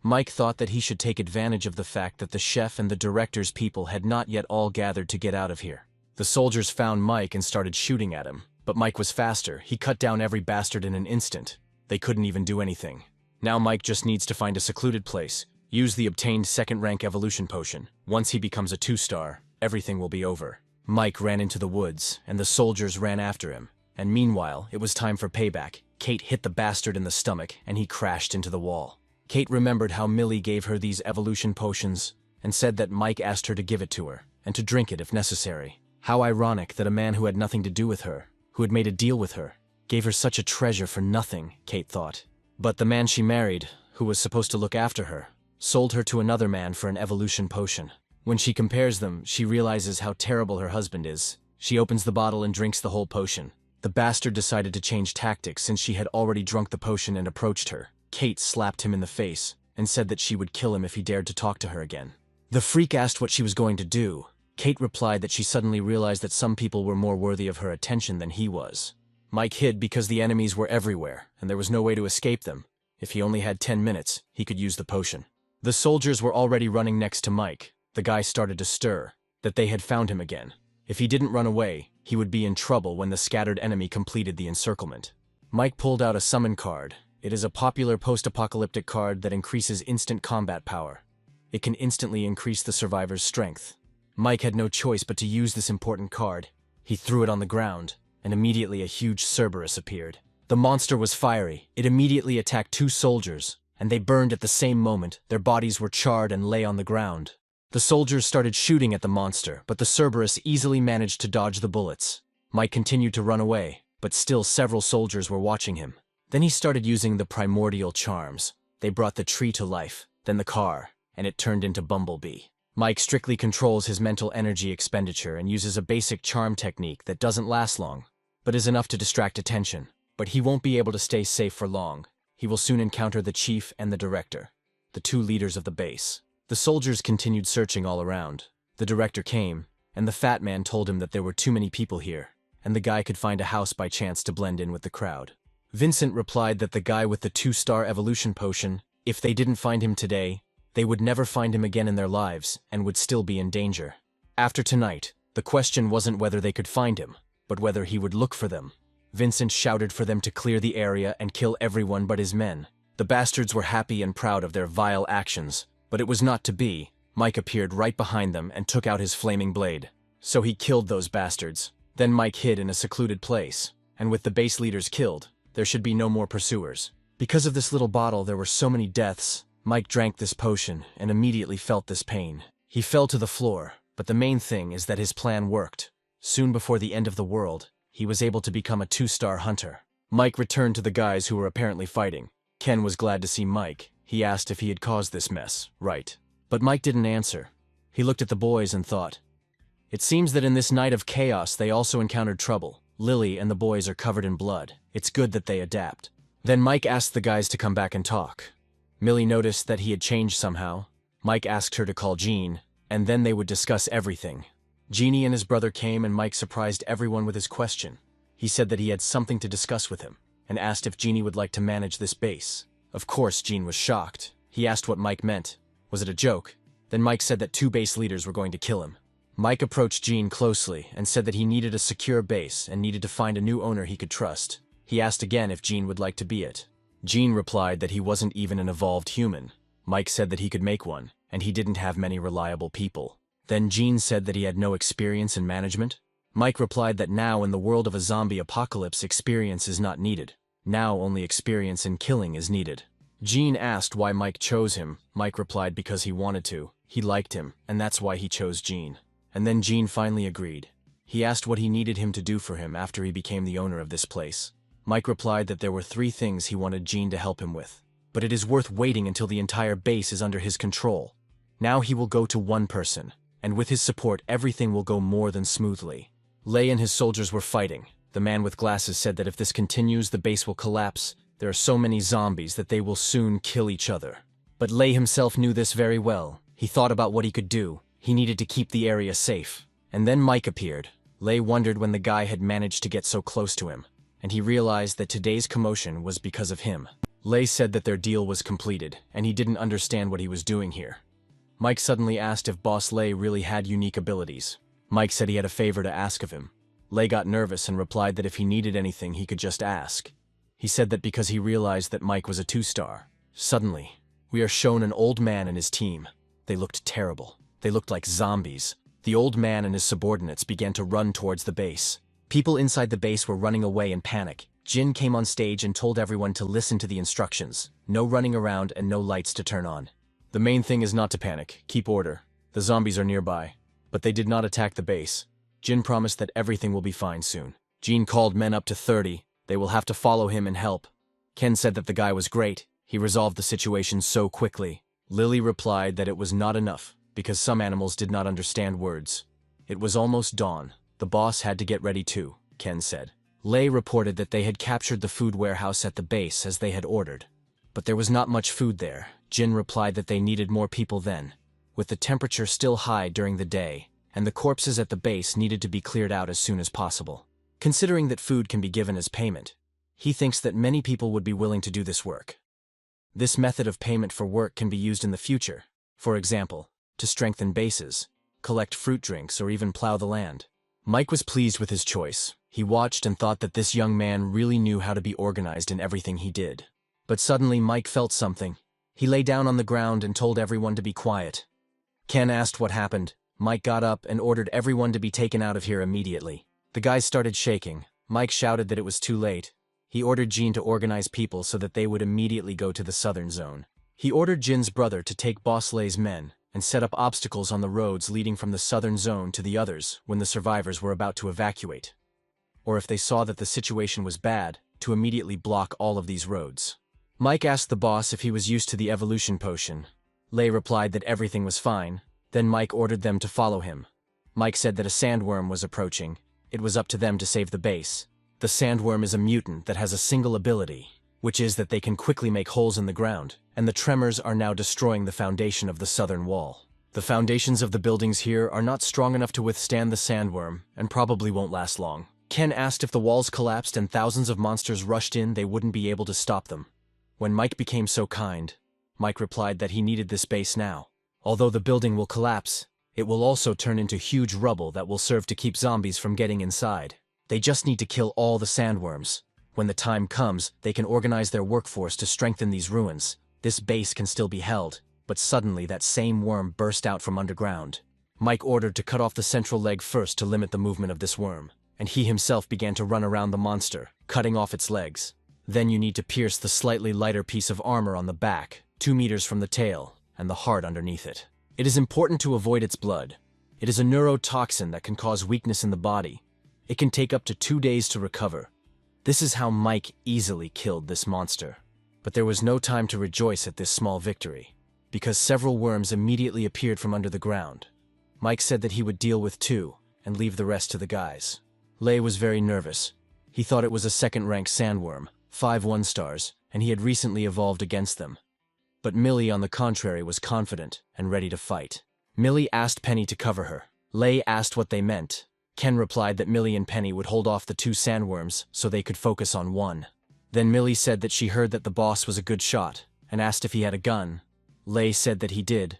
Mike thought that he should take advantage of the fact that the chef and the director's people had not yet all gathered to get out of here. The soldiers found Mike and started shooting at him. But Mike was faster. He cut down every bastard in an instant. They couldn't even do anything. Now Mike just needs to find a secluded place, use the obtained second-rank evolution potion. Once he becomes a 2-star, everything will be over. Mike ran into the woods, and the soldiers ran after him. And meanwhile, it was time for payback. Kate hit the bastard in the stomach, and he crashed into the wall. Kate remembered how Millie gave her these evolution potions, and said that Mike asked her to give it to her, and to drink it if necessary. How ironic that a man who had nothing to do with her, who had made a deal with her, gave her such a treasure for nothing, Kate thought. But the man she married, who was supposed to look after her, sold her to another man for an evolution potion. When she compares them, she realizes how terrible her husband is. She opens the bottle and drinks the whole potion. The bastard decided to change tactics since she had already drunk the potion and approached her. Kate slapped him in the face and said that she would kill him if he dared to talk to her again. The freak asked what she was going to do. Kate replied that she suddenly realized that some people were more worthy of her attention than he was. Mike hid because the enemies were everywhere, and there was no way to escape them. If he only had 10 minutes, he could use the potion. The soldiers were already running next to Mike. The guy started to stir, that they had found him again. If he didn't run away, he would be in trouble when the scattered enemy completed the encirclement. Mike pulled out a summon card. It is a popular post-apocalyptic card that increases instant combat power. It can instantly increase the survivor's strength. Mike had no choice but to use this important card. He threw it on the ground, and immediately a huge Cerberus appeared. The monster was fiery. It immediately attacked 2 soldiers, and they burned at the same moment. Their bodies were charred and lay on the ground. The soldiers started shooting at the monster, but the Cerberus easily managed to dodge the bullets. Mike continued to run away, but still several soldiers were watching him. Then he started using the primordial charms. They brought the tree to life, then the car, and it turned into Bumblebee. Mike strictly controls his mental energy expenditure and uses a basic charm technique that doesn't last long, but is enough to distract attention. But he won't be able to stay safe for long. He will soon encounter the chief and the director, the 2 leaders of the base. The soldiers continued searching all around. The director came, and the fat man told him that there were too many people here, and the guy could find a house by chance to blend in with the crowd. Vincent replied that the guy with the 2-star evolution potion, if they didn't find him today, they would never find him again in their lives and would still be in danger. After tonight, the question wasn't whether they could find him, but whether he would look for them. Vincent shouted for them to clear the area and kill everyone but his men. The bastards were happy and proud of their vile actions, but it was not to be. Mike appeared right behind them and took out his flaming blade. So he killed those bastards. Then Mike hid in a secluded place, and with the base leaders killed, there should be no more pursuers. Because of this little bottle, there were so many deaths. Mike drank this potion and immediately felt this pain. He fell to the floor, but the main thing is that his plan worked. Soon before the end of the world, he was able to become a 2-star hunter. Mike returned to the guys who were apparently fighting. Ken was glad to see Mike. He asked if he had caused this mess, right? But Mike didn't answer. He looked at the boys and thought, it seems that in this night of chaos they also encountered trouble. Lily and the boys are covered in blood. It's good that they adapt. Then Mike asked the guys to come back and talk. Millie noticed that he had changed somehow. Mike asked her to call Gene, and then they would discuss everything. Jeannie and his brother came and Mike surprised everyone with his question. He said that he had something to discuss with him, and asked if Jeannie would like to manage this base. Of course, Gene was shocked. He asked what Mike meant. Was it a joke? Then Mike said that 2 base leaders were going to kill him. Mike approached Gene closely and said that he needed a secure base and needed to find a new owner he could trust. He asked again if Gene would like to be it. Gene replied that he wasn't even an evolved human. Mike said that he could make one, and he didn't have many reliable people. Then Gene said that he had no experience in management. Mike replied that now in the world of a zombie apocalypse, experience is not needed. Now only experience in killing is needed. Gene asked why Mike chose him. Mike replied because he wanted to. He liked him, and that's why he chose Gene. And then Gene finally agreed. He asked what he needed him to do for him after he became the owner of this place. Mike replied that there were 3 things he wanted Gene to help him with. But it is worth waiting until the entire base is under his control. Now he will go to one person, and with his support everything will go more than smoothly. Lei and his soldiers were fighting. The man with glasses said that if this continues, the base will collapse. There are so many zombies that they will soon kill each other. But Lei himself knew this very well. He thought about what he could do. He needed to keep the area safe. And then Mike appeared. Lei wondered when the guy had managed to get so close to him, and he realized that today's commotion was because of him. Lei said that their deal was completed, and he didn't understand what he was doing here. Mike suddenly asked if Boss Lei really had unique abilities. Mike said he had a favor to ask of him. Lei got nervous and replied that if he needed anything, he could just ask. He said that because he realized that Mike was a 2-star. Suddenly, we are shown an old man and his team. They looked terrible. They looked like zombies. The old man and his subordinates began to run towards the base. People inside the base were running away in panic. Jin came on stage and told everyone to listen to the instructions. No running around and no lights to turn on. The main thing is not to panic. Keep order. The zombies are nearby. But they did not attack the base. Jin promised that everything will be fine soon. Jin called men up to 30. They will have to follow him and help. Ken said that the guy was great. He resolved the situation so quickly. Lily replied that it was not enough, because some animals did not understand words. It was almost dawn. The boss had to get ready too, Ken said. Lei reported that they had captured the food warehouse at the base as they had ordered. But there was not much food there. Jin replied that they needed more people then. With the temperature still high during the day, and the corpses at the base needed to be cleared out as soon as possible. Considering that food can be given as payment, he thinks that many people would be willing to do this work. This method of payment for work can be used in the future, for example, to strengthen bases, collect fruit drinks, or even plow the land. Mike was pleased with his choice. He watched and thought that this young man really knew how to be organized in everything he did. But suddenly Mike felt something. He lay down on the ground and told everyone to be quiet. Ken asked what happened. Mike got up and ordered everyone to be taken out of here immediately. The guys started shaking. Mike shouted that it was too late. He ordered Jin to organize people so that they would immediately go to the southern zone. He ordered Jin's brother to take Boss Lei's men and set up obstacles on the roads leading from the southern zone to the others when the survivors were about to evacuate. Or if they saw that the situation was bad, to immediately block all of these roads. Mike asked the boss if he was used to the evolution potion. Lei replied that everything was fine. Then Mike ordered them to follow him. Mike said that a sandworm was approaching. It was up to them to save the base. The sandworm is a mutant that has a single ability, which is that they can quickly make holes in the ground, and the tremors are now destroying the foundation of the southern wall. The foundations of the buildings here are not strong enough to withstand the sandworm, and probably won't last long. Ken asked if the walls collapsed and thousands of monsters rushed in, they wouldn't be able to stop them. When Mike became so kind, Mike replied that he needed this base now. Although the building will collapse, it will also turn into huge rubble that will serve to keep zombies from getting inside. They just need to kill all the sandworms. When the time comes, they can organize their workforce to strengthen these ruins. This base can still be held, but suddenly that same worm burst out from underground. Mike ordered to cut off the central leg first to limit the movement of this worm, and he himself began to run around the monster, cutting off its legs. Then you need to pierce the slightly lighter piece of armor on the back, 2 meters from the tail, and the heart underneath it. It is important to avoid its blood. It is a neurotoxin that can cause weakness in the body. It can take up to 2 days to recover. This is how Mike easily killed this monster. But there was no time to rejoice at this small victory, because several worms immediately appeared from under the ground. Mike said that he would deal with 2 and leave the rest to the guys. Lei was very nervous. He thought it was a second-rank sandworm, 5 1-stars, and he had recently evolved against them. But Millie, on the contrary, was confident and ready to fight. Millie asked Penny to cover her. Lei asked what they meant. Ken replied that Millie and Penny would hold off the 2 sandworms so they could focus on one. Then Millie said that she heard that the boss was a good shot and asked if he had a gun. Lei said that he did.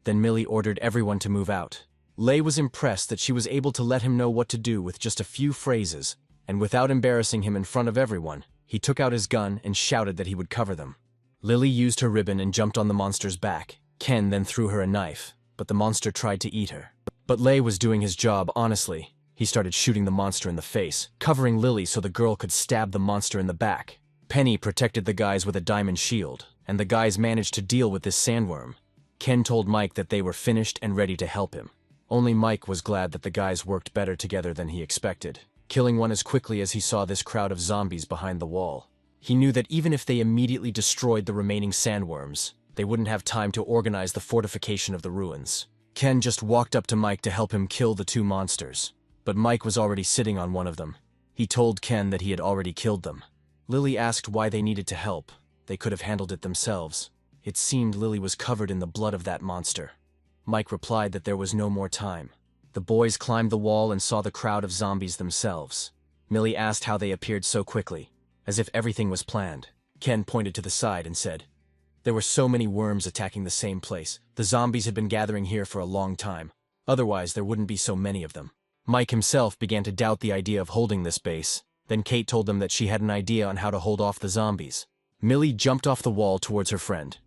Then Millie ordered everyone to move out. Lei was impressed that she was able to let him know what to do with just a few phrases, and without embarrassing him in front of everyone, he took out his gun and shouted that he would cover them. Lily used her ribbon and jumped on the monster's back. Ken then threw her a knife, but the monster tried to eat her. But Lei was doing his job honestly. He started shooting the monster in the face, covering Lily so the girl could stab the monster in the back. Penny protected the guys with a diamond shield, and the guys managed to deal with this sandworm. Ken told Mike that they were finished and ready to help him. Only Mike was glad that the guys worked better together than he expected, killing one as quickly as he saw this crowd of zombies behind the wall. He knew that even if they immediately destroyed the remaining sandworms, they wouldn't have time to organize the fortification of the ruins. Ken just walked up to Mike to help him kill the two monsters, but Mike was already sitting on one of them. He told Ken that he had already killed them. Lily asked why they needed to help. They could have handled it themselves. It seemed Lily was covered in the blood of that monster. Mike replied that there was no more time. The boys climbed the wall and saw the crowd of zombies themselves. Millie asked how they appeared so quickly, as if everything was planned. Ken pointed to the side and said, "There were so many worms attacking the same place. The zombies had been gathering here for a long time. Otherwise, there wouldn't be so many of them." Mike himself began to doubt the idea of holding this base. Then Kate told them that she had an idea on how to hold off the zombies. Millie jumped off the wall towards her friend.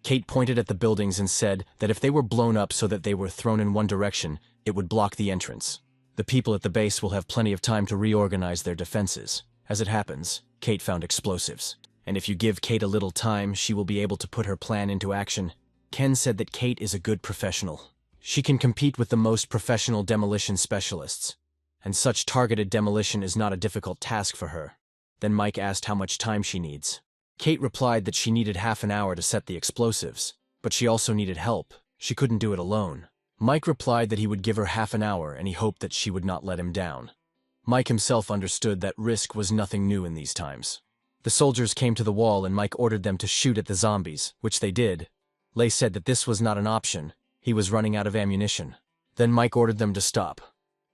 Kate pointed at the buildings and said that if they were blown up so that they were thrown in one direction, it would block the entrance. The people at the base will have plenty of time to reorganize their defenses. As it happens, Kate found explosives. And if you give Kate a little time, she will be able to put her plan into action. Ken said that Kate is a good professional. She can compete with the most professional demolition specialists. And such targeted demolition is not a difficult task for her. Then Mike asked how much time she needs. Kate replied that she needed half an hour to set the explosives, but she also needed help. She couldn't do it alone. Mike replied that he would give her half an hour and he hoped that she would not let him down. Mike himself understood that risk was nothing new in these times. The soldiers came to the wall and Mike ordered them to shoot at the zombies, which they did. Lei said that this was not an option. He was running out of ammunition. Then Mike ordered them to stop.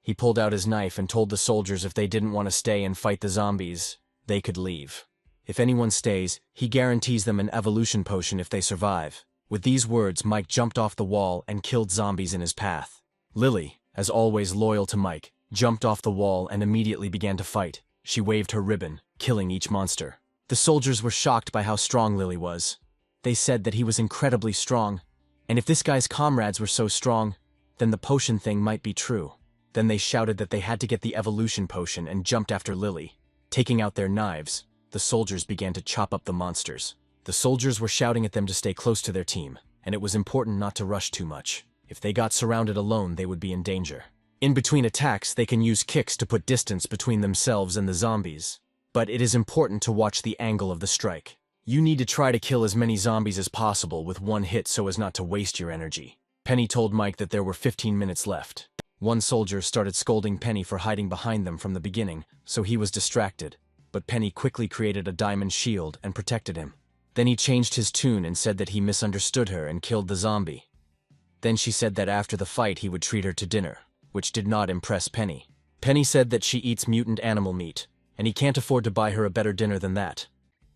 He pulled out his knife and told the soldiers if they didn't want to stay and fight the zombies, they could leave. If anyone stays, he guarantees them an evolution potion if they survive. With these words, Mike jumped off the wall and killed zombies in his path. Lily, as always loyal to Mike, jumped off the wall and immediately began to fight. She waved her ribbon, killing each monster. The soldiers were shocked by how strong Lily was. They said that he was incredibly strong, and if this guy's comrades were so strong, then the potion thing might be true. Then they shouted that they had to get the evolution potion and jumped after Lily. Taking out their knives, the soldiers began to chop up the monsters. The soldiers were shouting at them to stay close to their team, and it was important not to rush too much. If they got surrounded alone, they would be in danger. In between attacks, they can use kicks to put distance between themselves and the zombies. But it is important to watch the angle of the strike. You need to try to kill as many zombies as possible with one hit so as not to waste your energy. Penny told Mike that there were 15 minutes left. One soldier started scolding Penny for hiding behind them from the beginning, so he was distracted. But Penny quickly created a diamond shield and protected him. Then he changed his tune and said that he misunderstood her and killed the zombie. Then she said that after the fight he would treat her to dinner, which did not impress Penny. Penny said that she eats mutant animal meat, and he can't afford to buy her a better dinner than that.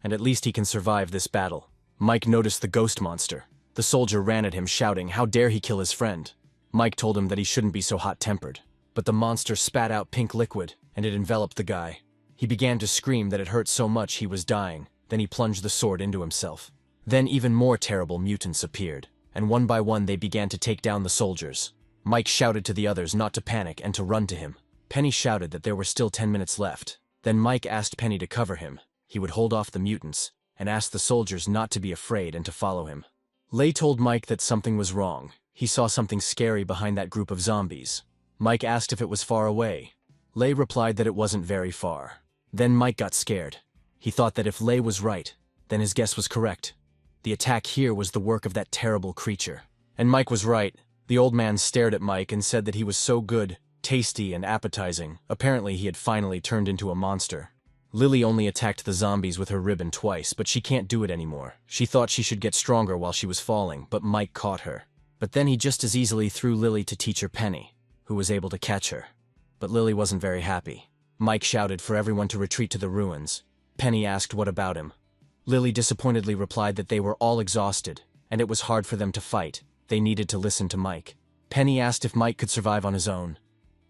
And at least he can survive this battle. Mike noticed the ghost monster. The soldier ran at him shouting, "How dare he kill his friend?" Mike told him that he shouldn't be so hot-tempered. But the monster spat out pink liquid, and it enveloped the guy. He began to scream that it hurt so much he was dying. Then he plunged the sword into himself. Then even more terrible mutants appeared, and one by one they began to take down the soldiers. Mike shouted to the others not to panic and to run to him. Penny shouted that there were still 10 minutes left. Then Mike asked Penny to cover him. He would hold off the mutants, and asked the soldiers not to be afraid and to follow him. Lei told Mike that something was wrong. He saw something scary behind that group of zombies. Mike asked if it was far away. Lei replied that it wasn't very far. Then Mike got scared. He thought that if Lei was right, then his guess was correct. The attack here was the work of that terrible creature. And Mike was right. The old man stared at Mike and said that he was so good, tasty, and appetizing. Apparently he had finally turned into a monster. Lily only attacked the zombies with her ribbon twice, but she can't do it anymore. She thought she should get stronger while she was falling, but Mike caught her. But then he just as easily threw Lily to teacher Penny, who was able to catch her. But Lily wasn't very happy. Mike shouted for everyone to retreat to the ruins. Penny asked what about him. Lily disappointedly replied that they were all exhausted, and it was hard for them to fight. They needed to listen to Mike. Penny asked if Mike could survive on his own.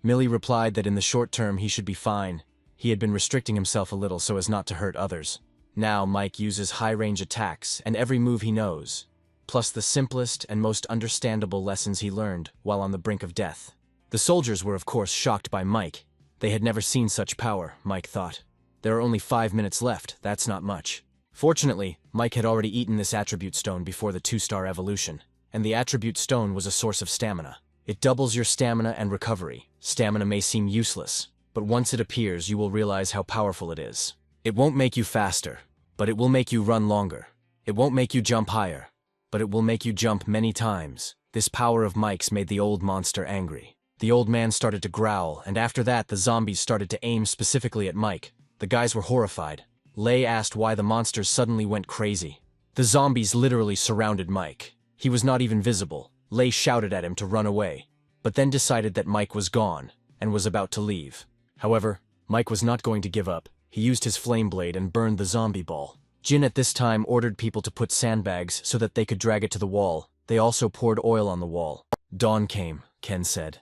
Millie replied that in the short term he should be fine. He had been restricting himself a little so as not to hurt others. Now Mike uses high-range attacks and every move he knows, plus the simplest and most understandable lessons he learned while on the brink of death. The soldiers were of course shocked by Mike. They had never seen such power, Mike thought. There are only 5 minutes left, that's not much. Fortunately, Mike had already eaten this attribute stone before the 2-star evolution, and the attribute stone was a source of stamina. It doubles your stamina and recovery. Stamina may seem useless, but once it appears you will realize how powerful it is. It won't make you faster, but it will make you run longer. It won't make you jump higher, but it will make you jump many times. This power of Mike's made the old monster angry. The old man started to growl, and after that the zombies started to aim specifically at Mike. The guys were horrified. Lei asked why the monsters suddenly went crazy. The zombies literally surrounded Mike. He was not even visible. Lei shouted at him to run away, but then decided that Mike was gone and was about to leave. However, Mike was not going to give up. He used his flame blade and burned the zombie ball. Jin at this time ordered people to put sandbags so that they could drag it to the wall. They also poured oil on the wall. Dawn came, Ken said.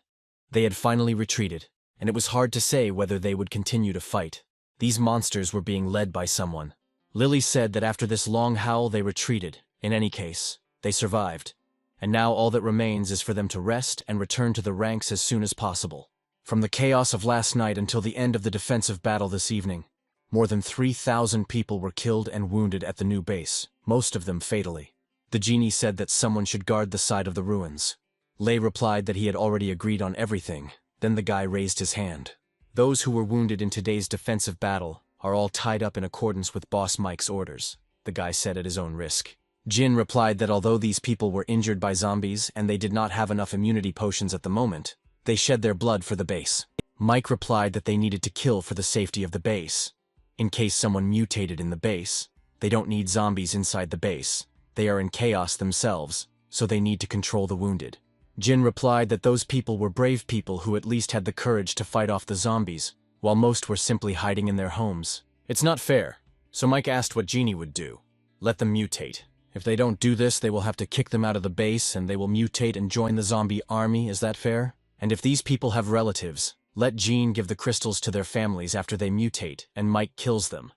They had finally retreated, and it was hard to say whether they would continue to fight. These monsters were being led by someone. Lily said that after this long howl they retreated. In any case, they survived. And now all that remains is for them to rest and return to the ranks as soon as possible. From the chaos of last night until the end of the defensive battle this evening, more than 3,000 people were killed and wounded at the new base, most of them fatally. The genie said that someone should guard the side of the ruins. Lei replied that he had already agreed on everything. Then the guy raised his hand. Those who were wounded in today's defensive battle are all tied up in accordance with Boss Mike's orders, the guy said at his own risk. Jin replied that although these people were injured by zombies and they did not have enough immunity potions at the moment, they shed their blood for the base. Mike replied that they needed to kill for the safety of the base. In case someone mutated in the base, they don't need zombies inside the base. They are in chaos themselves, so they need to control the wounded. Jin replied that those people were brave people who at least had the courage to fight off the zombies, while most were simply hiding in their homes. It's not fair, so Mike asked what Genie would do. Let them mutate. If they don't do this, they will have to kick them out of the base and they will mutate and join the zombie army, is that fair? And if these people have relatives, let Jean give the crystals to their families after they mutate and Mike kills them.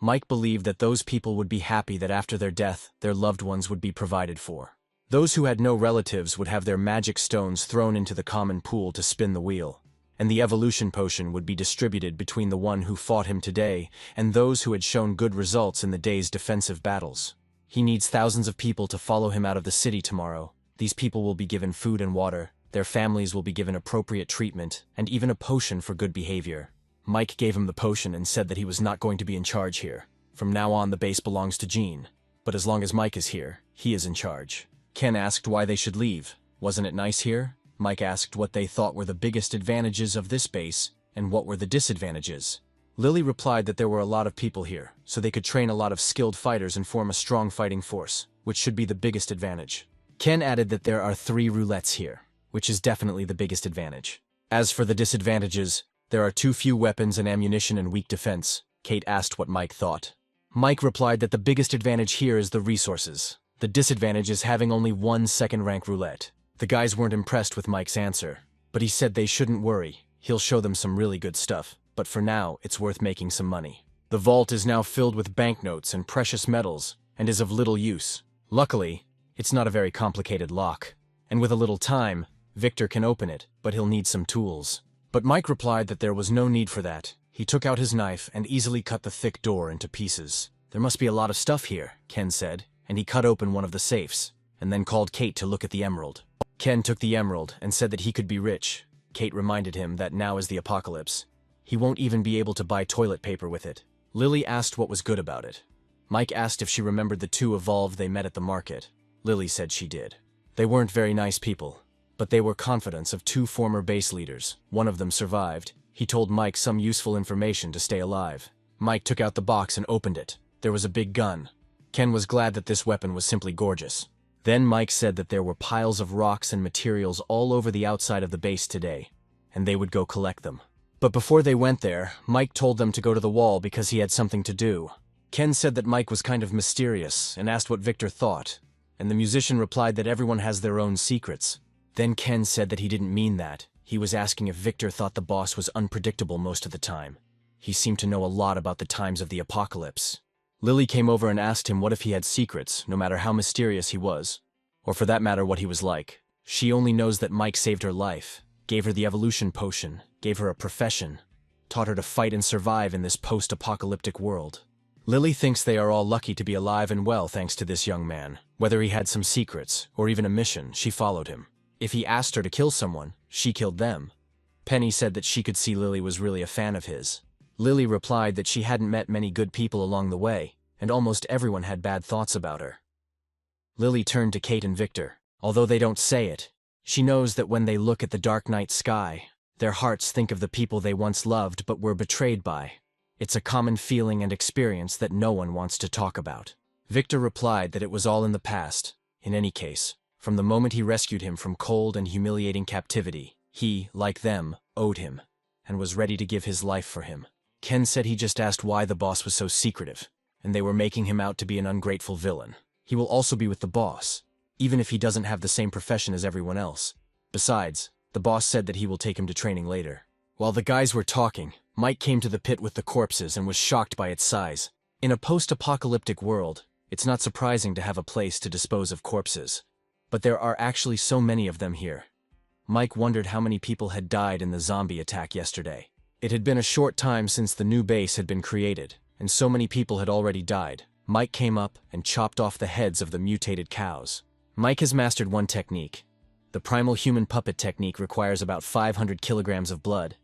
Mike believed that those people would be happy that after their death, their loved ones would be provided for. Those who had no relatives would have their magic stones thrown into the common pool to spin the wheel, and the evolution potion would be distributed between the one who fought him today and those who had shown good results in the day's defensive battles. He needs thousands of people to follow him out of the city tomorrow. These people will be given food and water, their families will be given appropriate treatment, and even a potion for good behavior. Mike gave him the potion and said that he was not going to be in charge here. From now on, the base belongs to Jean. But as long as Mike is here, he is in charge. Ken asked why they should leave. Wasn't it nice here? Mike asked what they thought were the biggest advantages of this base, and what were the disadvantages. Lily replied that there were a lot of people here, so they could train a lot of skilled fighters and form a strong fighting force, which should be the biggest advantage. Ken added that there are 3 roulettes here, which is definitely the biggest advantage. As for the disadvantages, there are too few weapons and ammunition and weak defense. Kate asked what Mike thought. Mike replied that the biggest advantage here is the resources. The disadvantage is having only 1 second-rank roulette. The guys weren't impressed with Mike's answer, but he said they shouldn't worry. He'll show them some really good stuff, but for now, it's worth making some money. The vault is now filled with banknotes and precious metals, and is of little use. Luckily, it's not a very complicated lock, and with a little time, Victor can open it, but he'll need some tools. But Mike replied that there was no need for that. He took out his knife and easily cut the thick door into pieces. There must be a lot of stuff here, Ken said, and he cut open one of the safes, and then called Kate to look at the emerald. Ken took the emerald and said that he could be rich. Kate reminded him that now is the apocalypse. He won't even be able to buy toilet paper with it. Lily asked what was good about it. Mike asked if she remembered the 2 evolved they met at the market. Lily said she did. They weren't very nice people, but they were confidants of 2 former base leaders. One of them survived. He told Mike some useful information to stay alive. Mike took out the box and opened it. There was a big gun. Ken was glad that this weapon was simply gorgeous. Then Mike said that there were piles of rocks and materials all over the outside of the base today, and they would go collect them. But before they went there, Mike told them to go to the wall because he had something to do. Ken said that Mike was kind of mysterious and asked what Victor thought, and the musician replied that everyone has their own secrets. Then Ken said that he didn't mean that. He was asking if Victor thought the boss was unpredictable most of the time. He seemed to know a lot about the times of the apocalypse. Lily came over and asked him what if he had secrets, no matter how mysterious he was, or for that matter what he was like. She only knows that Mike saved her life, gave her the evolution potion, gave her a profession, taught her to fight and survive in this post-apocalyptic world. Lily thinks they are all lucky to be alive and well thanks to this young man. Whether he had some secrets, or even a mission, she followed him. If he asked her to kill someone, she killed them. Penny said that she could see Lily was really a fan of his. Lily replied that she hadn't met many good people along the way, and almost everyone had bad thoughts about her. Lily turned to Kate and Victor. Although they don't say it, she knows that when they look at the dark night sky, their hearts think of the people they once loved but were betrayed by. It's a common feeling and experience that no one wants to talk about. Victor replied that it was all in the past. In any case, from the moment he rescued him from cold and humiliating captivity, he, like them, owed him, and was ready to give his life for him. Ken said he just asked why the boss was so secretive, and they were making him out to be an ungrateful villain. He will also be with the boss, even if he doesn't have the same profession as everyone else. Besides, the boss said that he will take him to training later. While the guys were talking, Mike came to the pit with the corpses and was shocked by its size. In a post-apocalyptic world, it's not surprising to have a place to dispose of corpses. But there are actually so many of them here. Mike wondered how many people had died in the zombie attack yesterday. It had been a short time since the new base had been created, and so many people had already died. Mike came up and chopped off the heads of the mutated cows. Mike has mastered one technique. The primal human puppet technique requires about 500 kilograms of blood,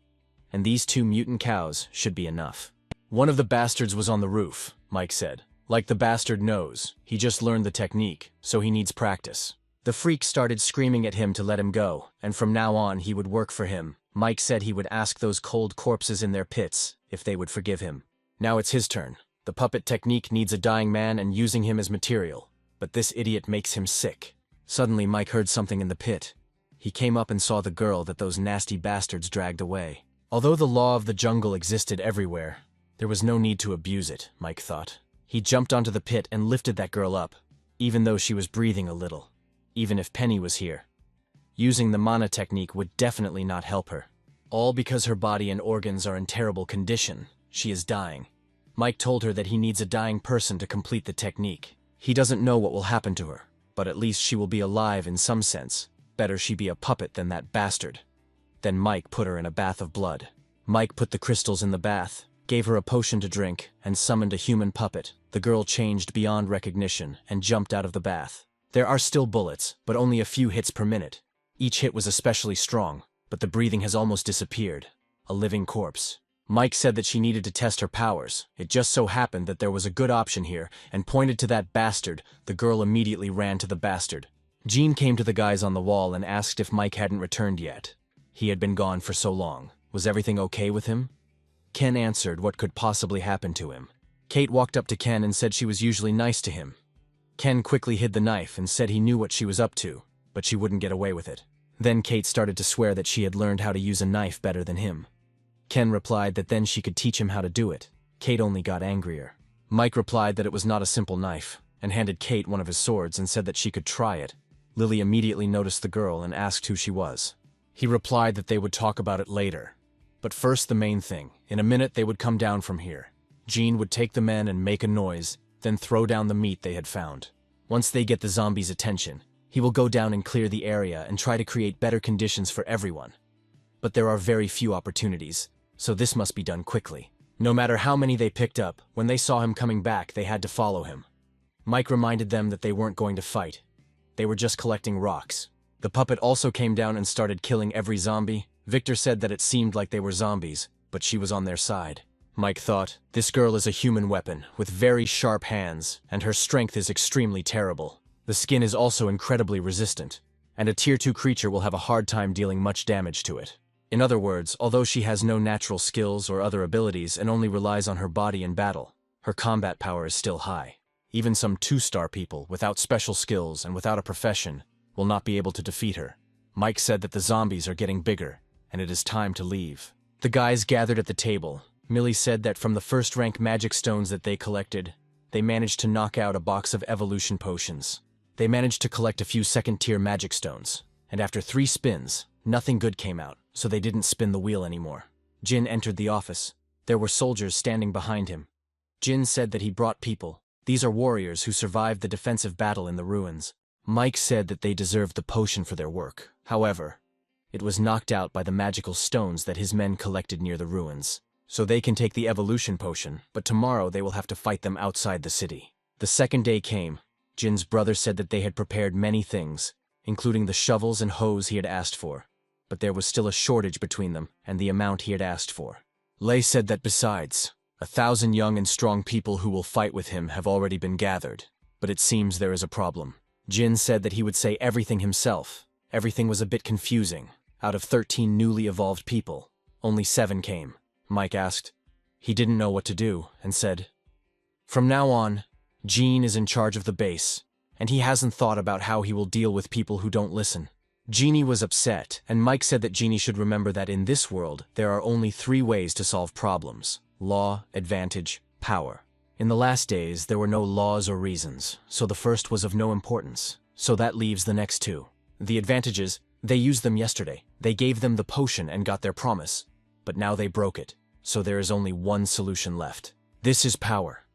and these 2 mutant cows should be enough. One of the bastards was on the roof, Mike said. Like the bastard knows, he just learned the technique, so he needs practice. The freak started screaming at him to let him go, and from now on he would work for him. Mike said he would ask those cold corpses in their pits if they would forgive him. Now it's his turn. The puppet technique needs a dying man and using him as material, but this idiot makes him sick. Suddenly Mike heard something in the pit. He came up and saw the girl that those nasty bastards dragged away. Although the law of the jungle existed everywhere, there was no need to abuse it, Mike thought. He jumped onto the pit and lifted that girl up, even though she was breathing a little. Even if Penny was here. Using the mana technique would definitely not help her. All because her body and organs are in terrible condition. She is dying. Mike told her that he needs a dying person to complete the technique. He doesn't know what will happen to her, but at least she will be alive in some sense. Better she be a puppet than that bastard. Then Mike put her in a bath of blood. Mike put the crystals in the bath, gave her a potion to drink, and summoned a human puppet. The girl changed beyond recognition and jumped out of the bath. There are still bullets, but only a few hits per minute. Each hit was especially strong, but the breathing has almost disappeared. A living corpse. Mike said that she needed to test her powers. It just so happened that there was a good option here, and pointed to that bastard. The girl immediately ran to the bastard. Jean came to the guys on the wall and asked if Mike hadn't returned yet. He had been gone for so long. Was everything okay with him? Ken answered what could possibly happen to him. Kate walked up to Ken and said she was usually nice to him. Ken quickly hid the knife and said he knew what she was up to, but she wouldn't get away with it. Then Kate started to swear that she had learned how to use a knife better than him. Ken replied that then she could teach him how to do it. Kate only got angrier. Mike replied that it was not a simple knife, and handed Kate one of his swords and said that she could try it. Lily immediately noticed the girl and asked who she was. He replied that they would talk about it later. But first the main thing. In a minute they would come down from here. Jean would take the men and make a noise, then throw down the meat they had found. Once they get the zombies' attention, he will go down and clear the area and try to create better conditions for everyone. But there are very few opportunities, so this must be done quickly. No matter how many they picked up, when they saw him coming back, they had to follow him. Mike reminded them that they weren't going to fight. They were just collecting rocks. The puppet also came down and started killing every zombie. Victor said that it seemed like they were zombies, but she was on their side. Mike thought, this girl is a human weapon, with very sharp hands, and her strength is extremely terrible. The skin is also incredibly resistant, and a Tier 2 creature will have a hard time dealing much damage to it. In other words, although she has no natural skills or other abilities and only relies on her body in battle, her combat power is still high. Even some 2-star people, without special skills and without a profession, will not be able to defeat her. Mike said that the zombies are getting bigger, and it is time to leave. The guys gathered at the table. Millie said that from the first-rank magic stones that they collected, they managed to knock out a box of evolution potions. They managed to collect a few second-tier magic stones, and after 3 spins, nothing good came out, so they didn't spin the wheel anymore. Jin entered the office. There were soldiers standing behind him. Jin said that he brought people. These are warriors who survived the defensive battle in the ruins. Mike said that they deserved the potion for their work. However, it was knocked out by the magical stones that his men collected near the ruins. So they can take the evolution potion, but tomorrow they will have to fight them outside the city. The second day came. Jin's brother said that they had prepared many things, including the shovels and hoes he had asked for, but there was still a shortage between them and the amount he had asked for. Lei said that besides, 1,000 young and strong people who will fight with him have already been gathered, but it seems there is a problem. Jin said that he would say everything himself. Everything was a bit confusing. Out of 13 newly evolved people, only 7 came. Mike asked. He didn't know what to do, and said, "From now on, Gene is in charge of the base, and he hasn't thought about how he will deal with people who don't listen." Genie was upset, and Mike said that Genie should remember that in this world, there are only 3 ways to solve problems: law, advantage, power. In the last days, there were no laws or reasons, so the first was of no importance. So that leaves the next 2. The advantages, they used them yesterday. They gave them the potion and got their promise, but now they broke it, so there is only one solution left. This is power.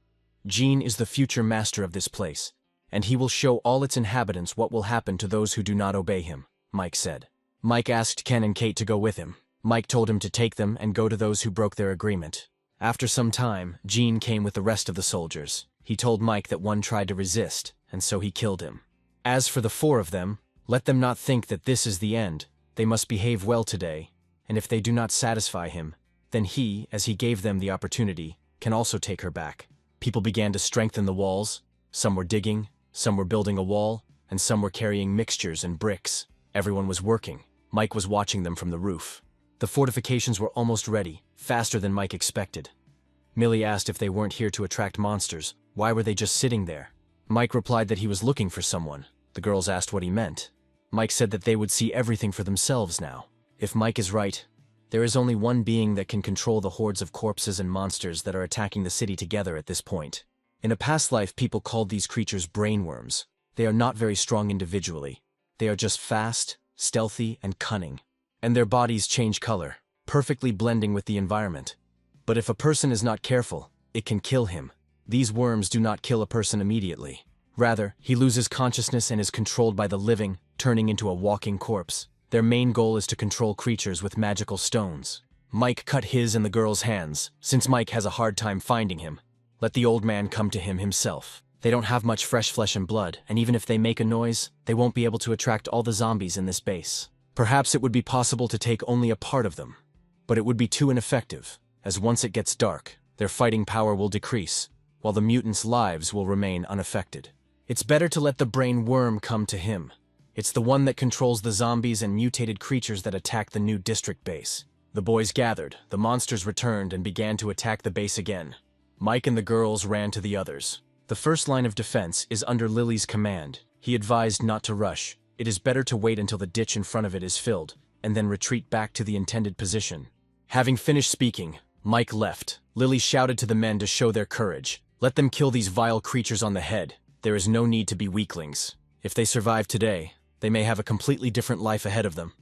Gene is the future master of this place, and he will show all its inhabitants what will happen to those who do not obey him, Mike said. Mike asked Ken and Kate to go with him. Mike told him to take them and go to those who broke their agreement. After some time, Gene came with the rest of the soldiers. He told Mike that one tried to resist, and so he killed him. As for the 4 of them, let them not think that this is the end. They must behave well today, and if they do not satisfy him, then he, as he gave them the opportunity, can also take her back. People began to strengthen the walls. Some were digging, some were building a wall, and some were carrying mixtures and bricks. Everyone was working. Mike was watching them from the roof. The fortifications were almost ready, faster than Mike expected. Millie asked if they weren't here to attract monsters. Why were they just sitting there? Mike replied that he was looking for someone. The girls asked what he meant. Mike said that they would see everything for themselves now. If Mike is right, there is only one being that can control the hordes of corpses and monsters that are attacking the city together at this point. In a past life, people called these creatures brainworms. They are not very strong individually. They are just fast, stealthy, and cunning. And their bodies change color, perfectly blending with the environment. But if a person is not careful, it can kill him. These worms do not kill a person immediately. Rather, he loses consciousness and is controlled by the living, turning into a walking corpse. Their main goal is to control creatures with magical stones. Mike cut his and the girl's hands, since Mike has a hard time finding him. Let the old man come to him himself. They don't have much fresh flesh and blood, and even if they make a noise, they won't be able to attract all the zombies in this base. Perhaps it would be possible to take only a part of them, but it would be too ineffective, as once it gets dark, their fighting power will decrease, while the mutants' lives will remain unaffected. It's better to let the brain worm come to him. It's the one that controls the zombies and mutated creatures that attack the new district base. The boys gathered, the monsters returned and began to attack the base again. Mike and the girls ran to the others. The first line of defense is under Lily's command. He advised not to rush. It is better to wait until the ditch in front of it is filled, and then retreat back to the intended position. Having finished speaking, Mike left. Lily shouted to the men to show their courage. Let them kill these vile creatures on the head. There is no need to be weaklings. If they survive today, they may have a completely different life ahead of them.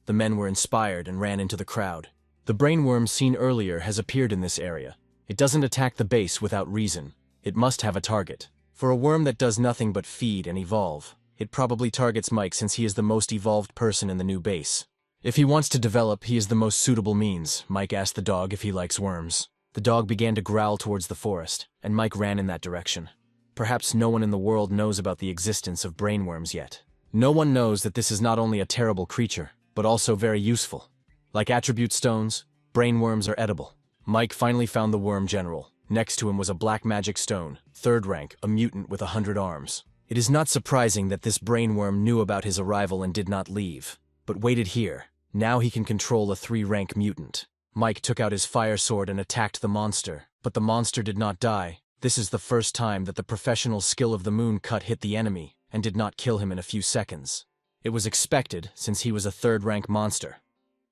The men were inspired and ran into the crowd. The brainworm seen earlier has appeared in this area. It doesn't attack the base without reason. It must have a target. For a worm that does nothing but feed and evolve, it probably targets Mike since he is the most evolved person in the new base. If he wants to develop, he is the most suitable means. Mike asked the dog if he likes worms. The dog began to growl towards the forest, and Mike ran in that direction. Perhaps no one in the world knows about the existence of brainworms yet. No one knows that this is not only a terrible creature, but also very useful. Like attribute stones, brainworms are edible. Mike finally found the worm general. Next to him was a black magic stone, 3rd rank, a mutant with 100 arms. It is not surprising that this brainworm knew about his arrival and did not leave, but waited here. Now he can control a 3-rank mutant. Mike took out his fire sword and attacked the monster, but the monster did not die. This is the first time that the professional skill of the moon cut hit the enemy and did not kill him in a few seconds. It was expected since he was a 3rd-rank monster.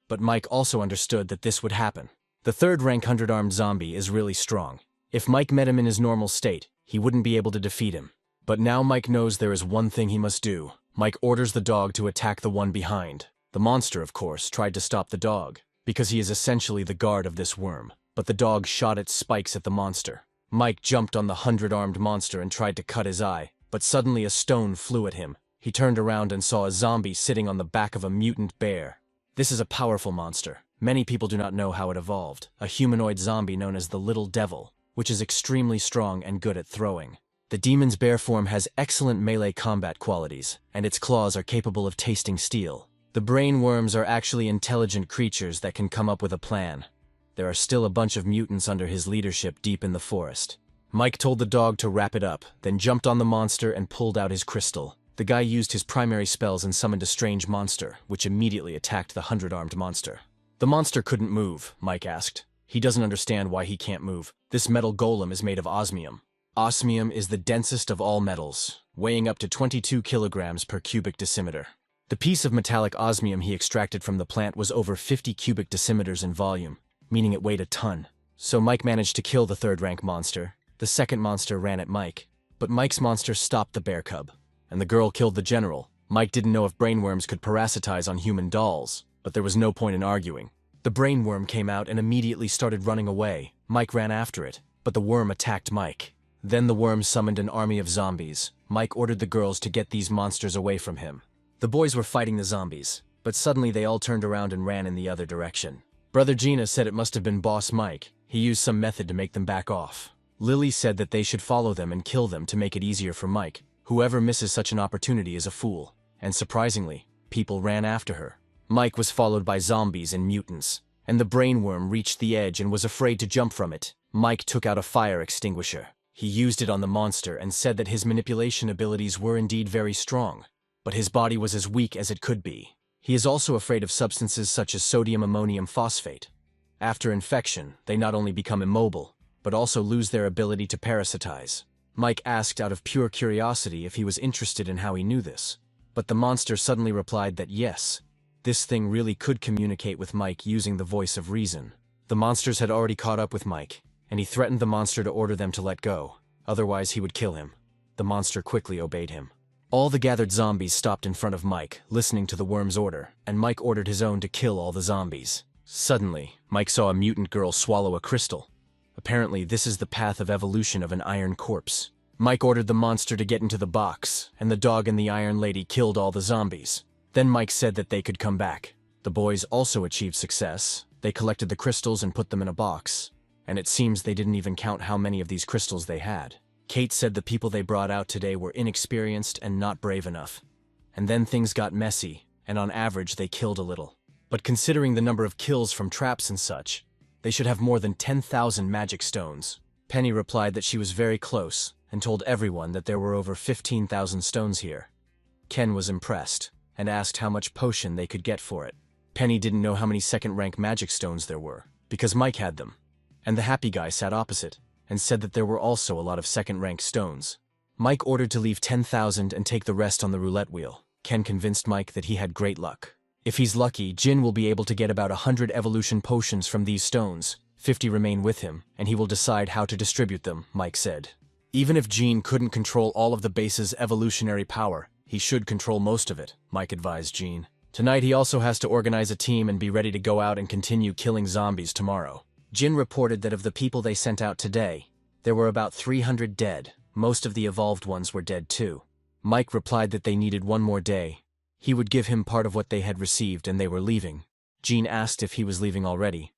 But Mike also understood that this would happen. The 3rd-rank 100-armed zombie is really strong. If Mike met him in his normal state, he wouldn't be able to defeat him. But now Mike knows there is one thing he must do. Mike orders the dog to attack the one behind. The monster, of course, tried to stop the dog, because he is essentially the guard of this worm. But the dog shot its spikes at the monster. Mike jumped on the 100-armed monster and tried to cut his eye, but suddenly a stone flew at him. He turned around and saw a zombie sitting on the back of a mutant bear. This is a powerful monster. Many people do not know how it evolved. A humanoid zombie known as the Little Devil, which is extremely strong and good at throwing. The demon's bear form has excellent melee combat qualities, and its claws are capable of tasting steel. The brain worms are actually intelligent creatures that can come up with a plan. There are still a bunch of mutants under his leadership deep in the forest. Mike told the dog to wrap it up, then jumped on the monster and pulled out his crystal. The guy used his primary spells and summoned a strange monster, which immediately attacked the 100-armed monster. The monster couldn't move, Mike asked. He doesn't understand why he can't move. This metal golem is made of osmium. Osmium is the densest of all metals, weighing up to 22 kilograms per cubic decimeter. The piece of metallic osmium he extracted from the plant was over 50 cubic decimeters in volume, meaning it weighed a ton. So Mike managed to kill the third-rank monster. The second monster ran at Mike, but Mike's monster stopped the bear cub, and the girl killed the general. Mike didn't know if brainworms could parasitize on human dolls, but there was no point in arguing. The brainworm came out and immediately started running away. Mike ran after it, but the worm attacked Mike. Then the worm summoned an army of zombies. Mike ordered the girls to get these monsters away from him. The boys were fighting the zombies, but suddenly they all turned around and ran in the other direction. Brother Gina said it must have been Boss Mike. He used some method to make them back off. Lily said that they should follow them and kill them to make it easier for Mike. Whoever misses such an opportunity is a fool. And surprisingly, people ran after her. Mike was followed by zombies and mutants, and the brainworm reached the edge and was afraid to jump from it. Mike took out a fire extinguisher. He used it on the monster and said that his manipulation abilities were indeed very strong, but his body was as weak as it could be. He is also afraid of substances such as sodium ammonium phosphate. After infection, they not only become immobile, but also lose their ability to parasitize. Mike asked out of pure curiosity if he was interested in how he knew this, but the monster suddenly replied that yes, this thing really could communicate with Mike using the voice of reason. The monsters had already caught up with Mike, and he threatened the monster to order them to let go, otherwise he would kill him. The monster quickly obeyed him. All the gathered zombies stopped in front of Mike, listening to the worm's order, and Mike ordered his own to kill all the zombies. Suddenly, Mike saw a mutant girl swallow a crystal. Apparently, this is the path of evolution of an iron corpse. Mike ordered the monster to get into the box, and the dog and the iron lady killed all the zombies. Then Mike said that they could come back. The boys also achieved success. They collected the crystals and put them in a box, and it seems they didn't even count how many of these crystals they had. Kate said the people they brought out today were inexperienced and not brave enough. And then things got messy, and on average they killed a little. But considering the number of kills from traps and such, they should have more than 10,000 magic stones. Penny replied that she was very close, and told everyone that there were over 15,000 stones here. Ken was impressed, and asked how much potion they could get for it. Penny didn't know how many second-rank magic stones there were, because Mike had them. And the happy guy sat opposite, and said that there were also a lot of second-rank stones. Mike ordered to leave 10,000 and take the rest on the roulette wheel. Ken convinced Mike that he had great luck. If he's lucky, Jin will be able to get about 100 evolution potions from these stones. 50 remain with him, and he will decide how to distribute them, Mike said. Even if Jin couldn't control all of the base's evolutionary power, he should control most of it, Mike advised Gene. Tonight he also has to organize a team and be ready to go out and continue killing zombies tomorrow. Jin reported that of the people they sent out today, there were about 300 dead. Most of the evolved ones were dead too. Mike replied that they needed one more day. He would give him part of what they had received and they were leaving. Gene asked if he was leaving already.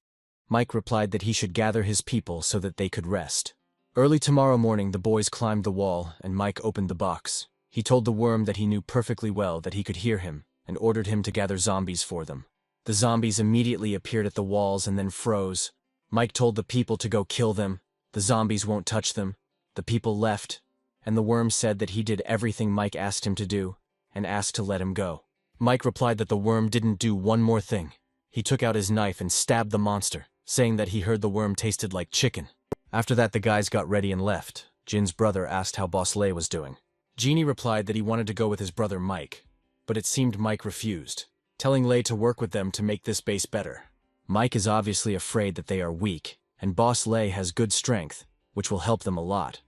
Mike replied that he should gather his people so that they could rest. Early tomorrow morning the boys climbed the wall and Mike opened the box. He told the worm that he knew perfectly well that he could hear him and ordered him to gather zombies for them. The zombies immediately appeared at the walls and then froze. Mike told the people to go kill them. The zombies won't touch them. The people left, and the worm said that he did everything Mike asked him to do and asked to let him go. Mike replied that the worm didn't do one more thing. He took out his knife and stabbed the monster, saying that he heard the worm tasted like chicken. After that the guys got ready and left. Jin's brother asked how Boss Lei was doing. Genie replied that he wanted to go with his brother Mike, but it seemed Mike refused, telling Lei to work with them to make this base better. Mike is obviously afraid that they are weak, and Boss Lei has good strength, which will help them a lot.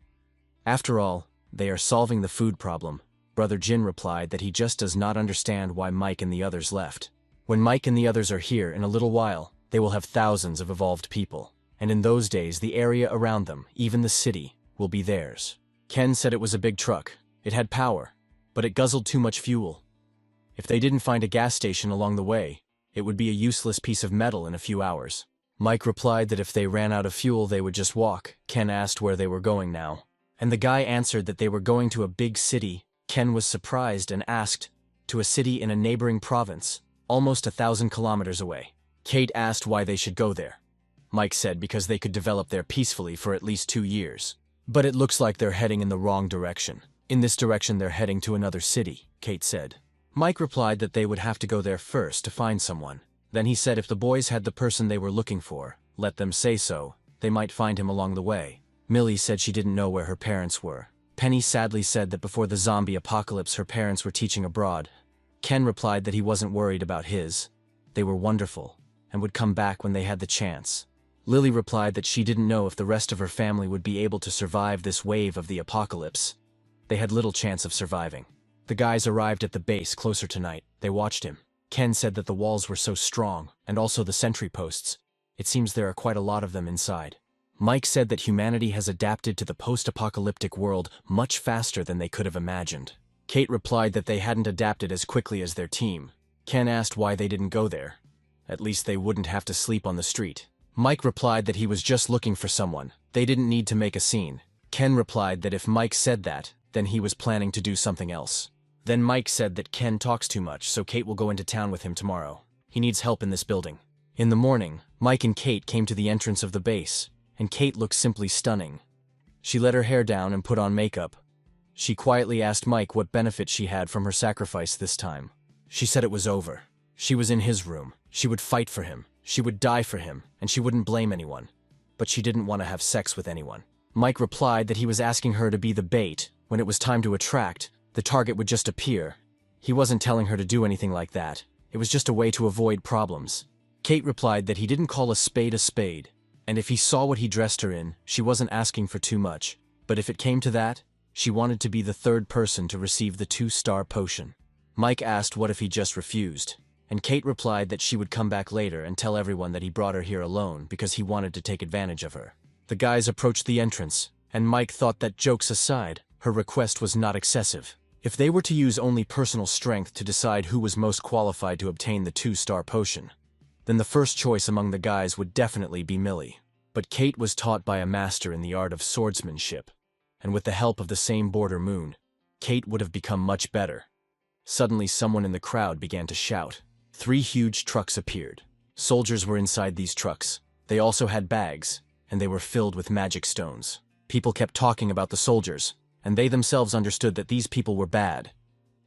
After all, they are solving the food problem. Brother Jin replied that he just does not understand why Mike and the others left. When Mike and the others are here in a little while, they will have thousands of evolved people, and in those days the area around them, even the city, will be theirs. Ken said it was a big truck. It had power, but it guzzled too much fuel. If they didn't find a gas station along the way, it would be a useless piece of metal in a few hours. Mike replied that if they ran out of fuel they would just walk. Ken asked where they were going now, and the guy answered that they were going to a big city. Ken was surprised and asked, to a city in a neighboring province, almost 1,000 kilometers away. Kate asked why they should go there. Mike said because they could develop there peacefully for at least 2 years. But it looks like they're heading in the wrong direction. In this direction they're heading to another city, Kate said. Mike replied that they would have to go there first to find someone. Then he said if the boys had the person they were looking for, let them say so, they might find him along the way. Millie said she didn't know where her parents were. Penny sadly said that before the zombie apocalypse her parents were teaching abroad. Ken replied that he wasn't worried about his. They were wonderful, and would come back when they had the chance. Lily replied that she didn't know if the rest of her family would be able to survive this wave of the apocalypse. They had little chance of surviving. The guys arrived at the base closer to night. They watched him. Ken said that the walls were so strong, and also the sentry posts. It seems there are quite a lot of them inside. Mike said that humanity has adapted to the post-apocalyptic world much faster than they could have imagined. Kate replied that they hadn't adapted as quickly as their team. Ken asked why they didn't go there. At least they wouldn't have to sleep on the street. Mike replied that he was just looking for someone. They didn't need to make a scene. Ken replied that if Mike said that, then he was planning to do something else. Then Mike said that Ken talks too much, so Kate will go into town with him tomorrow. He needs help in this building. In the morning, Mike and Kate came to the entrance of the base, and Kate looked simply stunning. She let her hair down and put on makeup. She quietly asked Mike what benefit she had from her sacrifice this time. She said it was over. She was in his room. She would fight for him. She would die for him, and she wouldn't blame anyone. But she didn't want to have sex with anyone. Mike replied that he was asking her to be the bait. When it was time to attract, the target would just appear. He wasn't telling her to do anything like that. It was just a way to avoid problems. Kate replied that he didn't call a spade, and if he saw what he dressed her in, she wasn't asking for too much. But if it came to that, she wanted to be the third person to receive the 2-star potion. Mike asked what if he just refused, and Kate replied that she would come back later and tell everyone that he brought her here alone because he wanted to take advantage of her. The guys approached the entrance, and Mike thought that, jokes aside, her request was not excessive. If they were to use only personal strength to decide who was most qualified to obtain the 2-star potion, then the first choice among the guys would definitely be Millie. But Kate was taught by a master in the art of swordsmanship, and with the help of the same border moon, Kate would have become much better. Suddenly someone in the crowd began to shout. 3 huge trucks appeared. Soldiers were inside these trucks. They also had bags, and they were filled with magic stones. People kept talking about the soldiers, and they themselves understood that these people were bad,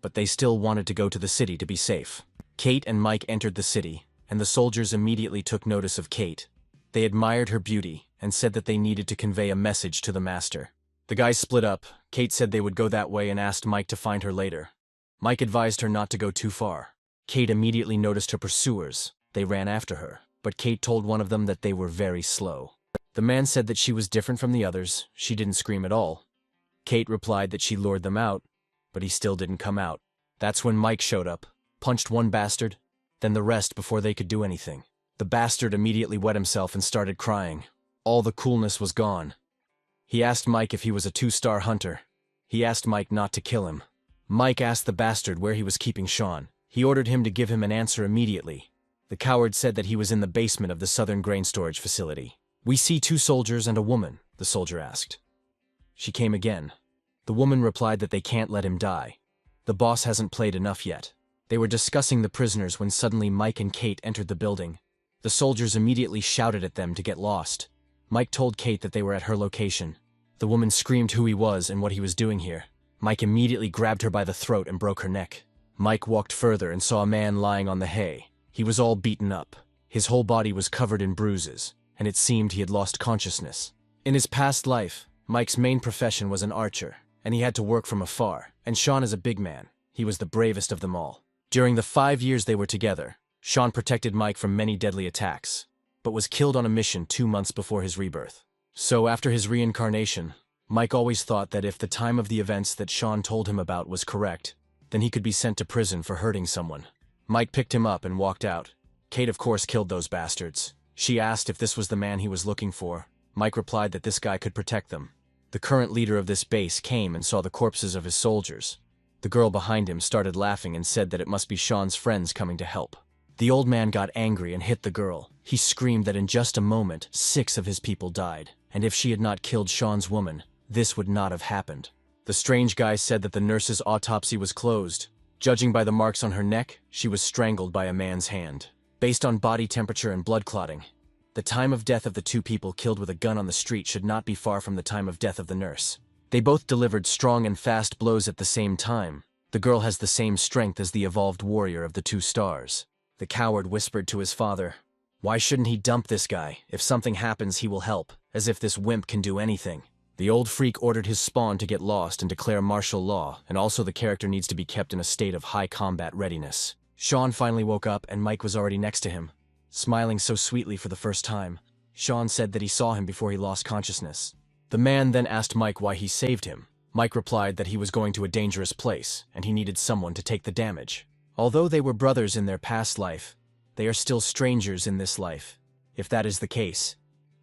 but they still wanted to go to the city to be safe. Kate and Mike entered the city, and the soldiers immediately took notice of Kate. They admired her beauty and said that they needed to convey a message to the master. The guys split up. Kate said they would go that way and asked Mike to find her later. Mike advised her not to go too far. Kate immediately noticed her pursuers. They ran after her, but Kate told one of them that they were very slow. The man said that she was different from the others. She didn't scream at all. Kate replied that she lured them out, but he still didn't come out. That's when Mike showed up, punched one bastard, then the rest before they could do anything. The bastard immediately wet himself and started crying. All the coolness was gone. He asked Mike if he was a 2-star hunter. He asked Mike not to kill him. Mike asked the bastard where he was keeping Sean. He ordered him to give him an answer immediately. The coward said that he was in the basement of the southern grain storage facility. "We see 2 soldiers and a woman," the soldier asked. She came again. The woman replied that they can't let him die. The boss hasn't played enough yet. They were discussing the prisoners when suddenly Mike and Kate entered the building. The soldiers immediately shouted at them to get lost. Mike told Kate that they were at her location. The woman screamed who he was and what he was doing here. Mike immediately grabbed her by the throat and broke her neck. Mike walked further and saw a man lying on the hay. He was all beaten up. His whole body was covered in bruises, and it seemed he had lost consciousness. In his past life, Mike's main profession was an archer, and he had to work from afar. And Sean is a big man. He was the bravest of them all. During the 5 years they were together, Sean protected Mike from many deadly attacks, but was killed on a mission 2 months before his rebirth. So after his reincarnation, Mike always thought that if the time of the events that Sean told him about was correct, then he could be sent to prison for hurting someone. Mike picked him up and walked out. Kate of course killed those bastards. She asked if this was the man he was looking for. Mike replied that this guy could protect them. The current leader of this base came and saw the corpses of his soldiers. The girl behind him started laughing and said that it must be Sean's friends coming to help. The old man got angry and hit the girl. He screamed that in just a moment, 6 of his people died, and if she had not killed Sean's woman, this would not have happened. The strange guy said that the nurse's autopsy was closed. Judging by the marks on her neck, she was strangled by a man's hand. Based on body temperature and blood clotting, the time of death of the 2 people killed with a gun on the street should not be far from the time of death of the nurse. They both delivered strong and fast blows at the same time. The girl has the same strength as the evolved warrior of the 2 stars. The coward whispered to his father, "Why shouldn't he dump this guy? If something happens, he will help, as if this wimp can do anything." The old freak ordered his spawn to get lost and declare martial law, and also the character needs to be kept in a state of high combat readiness. Sean finally woke up and Mike was already next to him, smiling so sweetly for the first time. Sean said that he saw him before he lost consciousness. The man then asked Mike why he saved him. Mike replied that he was going to a dangerous place, and he needed someone to take the damage. Although they were brothers in their past life, they are still strangers in this life. If that is the case,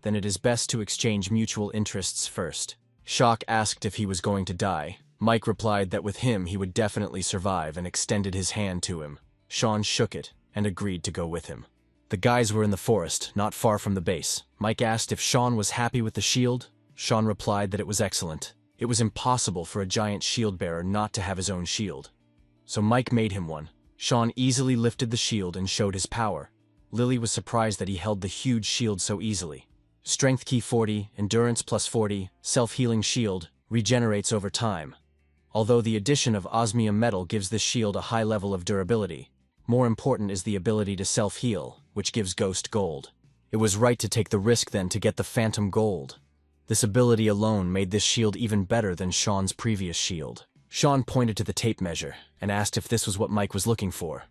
then it is best to exchange mutual interests first. Shock asked if he was going to die. Mike replied that with him he would definitely survive and extended his hand to him. Sean shook it and agreed to go with him. The guys were in the forest, not far from the base. Mike asked if Sean was happy with the shield. Sean replied that it was excellent. It was impossible for a giant shield bearer not to have his own shield. So Mike made him one. Sean easily lifted the shield and showed his power. Lily was surprised that he held the huge shield so easily. Strength key 40, endurance plus 40, self-healing shield, regenerates over time. Although the addition of osmium metal gives this shield a high level of durability, more important is the ability to self-heal, which gives ghost gold. It was right to take the risk then to get the phantom gold. This ability alone made this shield even better than Sean's previous shield. Sean pointed to the tape measure and asked if this was what Mike was looking for.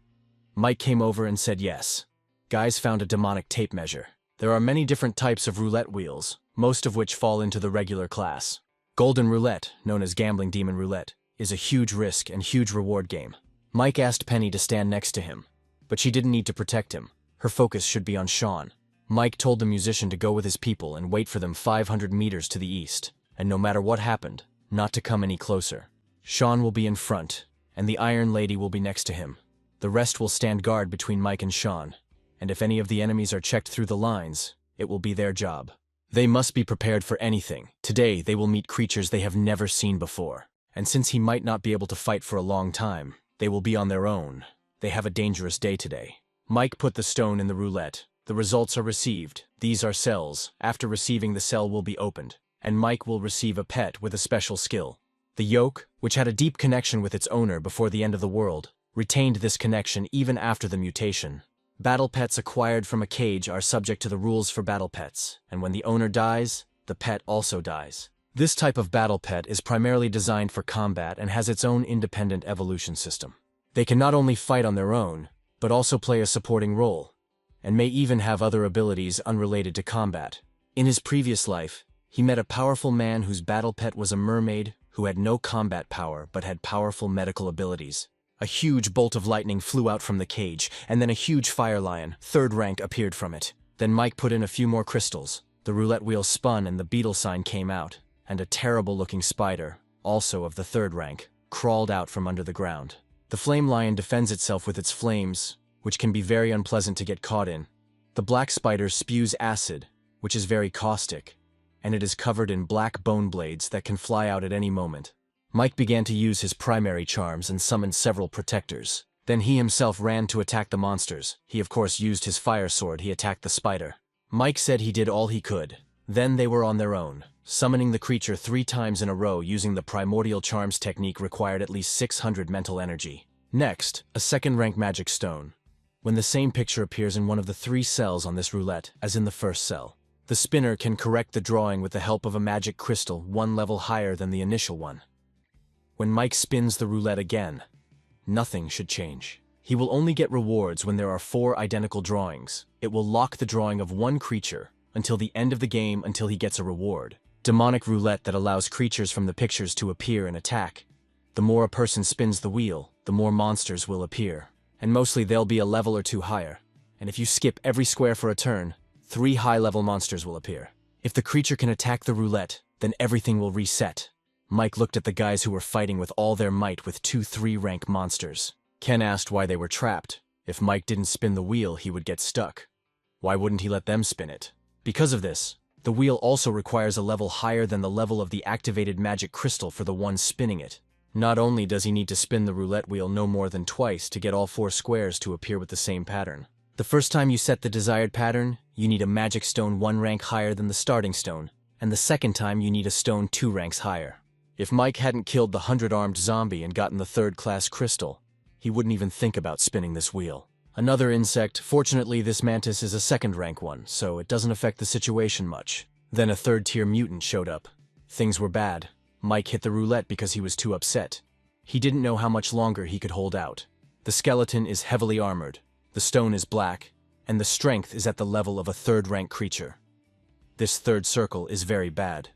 Mike came over and said yes. Guys found a demonic tape measure. There are many different types of roulette wheels, most of which fall into the regular class. Golden roulette, known as gambling demon roulette, is a huge risk and huge reward game. Mike asked Penny to stand next to him, but she didn't need to protect him. Her focus should be on Sean. Mike told the musician to go with his people and wait for them 500 meters to the east, and no matter what happened, not to come any closer. Sean will be in front, and the Iron Lady will be next to him. The rest will stand guard between Mike and Sean, and if any of the enemies are checked through the lines, it will be their job. They must be prepared for anything. Today, they will meet creatures they have never seen before, and since he might not be able to fight for a long time, they will be on their own. They have a dangerous day today. Mike put the stone in the roulette. The results are received. These are cells. After receiving, the cell will be opened, and Mike will receive a pet with a special skill. The yolk, which had a deep connection with its owner before the end of the world, retained this connection even after the mutation. Battle pets acquired from a cage are subject to the rules for battle pets, and when the owner dies, the pet also dies. This type of battle pet is primarily designed for combat and has its own independent evolution system. They can not only fight on their own, but also play a supporting role, and may even have other abilities unrelated to combat. In his previous life, he met a powerful man whose battle pet was a mermaid who had no combat power but had powerful medical abilities. A huge bolt of lightning flew out from the cage, and then a huge fire lion, 3rd rank, appeared from it. Then Mike put in a few more crystals. The roulette wheel spun and the beetle sign came out, and a terrible-looking spider, also of the 3rd rank, crawled out from under the ground. The flame lion defends itself with its flames, which can be very unpleasant to get caught in. The black spider spews acid, which is very caustic, and it is covered in black bone blades that can fly out at any moment. Mike began to use his primary charms and summoned several protectors. Then he himself ran to attack the monsters. He of course used his fire sword. He attacked the spider. Mike said he did all he could. Then they were on their own. Summoning the creature 3 times in a row using the primordial charms technique required at least 600 mental energy. Next, a 2nd rank magic stone. When the same picture appears in one of the 3 cells on this roulette, as in the first cell, the spinner can correct the drawing with the help of a magic crystal 1 level higher than the initial one. When Mike spins the roulette again, nothing should change. He will only get rewards when there are 4 identical drawings. It will lock the drawing of 1 creature until the end of the game until he gets a reward. Demonic roulette that allows creatures from the pictures to appear and attack. The more a person spins the wheel, the more monsters will appear. And mostly they'll be a level or 2 higher. And if you skip every square for a turn, 3 high-level monsters will appear. If the creature can attack the roulette, then everything will reset. Mike looked at the guys who were fighting with all their might with 2 3-rank monsters. Ken asked why they were trapped. If Mike didn't spin the wheel, he would get stuck. Why wouldn't he let them spin it? Because of this, the wheel also requires a level higher than the level of the activated magic crystal for the one spinning it. Not only does he need to spin the roulette wheel no more than twice to get all 4 squares to appear with the same pattern. The first time you set the desired pattern, you need a magic stone 1 rank higher than the starting stone, and the second time you need a stone 2 ranks higher. If Mike hadn't killed the 100-armed zombie and gotten the 3rd-class crystal, he wouldn't even think about spinning this wheel. Another insect, fortunately this mantis is a 2nd-rank one, so it doesn't affect the situation much. Then a 3rd-tier mutant showed up. Things were bad. Mike hit the roulette because he was too upset. He didn't know how much longer he could hold out. The skeleton is heavily armored, the stone is black, and the strength is at the level of a 3rd-rank creature. This 3rd circle is very bad.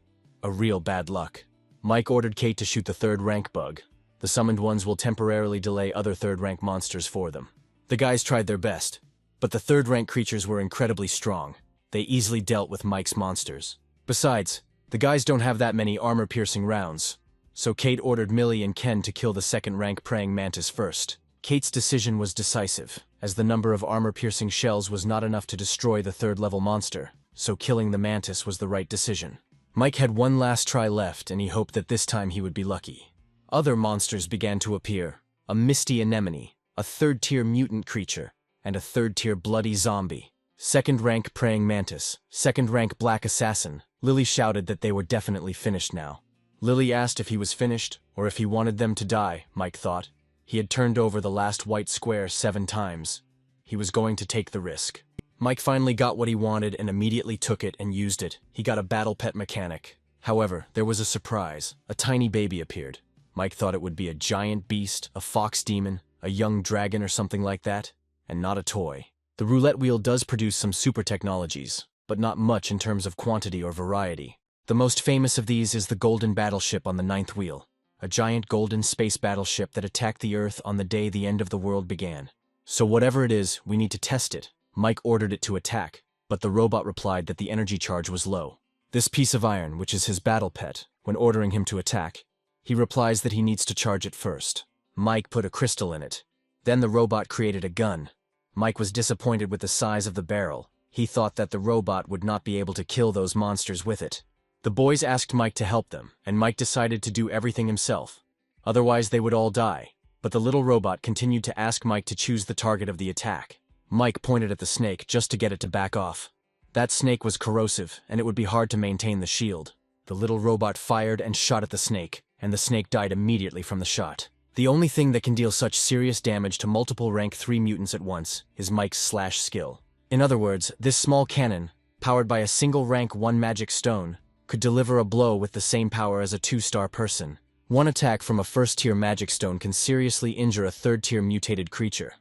A real bad luck. Mike ordered Kate to shoot the 3rd-rank bug. The summoned ones will temporarily delay other 3rd-rank monsters for them. The guys tried their best, but the 3rd-rank creatures were incredibly strong. They easily dealt with Mike's monsters. Besides, the guys don't have that many armor-piercing rounds, so Kate ordered Millie and Ken to kill the 2nd-rank praying mantis first. Kate's decision was decisive, as the number of armor-piercing shells was not enough to destroy the 3rd-level monster, so killing the mantis was the right decision. Mike had one last try left, and he hoped that this time he would be lucky. Other monsters began to appear: a misty anemone, a 3rd-tier mutant creature, and a 3rd-tier bloody zombie. 2nd-rank praying mantis, 2nd-rank black assassin. Lily shouted that they were definitely finished now. Lily asked if he was finished, or if he wanted them to die, Mike thought. He had turned over the last white square 7 times. He was going to take the risk. Mike finally got what he wanted and immediately took it and used it. He got a battle pet mechanic. However, there was a surprise. A tiny baby appeared. Mike thought it would be a giant beast, a fox demon, a young dragon or something like that, and not a toy. The roulette wheel does produce some super technologies, but not much in terms of quantity or variety. The most famous of these is the golden battleship on the 9th wheel, a giant golden space battleship that attacked the Earth on the day the end of the world began. So whatever it is, we need to test it. Mike ordered it to attack, but the robot replied that the energy charge was low. This piece of iron, which is his battle pet, when ordering him to attack, he replies that he needs to charge it first. Mike put a crystal in it. Then the robot created a gun. Mike was disappointed with the size of the barrel. He thought that the robot would not be able to kill those monsters with it. The boys asked Mike to help them, and Mike decided to do everything himself. Otherwise they would all die. But the little robot continued to ask Mike to choose the target of the attack. Mike pointed at the snake just to get it to back off. That snake was corrosive, and it would be hard to maintain the shield. The little robot fired and shot at the snake, and the snake died immediately from the shot. The only thing that can deal such serious damage to multiple rank 3 mutants at once is Mike's slash skill. In other words, this small cannon, powered by a single rank 1 magic stone, could deliver a blow with the same power as a 2-star person. One attack from a 1st-tier magic stone can seriously injure a 3rd-tier mutated creature.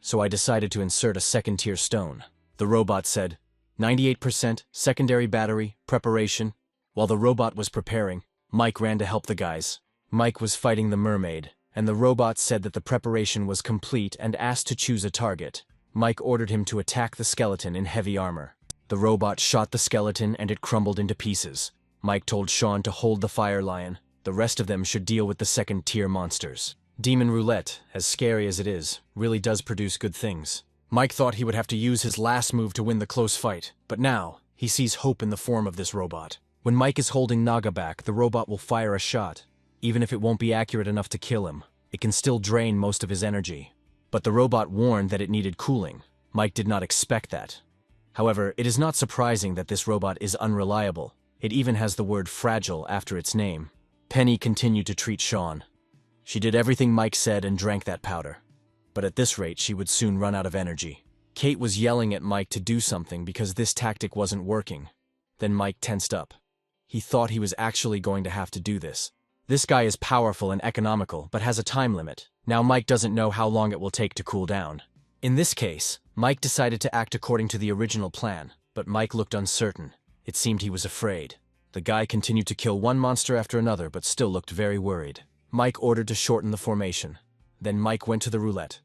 So I decided to insert a 2nd-tier stone. The robot said, 98%, secondary battery, preparation. While the robot was preparing, Mike ran to help the guys. Mike was fighting the mermaid, and the robot said that the preparation was complete and asked to choose a target. Mike ordered him to attack the skeleton in heavy armor. The robot shot the skeleton and it crumbled into pieces. Mike told Sean to hold the fire lion. The rest of them should deal with the 2nd-tier monsters. Demon Roulette, as scary as it is, really does produce good things. Mike thought he would have to use his last move to win the close fight, but now, he sees hope in the form of this robot. When Mike is holding Naga back, the robot will fire a shot. Even if it won't be accurate enough to kill him, it can still drain most of his energy. But the robot warned that it needed cooling. Mike did not expect that. However, it is not surprising that this robot is unreliable. It even has the word fragile after its name. Penny continued to treat Sean. She did everything Mike said and drank that powder. But at this rate, she would soon run out of energy. Kate was yelling at Mike to do something because this tactic wasn't working. Then Mike tensed up. He thought he was actually going to have to do this. This guy is powerful and economical, but has a time limit. Now Mike doesn't know how long it will take to cool down. In this case, Mike decided to act according to the original plan, but Mike looked uncertain. It seemed he was afraid. The guy continued to kill one monster after another, but still looked very worried. Mike ordered to shorten the formation. Then Mike went to the roulette.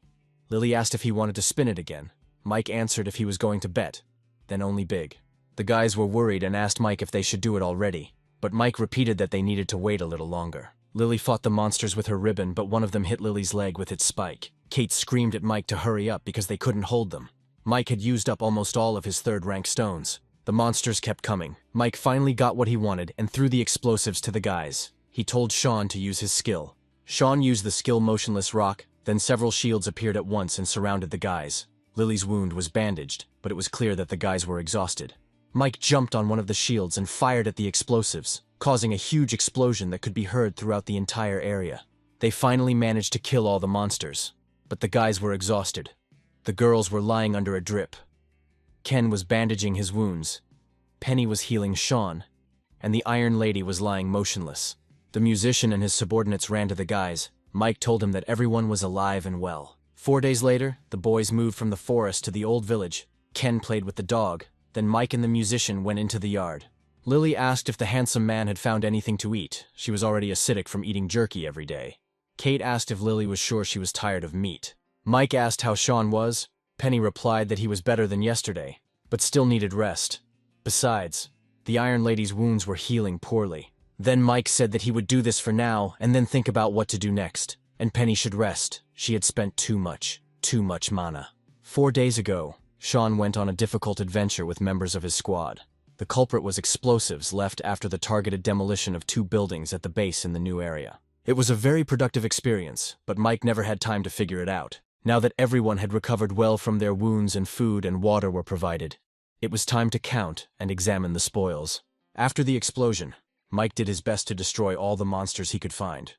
Lily asked if he wanted to spin it again. Mike answered if he was going to bet. then only big. The guys were worried and asked Mike if they should do it already, but Mike repeated that they needed to wait a little longer. Lily fought the monsters with her ribbon, but one of them hit Lily's leg with its spike. Kate screamed at Mike to hurry up because they couldn't hold them. Mike had used up almost all of his third-rank stones. The monsters kept coming. Mike finally got what he wanted and threw the explosives to the guys. He told Sean to use his skill. Sean used the skill Motionless Rock, then several shields appeared at once and surrounded the guys. Lily's wound was bandaged, but it was clear that the guys were exhausted. Mike jumped on one of the shields and fired at the explosives, causing a huge explosion that could be heard throughout the entire area. They finally managed to kill all the monsters, but the guys were exhausted. The girls were lying under a drip. Ken was bandaging his wounds. Penny was healing Sean, and the Iron Lady was lying motionless. The musician and his subordinates ran to the guys. Mike told him that everyone was alive and well. 4 days later, the boys moved from the forest to the old village. Ken played with the dog. Then Mike and the musician went into the yard. Lily asked if the handsome man had found anything to eat. She was already acidic from eating jerky every day. Kate asked if Lily was sure she was tired of meat. Mike asked how Sean was. Penny replied that he was better than yesterday, but still needed rest. Besides, the Iron Lady's wounds were healing poorly. Then Mike said that he would do this for now and then think about what to do next. And Penny should rest. She had spent too much mana. 4 days ago, Sean went on a difficult adventure with members of his squad. The culprit was explosives left after the targeted demolition of 2 buildings at the base in the new area. It was a very productive experience, but Mike never had time to figure it out. Now that everyone had recovered well from their wounds and food and water were provided, it was time to count and examine the spoils. After the explosion, Mike did his best to destroy all the monsters he could find.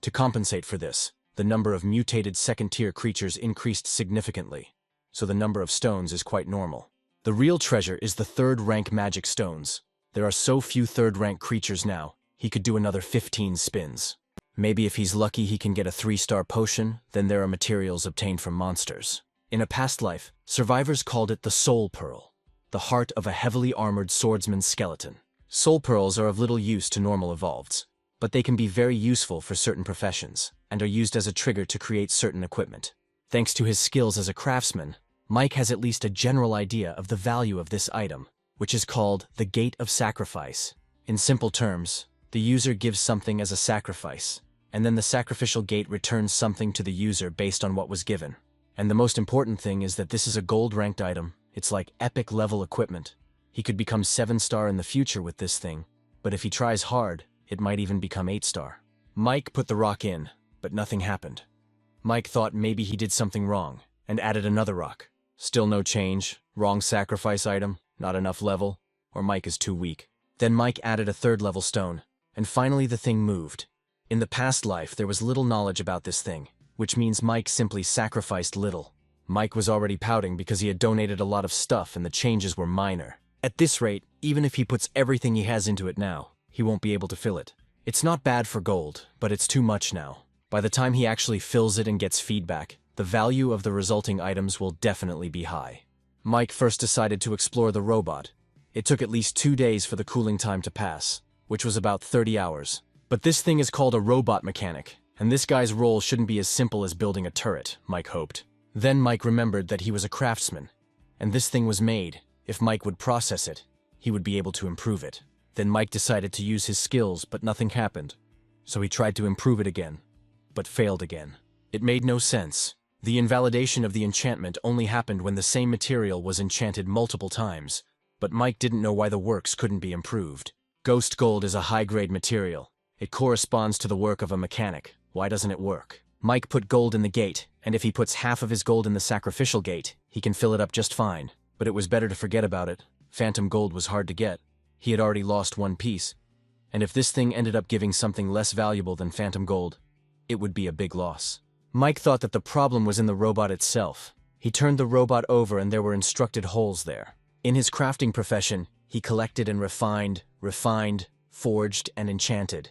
To compensate for this, the number of mutated second-tier creatures increased significantly, so the number of stones is quite normal. The real treasure is the third-rank magic stones. There are so few third-rank creatures now, he could do another 15 spins. Maybe if he's lucky he can get a 3-star potion, then there are materials obtained from monsters. In a past life, survivors called it the Soul Pearl, the heart of a heavily armored swordsman's skeleton. Soul Pearls are of little use to normal evolveds, but they can be very useful for certain professions, and are used as a trigger to create certain equipment. Thanks to his skills as a craftsman, Mike has at least a general idea of the value of this item, which is called the Gate of Sacrifice. In simple terms, the user gives something as a sacrifice, and then the sacrificial gate returns something to the user based on what was given. And the most important thing is that this is a gold-ranked item. It's like epic-level equipment. He could become 7-star in the future with this thing, but if he tries hard, it might even become 8-star. Mike put the rock in, but nothing happened. Mike thought maybe he did something wrong, and added another rock. Still no change, wrong sacrifice item, not enough level, or Mike is too weak. Then Mike added a 3rd-level stone, and finally the thing moved. In the past life, there was little knowledge about this thing, which means Mike simply sacrificed little. Mike was already pouting because he had donated a lot of stuff and the changes were minor. At this rate, even if he puts everything he has into it now, he won't be able to fill it. It's not bad for gold, but it's too much now. By the time he actually fills it and gets feedback, the value of the resulting items will definitely be high. Mike first decided to explore the robot. It took at least 2 days for the cooling time to pass, which was about 30 hours. But this thing is called a robot mechanic, and this guy's role shouldn't be as simple as building a turret, Mike hoped. Then Mike remembered that he was a craftsman, and this thing was made. If Mike would process it, he would be able to improve it. Then Mike decided to use his skills, but nothing happened. So he tried to improve it again, but failed again. It made no sense. The invalidation of the enchantment only happened when the same material was enchanted multiple times, but Mike didn't know why the works couldn't be improved. Ghost gold is a high-grade material. It corresponds to the work of a mechanic. Why doesn't it work? Mike put gold in the gate, and if he puts half of his gold in the sacrificial gate, he can fill it up just fine. But it was better to forget about it. Phantom gold was hard to get. He had already lost 1 piece. And if this thing ended up giving something less valuable than phantom gold, it would be a big loss. Mike thought that the problem was in the robot itself. He turned the robot over and there were instructed holes there. In his crafting profession, he collected and refined, forged, and enchanted.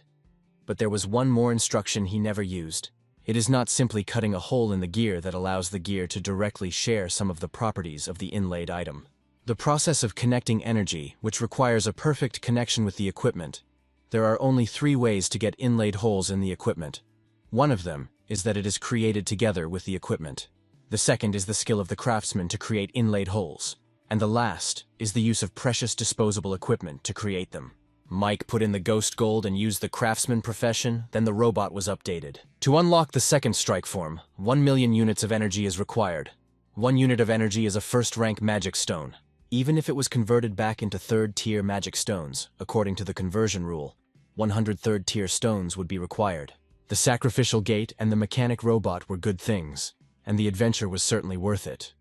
But there was one more instruction he never used. It is not simply cutting a hole in the gear that allows the gear to directly share some of the properties of the inlaid item. The process of connecting energy, which requires a perfect connection with the equipment. There are only 3 ways to get inlaid holes in the equipment. One of them is that it is created together with the equipment. The second is the skill of the craftsman to create inlaid holes. And the last is the use of precious disposable equipment to create them. Mike put in the ghost gold and used the craftsman profession, then the robot was updated. To unlock the second strike form, 1 million units of energy is required. 1 unit of energy is a first-rank magic stone. Even if it was converted back into third-tier magic stones, according to the conversion rule, 100 third-tier stones would be required. The sacrificial gate and the mechanic robot were good things, and the adventure was certainly worth it.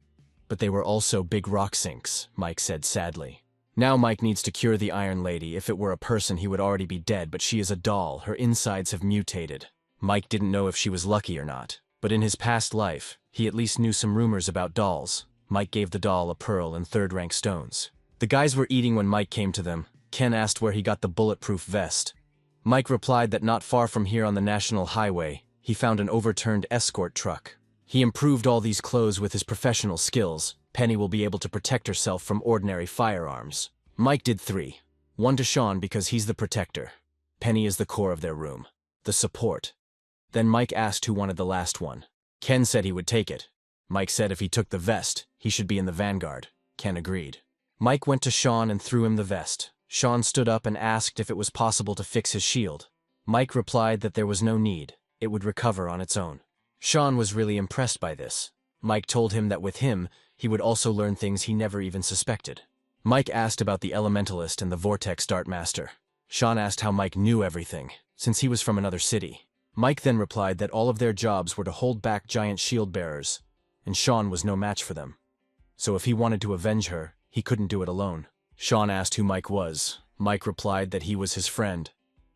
But they were also big rock sinks, Mike said sadly. Now Mike needs to cure the Iron Lady. If it were a person, he would already be dead, but she is a doll. Her insides have mutated. Mike didn't know if she was lucky or not, but in his past life, he at least knew some rumors about dolls. Mike gave the doll a pearl and third-rank stones. The guys were eating when Mike came to them. Ken asked where he got the bulletproof vest. Mike replied that not far from here on the National Highway, he found an overturned escort truck. He improved all these clothes with his professional skills. Penny will be able to protect herself from ordinary firearms. Mike did 3. 1 to Sean because he's the protector. Penny is the core of their room. The support. Then Mike asked who wanted the last one. Ken said he would take it. Mike said if he took the vest, he should be in the vanguard. Ken agreed. Mike went to Sean and threw him the vest. Sean stood up and asked if it was possible to fix his shield. Mike replied that there was no need. It would recover on its own. Sean was really impressed by this. Mike told him that with him, he would also learn things he never even suspected. Mike asked about the Elementalist and the Vortex Dartmaster. Sean asked how Mike knew everything, since he was from another city. Mike then replied that all of their jobs were to hold back giant shield bearers, and Sean was no match for them. So if he wanted to avenge her, he couldn't do it alone. Sean asked who Mike was. Mike replied that he was his friend.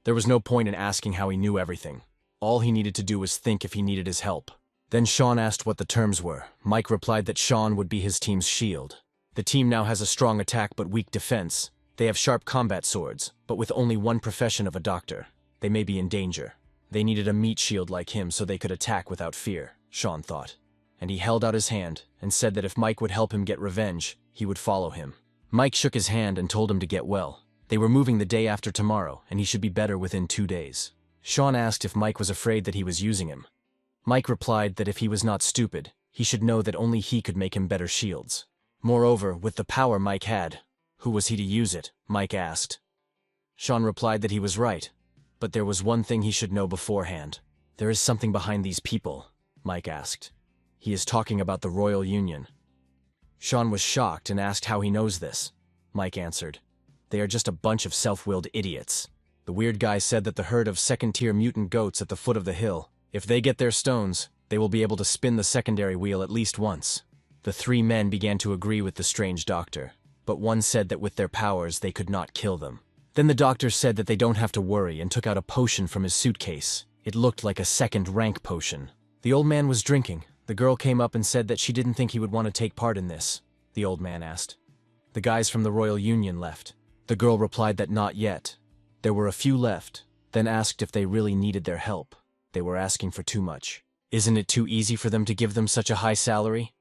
There was no point in asking how he knew everything. All he needed to do was think if he needed his help. Then Sean asked what the terms were. Mike replied that Sean would be his team's shield. The team now has a strong attack but weak defense. They have sharp combat swords, but with only one profession of a doctor. They may be in danger. They needed a meat shield like him so they could attack without fear, Sean thought. And he held out his hand and said that if Mike would help him get revenge, he would follow him. Mike shook his hand and told him to get well. They were moving the day after tomorrow, and he should be better within 2 days. Sean asked if Mike was afraid that he was using him. Mike replied that if he was not stupid, he should know that only he could make him better shields. Moreover, with the power Mike had, who was he to use it? Mike asked. Sean replied that he was right, but there was one thing he should know beforehand. There is something behind these people, Mike asked. He is talking about the Royal Union. Sean was shocked and asked how he knows this. Mike answered, "They are just a bunch of self-willed idiots." The weird guy said that the herd of second-tier mutant goats at the foot of the hill, if they get their stones, they will be able to spin the secondary wheel at least once. The 3 men began to agree with the strange doctor, but one said that with their powers they could not kill them. Then the doctor said that they don't have to worry and took out a potion from his suitcase. It looked like a second-rank potion. The old man was drinking. The girl came up and said that she didn't think he would want to take part in this. The old man asked. The guys from the Royal Union left. The girl replied that not yet. There were a few left, then asked if they really needed their help. They were asking for too much. Isn't it too easy for them to give them such a high salary?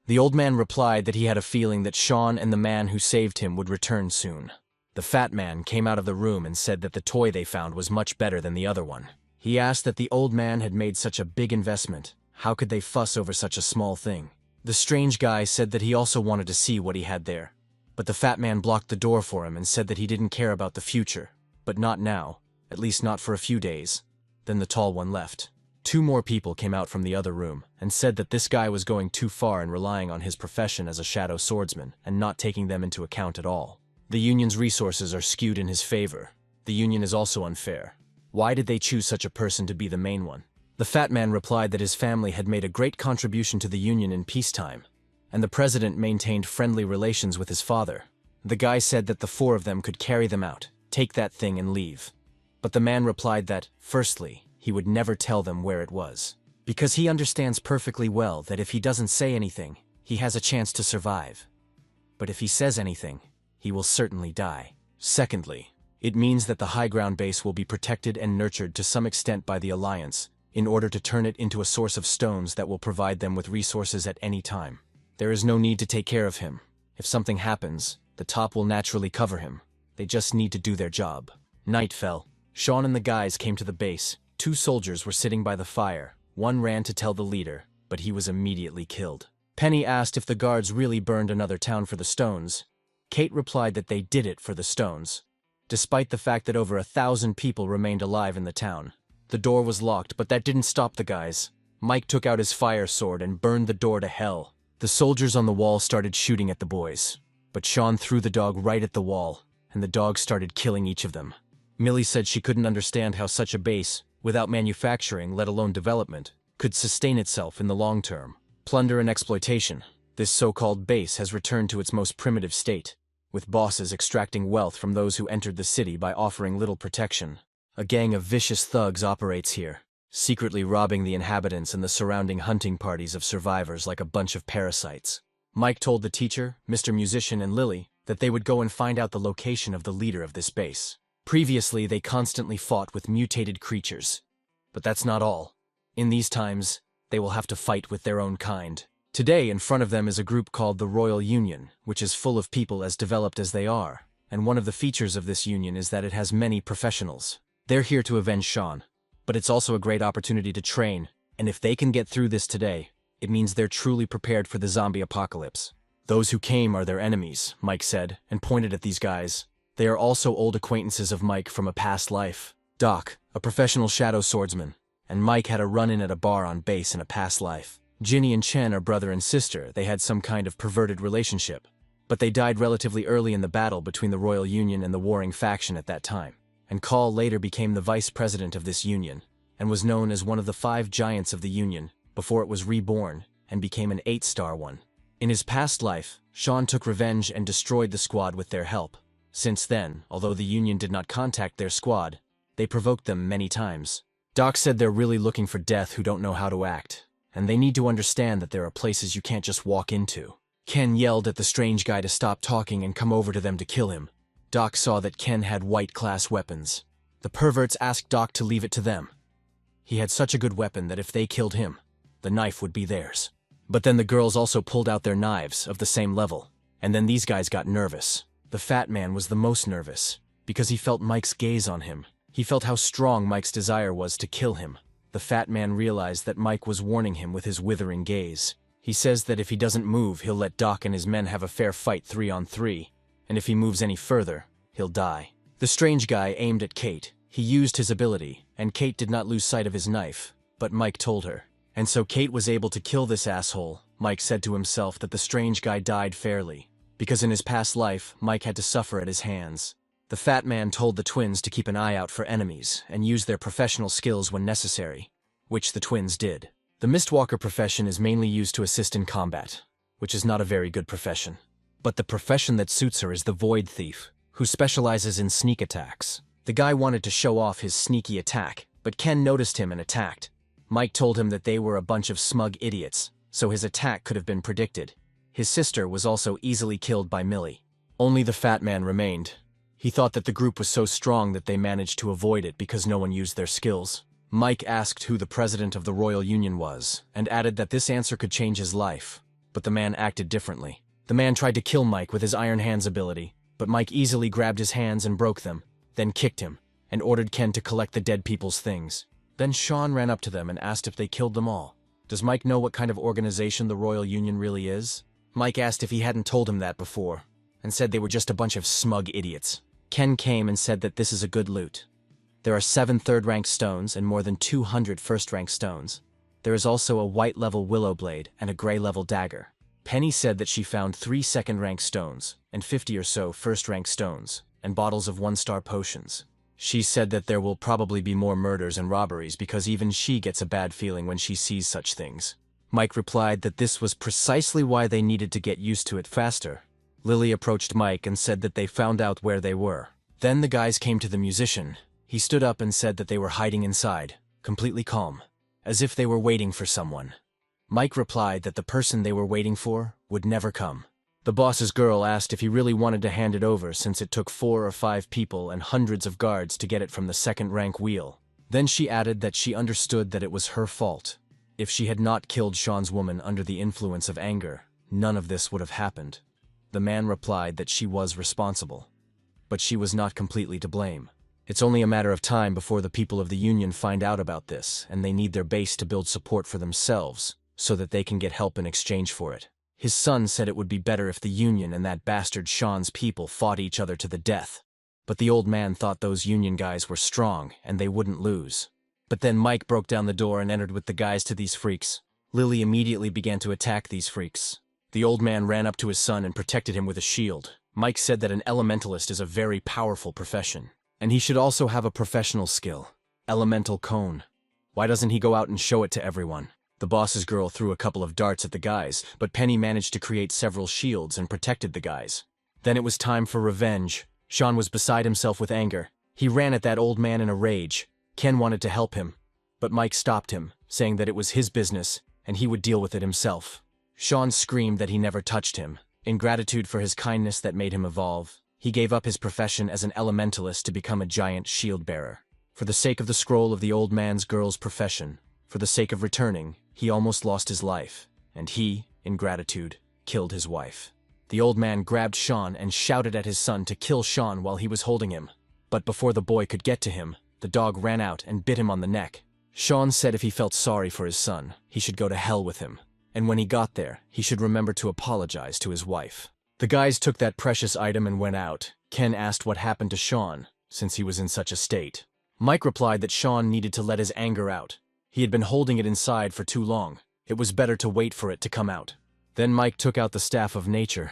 The old man replied that he had a feeling that Sean and the man who saved him would return soon. The fat man came out of the room and said that the toy they found was much better than the other one. He asked that the old man had made such a big investment. How could they fuss over such a small thing? The strange guy said that he also wanted to see what he had there. But the fat man blocked the door for him and said that he didn't care about the future. But not now, at least not for a few days. Then the tall one left. 2 more people came out from the other room and said that this guy was going too far in relying on his profession as a shadow swordsman and not taking them into account at all. The Union's resources are skewed in his favor. The Union is also unfair. Why did they choose such a person to be the main one? The fat man replied that his family had made a great contribution to the Union in peacetime, and the president maintained friendly relations with his father. The guy said that the 4 of them could carry them out, take that thing and leave. But the man replied that, firstly, he would never tell them where it was, because he understands perfectly well that if he doesn't say anything, he has a chance to survive. But if he says anything, he will certainly die. Secondly, it means that the high ground base will be protected and nurtured to some extent by the Alliance, in order to turn it into a source of stones that will provide them with resources at any time. There is no need to take care of him. If something happens, the top will naturally cover him. They just need to do their job. Night fell. Sean and the guys came to the base. 2 soldiers were sitting by the fire. One ran to tell the leader, but he was immediately killed. Penny asked if the guards really burned another town for the stones. Kate replied that they did it for the stones, despite the fact that over 1,000 people remained alive in the town. The door was locked, but that didn't stop the guys. Mike took out his fire sword and burned the door to hell. The soldiers on the wall started shooting at the boys, but Sean threw the dog right at the wall, and the dog started killing each of them. Millie said she couldn't understand how such a base, without manufacturing, let alone development, could sustain itself in the long term. Plunder and exploitation. This so-called base has returned to its most primitive state, with bosses extracting wealth from those who entered the city by offering little protection. A gang of vicious thugs operates here, secretly robbing the inhabitants and the surrounding hunting parties of survivors like a bunch of parasites. Mike told the teacher, Mr. Musician, and Lily that they would go and find out the location of the leader of this base. Previously, they constantly fought with mutated creatures. But that's not all. In these times, they will have to fight with their own kind. Today, in front of them is a group called the Royal Union, which is full of people as developed as they are, and one of the features of this union is that it has many professionals. They're here to avenge Sean, but it's also a great opportunity to train, and if they can get through this today, it means they're truly prepared for the zombie apocalypse. Those who came are their enemies, Mike said, and pointed at these guys. They are also old acquaintances of Mike from a past life. Doc, a professional shadow swordsman, and Mike had a run-in at a bar on base in a past life. Ginny and Chen are brother and sister. They had some kind of perverted relationship, but they died relatively early in the battle between the Royal Union and the warring faction at that time. And Call later became the vice president of this union, and was known as one of the 5 giants of the union before it was reborn and became an 8-star one. In his past life, Sean took revenge and destroyed the squad with their help. Since then, although the union did not contact their squad, they provoked them many times. Doc said they're really looking for death who don't know how to act, and they need to understand that there are places you can't just walk into. Ken yelled at the strange guy to stop talking and come over to them to kill him. Doc saw that Ken had white-class weapons. The perverts asked Doc to leave it to them. He had such a good weapon that if they killed him, the knife would be theirs. But then the girls also pulled out their knives of the same level, and then these guys got nervous. The fat man was the most nervous, because he felt Mike's gaze on him. He felt how strong Mike's desire was to kill him. The fat man realized that Mike was warning him with his withering gaze. He says that if he doesn't move, he'll let Doc and his men have a fair fight 3-on-3, and if he moves any further, he'll die. The strange guy aimed at Kate. He used his ability, and Kate did not lose sight of his knife, but Mike told her. And so Kate was able to kill this asshole. Mike said to himself that the strange guy died fairly, because in his past life, Mike had to suffer at his hands. The fat man told the twins to keep an eye out for enemies and use their professional skills when necessary, which the twins did. The Mistwalker profession is mainly used to assist in combat, which is not a very good profession. But the profession that suits her is the Void Thief, who specializes in sneak attacks. The guy wanted to show off his sneaky attack, but Ken noticed him and attacked. Mike told him that they were a bunch of smug idiots, so his attack could have been predicted. His sister was also easily killed by Millie. Only the fat man remained. He thought that the group was so strong that they managed to avoid it because no one used their skills. Mike asked who the president of the Royal Union was, and added that this answer could change his life. But the man acted differently. The man tried to kill Mike with his Iron Hands ability, but Mike easily grabbed his hands and broke them, then kicked him, and ordered Ken to collect the dead people's things. Then Sean ran up to them and asked if they killed them all. Does Mike know what kind of organization the Royal Union really is? Mike asked if he hadn't told him that before, and said they were just a bunch of smug idiots. Ken came and said that this is a good loot. There are 7 third-rank stones and more than 200 first-rank stones. There is also a white-level willow blade and a gray-level dagger. Penny said that she found 3 second-rank stones and 50 or so first-rank stones and bottles of 1-star potions. She said that there will probably be more murders and robberies because even she gets a bad feeling when she sees such things. Mike replied that this was precisely why they needed to get used to it faster. Lily approached Mike and said that they found out where they were. Then the guys came to the musician. He stood up and said that they were hiding inside, completely calm, as if they were waiting for someone. Mike replied that the person they were waiting for would never come. The boss's girl asked if he really wanted to hand it over since it took 4 or 5 people and hundreds of guards to get it from the second-rank wheel. Then she added that she understood that it was her fault. If she had not killed Sean's woman under the influence of anger, none of this would have happened. The man replied that she was responsible, but she was not completely to blame. It's only a matter of time before the people of the Union find out about this, and they need their base to build support for themselves. so that they can get help in exchange for it. His son said it would be better if the Union and that bastard Sean's people fought each other to the death. But the old man thought those Union guys were strong and they wouldn't lose. But then Mike broke down the door and entered with the guys to these freaks. Lily immediately began to attack these freaks. The old man ran up to his son and protected him with a shield. Mike said that an elementalist is a very powerful profession, and he should also have a professional skill. Elemental cone. Why doesn't he go out and show it to everyone? The boss's girl threw a couple of darts at the guys, but Penny managed to create several shields and protected the guys. Then it was time for revenge. Sean was beside himself with anger. He ran at that old man in a rage. Ken wanted to help him, but Mike stopped him, saying that it was his business, and he would deal with it himself. Sean screamed that he never touched him. In gratitude for his kindness that made him evolve, he gave up his profession as an elementalist to become a giant shield bearer. For the sake of the scroll of the old man's girl's profession, for the sake of returning, he almost lost his life, and he, in gratitude, killed his wife. The old man grabbed Sean and shouted at his son to kill Sean while he was holding him. But before the boy could get to him, the dog ran out and bit him on the neck. Sean said if he felt sorry for his son, he should go to hell with him. And when he got there, he should remember to apologize to his wife. The guys took that precious item and went out. Ken asked what happened to Sean, since he was in such a state. Mike replied that Sean needed to let his anger out. He had been holding it inside for too long. It was better to wait for it to come out. Then Mike took out the Staff of Nature.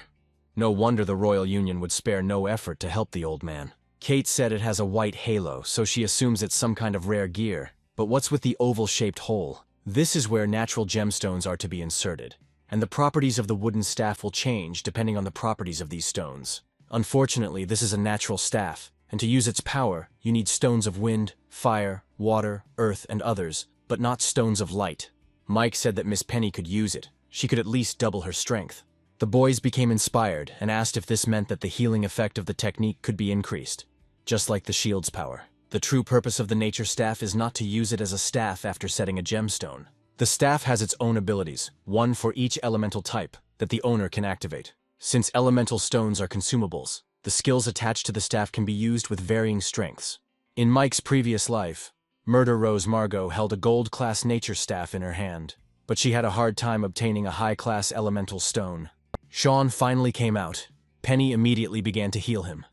No wonder the Royal Union would spare no effort to help the old man. Kate said it has a white halo, so she assumes it's some kind of rare gear. But what's with the oval-shaped hole? This is where natural gemstones are to be inserted, and the properties of the wooden staff will change depending on the properties of these stones. Unfortunately, this is a natural staff, and to use its power, you need stones of wind, fire, water, earth, and others, but not stones of light. Mike said that Miss Penny could use it. She could at least double her strength. The boys became inspired and asked if this meant that the healing effect of the technique could be increased, just like the shield's power. The true purpose of the nature staff is not to use it as a staff after setting a gemstone. The staff has its own abilities, one for each elemental type, that the owner can activate. Since elemental stones are consumables, the skills attached to the staff can be used with varying strengths. In Mike's previous life, Murder Rose Margot held a gold-class nature staff in her hand, but she had a hard time obtaining a high-class elemental stone. Sean finally came out. Penny immediately began to heal him.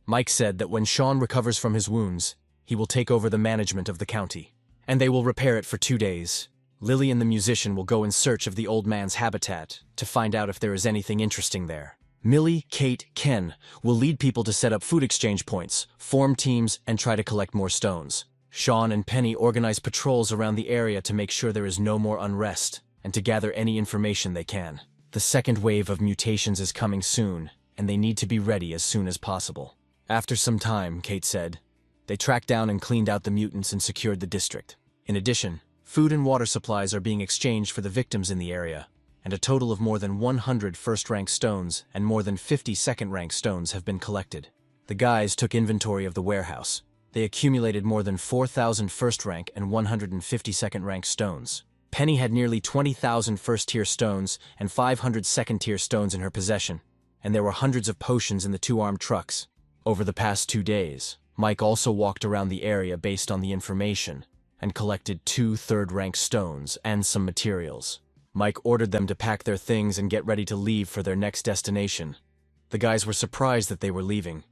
Mike said that when Sean recovers from his wounds, he will take over the management of the county, and they will repair it for 2 days. Lily and the musician will go in search of the old man's habitat to find out if there is anything interesting there. Millie, Kate, Ken will lead people to set up food exchange points, form teams, and try to collect more stones. Sean and Penny organize patrols around the area to make sure there is no more unrest, and to gather any information they can. The second wave of mutations is coming soon, and they need to be ready as soon as possible. After some time, Kate said, they tracked down and cleaned out the mutants and secured the district. In addition, food and water supplies are being exchanged for the victims in the area, and a total of more than 100 first-rank stones and more than 50 second-rank stones have been collected. The guys took inventory of the warehouse. They accumulated more than 4,000 first-rank and 150 second-rank stones. Penny had nearly 20,000 first-tier stones and 500 second-tier stones in her possession, and there were hundreds of potions in the 2-armed trucks. Over the past 2 days, Mike also walked around the area based on the information and collected 2 third-rank stones and some materials. Mike ordered them to pack their things and get ready to leave for their next destination. The guys were surprised that they were leaving,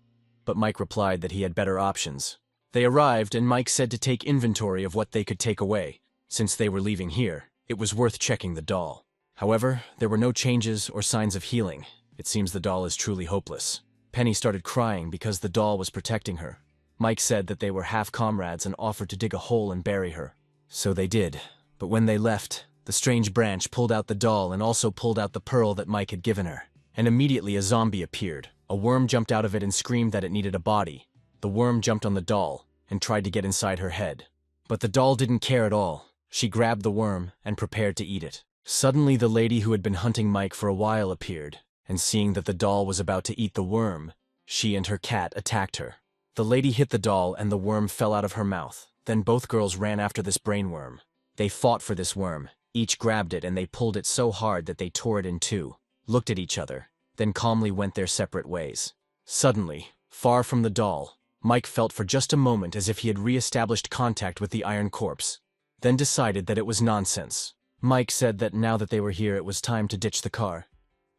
but Mike replied that he had better options. They arrived and Mike said to take inventory of what they could take away. Since they were leaving here, it was worth checking the doll. However, there were no changes or signs of healing. It seems the doll is truly hopeless. Penny started crying because the doll was protecting her. Mike said that they were half-comrades and offered to dig a hole and bury her. So they did, but when they left, the strange branch pulled out the doll and also pulled out the pearl that Mike had given her. And immediately a zombie appeared. A worm jumped out of it and screamed that it needed a body. The worm jumped on the doll and tried to get inside her head. But the doll didn't care at all. She grabbed the worm and prepared to eat it. Suddenly the lady who had been hunting Mike for a while appeared, and seeing that the doll was about to eat the worm, she and her cat attacked her. The lady hit the doll and the worm fell out of her mouth. Then both girls ran after this brainworm. They fought for this worm. Each grabbed it and they pulled it so hard that they tore it in two, looked at each other, then calmly went their separate ways. Suddenly, far from the doll, Mike felt for just a moment as if he had re-established contact with the iron corpse, then decided that it was nonsense. Mike said that now that they were here it was time to ditch the car.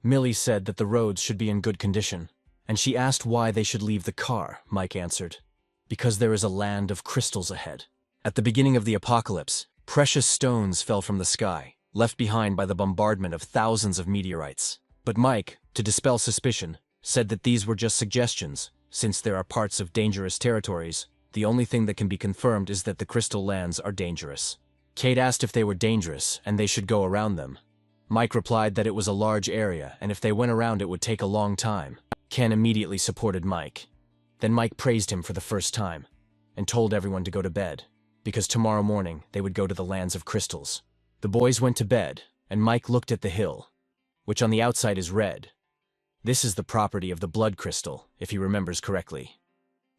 Millie said that the roads should be in good condition, and she asked why they should leave the car. Mike answered, "Because there is a land of crystals ahead." At the beginning of the apocalypse, precious stones fell from the sky, left behind by the bombardment of thousands of meteorites. But Mike, to dispel suspicion, said that these were just suggestions. Since there are parts of dangerous territories, the only thing that can be confirmed is that the crystal lands are dangerous. Kate asked if they were dangerous and they should go around them. Mike replied that it was a large area and if they went around it would take a long time. Ken immediately supported Mike. Then Mike praised him for the first time and told everyone to go to bed, because tomorrow morning they would go to the lands of crystals. The boys went to bed, and Mike looked at the hill, which on the outside is red. This is the property of the blood crystal, if he remembers correctly.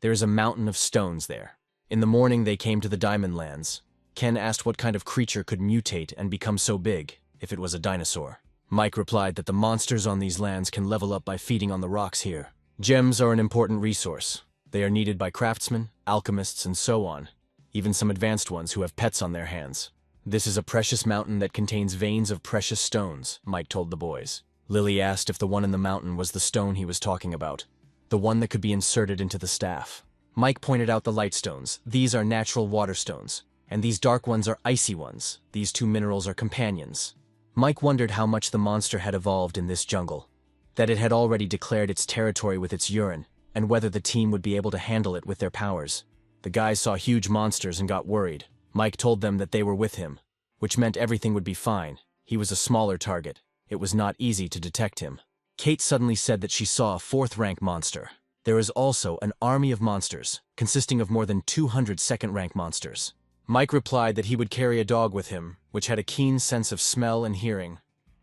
There is a mountain of stones there. In the morning they came to the diamond lands. Ken asked what kind of creature could mutate and become so big, if it was a dinosaur. Mike replied that the monsters on these lands can level up by feeding on the rocks here. Gems are an important resource. They are needed by craftsmen, alchemists, and so on, even some advanced ones who have pets on their hands. This is a precious mountain that contains veins of precious stones, Mike told the boys. Lily asked if the one in the mountain was the stone he was talking about, the one that could be inserted into the staff. Mike pointed out the light stones. These are natural water stones, and these dark ones are icy ones. These two minerals are companions. Mike wondered how much the monster had evolved in this jungle, that it had already declared its territory with its urine, and whether the team would be able to handle it with their powers. The guys saw huge monsters and got worried. Mike told them that they were with him, which meant everything would be fine. He was a smaller target. It was not easy to detect him. Kate suddenly said that she saw a fourth-rank monster. There is also an army of monsters, consisting of more than 200 second-rank monsters. Mike replied that he would carry a dog with him, which had a keen sense of smell and hearing,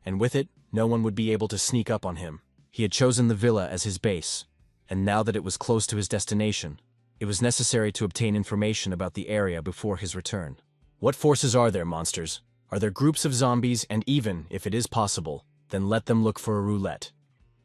and with it, no one would be able to sneak up on him. He had chosen the villa as his base, and now that it was close to his destination, it was necessary to obtain information about the area before his return. What forces are there, monsters? Are there groups of zombies, and even, if it is possible, then let them look for a roulette.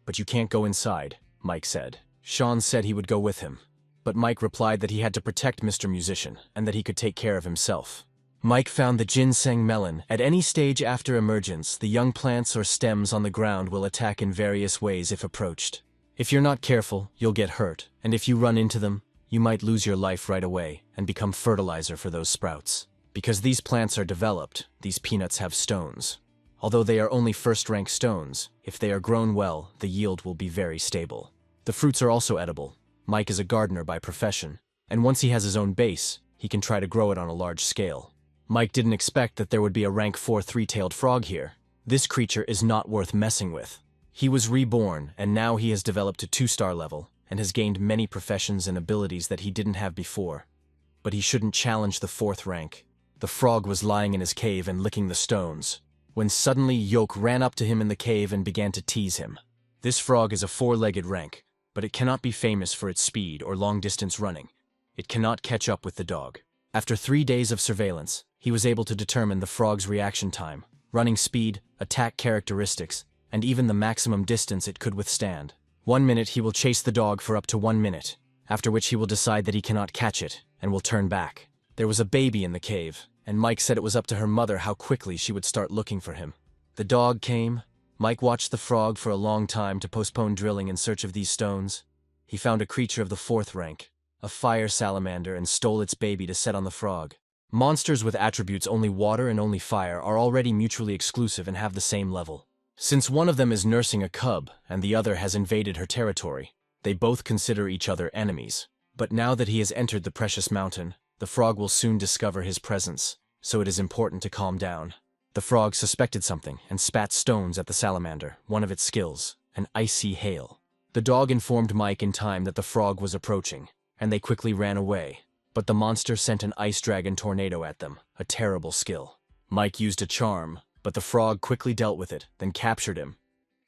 But you can't go inside, Mike said. Sean said he would go with him, but Mike replied that he had to protect Mr. Musician and that he could take care of himself. Mike found the ginseng melon. At any stage after emergence, the young plants or stems on the ground will attack in various ways if approached. If you're not careful, you'll get hurt, and if you run into them, you might lose your life right away and become fertilizer for those sprouts. Because these plants are developed, these peanuts have stones. Although they are only first-rank stones, if they are grown well, the yield will be very stable. The fruits are also edible. Mike is a gardener by profession, and once he has his own base, he can try to grow it on a large scale. Mike didn't expect that there would be a rank 4 three-tailed frog here. This creature is not worth messing with. He was reborn, and now he has developed to 2-star level, and has gained many professions and abilities that he didn't have before. But he shouldn't challenge the 4th rank. The frog was lying in his cave and licking the stones, when suddenly Yoke ran up to him in the cave and began to tease him. This frog is a 4-legged rank, but it cannot be famous for its speed or long-distance running. It cannot catch up with the dog. After 3 days of surveillance, he was able to determine the frog's reaction time, running speed, attack characteristics, and even the maximum distance it could withstand. 1 minute he will chase the dog for up to 1 minute, after which he will decide that he cannot catch it, and will turn back. There was a baby in the cave, and Mike said it was up to her mother how quickly she would start looking for him. The dog came. Mike watched the frog for a long time to postpone drilling in search of these stones. He found a creature of the 4th rank, a fire salamander, and stole its baby to set on the frog. Monsters with attributes only water and only fire are already mutually exclusive and have the same level. Since one of them is nursing a cub and the other has invaded her territory, they both consider each other enemies. But now that he has entered the precious mountain, the frog will soon discover his presence, so it is important to calm down. The frog suspected something and spat stones at the salamander, one of its skills, an icy hail. The dog informed Mike in time that the frog was approaching, and they quickly ran away. But the monster sent an ice dragon tornado at them, a terrible skill. Mike used a charm, but the frog quickly dealt with it, then captured him.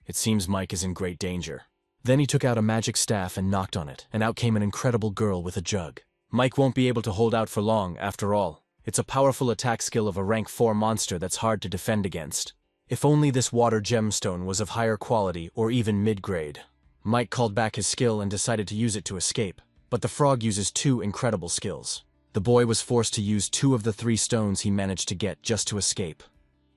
It seems Mike is in great danger. Then he took out a magic staff and knocked on it, and out came an incredible girl with a jug. Mike won't be able to hold out for long, after all. It's a powerful attack skill of a rank 4 monster that's hard to defend against. If only this water gemstone was of higher quality or even mid-grade. Mike called back his skill and decided to use it to escape, but the frog uses 2 incredible skills. The boy was forced to use 2 of the 3 stones he managed to get just to escape.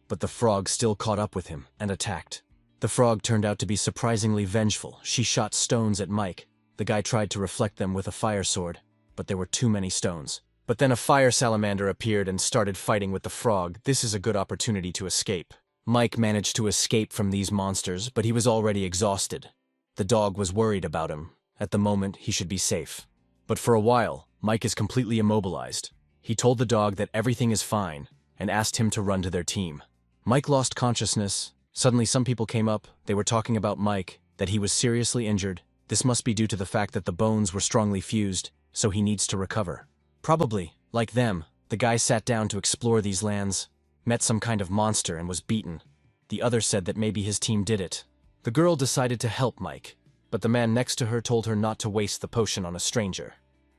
but the frog still caught up with him and attacked. The frog turned out to be surprisingly vengeful. She shot stones at Mike. The guy tried to reflect them with a fire sword, but there were too many stones. But then a fire salamander appeared and started fighting with the frog. This is a good opportunity to escape. Mike managed to escape from these monsters, but he was already exhausted. The dog was worried about him. At the moment, he should be safe. But for a while, Mike is completely immobilized. He told the dog that everything is fine and asked him to run to their team. Mike lost consciousness. Suddenly some people came up. They were talking about Mike, that he was seriously injured. This must be due to the fact that the bones were strongly fused, so he needs to recover. Probably, like them, the guy sat down to explore these lands, met some kind of monster and was beaten. The other said that maybe his team did it. The girl decided to help Mike, but the man next to her told her not to waste the potion on a stranger.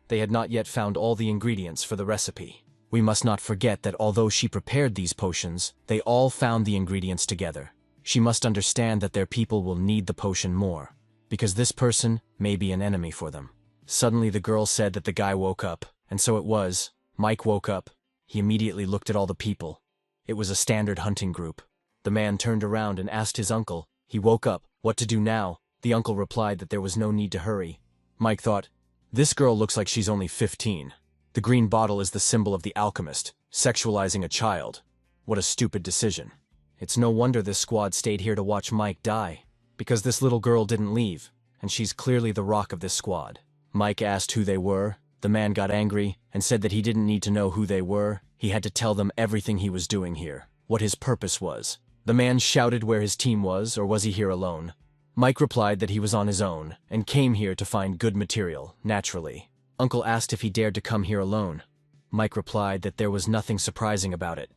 They had not yet found all the ingredients for the recipe. We must not forget that although she prepared these potions, they all found the ingredients together. She must understand that their people will need the potion more, because this person may be an enemy for them. Suddenly the girl said that the guy woke up, and so it was. Mike woke up. He immediately looked at all the people. It was a standard hunting group. The man turned around and asked his uncle. He woke up. What to do now? The uncle replied that there was no need to hurry. Mike thought, this girl looks like she's only 15. The green bottle is the symbol of the alchemist, sexualizing a child. What a stupid decision. It's no wonder this squad stayed here to watch Mike die, because this little girl didn't leave, and she's clearly the rock of this squad. Mike asked who they were. The man got angry and said that he didn't need to know who they were. He had to tell them everything he was doing here, what his purpose was. The man shouted where his team was, or was he here alone? Mike replied that he was on his own and came here to find good material, naturally. Uncle asked if he dared to come here alone. Mike replied that there was nothing surprising about it.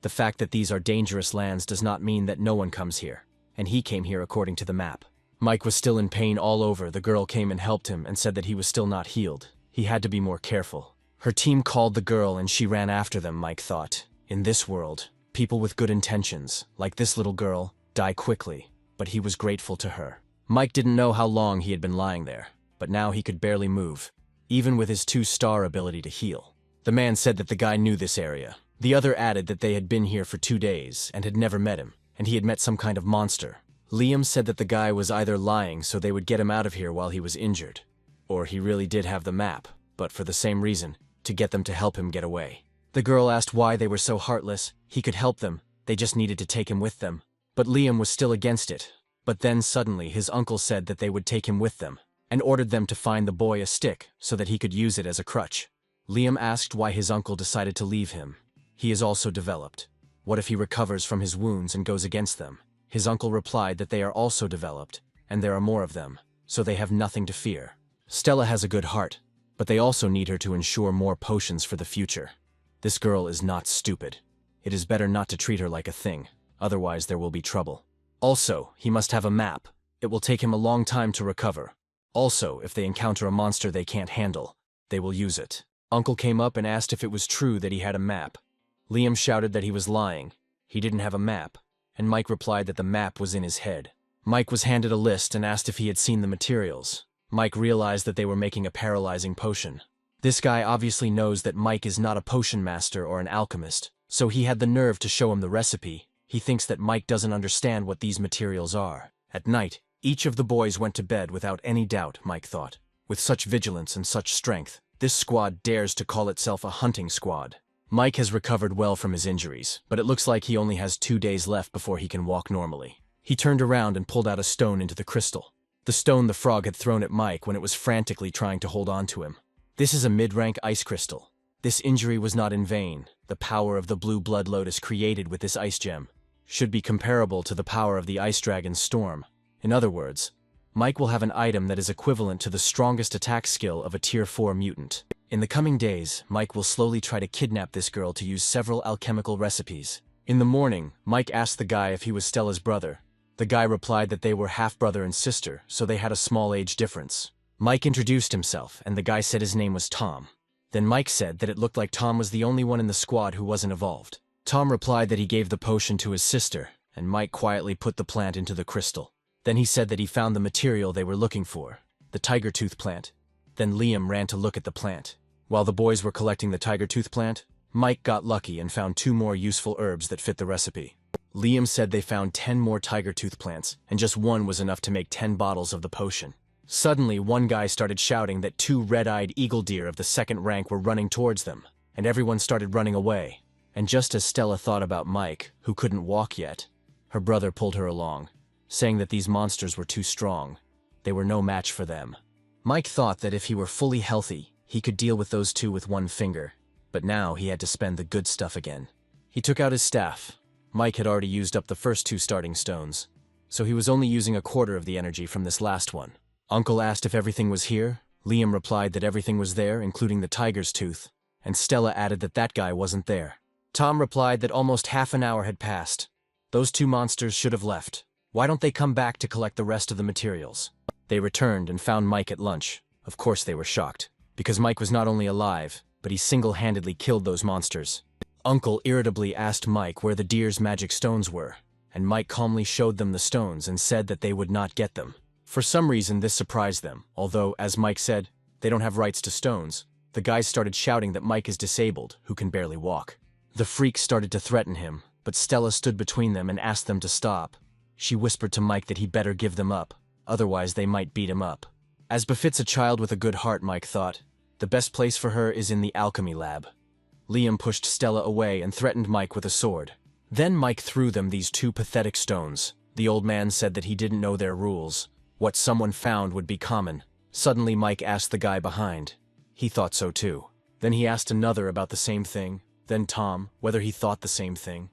The fact that these are dangerous lands does not mean that no one comes here, and he came here according to the map. Mike was still in pain all over. The girl came and helped him and said that he was still not healed. He had to be more careful. Her team called the girl and she ran after them, Mike thought. In this world, people with good intentions, like this little girl, die quickly, but he was grateful to her. Mike didn't know how long he had been lying there, but now he could barely move, even with his 2-star ability to heal. The man said that the guy knew this area. The other added that they had been here for 2 days and had never met him, and he had met some kind of monster. Liam said that the guy was either lying so they would get him out of here while he was injured, or he really did have the map, but for the same reason, to get them to help him get away. The girl asked why they were so heartless. He could help them, they just needed to take him with them. But Liam was still against it. But then suddenly his uncle said that they would take him with them, and ordered them to find the boy a stick so that he could use it as a crutch. Liam asked why his uncle decided to leave him. He is also developed. What if he recovers from his wounds and goes against them? His uncle replied that they are also developed, and there are more of them, so they have nothing to fear. Stella has a good heart, but they also need her to ensure more potions for the future. This girl is not stupid. It is better not to treat her like a thing, otherwise there will be trouble. Also, he must have a map. It will take him a long time to recover. Also, if they encounter a monster they can't handle, they will use it. Uncle came up and asked if it was true that he had a map. Liam shouted that he was lying. He didn't have a map, and Mike replied that the map was in his head. Mike was handed a list and asked if he had seen the materials. Mike realized that they were making a paralyzing potion. This guy obviously knows that Mike is not a potion master or an alchemist, so he had the nerve to show him the recipe. He thinks that Mike doesn't understand what these materials are. At night, each of the boys went to bed without any doubt, Mike thought. With such vigilance and such strength, this squad dares to call itself a hunting squad. Mike has recovered well from his injuries, but it looks like he only has 2 days left before he can walk normally. He turned around and pulled out a stone into the crystal. The stone the frog had thrown at Mike when it was frantically trying to hold on to him. This is a mid-rank ice crystal. This injury was not in vain. The power of the blue blood lotus created with this ice gem should be comparable to the power of the ice dragon's storm. In other words, Mike will have an item that is equivalent to the strongest attack skill of a tier 4 mutant. In the coming days, Mike will slowly try to kidnap this girl to use several alchemical recipes. In the morning, Mike asked the guy if he was Stella's brother. The guy replied that they were half-brother and sister, so they had a small age difference. Mike introduced himself, and the guy said his name was Tom. Then Mike said that it looked like Tom was the only one in the squad who wasn't evolved. Tom replied that he gave the potion to his sister, and Mike quietly put the plant into the crystal. Then he said that he found the material they were looking for, the tiger tooth plant. Then Liam ran to look at the plant. While the boys were collecting the tiger tooth plant, Mike got lucky and found 2 more useful herbs that fit the recipe. Liam said they found 10 more tiger tooth plants, and just one was enough to make 10 bottles of the potion. Suddenly, one guy started shouting that 2 red-eyed eagle deer of the second rank were running towards them, and everyone started running away. And just as Stella thought about Mike, who couldn't walk yet, her brother pulled her along, saying that these monsters were too strong. They were no match for them. Mike thought that if he were fully healthy, he could deal with those 2 with one finger, but now he had to spend the good stuff again. He took out his staff. Mike had already used up the first 2 starting stones, so he was only using a quarter of the energy from this last one. Uncle asked if everything was here. Liam replied that everything was there, including the tiger's tooth, and Stella added that that guy wasn't there. Tom replied that almost half an hour had passed. Those 2 monsters should have left. Why don't they come back to collect the rest of the materials? They returned and found Mike at lunch. Of course they were shocked, because Mike was not only alive, but he single-handedly killed those monsters. Uncle irritably asked Mike where the deer's magic stones were, and Mike calmly showed them the stones and said that they would not get them. For some reason this surprised them, although, as Mike said, they don't have rights to stones. The guys started shouting that Mike is disabled, who can barely walk. The freaks started to threaten him, but Stella stood between them and asked them to stop. She whispered to Mike that he better give them up, otherwise they might beat him up. As befits a child with a good heart, Mike thought, the best place for her is in the alchemy lab. Liam pushed Stella away and threatened Mike with a sword. Then Mike threw them these 2 pathetic stones. The old man said that he didn't know their rules. What someone found would be common. Suddenly Mike asked the guy behind. He thought so too. Then he asked another about the same thing, then Tom, whether he thought the same thing.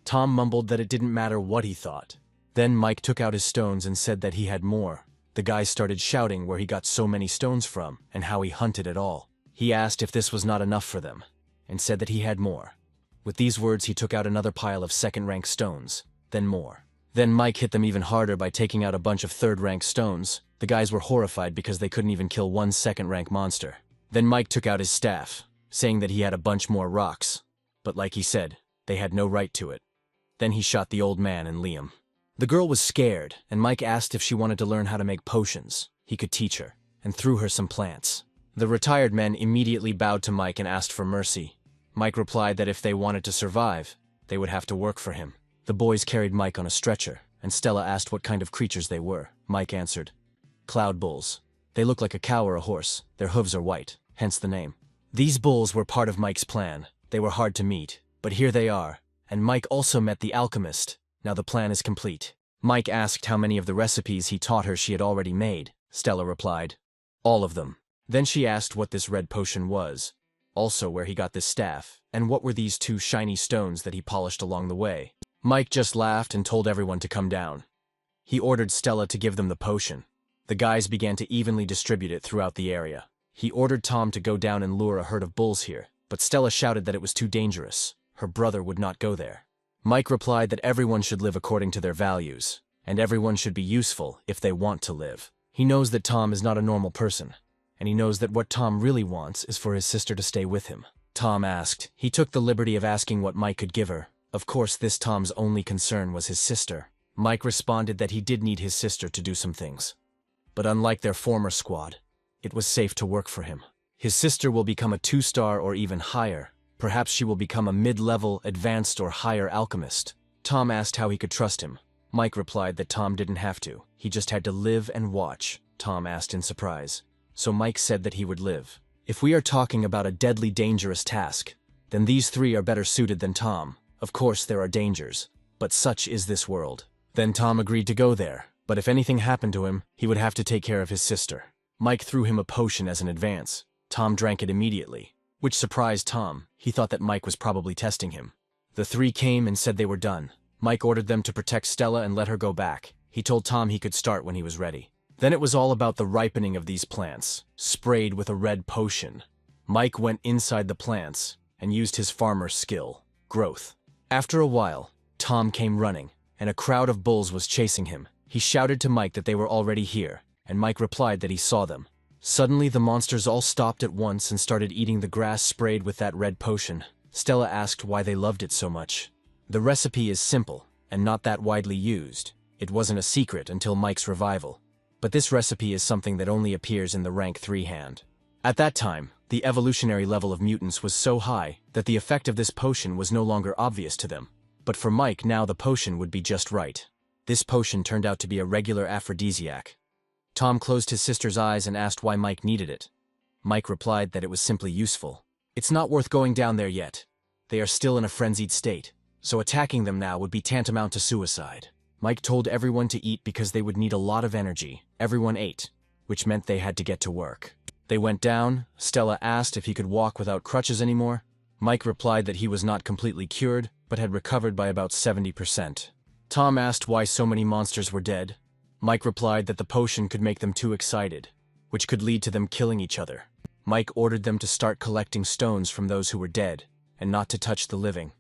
Tom mumbled that it didn't matter what he thought. Then Mike took out his stones and said that he had more. The guys started shouting where he got so many stones from and how he hunted it all. He asked if this was not enough for them, and said that he had more. With these words he took out another pile of second-rank stones, then more. Then Mike hit them even harder by taking out a bunch of third-rank stones. The guys were horrified because they couldn't even kill one second-rank monster. Then Mike took out his staff, saying that he had a bunch more rocks. But like he said, they had no right to it. Then he shot the old man and Liam. The girl was scared, and Mike asked if she wanted to learn how to make potions. He could teach her, and threw her some plants. The retired men immediately bowed to Mike and asked for mercy. Mike replied that if they wanted to survive, they would have to work for him. The boys carried Mike on a stretcher, and Stella asked what kind of creatures they were. Mike answered, "Cloud bulls. They look like a cow or a horse. Their hooves are white, hence the name." These bulls were part of Mike's plan. They were hard to meet, but here they are, and Mike also met the alchemist. Now the plan is complete. Mike asked how many of the recipes he taught her she had already made. Stella replied, "All of them." Then she asked what this red potion was, also where he got this staff, and what were these 2 shiny stones that he polished along the way. Mike just laughed and told everyone to come down. He ordered Stella to give them the potion. The guys began to evenly distribute it throughout the area. He ordered Tom to go down and lure a herd of bulls here, but Stella shouted that it was too dangerous. Her brother would not go there. Mike replied that everyone should live according to their values, and everyone should be useful if they want to live. He knows that Tom is not a normal person, and he knows that what Tom really wants is for his sister to stay with him. Tom asked. He took the liberty of asking what Mike could give her. Of course, this Tom's only concern was his sister. Mike responded that he did need his sister to do some things. But unlike their former squad, it was safe to work for him. His sister will become a 2-star or even higher. Perhaps she will become a mid-level, advanced, or higher alchemist. Tom asked how he could trust him. Mike replied that Tom didn't have to. He just had to live and watch. Tom asked in surprise. So Mike said that he would live. If we are talking about a deadly dangerous task, then these 3 are better suited than Tom. Of course there are dangers, but such is this world. Then Tom agreed to go there, but if anything happened to him, he would have to take care of his sister. Mike threw him a potion as an advance. Tom drank it immediately, which surprised Tom. He thought that Mike was probably testing him. The 3 came and said they were done. Mike ordered them to protect Stella and let her go back. He told Tom he could start when he was ready. Then it was all about the ripening of these plants, sprayed with a red potion. Mike went inside the plants and used his farmer's skill, growth. After a while, Tom came running, and a crowd of bulls was chasing him. He shouted to Mike that they were already here, and Mike replied that he saw them. Suddenly, the monsters all stopped at once and started eating the grass sprayed with that red potion. Stella asked why they loved it so much. The recipe is simple, and not that widely used. It wasn't a secret until Mike's revival. But this recipe is something that only appears in the rank 3 hand. At that time, the evolutionary level of mutants was so high that the effect of this potion was no longer obvious to them. But for Mike now the potion would be just right. This potion turned out to be a regular aphrodisiac. Tom closed his sister's eyes and asked why Mike needed it. Mike replied that it was simply useful. It's not worth going down there yet. They are still in a frenzied state, so attacking them now would be tantamount to suicide. Mike told everyone to eat because they would need a lot of energy. Everyone ate, which meant they had to get to work. They went down. Stella asked if he could walk without crutches anymore. Mike replied that he was not completely cured, but had recovered by about 70%. Tom asked why so many monsters were dead. Mike replied that the potion could make them too excited, which could lead to them killing each other. Mike ordered them to start collecting stones from those who were dead, and not to touch the living.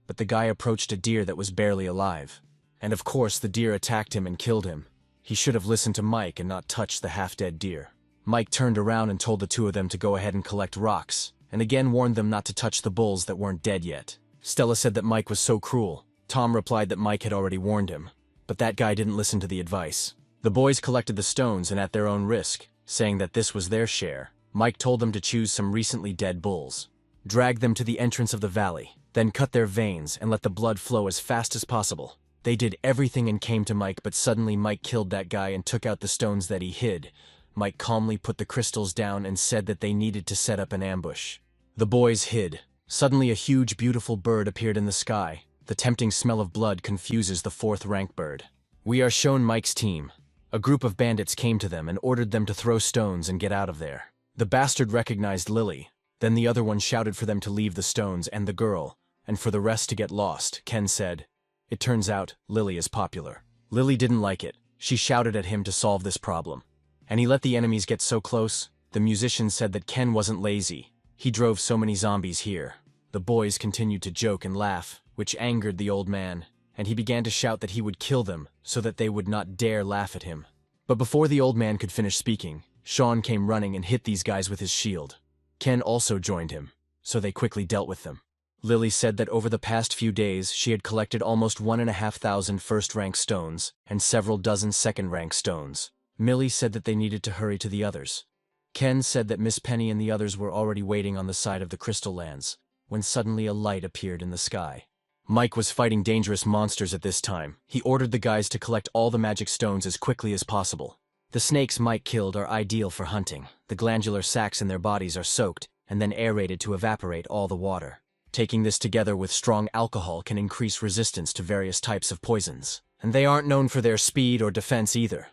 But the guy approached a deer that was barely alive. And of course the deer attacked him and killed him. He should have listened to Mike and not touched the half-dead deer. Mike turned around and told the two of them to go ahead and collect rocks, and again warned them not to touch the bulls that weren't dead yet. Stella said that Mike was so cruel. Tom replied that Mike had already warned him, but that guy didn't listen to the advice. The boys collected the stones and at their own risk, saying that this was their share. Mike told them to choose some recently dead bulls, drag them to the entrance of the valley, then cut their veins and let the blood flow as fast as possible. They did everything and came to Mike, but suddenly Mike killed that guy and took out the stones that he hid. Mike calmly put the crystals down and said that they needed to set up an ambush. The boys hid. Suddenly a huge, beautiful bird appeared in the sky. The tempting smell of blood confuses the fourth-rank bird. We are shown Mike's team. A group of bandits came to them and ordered them to throw stones and get out of there. The bastard recognized Lily. Then the other one shouted for them to leave the stones and the girl, and for the rest to get lost. Ken said, "It turns out Lily is popular." Lily didn't like it. She shouted at him to solve this problem. And he let the enemies get so close. The musician said that Ken wasn't lazy. He drove so many zombies here. The boys continued to joke and laugh, which angered the old man, and he began to shout that he would kill them so that they would not dare laugh at him. But before the old man could finish speaking, Sean came running and hit these guys with his shield. Ken also joined him, so they quickly dealt with them. Lily said that over the past few days she had collected almost 1,500 first-rank stones and several dozen second-rank stones. Millie said that they needed to hurry to the others. Ken said that Miss Penny and the others were already waiting on the side of the Crystal Lands, when suddenly a light appeared in the sky. Mike was fighting dangerous monsters at this time. He ordered the guys to collect all the magic stones as quickly as possible. The snakes Mike killed are ideal for hunting. The glandular sacs in their bodies are soaked and then aerated to evaporate all the water. Taking this together with strong alcohol can increase resistance to various types of poisons. And they aren't known for their speed or defense either.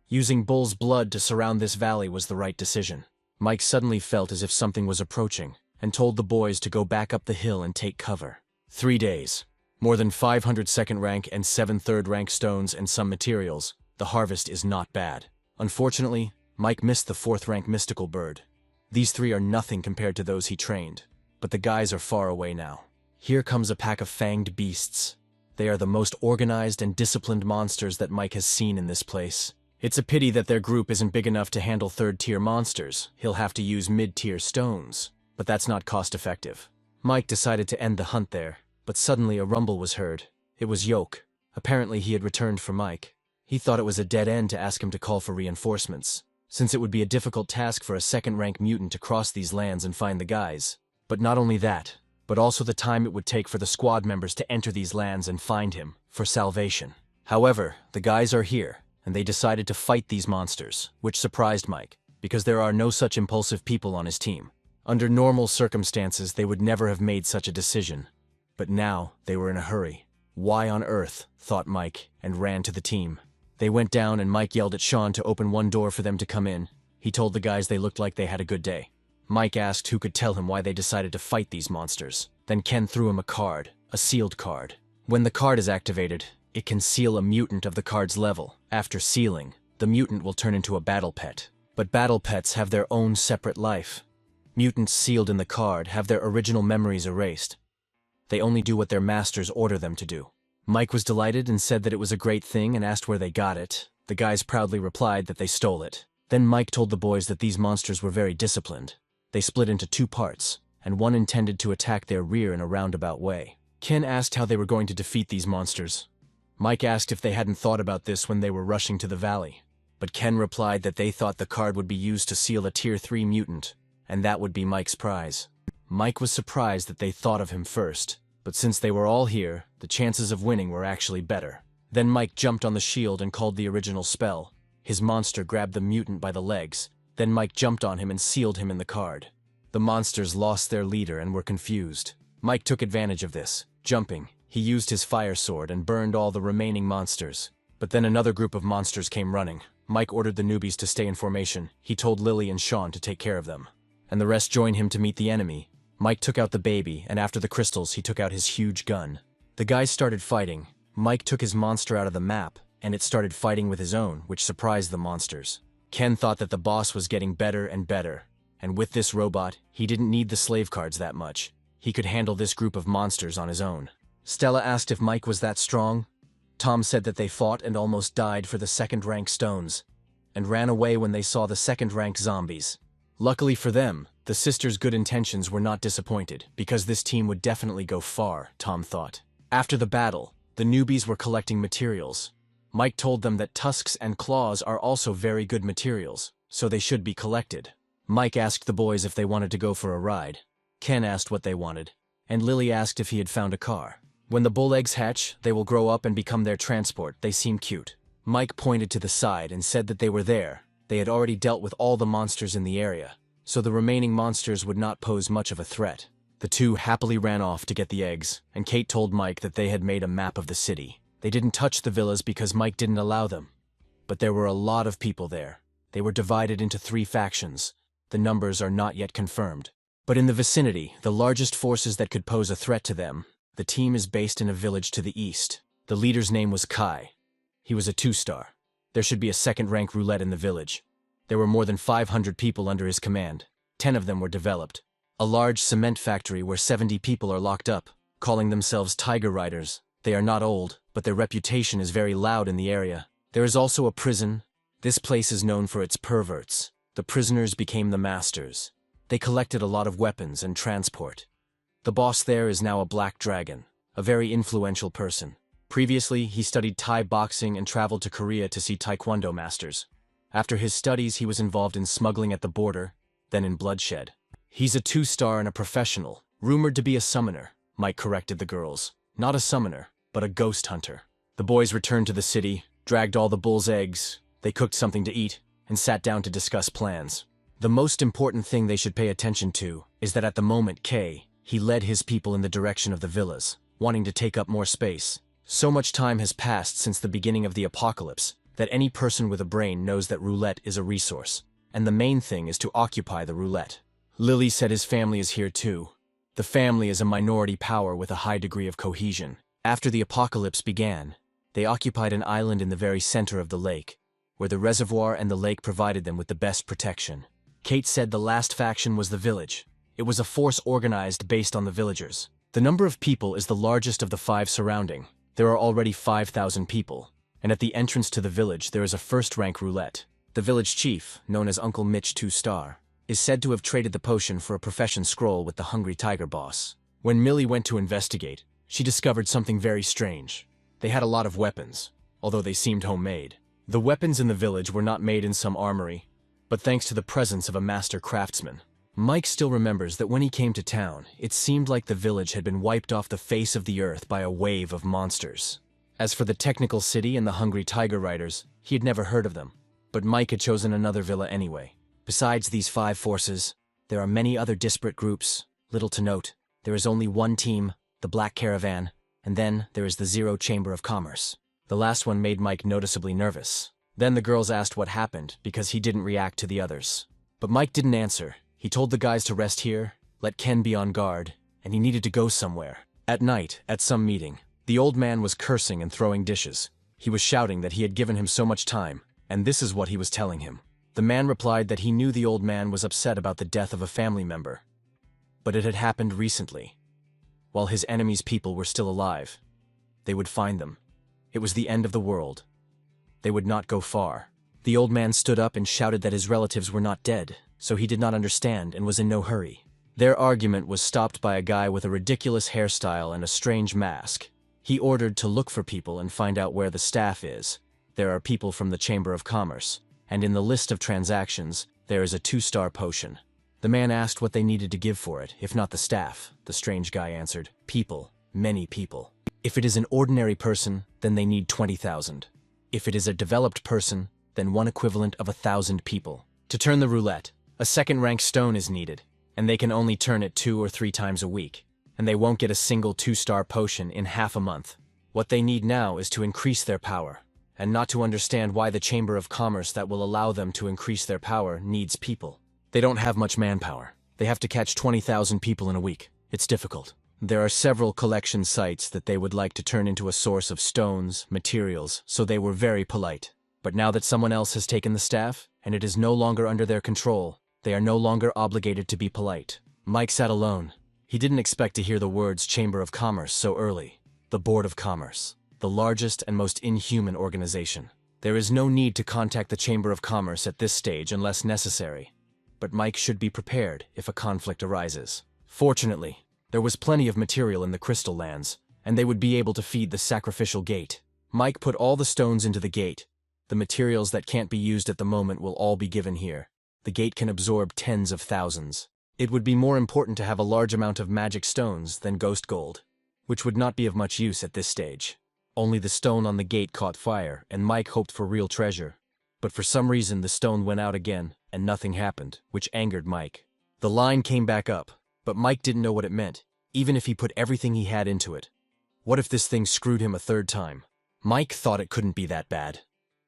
Using bull's blood to surround this valley was the right decision. Mike suddenly felt as if something was approaching, and told the boys to go back up the hill and take cover. 3 days. More than 500 second-rank and 7 third-rank stones and some materials. The harvest is not bad. Unfortunately, Mike missed the 4th-rank mystical bird. These 3 are nothing compared to those he trained, but the guys are far away now. Here comes a pack of fanged beasts. They are the most organized and disciplined monsters that Mike has seen in this place. It's a pity that their group isn't big enough to handle 3rd-tier monsters. He'll have to use mid-tier stones, but that's not cost-effective. Mike decided to end the hunt there, but suddenly a rumble was heard. It was Yoke. Apparently he had returned for Mike. He thought it was a dead end to ask him to call for reinforcements, since it would be a difficult task for a 2nd-rank mutant to cross these lands and find the guys. But not only that, but also the time it would take for the squad members to enter these lands and find him, for salvation. However, the guys are here, and they decided to fight these monsters, which surprised Mike, because there are no such impulsive people on his team. Under normal circumstances, they would never have made such a decision. But now, they were in a hurry. Why on earth, thought Mike, and ran to the team. They went down and Mike yelled at Sean to open one door for them to come in. He told the guys they looked like they had a good day. Mike asked who could tell him why they decided to fight these monsters. Then Ken threw him a card, a sealed card. When the card is activated, it can seal a mutant of the card's level. After sealing, the mutant will turn into a battle pet. But battle pets have their own separate life. Mutants sealed in the card have their original memories erased. They only do what their masters order them to do. Mike was delighted and said that it was a great thing and asked where they got it. The guys proudly replied that they stole it. Then Mike told the boys that these monsters were very disciplined. They split into 2 parts, and one intended to attack their rear in a roundabout way. Ken asked how they were going to defeat these monsters. Mike asked if they hadn't thought about this when they were rushing to the valley. But Ken replied that they thought the card would be used to seal a Tier 3 mutant, and that would be Mike's prize. Mike was surprised that they thought of him first, but since they were all here, The chances of winning were actually better. Then Mike jumped on the shield and called the original spell. His monster grabbed the mutant by the legs. Then Mike jumped on him and sealed him in the card. The monsters lost their leader and were confused. Mike took advantage of this. Jumping, he used his fire sword and burned all the remaining monsters. But then another group of monsters came running. Mike ordered the newbies to stay in formation. He told Lily and Sean to take care of them. And the rest joined him to meet the enemy. Mike took out the baby, and after the crystals, he took out his huge gun. The guys started fighting. Mike took his monster out of the map, and it started fighting with his own, which surprised the monsters. Ken thought that the boss was getting better and better. And with this robot, he didn't need the slave cards that much. He could handle this group of monsters on his own. Stella asked if Mike was that strong. Tom said that they fought and almost died for the second-rank stones, and ran away when they saw the second-ranked zombies. Luckily for them, the sisters' good intentions were not disappointed, because this team would definitely go far, Tom thought. After the battle, the newbies were collecting materials. Mike told them that tusks and claws are also very good materials, so they should be collected. Mike asked the boys if they wanted to go for a ride. Ken asked what they wanted, and Lily asked if he had found a car. When the bull eggs hatch, they will grow up and become their transport. They seem cute. Mike pointed to the side and said that they were there. They had already dealt with all the monsters in the area, so the remaining monsters would not pose much of a threat. The two happily ran off to get the eggs, and Kate told Mike that they had made a map of the city. They didn't touch the villas because Mike didn't allow them. But there were a lot of people there. They were divided into 3 factions. The numbers are not yet confirmed. But in the vicinity, the largest forces that could pose a threat to them, the team is based in a village to the east. The leader's name was Kai. He was a 2-star. There should be a second-rank roulette in the village. There were more than 500 people under his command. 10 of them were developed. A large cement factory where 70 people are locked up, calling themselves Tiger Riders. They are not old, but their reputation is very loud in the area. There is also a prison. This place is known for its perverts. The prisoners became the masters. They collected a lot of weapons and transport. The boss there is now a black dragon, a very influential person. Previously, he studied Thai boxing and traveled to Korea to see Taekwondo masters. After his studies, he was involved in smuggling at the border, then in bloodshed. He's a 2-star and a professional, rumored to be a summoner. Mike corrected the girls. Not a summoner, but a ghost hunter. The boys returned to the city, dragged all the bull's eggs, they cooked something to eat, and sat down to discuss plans. The most important thing they should pay attention to is that at the moment he led his people in the direction of the villas, wanting to take up more space. So much time has passed since the beginning of the apocalypse that any person with a brain knows that roulette is a resource, and the main thing is to occupy the roulette. Lily said his family is here too. The family is a minority power with a high degree of cohesion. After the apocalypse began, they occupied an island in the very center of the lake, where the reservoir and the lake provided them with the best protection. Kate said the last faction was the village. It was a force organized based on the villagers. The number of people is the largest of the 5 surrounding. There are already 5,000 people, and at the entrance to the village there is a first-rank roulette. The village chief, known as Uncle Mitch 2-star, is said to have traded the potion for a profession scroll with the Hungry Tiger boss. When Millie went to investigate, she discovered something very strange. They had a lot of weapons, although they seemed homemade. The weapons in the village were not made in some armory, but thanks to the presence of a master craftsman. Mike still remembers that when he came to town, it seemed like the village had been wiped off the face of the earth by a wave of monsters. As for the technical city and the Hungry Tiger Riders, he had never heard of them, but Mike had chosen another villa anyway. Besides these 5 forces, there are many other disparate groups. Little to note, there is only one team, the Black Caravan, and then there is the Zero Chamber of Commerce. The last one made Mike noticeably nervous. Then the girls asked what happened because he didn't react to the others. But Mike didn't answer. He told the guys to rest here, let Ken be on guard, and he needed to go somewhere. At night, at some meeting, the old man was cursing and throwing dishes. He was shouting that he had given him so much time, and this is what he was telling him. The man replied that he knew the old man was upset about the death of a family member, but it had happened recently. While his enemy's people were still alive, they would find them. It was the end of the world. They would not go far. The old man stood up and shouted that his relatives were not dead, so he did not understand and was in no hurry. Their argument was stopped by a guy with a ridiculous hairstyle and a strange mask. He ordered to look for people and find out where the staff is. There are people from the Chamber of Commerce, and in the list of transactions, there is a 2-star potion. The man asked what they needed to give for it, if not the staff. The strange guy answered, people, many people. If it is an ordinary person, then they need 20,000. If it is a developed person, then one equivalent of 1,000 people. To turn the roulette, a second-rank stone is needed, and they can only turn it 2 or 3 times a week, and they won't get a single 2-star potion in half a month. What they need now is to increase their power, and not to understand why the Chamber of Commerce that will allow them to increase their power needs people. They don't have much manpower. They have to catch 20,000 people in a week. It's difficult. There are several collection sites that they would like to turn into a source of stones, materials, so they were very polite. But now that someone else has taken the staff, and it is no longer under their control, they are no longer obligated to be polite. Mike sat alone. He didn't expect to hear the words Chamber of Commerce so early. The Board of Commerce, the largest and most inhuman organization. There is no need to contact the Chamber of Commerce at this stage unless necessary. But Mike should be prepared if a conflict arises. Fortunately, there was plenty of material in the Crystal Lands, and they would be able to feed the sacrificial gate. Mike put all the stones into the gate. The materials that can't be used at the moment will all be given here. The gate can absorb tens of thousands. It would be more important to have a large amount of magic stones than ghost gold, which would not be of much use at this stage. Only the stone on the gate caught fire, and Mike hoped for real treasure. But for some reason the stone went out again, and nothing happened, which angered Mike. The line came back up, but Mike didn't know what it meant, even if he put everything he had into it. What if this thing screwed him a third time? Mike thought it couldn't be that bad.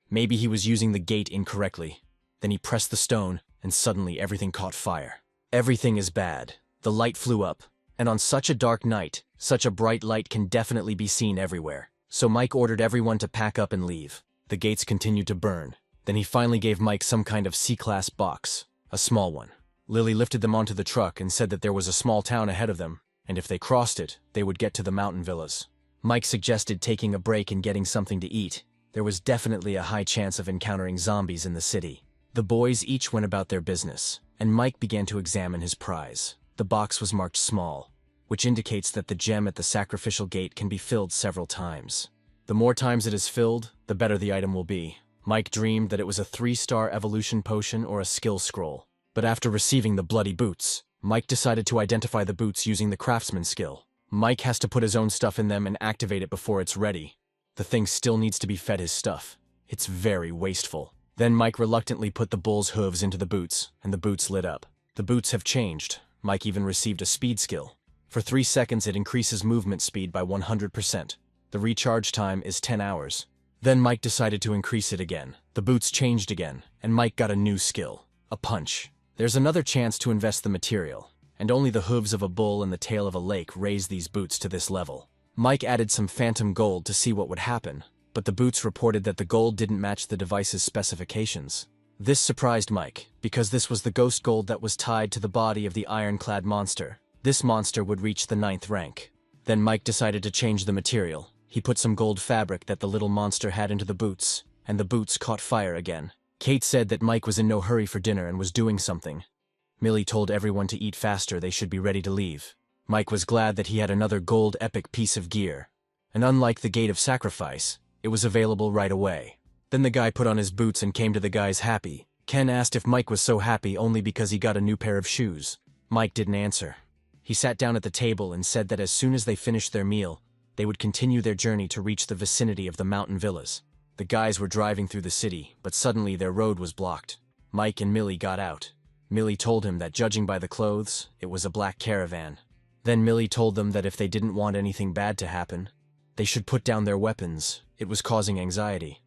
Maybe he was using the gate incorrectly. Then he pressed the stone, and suddenly everything caught fire. Everything is bad. The light flew up, and on such a dark night, such a bright light can definitely be seen everywhere. So Mike ordered everyone to pack up and leave. The gates continued to burn. Then he finally gave Mike some kind of C-class box, a small one. Lily lifted them onto the truck and said that there was a small town ahead of them, and if they crossed it, they would get to the mountain villas. Mike suggested taking a break and getting something to eat. There was definitely a high chance of encountering zombies in the city. The boys each went about their business, and Mike began to examine his prize. The box was marked small, which indicates that the gem at the sacrificial gate can be filled several times. The more times it is filled, the better the item will be. Mike dreamed that it was a 3-star evolution potion or a skill scroll. But after receiving the bloody boots, Mike decided to identify the boots using the craftsman skill. Mike has to put his own stuff in them and activate it before it's ready. The thing still needs to be fed his stuff. It's very wasteful. Then Mike reluctantly put the bull's hooves into the boots, and the boots lit up. The boots have changed. Mike even received a speed skill. For 3 seconds it increases movement speed by 100%. The recharge time is 10 hours. Then Mike decided to increase it again. The boots changed again, and Mike got a new skill, a punch. There's another chance to invest the material, and only the hooves of a bull and the tail of a lake raise these boots to this level. Mike added some phantom gold to see what would happen, but the boots reported that the gold didn't match the device's specifications. This surprised Mike, because this was the ghost gold that was tied to the body of the ironclad monster. This monster would reach the 9th rank. Then Mike decided to change the material. He put some gold fabric that the little monster had into the boots, and the boots caught fire again. Kate said that Mike was in no hurry for dinner and was doing something. Millie told everyone to eat faster, they should be ready to leave. Mike was glad that he had another gold epic piece of gear. And unlike the Gate of Sacrifice, it was available right away. Then the guy put on his boots and came to the guys happy. Ken asked if Mike was so happy only because he got a new pair of shoes. Mike didn't answer. He sat down at the table and said that as soon as they finished their meal, they would continue their journey to reach the vicinity of the mountain villas. The guys were driving through the city, but suddenly their road was blocked. Mike and Millie got out. Millie told him that judging by the clothes, it was a black caravan. Then Millie told them that if they didn't want anything bad to happen, they should put down their weapons. It was causing anxiety.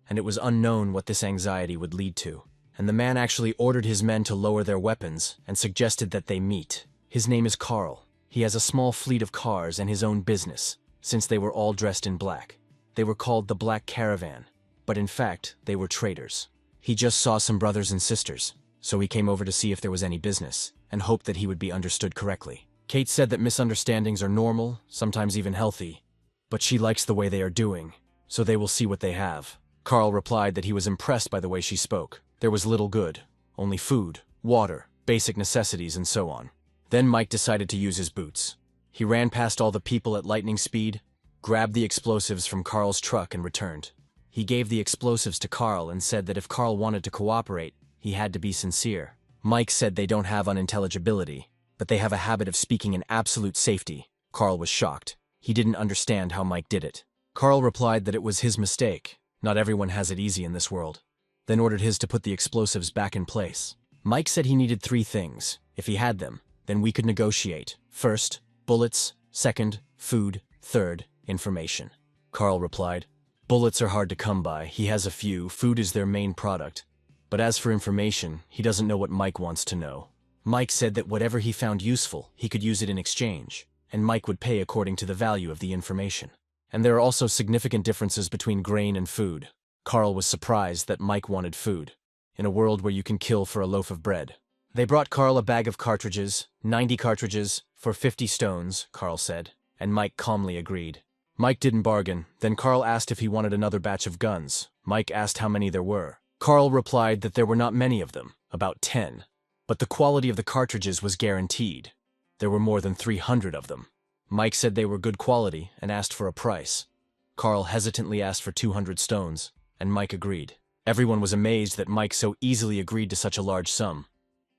And it was unknown what this anxiety would lead to. And the man actually ordered his men to lower their weapons and suggested that they meet. His name is Carl. He has a small fleet of cars and his own business, since they were all dressed in black. They were called the Black Caravan, but in fact, they were traders. He just saw some brothers and sisters, so he came over to see if there was any business, and hoped that he would be understood correctly. Kate said that misunderstandings are normal, sometimes even healthy, but she likes the way they are doing, so they will see what they have. Carl replied that he was impressed by the way she spoke. There was little good, only food, water, basic necessities, and so on. Then Mike decided to use his boots. He ran past all the people at lightning speed, grabbed the explosives from Carl's truck and returned. He gave the explosives to Carl and said that if Carl wanted to cooperate, he had to be sincere. Mike said they don't have unintelligibility, but they have a habit of speaking in absolute safety. Carl was shocked. He didn't understand how Mike did it. Carl replied that it was his mistake. Not everyone has it easy in this world. Then ordered his to put the explosives back in place. Mike said he needed 3 things. If he had them, then we could negotiate. First, bullets. Second, food. Third, information. Carl replied, bullets are hard to come by. He has a few. Food is their main product. But as for information, he doesn't know what Mike wants to know. Mike said that whatever he found useful, he could use it in exchange, and Mike would pay according to the value of the information. And there are also significant differences between grain and food. Carl was surprised that Mike wanted food, in a world where you can kill for a loaf of bread. They brought Carl a bag of cartridges, 90 cartridges, for 50 stones, Carl said, and Mike calmly agreed. Mike didn't bargain. Then Carl asked if he wanted another batch of guns. Mike asked how many there were. Carl replied that there were not many of them, about 10. But the quality of the cartridges was guaranteed. There were more than 300 of them. Mike said they were good quality and asked for a price. Carl hesitantly asked for 200 stones, and Mike agreed. Everyone was amazed that Mike so easily agreed to such a large sum.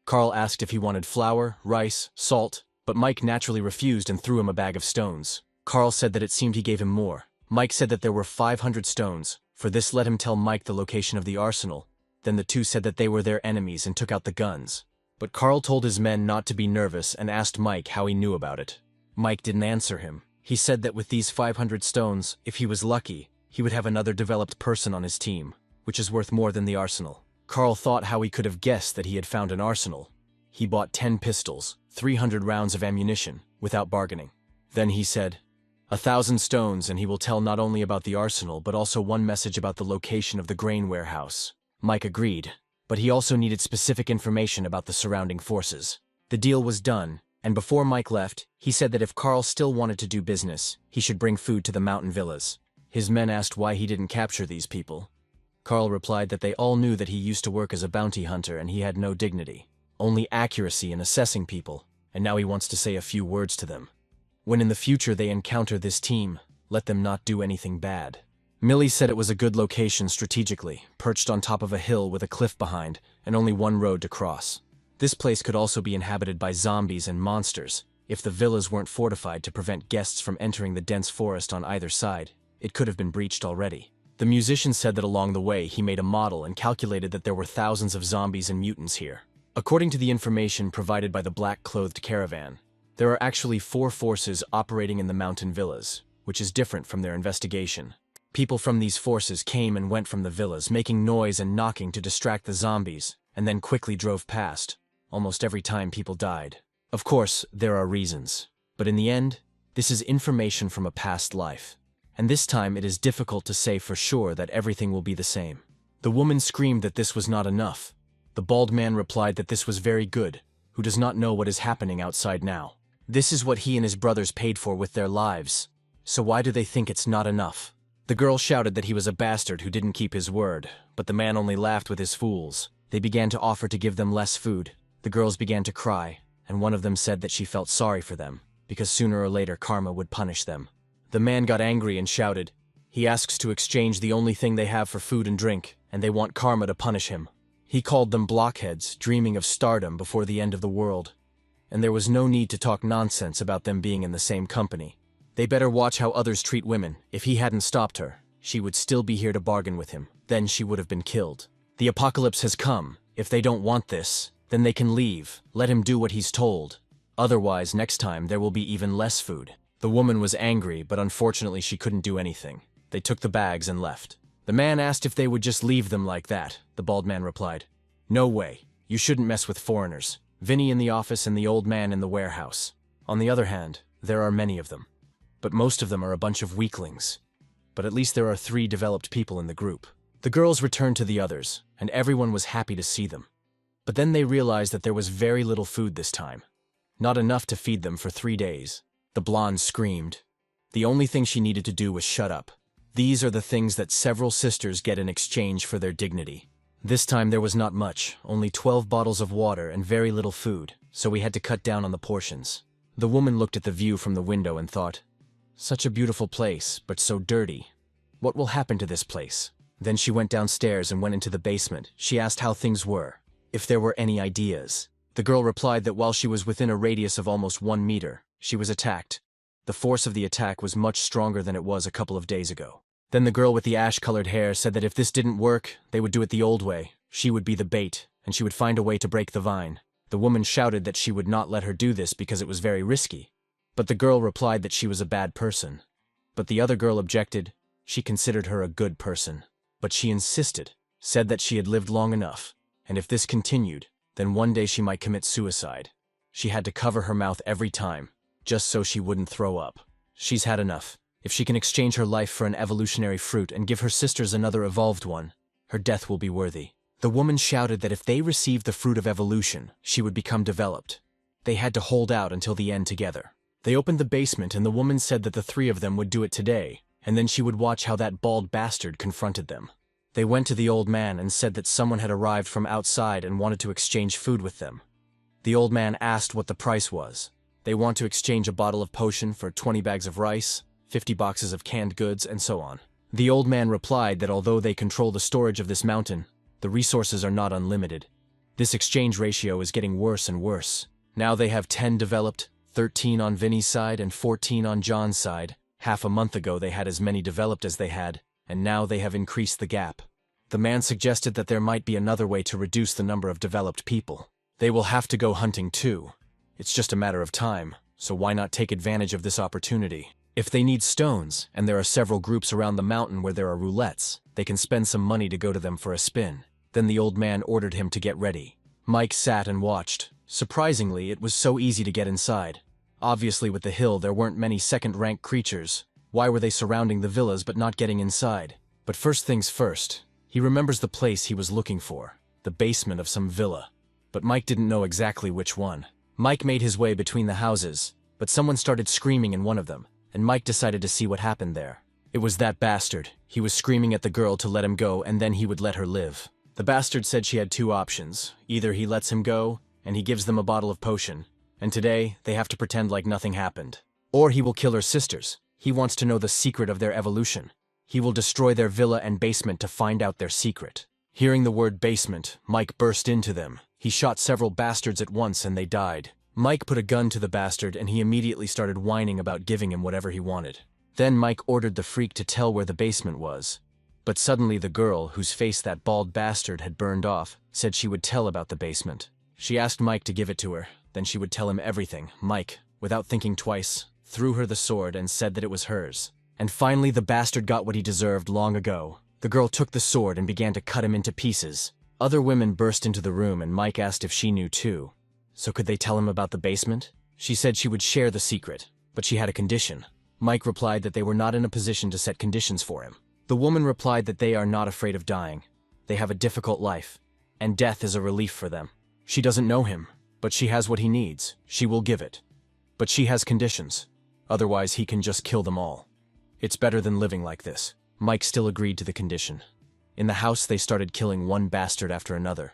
Carl asked if he wanted flour, rice, salt, but Mike naturally refused and threw him a bag of stones. Carl said that it seemed he gave him more. Mike said that there were 500 stones. For this, let him tell Mike the location of the arsenal. Then the two said that they were their enemies and took out the guns. But Carl told his men not to be nervous and asked Mike how he knew about it. Mike didn't answer him. He said that with these 500 stones, if he was lucky, he would have another developed person on his team, which is worth more than the arsenal. Carl thought how he could have guessed that he had found an arsenal. He bought 10 pistols, 300 rounds of ammunition, without bargaining. Then he said, 1,000 stones, and he will tell not only about the arsenal, but also one message about the location of the grain warehouse. Mike agreed, but he also needed specific information about the surrounding forces. The deal was done, and before Mike left, he said that if Carl still wanted to do business, he should bring food to the mountain villas. His men asked why he didn't capture these people. Carl replied that they all knew that he used to work as a bounty hunter and he had no dignity, only accuracy in assessing people, and now he wants to say a few words to them. When in the future they encounter this team, let them not do anything bad. Millie said it was a good location strategically, perched on top of a hill with a cliff behind, and only one road to cross. This place could also be inhabited by zombies and monsters. If the villas weren't fortified to prevent guests from entering the dense forest on either side, it could have been breached already. The musician said that along the way he made a model and calculated that there were thousands of zombies and mutants here. According to the information provided by the black-clothed caravan, there are actually 4 forces operating in the mountain villas, which is different from their investigation. People from these forces came and went from the villas, making noise and knocking to distract the zombies, and then quickly drove past. Almost every time people died. Of course, there are reasons, but in the end, this is information from a past life. And this time it is difficult to say for sure that everything will be the same. The woman screamed that this was not enough. The bald man replied that this was very good, who does not know what is happening outside now. This is what he and his brothers paid for with their lives, so why do they think it's not enough? The girl shouted that he was a bastard who didn't keep his word, but the man only laughed with his fools. They began to offer to give them less food. The girls began to cry, and one of them said that she felt sorry for them, because sooner or later karma would punish them. The man got angry and shouted, he asks to exchange the only thing they have for food and drink, and they want karma to punish him. He called them blockheads, dreaming of stardom before the end of the world. And there was no need to talk nonsense about them being in the same company. They better watch how others treat women. If he hadn't stopped her, she would still be here to bargain with him. Then she would have been killed. The apocalypse has come. If they don't want this, then they can leave. Let him do what he's told. Otherwise, next time there will be even less food. The woman was angry, but unfortunately she couldn't do anything. They took the bags and left. The man asked if they would just leave them like that. The bald man replied, "No way. You shouldn't mess with foreigners. Vinny in the office and the old man in the warehouse. On the other hand, there are many of them. But most of them are a bunch of weaklings. But at least there are 3 developed people in the group." The girls returned to the others, and everyone was happy to see them. But then they realized that there was very little food this time. Not enough to feed them for 3 days. The blonde screamed. The only thing she needed to do was shut up. These are the things that several sisters get in exchange for their dignity. This time there was not much, only 12 bottles of water and very little food, so we had to cut down on the portions. The woman looked at the view from the window and thought, such a beautiful place, but so dirty. What will happen to this place? Then she went downstairs and went into the basement. She asked how things were, if there were any ideas. The girl replied that while she was within a radius of almost 1 meter, she was attacked. The force of the attack was much stronger than it was a couple of days ago. Then the girl with the ash-colored hair said that if this didn't work, they would do it the old way. She would be the bait, and she would find a way to break the vine. The woman shouted that she would not let her do this because it was very risky. But the girl replied that she was a bad person. But the other girl objected. She considered her a good person. But she insisted, said that she had lived long enough, and if this continued, then one day she might commit suicide. She had to cover her mouth every time, just so she wouldn't throw up. She's had enough. If she can exchange her life for an evolutionary fruit and give her sisters another evolved one, her death will be worthy. The woman shouted that if they received the fruit of evolution, she would become developed. They had to hold out until the end together. They opened the basement and the woman said that the three of them would do it today, and then she would watch how that bald bastard confronted them. They went to the old man and said that someone had arrived from outside and wanted to exchange food with them. The old man asked what the price was. They want to exchange a bottle of potion for 20 bags of rice, 50 boxes of canned goods, and so on. The old man replied that although they control the storage of this mountain, the resources are not unlimited. This exchange ratio is getting worse and worse. Now they have 10 developed, 13 on Vinny's side and 14 on John's side. Half a month ago they had as many developed as they had, and now they have increased the gap. The man suggested that there might be another way to reduce the number of developed people. They will have to go hunting too. It's just a matter of time, so why not take advantage of this opportunity? If they need stones, and there are several groups around the mountain where there are roulettes, they can spend some money to go to them for a spin. Then the old man ordered him to get ready. Mike sat and watched. Surprisingly, it was so easy to get inside. Obviously with the hill there weren't many second-rank creatures. Why were they surrounding the villas but not getting inside? But first things first, he remembers the place he was looking for, the basement of some villa. But Mike didn't know exactly which one. Mike made his way between the houses, but someone started screaming in one of them, and Mike decided to see what happened there. It was that bastard. He was screaming at the girl to let him go and then he would let her live. The bastard said she had two options. Either he lets him go, and he gives them a bottle of potion, and today they have to pretend like nothing happened. Or he will kill her sisters. He wants to know the secret of their evolution. He will destroy their villa and basement to find out their secret. Hearing the word basement, Mike burst into them. He shot several bastards at once and they died. Mike put a gun to the bastard and he immediately started whining about giving him whatever he wanted. Then Mike ordered the freak to tell where the basement was. But suddenly the girl, whose face that bald bastard had burned off, said she would tell about the basement. She asked Mike to give it to her, then she would tell him everything. Mike, without thinking twice, threw her the sword and said that it was hers. And finally the bastard got what he deserved long ago. The girl took the sword and began to cut him into pieces. Other women burst into the room and Mike asked if she knew too. So could they tell him about the basement? She said she would share the secret, but she had a condition. Mike replied that they were not in a position to set conditions for him. The woman replied that they are not afraid of dying. They have a difficult life, and death is a relief for them. She doesn't know him, but she has what he needs. She will give it. But she has conditions. Otherwise he can just kill them all. It's better than living like this. Mike still agreed to the condition. In the house they started killing one bastard after another.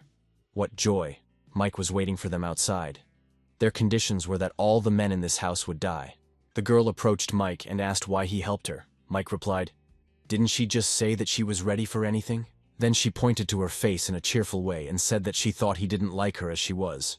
What joy. Mike was waiting for them outside. Their conditions were that all the men in this house would die. The girl approached Mike and asked why he helped her. Mike replied, "Didn't she just say that she was ready for anything?" Then she pointed to her face in a cheerful way and said that she thought he didn't like her as she was,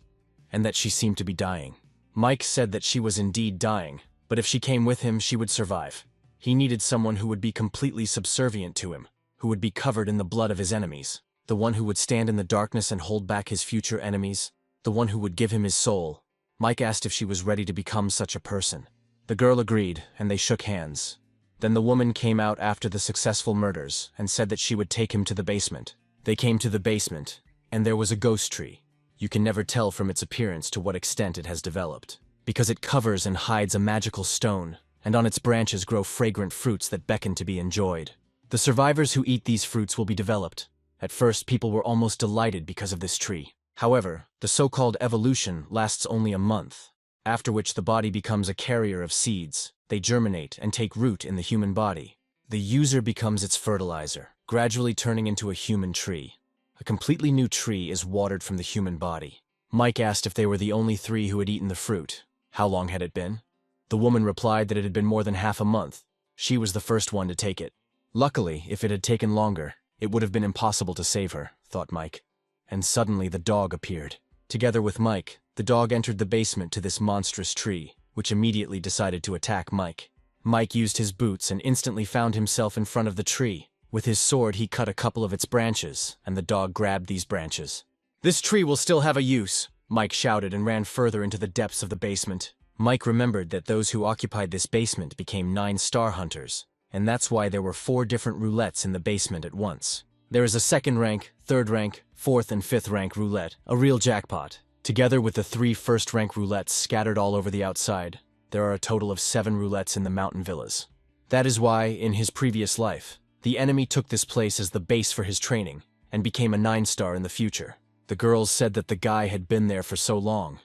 and that she seemed to be dying. Mike said that she was indeed dying, but if she came with him, she would survive. He needed someone who would be completely subservient to him, who would be covered in the blood of his enemies, the one who would stand in the darkness and hold back his future enemies, the one who would give him his soul. Mike asked if she was ready to become such a person. The girl agreed, and they shook hands. Then the woman came out after the successful murders and said that she would take him to the basement. They came to the basement, and there was a ghost tree. You can never tell from its appearance to what extent it has developed, because it covers and hides a magical stone, and on its branches grow fragrant fruits that beckon to be enjoyed. The survivors who eat these fruits will be developed. At first, people were almost delighted because of this tree. However, the so-called evolution lasts only a month, after which the body becomes a carrier of seeds. They germinate and take root in the human body. The user becomes its fertilizer, gradually turning into a human tree. A completely new tree is watered from the human body. Mike asked if they were the only three who had eaten the fruit. How long had it been? The woman replied that it had been more than half a month. She was the first one to take it. Luckily, if it had taken longer, it would have been impossible to save her, thought Mike. And suddenly the dog appeared. Together with Mike, the dog entered the basement to this monstrous tree. which immediately decided to attack Mike. Mike used his boots and instantly found himself in front of the tree. With his sword, he cut a couple of its branches, and the dog grabbed these branches. "This tree will still have a use," Mike shouted and ran further into the depths of the basement. Mike remembered that those who occupied this basement became 9-star hunters, and that's why there were 4 different roulettes in the basement at once. There is a 2nd rank, 3rd rank, 4th and 5th rank roulette, a real jackpot. Together with the 3 first rank roulettes scattered all over the outside, there are a total of 7 roulettes in the mountain villas. That is why, in his previous life, the enemy took this place as the base for his training, and became a 9-star in the future. The girls said that the guy had been there for so long.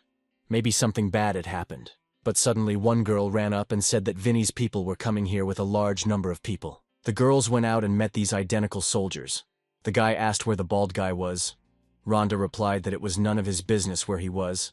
Maybe something bad had happened. But suddenly one girl ran up and said that Vinny's people were coming here with a large number of people. The girls went out and met these identical soldiers. The guy asked where the bald guy was. Rhonda replied that it was none of his business where he was,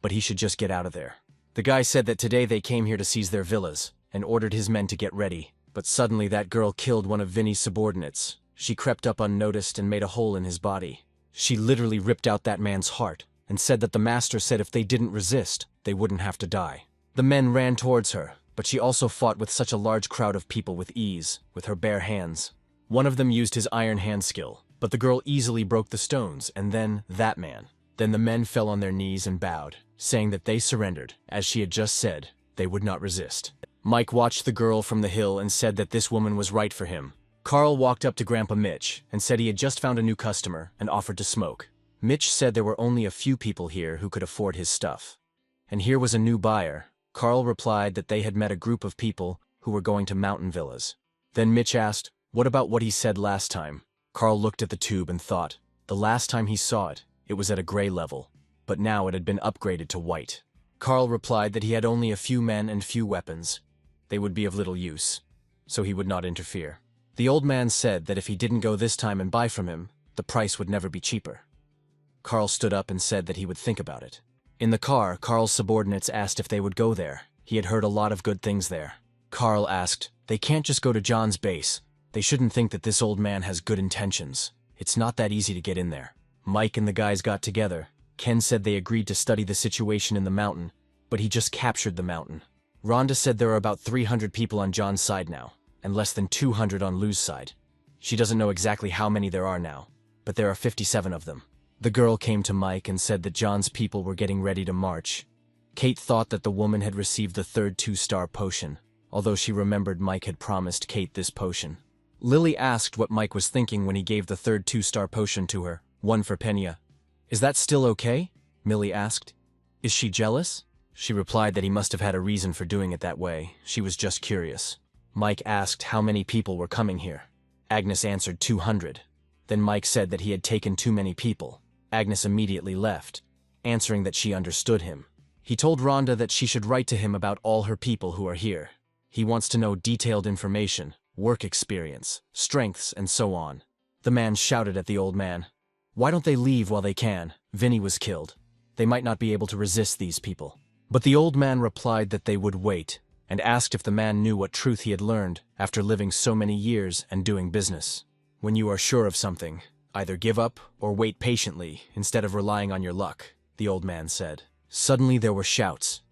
but he should just get out of there. The guy said that today they came here to seize their villas, and ordered his men to get ready. But suddenly that girl killed one of Vinny's subordinates. She crept up unnoticed and made a hole in his body. She literally ripped out that man's heart, and said that the master said if they didn't resist, they wouldn't have to die. The men ran towards her, but she also fought with such a large crowd of people with ease, with her bare hands. One of them used his iron hand skill, but the girl easily broke the stones, and then that man. Then the men fell on their knees and bowed, saying that they surrendered. As she had just said, they would not resist. Mike watched the girl from the hill and said that this woman was right for him. Carl walked up to Grandpa Mitch and said he had just found a new customer and offered to smoke. Mitch said there were only a few people here who could afford his stuff. And here was a new buyer. Carl replied that they had met a group of people who were going to mountain villas. Then Mitch asked, what about what he said last time? Carl looked at the tube and thought, the last time he saw it, it was at a gray level, but now it had been upgraded to white. Carl replied that he had only a few men and few weapons. They would be of little use, so he would not interfere. The old man said that if he didn't go this time and buy from him, the price would never be cheaper. Carl stood up and said that he would think about it. In the car, Carl's subordinates asked if they would go there. He had heard a lot of good things there. Carl asked, they can't just go to John's base. They shouldn't think that this old man has good intentions. It's not that easy to get in there. Mike and the guys got together. Ken said they agreed to study the situation in the mountain, but he just captured the mountain. Rhonda said there are about 300 people on John's side now, and less than 200 on Lou's side. She doesn't know exactly how many there are now, but there are 57 of them. The girl came to Mike and said that John's people were getting ready to march. Kate thought that the woman had received the 3rd 2-star potion, although she remembered Mike had promised Kate this potion. Lily asked what Mike was thinking when he gave the 3rd 2-star potion to her, one for Pena. Is that still okay? Millie asked. Is she jealous? She replied that he must have had a reason for doing it that way. She was just curious. Mike asked how many people were coming here. Agnes answered 200. Then Mike said that he had taken too many people. Agnes immediately left, answering that she understood him. He told Rhonda that she should write to him about all her people who are here. He wants to know detailed information, work experience, strengths, and so on. The man shouted at the old man. Why don't they leave while they can? Vinny was killed. They might not be able to resist these people. But the old man replied that they would wait, and asked if the man knew what truth he had learned after living so many years and doing business. When you are sure of something, either give up or wait patiently instead of relying on your luck, the old man said. Suddenly there were shouts.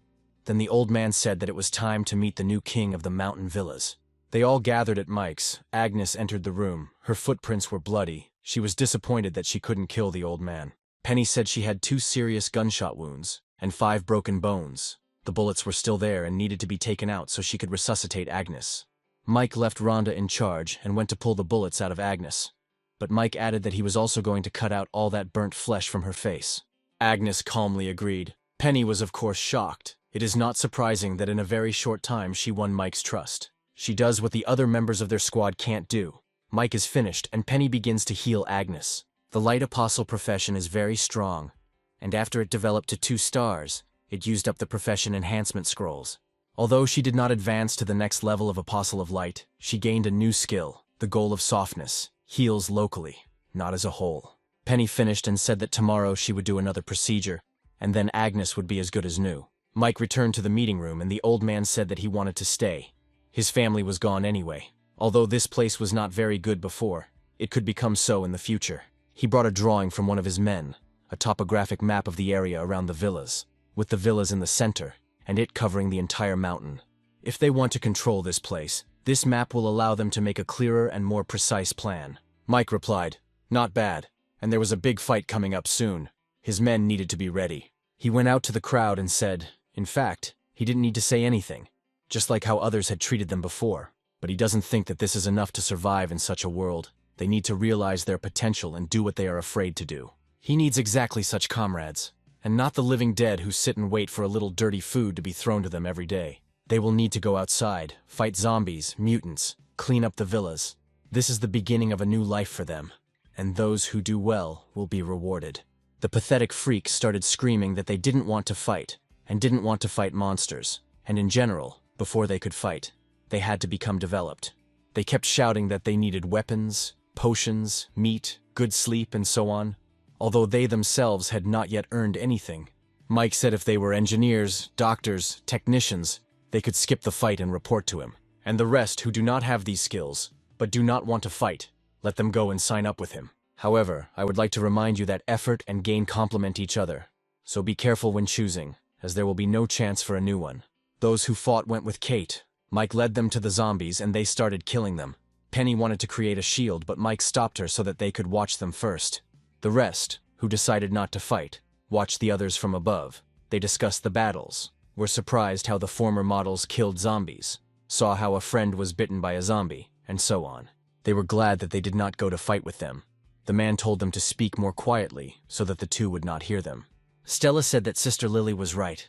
Then the old man said that it was time to meet the new king of the mountain villas. They all gathered at Mike's. Agnes entered the room. Her footprints were bloody. She was disappointed that she couldn't kill the old man. Penny said she had 2 serious gunshot wounds and 5 broken bones. The bullets were still there and needed to be taken out so she could resuscitate Agnes. Mike left Rhonda in charge and went to pull the bullets out of Agnes. But Mike added that he was also going to cut out all that burnt flesh from her face. Agnes calmly agreed. Penny was of course shocked. It is not surprising that in a very short time she won Mike's trust. She does what the other members of their squad can't do. Mike is finished and Penny begins to heal Agnes. The light apostle profession is very strong, and after it developed to 2 stars, it used up the profession enhancement scrolls. Although she did not advance to the next level of Apostle of Light, she gained a new skill, the Goal of Softness, heals locally, not as a whole. Penny finished and said that tomorrow she would do another procedure, and then Agnes would be as good as new. Mike returned to the meeting room and the old man said that he wanted to stay. His family was gone anyway. Although this place was not very good before, it could become so in the future. He brought a drawing from one of his men, a topographic map of the area around the villas, with the villas in the center, and it covering the entire mountain. If they want to control this place, this map will allow them to make a clearer and more precise plan. Mike replied, "Not bad," and there was a big fight coming up soon. His men needed to be ready. He went out to the crowd and said, in fact, he didn't need to say anything, just like how others had treated them before. But he doesn't think that this is enough to survive in such a world. They need to realize their potential and do what they are afraid to do. He needs exactly such comrades, and not the living dead who sit and wait for a little dirty food to be thrown to them every day. They will need to go outside, fight zombies, mutants, clean up the villas. This is the beginning of a new life for them, and those who do well will be rewarded. The pathetic freaks started screaming that they didn't want to fight, and didn't want to fight monsters, and in general, before they could fight, they had to become developed. They kept shouting that they needed weapons, potions, meat, good sleep, and so on, although they themselves had not yet earned anything. Mike said if they were engineers, doctors, technicians, they could skip the fight and report to him. And the rest who do not have these skills, but do not want to fight, let them go and sign up with him. However, I would like to remind you that effort and gain complement each other, so be careful when choosing, as there will be no chance for a new one. Those who fought went with Kate. Mike led them to the zombies and they started killing them. Penny wanted to create a shield, but Mike stopped her so that they could watch them first. The rest, who decided not to fight, watched the others from above. They discussed the battles, were surprised how the former models killed zombies, saw how a friend was bitten by a zombie, and so on. They were glad that they did not go to fight with them. The man told them to speak more quietly so that the two would not hear them. Stella said that Sister Lily was right.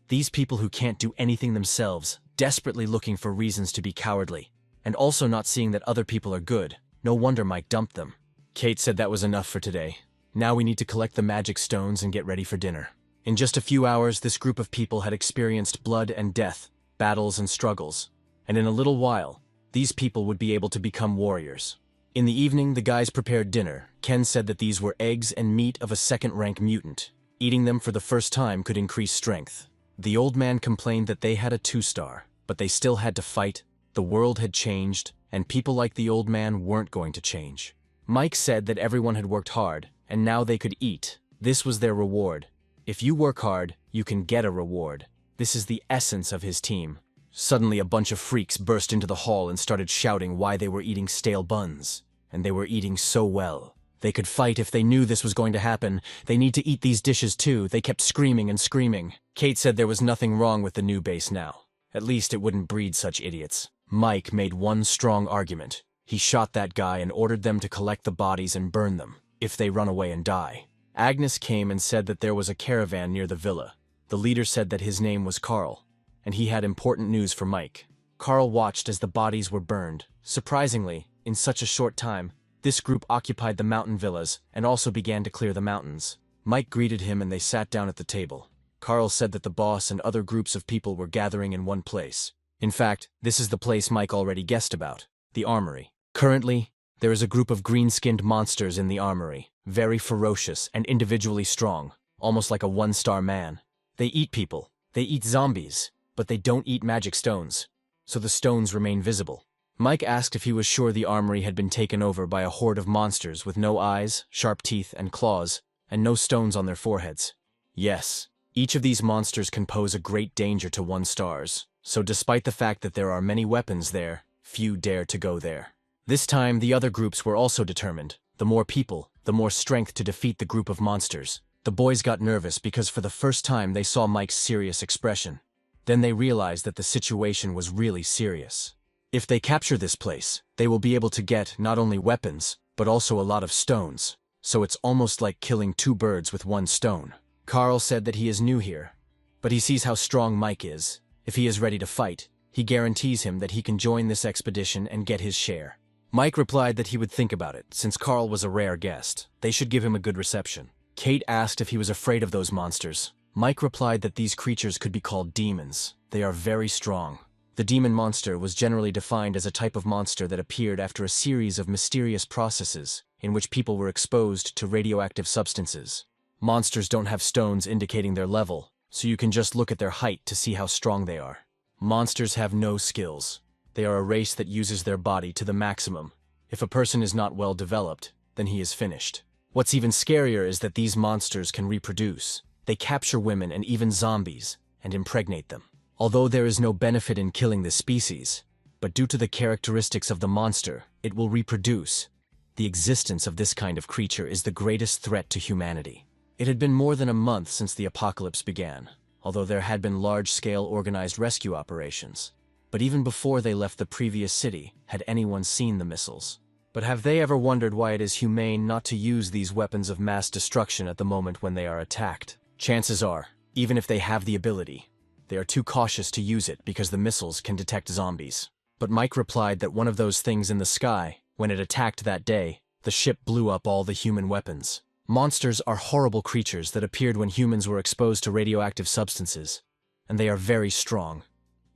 These people who can't do anything themselves, desperately looking for reasons to be cowardly, and also not seeing that other people are good. No wonder Mike dumped them. Kate said that was enough for today. Now we need to collect the magic stones and get ready for dinner. In just a few hours, this group of people had experienced blood and death, battles and struggles, and in a little while, these people would be able to become warriors. In the evening, the guys prepared dinner. Ken said that these were eggs and meat of a second-rank mutant. Eating them for the first time could increase strength. The old man complained that they had a 2-star, but they still had to fight. The world had changed, and people like the old man weren't going to change. Mike said that everyone had worked hard, and now they could eat. This was their reward. If you work hard, you can get a reward. This is the essence of his team. Suddenly, a bunch of freaks burst into the hall and started shouting why they were eating stale buns. And they were eating so well. They could fight if they knew this was going to happen. They need to eat these dishes too. They kept screaming and screaming. Kate said there was nothing wrong with the new base now. At least it wouldn't breed such idiots. Mike made one strong argument. He shot that guy and ordered them to collect the bodies and burn them, if they run away and die. Agnes came and said that there was a caravan near the villa. The leader said that his name was Carl, and he had important news for Mike. Carl watched as the bodies were burned. Surprisingly, in such a short time, this group occupied the mountain villas and also began to clear the mountains. Mike greeted him and they sat down at the table. Carl said that the boss and other groups of people were gathering in one place. In fact, this is the place Mike already guessed about, the armory. Currently, there is a group of green-skinned monsters in the armory, very ferocious and individually strong, almost like a 1-star man. They eat people, they eat zombies, but they don't eat magic stones, so the stones remain visible. Mike asked if he was sure the armory had been taken over by a horde of monsters with no eyes, sharp teeth, and claws, and no stones on their foreheads. Yes, each of these monsters can pose a great danger to 1-stars, so despite the fact that there are many weapons there, few dare to go there. This time, the other groups were also determined. The more people, the more strength to defeat the group of monsters. The boys got nervous because for the first time they saw Mike's serious expression. Then they realized that the situation was really serious. If they capture this place, they will be able to get not only weapons, but also a lot of stones. So it's almost like killing 2 birds with 1 stone. Carl said that he is new here, but he sees how strong Mike is. If he is ready to fight, he guarantees him that he can join this expedition and get his share. Mike replied that he would think about it, since Carl was a rare guest. They should give him a good reception. Kate asked if he was afraid of those monsters. Mike replied that these creatures could be called demons. They are very strong. The demon monster was generally defined as a type of monster that appeared after a series of mysterious processes in which people were exposed to radioactive substances. Monsters don't have stones indicating their level, so you can just look at their height to see how strong they are. Monsters have no skills. They are a race that uses their body to the maximum. If a person is not well developed, then he is finished. What's even scarier is that these monsters can reproduce. They capture women and even zombies, and impregnate them. Although there is no benefit in killing this species, but due to the characteristics of the monster, it will reproduce. The existence of this kind of creature is the greatest threat to humanity. It had been more than a month since the apocalypse began, although there had been large-scale organized rescue operations. But even before they left the previous city, had anyone seen the missiles? But have they ever wondered why it is humane not to use these weapons of mass destruction at the moment when they are attacked? Chances are, even if they have the ability, they are too cautious to use it because the missiles can detect zombies. But Mike replied that one of those things in the sky, when it attacked that day, the ship blew up all the human weapons. Monsters are horrible creatures that appeared when humans were exposed to radioactive substances, and they are very strong,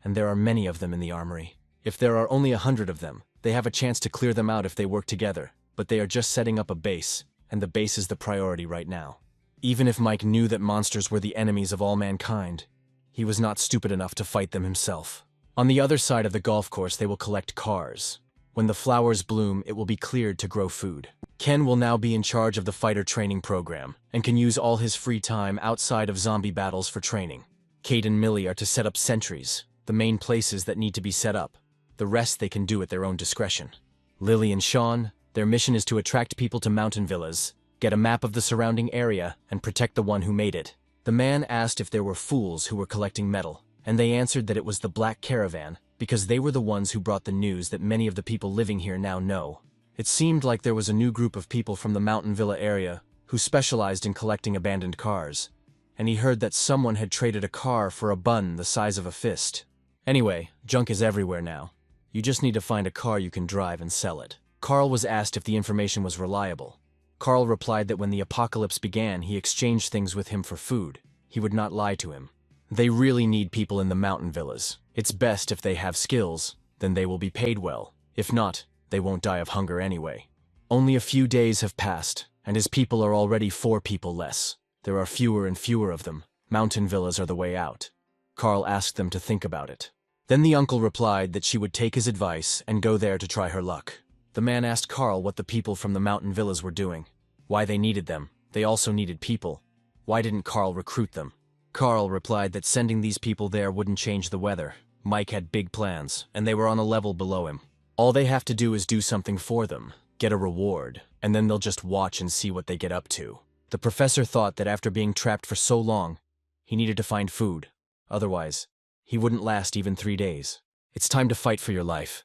and there are many of them in the armory. If there are only 100 of them, they have a chance to clear them out if they work together, but they are just setting up a base, and the base is the priority right now. Even if Mike knew that monsters were the enemies of all mankind, he was not stupid enough to fight them himself. On the other side of the golf course, they will collect cars. When the flowers bloom, it will be cleared to grow food. Ken will now be in charge of the fighter training program, and can use all his free time outside of zombie battles for training. Kate and Millie are to set up sentries, the main places that need to be set up. The rest they can do at their own discretion. Lily and Sean, their mission is to attract people to mountain villas, get a map of the surrounding area, and protect the one who made it. The man asked if there were fools who were collecting metal, and they answered that it was the Black Caravan, because they were the ones who brought the news that many of the people living here now know. It seemed like there was a new group of people from the mountain villa area who specialized in collecting abandoned cars, and he heard that someone had traded a car for a bun the size of a fist. Anyway, junk is everywhere now. You just need to find a car you can drive and sell it. Carl was asked if the information was reliable. Carl replied that when the apocalypse began, he exchanged things with him for food. He would not lie to him. They really need people in the mountain villas. It's best if they have skills, then they will be paid well. If not, they won't die of hunger anyway. Only a few days have passed, and his people are already 4 people less. There are fewer and fewer of them. Mountain villas are the way out. Carl asked them to think about it. Then the uncle replied that she would take his advice and go there to try her luck. The man asked Carl what the people from the mountain villas were doing, why they needed them. They also needed people. Why didn't Carl recruit them? Carl replied that sending these people there wouldn't change the weather. Mike had big plans, and they were on a level below him. All they have to do is do something for them, get a reward, and then they'll just watch and see what they get up to. The professor thought that after being trapped for so long, he needed to find food. Otherwise, he wouldn't last even 3 days. It's time to fight for your life.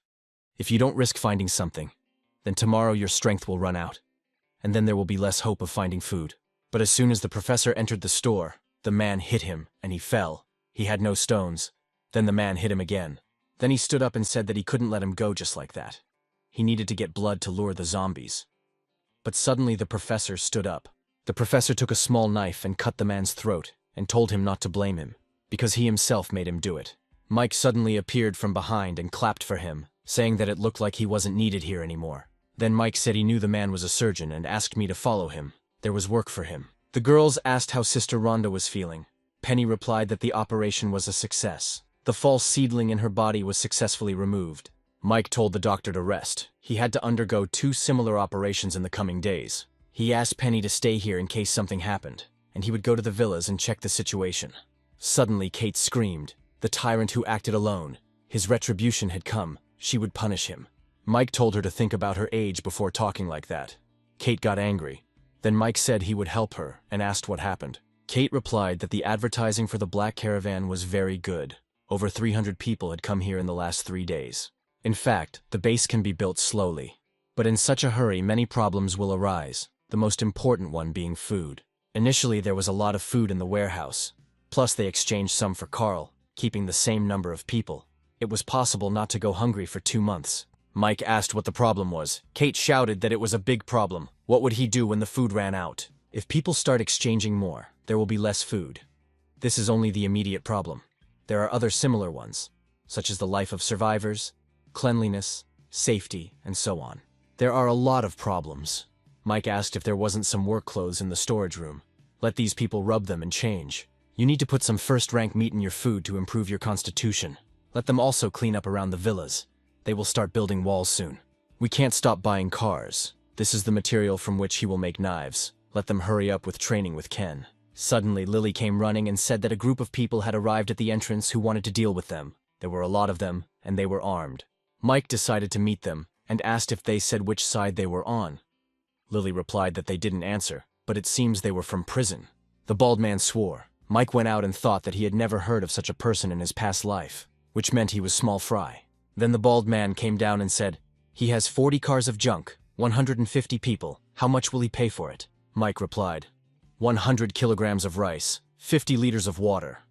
If you don't risk finding something, then tomorrow your strength will run out, and then there will be less hope of finding food. But as soon as the professor entered the store, the man hit him, and he fell. He had no stones. Then the man hit him again. Then he stood up and said that he couldn't let him go just like that. He needed to get blood to lure the zombies. But suddenly the professor stood up. The professor took a small knife and cut the man's throat, and told him not to blame him, because he himself made him do it. Mike suddenly appeared from behind and clapped for him, saying that it looked like he wasn't needed here anymore. Then Mike said he knew the man was a surgeon and asked me to follow him. There was work for him. The girls asked how Sister Rhonda was feeling. Penny replied that the operation was a success. The false seedling in her body was successfully removed. Mike told the doctor to rest. He had to undergo 2 similar operations in the coming days. He asked Penny to stay here in case something happened, and he would go to the villas and check the situation. Suddenly, Kate screamed. The tyrant who acted alone. His retribution had come. She would punish him. Mike told her to think about her age before talking like that. Kate got angry. Then Mike said he would help her and asked what happened. Kate replied that the advertising for the Black Caravan was very good. Over 300 people had come here in the last 3 days. In fact, the base can be built slowly. But in such a hurry, many problems will arise, the most important one being food. Initially, there was a lot of food in the warehouse. Plus, they exchanged some for Carl, keeping the same number of people. It was possible not to go hungry for 2 months. Mike asked what the problem was. Kate shouted that it was a big problem. What would he do when the food ran out? If people start exchanging more, there will be less food. This is only the immediate problem. There are other similar ones, such as the life of survivors, cleanliness, safety, and so on. There are a lot of problems. Mike asked if there wasn't some work clothes in the storage room. Let these people rub them and change. You need to put some first-rank meat in your food to improve your constitution. Let them also clean up around the villas. They will start building walls soon. We can't stop buying cars. This is the material from which he will make knives. Let them hurry up with training with Ken. Suddenly, Lily came running and said that a group of people had arrived at the entrance who wanted to deal with them. There were a lot of them, and they were armed. Mike decided to meet them and asked if they said which side they were on. Lily replied that they didn't answer, but it seems they were from prison. The bald man swore. Mike went out and thought that he had never heard of such a person in his past life, which meant he was small fry. Then the bald man came down and said, "He has 40 cars of junk, 150 people. How much will he pay for it?" Mike replied, 100 kilograms of rice, 50 liters of water.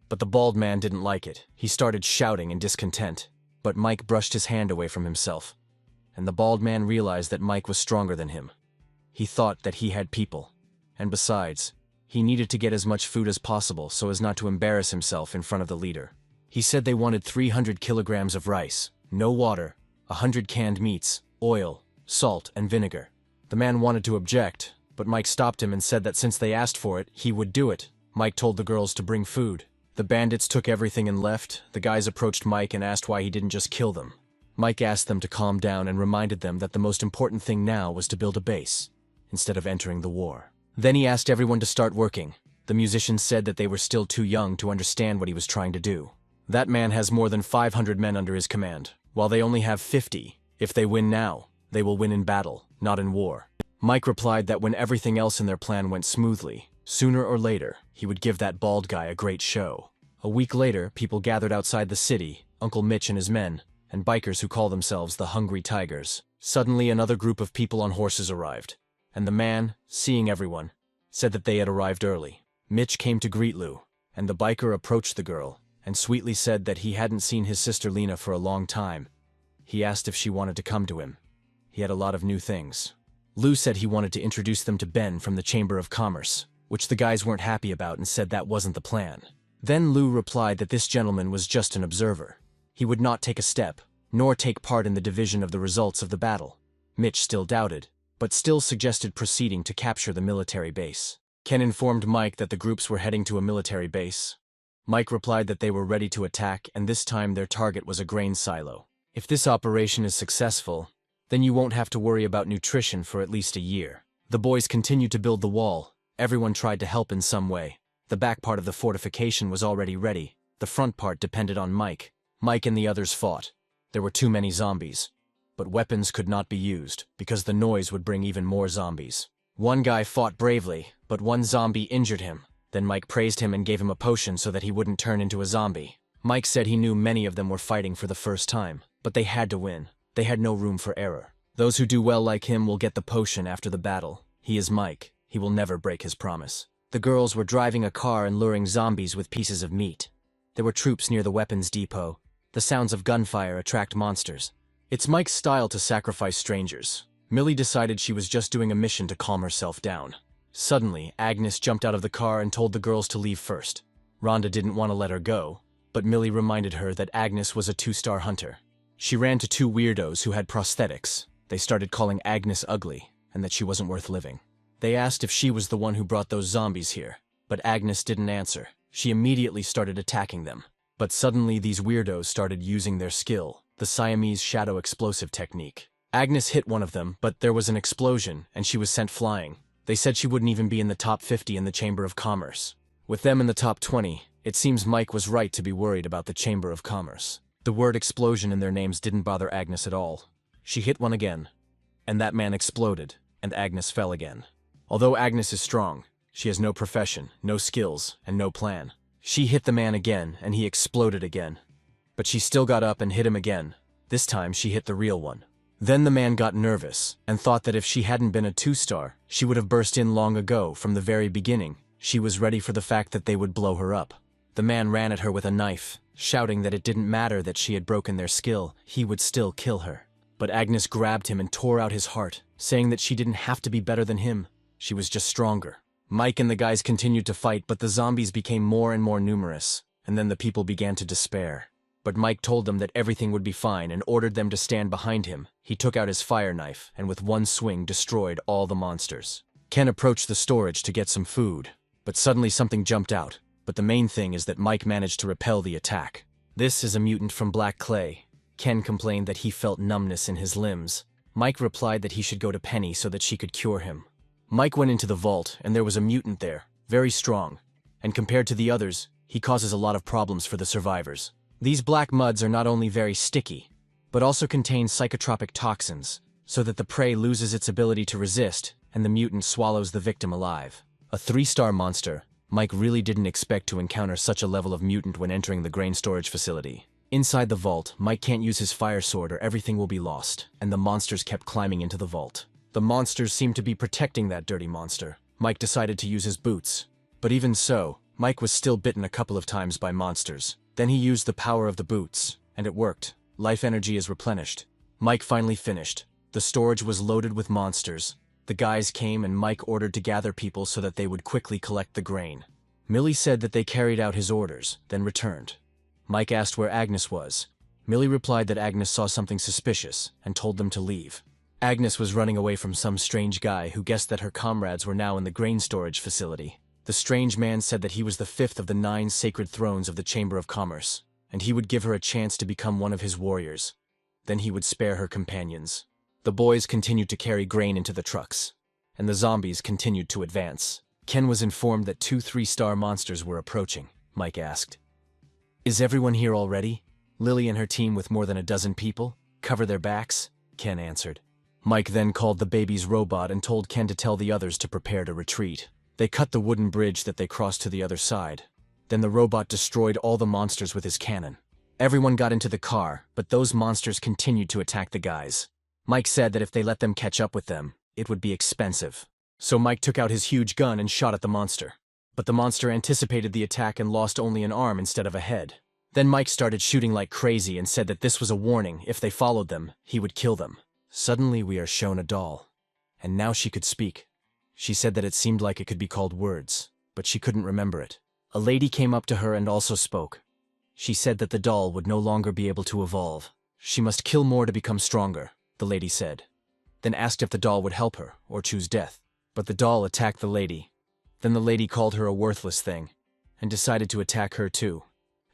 But the bald man didn't like it. He started shouting in discontent. But Mike brushed his hand away from himself, and the bald man realized that Mike was stronger than him. He thought that he had people, and besides, he needed to get as much food as possible so as not to embarrass himself in front of the leader. He said they wanted 300 kilograms of rice, no water, 100 canned meats, oil, salt, and vinegar. The man wanted to object, but Mike stopped him and said that since they asked for it, he would do it. Mike told the girls to bring food. The bandits took everything and left. The guys approached Mike and asked why he didn't just kill them. Mike asked them to calm down and reminded them that the most important thing now was to build a base, instead of entering the war. Then he asked everyone to start working. The musicians said that they were still too young to understand what he was trying to do. That man has more than 500 men under his command, while they only have 50. If they win now, they will win in battle, not in war. Mike replied that when everything else in their plan went smoothly, sooner or later, he would give that bald guy a great show. A week later, people gathered outside the city, Uncle Mitch and his men, and bikers who call themselves the Hungry Tigers. Suddenly, another group of people on horses arrived, and the man, seeing everyone, said that they had arrived early. Mitch came to greet Lou, and the biker approached the girl and sweetly said that he hadn't seen his sister Lena for a long time. He asked if she wanted to come to him. He had a lot of new things. Lou said he wanted to introduce them to Ben from the Chamber of Commerce, which the guys weren't happy about and said that wasn't the plan. Then Lou replied that this gentleman was just an observer. He would not take a step, nor take part in the division of the results of the battle. Mitch still doubted, but still suggested proceeding to capture the military base. Ken informed Mike that the groups were heading to a military base. Mike replied that they were ready to attack, and this time their target was a grain silo. If this operation is successful, then you won't have to worry about nutrition for at least a year. The boys continued to build the wall. Everyone tried to help in some way. The back part of the fortification was already ready. The front part depended on Mike. Mike and the others fought. There were too many zombies. But weapons could not be used, because the noise would bring even more zombies. One guy fought bravely, but one zombie injured him. Then Mike praised him and gave him a potion so that he wouldn't turn into a zombie. Mike said he knew many of them were fighting for the first time, but they had to win. They had no room for error. Those who do well like him will get the potion after the battle. He is Mike. He will never break his promise. The girls were driving a car and luring zombies with pieces of meat. There were troops near the weapons depot. The sounds of gunfire attract monsters. It's Mike's style to sacrifice strangers. Millie decided she was just doing a mission to calm herself down. Suddenly, Agnes jumped out of the car and told the girls to leave first. Rhonda didn't want to let her go, but Millie reminded her that Agnes was a 2-star hunter. She ran to 2 weirdos who had prosthetics. They started calling Agnes ugly, and that she wasn't worth living. They asked if she was the one who brought those zombies here, but Agnes didn't answer. She immediately started attacking them. But suddenly these weirdos started using their skill, the Siamese shadow explosive technique. Agnes hit one of them, but there was an explosion, and she was sent flying. They said she wouldn't even be in the top 50 in the Chamber of Commerce. With them in the top 20, it seems Mike was right to be worried about the Chamber of Commerce. The word explosion in their names didn't bother Agnes at all. She hit one again, and that man exploded, and Agnes fell again. Although Agnes is strong, she has no profession, no skills, and no plan. She hit the man again, and he exploded again. But she still got up and hit him again. This time she hit the real one. Then the man got nervous, and thought that if she hadn't been a 2-star, she would have burst in long ago. From the very beginning, she was ready for the fact that they would blow her up. The man ran at her with a knife, shouting that it didn't matter that she had broken their skill, he would still kill her. But Agnes grabbed him and tore out his heart, saying that she didn't have to be better than him. She was just stronger. Mike and the guys continued to fight, but the zombies became more and more numerous, and then the people began to despair. But Mike told them that everything would be fine and ordered them to stand behind him. He took out his fire knife and with one swing destroyed all the monsters. Ken approached the storage to get some food, but suddenly something jumped out. But the main thing is that Mike managed to repel the attack. This is a mutant from Black Clay. Ken complained that he felt numbness in his limbs. Mike replied that he should go to Penny so that she could cure him. Mike went into the vault, and there was a mutant there. very strong. And compared to the others, he causes a lot of problems for the survivors. These black muds are not only very sticky, but also contain psychotropic toxins, so that the prey loses its ability to resist and the mutant swallows the victim alive. A 3-star monster, Mike really didn't expect to encounter such a level of mutant when entering the grain storage facility. Inside the vault, Mike can't use his fire sword or everything will be lost, and the monsters kept climbing into the vault. The monsters seemed to be protecting that dirty monster. Mike decided to use his boots. But even so, Mike was still bitten a couple of times by monsters. Then he used the power of the boots, and it worked. Life energy is replenished. Mike finally finished. The storage was loaded with monsters. The guys came and Mike ordered to gather people so that they would quickly collect the grain. Millie said that they carried out his orders, then returned. Mike asked where Agnes was. Millie replied that Agnes saw something suspicious and told them to leave. Agnes was running away from some strange guy who guessed that her comrades were now in the grain storage facility. The strange man said that he was the 5th of the 9 sacred thrones of the Chamber of Commerce, and he would give her a chance to become one of his warriors. Then he would spare her companions. The boys continued to carry grain into the trucks, and the zombies continued to advance. Ken was informed that 2 3-star monsters were approaching. Mike asked, "Is everyone here already?" Lily and her team with more than a dozen people. "Cover their backs," Ken answered. Mike then called the baby's robot and told Ken to tell the others to prepare to retreat. They cut the wooden bridge that they crossed to the other side. Then the robot destroyed all the monsters with his cannon. Everyone got into the car, but those monsters continued to attack the guys. Mike said that if they let them catch up with them, it would be expensive. So Mike took out his huge gun and shot at the monster. But the monster anticipated the attack and lost only an arm instead of a head. Then Mike started shooting like crazy and said that this was a warning. If they followed them, he would kill them. Suddenly we are shown a doll. And now she could speak. She said that it seemed like it could be called words, but she couldn't remember it. A lady came up to her and also spoke. She said that the doll would no longer be able to evolve. She must kill more to become stronger, the lady said. Then asked if the doll would help her or choose death. But the doll attacked the lady. Then the lady called her a worthless thing and decided to attack her too.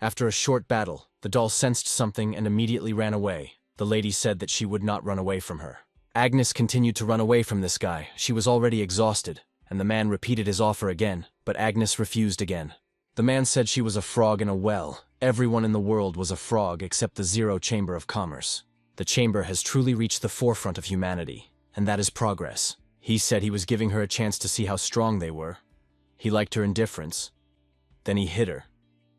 After a short battle, the doll sensed something and immediately ran away. The lady said that she would not run away from her. Agnes continued to run away from this guy. She was already exhausted, and the man repeated his offer again, but Agnes refused again. The man said she was a frog in a well. Everyone in the world was a frog except the Zero Chamber of Commerce. The chamber has truly reached the forefront of humanity, and that is progress. He said he was giving her a chance to see how strong they were. He liked her indifference. Then he hit her.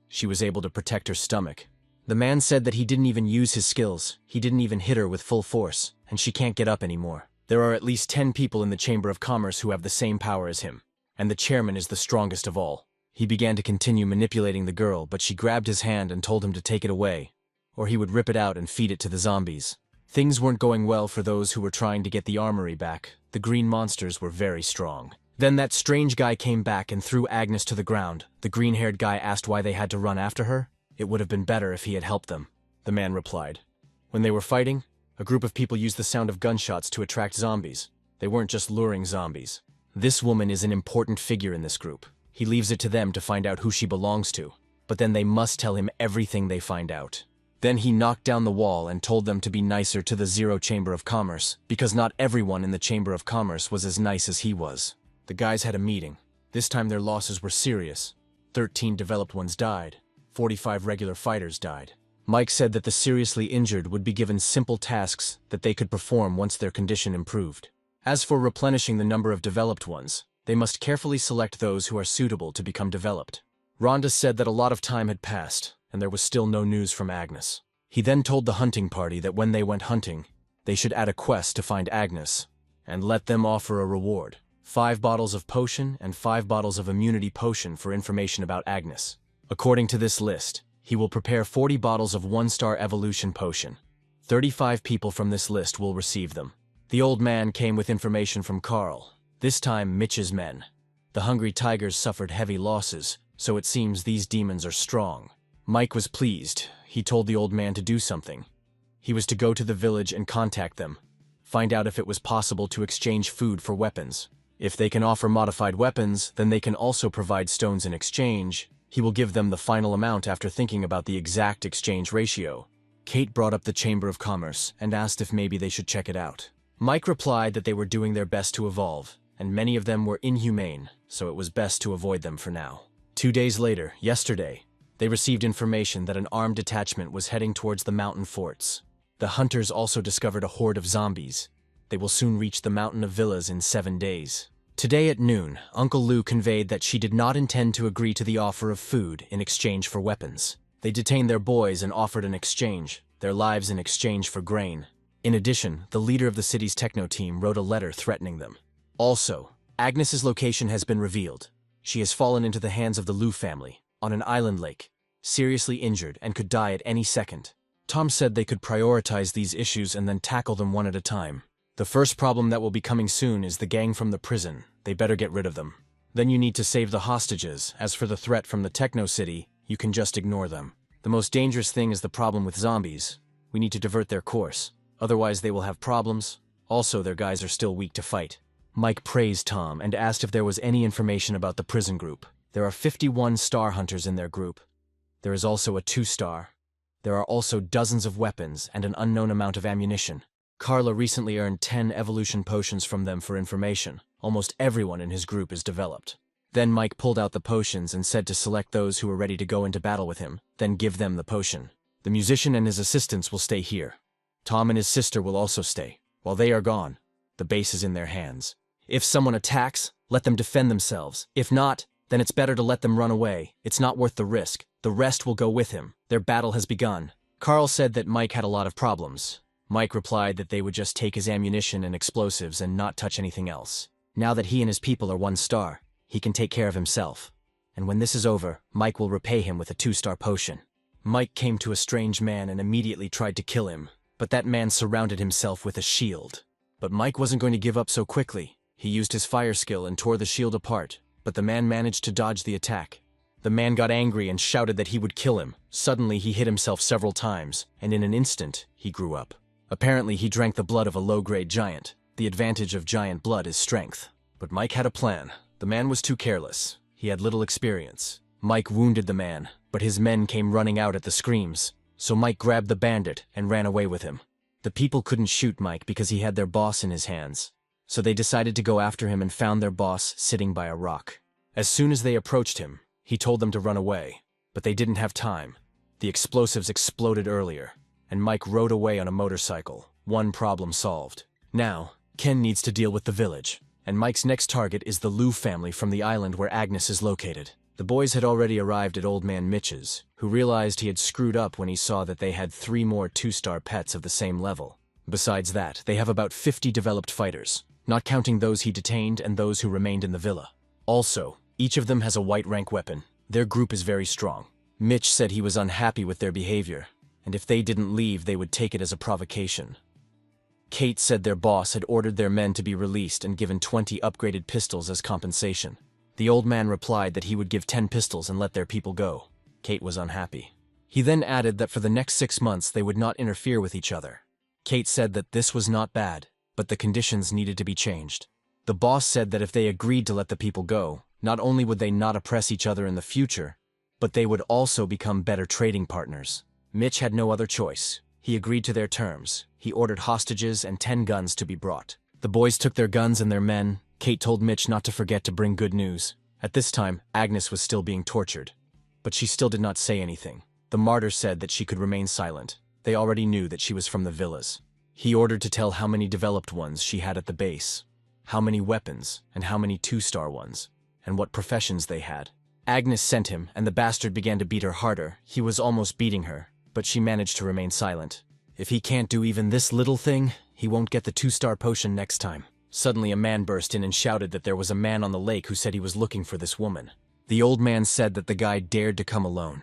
She was able to protect her stomach. The man said that he didn't even use his skills. He didn't even hit her with full force, and she can't get up anymore. There are at least 10 people in the Chamber of Commerce who have the same power as him, and the chairman is the strongest of all. He began to continue manipulating the girl, but she grabbed his hand and told him to take it away, or he would rip it out and feed it to the zombies. Things weren't going well for those who were trying to get the armory back. The green monsters were very strong. Then that strange guy came back and threw Agnes to the ground. The green-haired guy asked why they had to run after her. It would have been better if he had helped them, the man replied. When they were fighting, a group of people used the sound of gunshots to attract zombies. They weren't just luring zombies. This woman is an important figure in this group. He leaves it to them to find out who she belongs to, but then they must tell him everything they find out. Then he knocked down the wall and told them to be nicer to the Zero Chamber of Commerce, because not everyone in the Chamber of Commerce was as nice as he was. The guys had a meeting. This time their losses were serious. 13 developed ones died. 45 regular fighters died. Mike said that the seriously injured would be given simple tasks that they could perform once their condition improved. As for replenishing the number of developed ones, they must carefully select those who are suitable to become developed. Rhonda said that a lot of time had passed, and there was still no news from Agnes. He then told the hunting party that when they went hunting, they should add a quest to find Agnes, and let them offer a reward. 5 bottles of potion and 5 bottles of immunity potion for information about Agnes. According to this list, he will prepare 40 bottles of 1-star evolution potion. 35 people from this list will receive them. The old man came with information from Carl, this time Mitch's men. The hungry tigers suffered heavy losses, so it seems these demons are strong. Mike was pleased. He told the old man to do something. He was to go to the village and contact them, find out if it was possible to exchange food for weapons. If they can offer modified weapons, then they can also provide stones in exchange. He will give them the final amount after thinking about the exact exchange ratio. Kate brought up the Chamber of Commerce and asked if maybe they should check it out. Mike replied that they were doing their best to evolve, and many of them were inhumane. so it was best to avoid them for now. 2 days later, yesterday, they received information that an armed detachment was heading towards the mountain forts. The hunters also discovered a horde of zombies. They will soon reach the mountain of villas in 7 days. Today at noon, Uncle Lou conveyed that she did not intend to agree to the offer of food in exchange for weapons. They detained their boys and offered an exchange, their lives in exchange for grain. In addition, the leader of the city's techno team wrote a letter threatening them. Also, Agnes's location has been revealed. She has fallen into the hands of the Lou family, on an island lake, seriously injured and could die at any second. Tom said they could prioritize these issues and then tackle them one at a time. The first problem that will be coming soon is the gang from the prison. They better get rid of them. Then you need to save the hostages. As for the threat from the techno city, you can just ignore them. The most dangerous thing is the problem with zombies. We need to divert their course. Otherwise they will have problems. Also, their guys are still weak to fight. Mike praised Tom and asked if there was any information about the prison group. There are 51 star hunters in their group. There is also a 2-star. There are also dozens of weapons and an unknown amount of ammunition. Carla recently earned 10 evolution potions from them for information. Almost everyone in his group is developed. Then Mike pulled out the potions and said to select those who were ready to go into battle with him, then give them the potion. The musician and his assistants will stay here. Tom and his sister will also stay. While they are gone, the base is in their hands. If someone attacks, let them defend themselves. If not, then it's better to let them run away. It's not worth the risk. The rest will go with him. Their battle has begun. Carl said that Mike had a lot of problems. Mike replied that they would just take his ammunition and explosives and not touch anything else. Now that he and his people are 1 star, he can take care of himself. And when this is over, Mike will repay him with a 2-star potion. Mike came to a strange man and immediately tried to kill him, but that man surrounded himself with a shield. But Mike wasn't going to give up so quickly. He used his fire skill and tore the shield apart, but the man managed to dodge the attack. The man got angry and shouted that he would kill him. Suddenly he hit himself several times, and in an instant, he grew up. Apparently he drank the blood of a low-grade giant. The advantage of giant blood is strength. But Mike had a plan. The man was too careless. He had little experience. Mike wounded the man, but his men came running out at the screams. So Mike grabbed the bandit and ran away with him. The people couldn't shoot Mike because he had their boss in his hands. So they decided to go after him and found their boss sitting by a rock. As soon as they approached him, he told them to run away. But they didn't have time. The explosives exploded earlier, and Mike rode away on a motorcycle. One problem solved. Now, Ken needs to deal with the village, and Mike's next target is the Lou family from the island where Agnes is located. The boys had already arrived at Old Man Mitch's, who realized he had screwed up when he saw that they had 3 more 2-star pets of the same level. Besides that, they have about 50 developed fighters, not counting those he detained and those who remained in the villa. Also, each of them has a white rank weapon. Their group is very strong. Mitch said he was unhappy with their behavior, and if they didn't leave, they would take it as a provocation. Kate said their boss had ordered their men to be released and given 20 upgraded pistols as compensation. The old man replied that he would give 10 pistols and let their people go. Kate was unhappy. He then added that for the next 6 months they would not interfere with each other. Kate said that this was not bad, but the conditions needed to be changed. The boss said that if they agreed to let the people go, not only would they not oppress each other in the future, but they would also become better trading partners. Mitch had no other choice. He agreed to their terms. He ordered hostages and 10 guns to be brought. The boys took their guns and their men. Kate told Mitch not to forget to bring good news. At this time, Agnes was still being tortured, but she still did not say anything. The martyr said that she could remain silent. They already knew that she was from the villas. He ordered to tell how many developed ones she had at the base, how many weapons, and how many 2-star ones, and what professions they had. Agnes sent him, and the bastard began to beat her harder. He was almost beating her, but she managed to remain silent. If he can't do even this little thing, he won't get the 2-star potion next time. Suddenly a man burst in and shouted that there was a man on the lake who said he was looking for this woman. The old man said that the guy dared to come alone.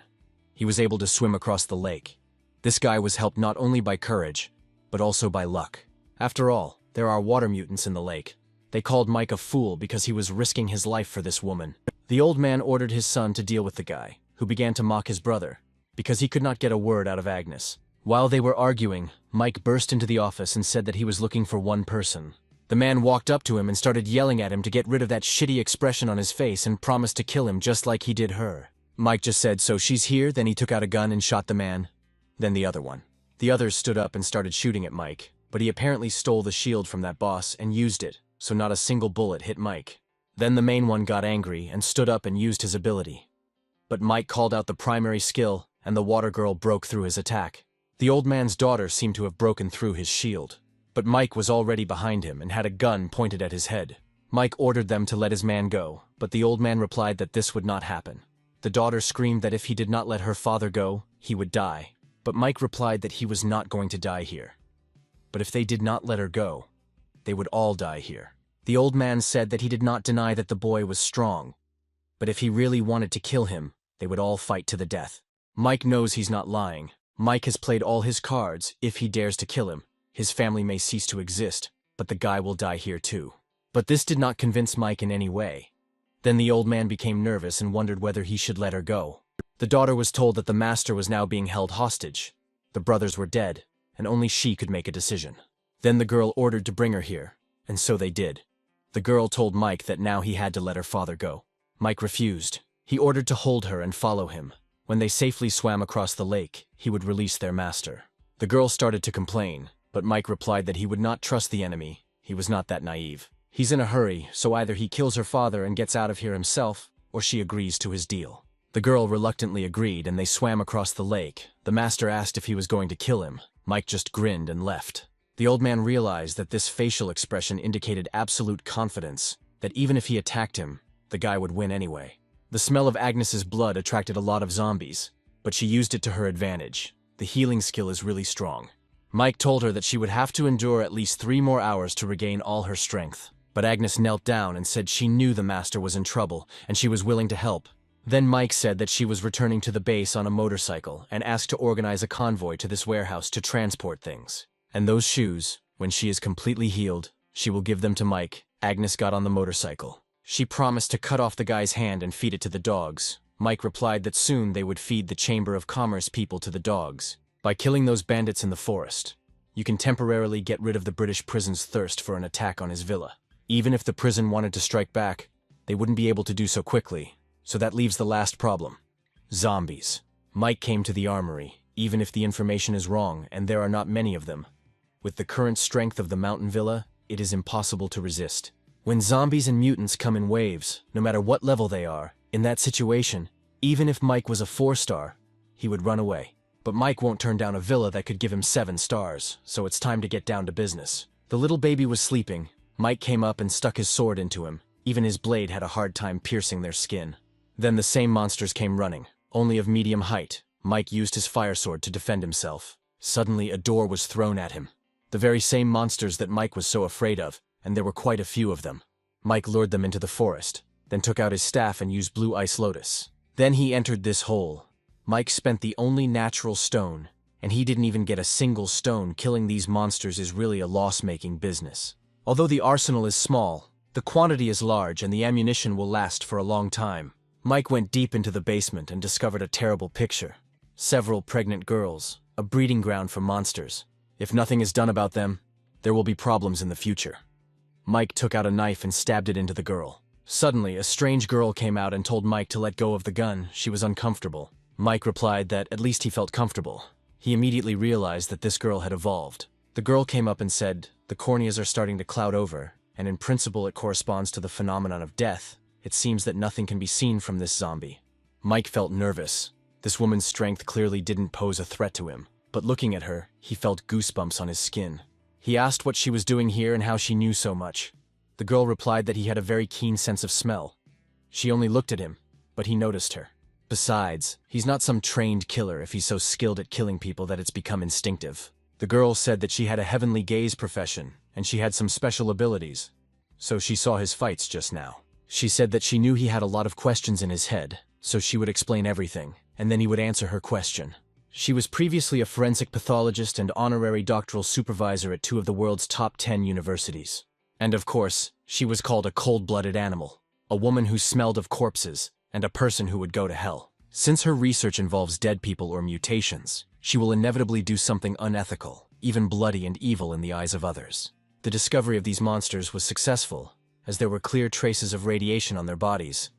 He was able to swim across the lake. This guy was helped not only by courage, but also by luck. After all, there are water mutants in the lake. They called Mike a fool because he was risking his life for this woman. The old man ordered his son to deal with the guy, who began to mock his brother, because he could not get a word out of Agnes. While they were arguing, Mike burst into the office and said that he was looking for one person. The man walked up to him and started yelling at him to get rid of that shitty expression on his face and promised to kill him just like he did her. Mike just said, "So she's here?" Then he took out a gun and shot the man. Then the other one. The others stood up and started shooting at Mike, but he apparently stole the shield from that boss and used it, so not a single bullet hit Mike. Then the main one got angry and stood up and used his ability. But Mike called out the primary skill, and the water girl broke through his attack. The old man's daughter seemed to have broken through his shield. But Mike was already behind him and had a gun pointed at his head. Mike ordered them to let his man go, but the old man replied that this would not happen. The daughter screamed that if he did not let her father go, he would die. But Mike replied that he was not going to die here. But if they did not let her go, they would all die here. The old man said that he did not deny that the boy was strong, but if he really wanted to kill him, they would all fight to the death. Mike knows he's not lying. Mike has played all his cards. If he dares to kill him, his family may cease to exist, but the guy will die here too. But this did not convince Mike in any way. Then the old man became nervous and wondered whether he should let her go. The daughter was told that the master was now being held hostage. The brothers were dead, and only she could make a decision. Then the girl ordered to bring her here, and so they did. The girl told Mike that now he had to let her father go. Mike refused. He ordered to hold her and follow him. When they safely swam across the lake, he would release their master. The girl started to complain, but Mike replied that he would not trust the enemy. He was not that naive. He's in a hurry, so either he kills her father and gets out of here himself, or she agrees to his deal. The girl reluctantly agreed, and they swam across the lake. The master asked if he was going to kill him. Mike just grinned and left. The old man realized that this facial expression indicated absolute confidence, that even if he attacked him, the guy would win anyway. The smell of Agnes's blood attracted a lot of zombies, but she used it to her advantage. The healing skill is really strong. Mike told her that she would have to endure at least 3 more hours to regain all her strength. But Agnes knelt down and said she knew the master was in trouble, and she was willing to help. Then Mike said that she was returning to the base on a motorcycle and asked to organize a convoy to this warehouse to transport things. And those shoes, when she is completely healed, she will give them to Mike. Agnes got on the motorcycle. She promised to cut off the guy's hand and feed it to the dogs. Mike replied that soon they would feed the Chamber of Commerce people to the dogs. By killing those bandits in the forest, you can temporarily get rid of the British prison's thirst for an attack on his villa. Even if the prison wanted to strike back, they wouldn't be able to do so quickly, so that leaves the last problem. Zombies. Mike came to the armory, even if the information is wrong, and there are not many of them. With the current strength of the mountain villa, it is impossible to resist. When zombies and mutants come in waves, no matter what level they are, in that situation, even if Mike was a 4-star, he would run away. But Mike won't turn down a villa that could give him 7 stars, so it's time to get down to business. The little baby was sleeping. Mike came up and stuck his sword into him. Even his blade had a hard time piercing their skin. Then the same monsters came running, only of medium height. Mike used his fire sword to defend himself. Suddenly a door was thrown at him. The very same monsters that Mike was so afraid of, and there were quite a few of them. Mike lured them into the forest, then took out his staff and used blue ice lotus. Then he entered this hole. Mike spent the only natural stone, and he didn't even get a single stone. Killing these monsters is really a loss-making business. Although the arsenal is small, the quantity is large and the ammunition will last for a long time. Mike went deep into the basement and discovered a terrible picture. Several pregnant girls, a breeding ground for monsters. If nothing is done about them, there will be problems in the future. Mike took out a knife and stabbed it into the girl. Suddenly, a strange girl came out and told Mike to let go of the gun. She was uncomfortable. Mike replied that at least he felt comfortable. He immediately realized that this girl had evolved. The girl came up and said, "The corneas are starting to cloud over, and in principle it corresponds to the phenomenon of death. It seems that nothing can be seen from this zombie." Mike felt nervous. This woman's strength clearly didn't pose a threat to him, but looking at her, he felt goosebumps on his skin. He asked what she was doing here and how she knew so much. The girl replied that he had a very keen sense of smell. She only looked at him, but he noticed her. Besides, he's not some trained killer if he's so skilled at killing people that it's become instinctive. The girl said that she had a heavenly gaze profession, and she had some special abilities. So she saw his fights just now. She said that she knew he had a lot of questions in his head, so she would explain everything, and then he would answer her question. She was previously a forensic pathologist and honorary doctoral supervisor at 2 of the world's top 10 universities. And of course, she was called a cold-blooded animal, a woman who smelled of corpses, and a person who would go to hell. Since her research involves dead people or mutations, she will inevitably do something unethical, even bloody and evil in the eyes of others. The discovery of these monsters was successful, as there were clear traces of radiation on their bodies.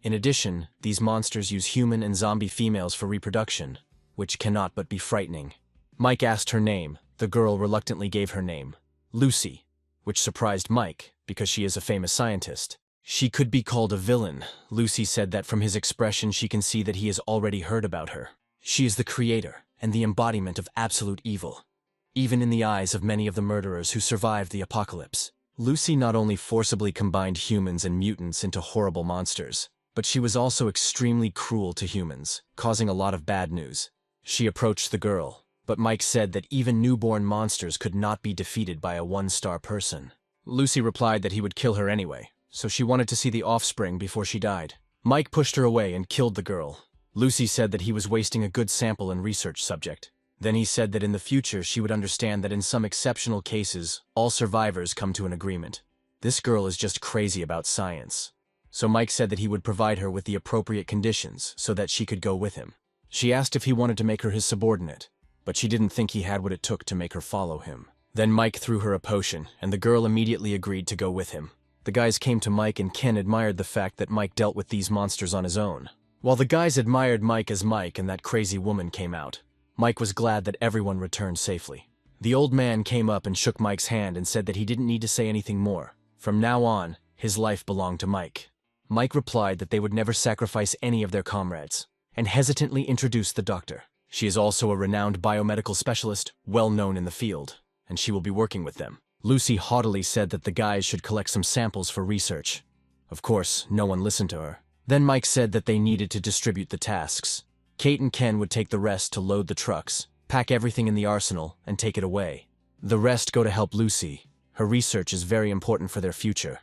In addition, these monsters use human and zombie females for reproduction, which cannot but be frightening. Mike asked her name. The girl reluctantly gave her name, Lucy, which surprised Mike because she is a famous scientist. She could be called a villain. Lucy said that from his expression she can see that he has already heard about her. She is the creator and the embodiment of absolute evil, even in the eyes of many of the murderers who survived the apocalypse. Lucy not only forcibly combined humans and mutants into horrible monsters, but she was also extremely cruel to humans, causing a lot of bad news. She approached the girl, but Mike said that even newborn monsters could not be defeated by a one-star person. Lucy replied that he would kill her anyway, so she wanted to see the offspring before she died. Mike pushed her away and killed the girl. Lucy said that he was wasting a good sample and research subject. Then he said that in the future she would understand that in some exceptional cases, all survivors come to an agreement. This girl is just crazy about science. So Mike said that he would provide her with the appropriate conditions so that she could go with him. She asked if he wanted to make her his subordinate, but she didn't think he had what it took to make her follow him. Then Mike threw her a potion, and the girl immediately agreed to go with him. The guys came to Mike, and Ken admired the fact that Mike dealt with these monsters on his own. While the guys admired Mike as Mike and that crazy woman came out, Mike was glad that everyone returned safely. The old man came up and shook Mike's hand and said that he didn't need to say anything more. From now on, his life belonged to Mike. Mike replied that they would never sacrifice any of their comrades, and hesitantly introduced the doctor. She is also a renowned biomedical specialist, well known in the field, and she will be working with them. Lucy haughtily said that the guys should collect some samples for research. Of course, no one listened to her. Then Mike said that they needed to distribute the tasks. Kate and Ken would take the rest to load the trucks, pack everything in the arsenal, and take it away. The rest go to help Lucy. Her research is very important for their future.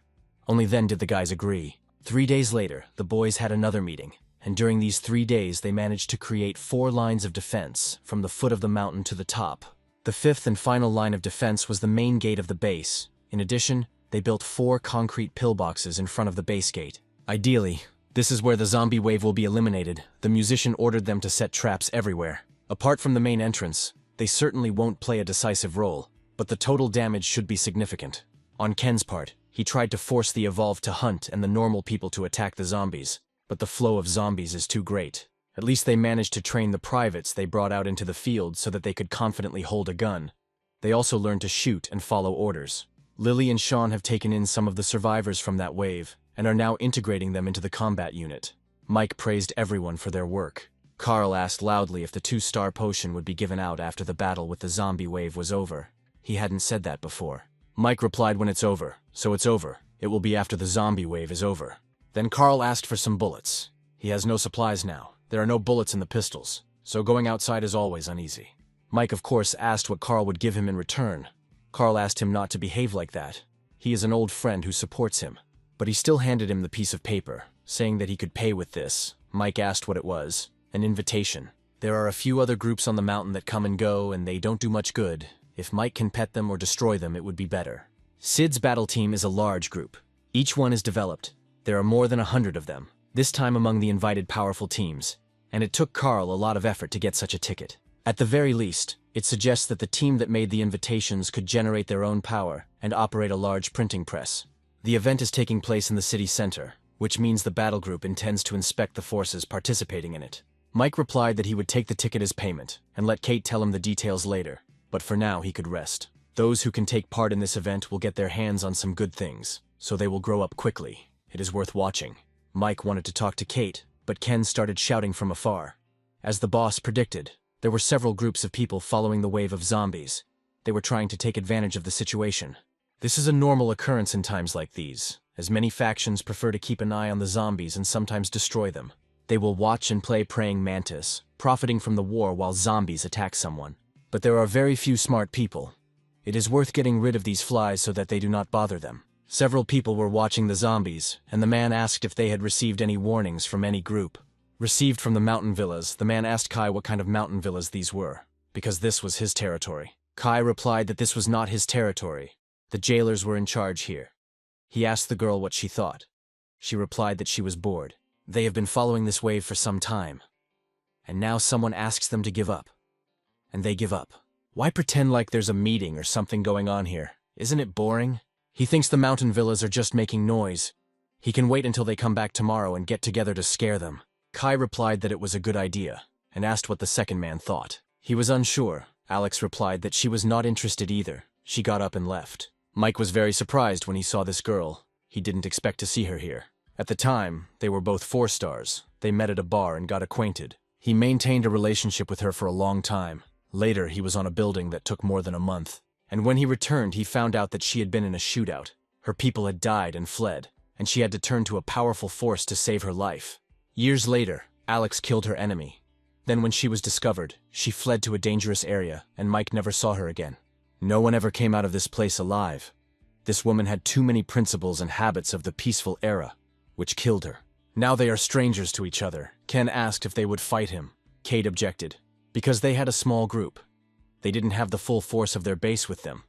Only then did the guys agree. 3 days later, the boys had another meeting, and during these 3 days they managed to create 4 lines of defense from the foot of the mountain to the top. The 5th and final line of defense was the main gate of the base. In addition, they built 4 concrete pillboxes in front of the base gate. Ideally, this is where the zombie wave will be eliminated. The musician ordered them to set traps everywhere. Apart from the main entrance, they certainly won't play a decisive role, but the total damage should be significant. On Ken's part, he tried to force the evolved to hunt and the normal people to attack the zombies, but the flow of zombies is too great. At least they managed to train the privates they brought out into the field so that they could confidently hold a gun. They also learned to shoot and follow orders. Lily and Sean have taken in some of the survivors from that wave and are now integrating them into the combat unit. Mike praised everyone for their work. Carl asked loudly if the 2-star potion would be given out after the battle with the zombie wave was over. He hadn't said that before. Mike replied, when it's over, so it's over. It will be after the zombie wave is over. Then Carl asked for some bullets. He has no supplies now. There are no bullets in the pistols, so going outside is always uneasy. Mike, of course, asked what Carl would give him in return. Carl asked him not to behave like that. He is an old friend who supports him, but he still handed him the piece of paper, saying that he could pay with this. Mike asked what it was. An invitation. There are a few other groups on the mountain that come and go, and they don't do much good. If Mike can pet them or destroy them, it would be better. Sid's battle team is a large group. Each one is developed. There are more than 100 of them, this time among the invited powerful teams, and it took Carl a lot of effort to get such a ticket. At the very least, it suggests that the team that made the invitations could generate their own power and operate a large printing press. The event is taking place in the city center, which means the battle group intends to inspect the forces participating in it. Mike replied that he would take the ticket as payment and let Kate tell him the details later, but for now he could rest. Those who can take part in this event will get their hands on some good things, so they will grow up quickly. It is worth watching. Mike wanted to talk to Kate, but Ken started shouting from afar. As the boss predicted, there were several groups of people following the wave of zombies. They were trying to take advantage of the situation. This is a normal occurrence in times like these, as many factions prefer to keep an eye on the zombies and sometimes destroy them. They will watch and play praying mantis, profiting from the war while zombies attack someone. But there are very few smart people. It is worth getting rid of these flies so that they do not bother them. Several people were watching the zombies, and the man asked if they had received any warnings from any group. Received from the mountain villas, the man asked Kai what kind of mountain villas these were, because this was his territory. Kai replied that this was not his territory. The jailers were in charge here. He asked the girl what she thought. She replied that she was bored. They have been following this wave for some time, and now someone asks them to give up. And they give up. Why pretend like there's a meeting or something going on here? Isn't it boring? He thinks the mountain villas are just making noise. He can wait until they come back tomorrow and get together to scare them. Kai replied that it was a good idea, and asked what the second man thought. He was unsure. Alex replied that she was not interested either. She got up and left. Mike was very surprised when he saw this girl. He didn't expect to see her here. At the time, they were both 4 stars. They met at a bar and got acquainted. He maintained a relationship with her for a long time. Later, he was on a building that took more than a month. And when he returned, he found out that she had been in a shootout. Her people had died and fled, and she had to turn to a powerful force to save her life. Years later, Alex killed her enemy. Then when she was discovered, she fled to a dangerous area, and Mike never saw her again. No one ever came out of this place alive. This woman had too many principles and habits of the peaceful era, which killed her. Now they are strangers to each other. Ken asked if they would fight him. Kate objected, because they had a small group. They didn't have the full force of their base with them.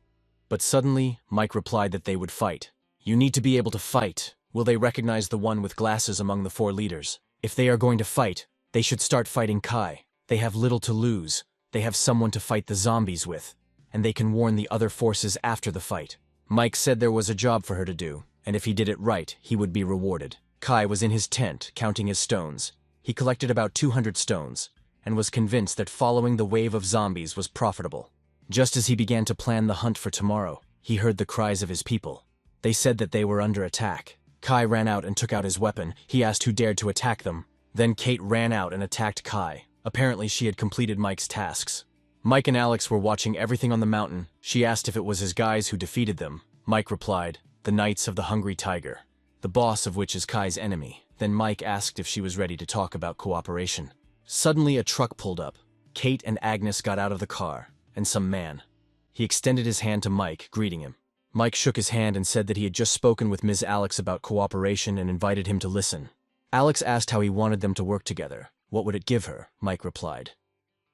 But suddenly, Mike replied that they would fight. You need to be able to fight. Will they recognize the one with glasses among the 4 leaders? If they are going to fight, they should start fighting Kai. They have little to lose. They have someone to fight the zombies with, and they can warn the other forces after the fight. Mike said there was a job for her to do, and if he did it right, he would be rewarded. Kai was in his tent, counting his stones. He collected about 200 stones, and was convinced that following the wave of zombies was profitable. Just as he began to plan the hunt for tomorrow, he heard the cries of his people. They said that they were under attack. Kai ran out and took out his weapon. He asked who dared to attack them. Then Kate ran out and attacked Kai. Apparently she had completed Mike's tasks. Mike and Alex were watching everything on the mountain. She asked if it was his guys who defeated them. Mike replied, the Knights of the Hungry Tiger, the boss of which is Kai's enemy. Then Mike asked if she was ready to talk about cooperation. Suddenly a truck pulled up. Kate and Agnes got out of the car, and some man. He extended his hand to Mike, greeting him. Mike shook his hand and said that he had just spoken with Ms. Alex about cooperation and invited him to listen. Alex asked how he wanted them to work together. What would it give her? Mike replied.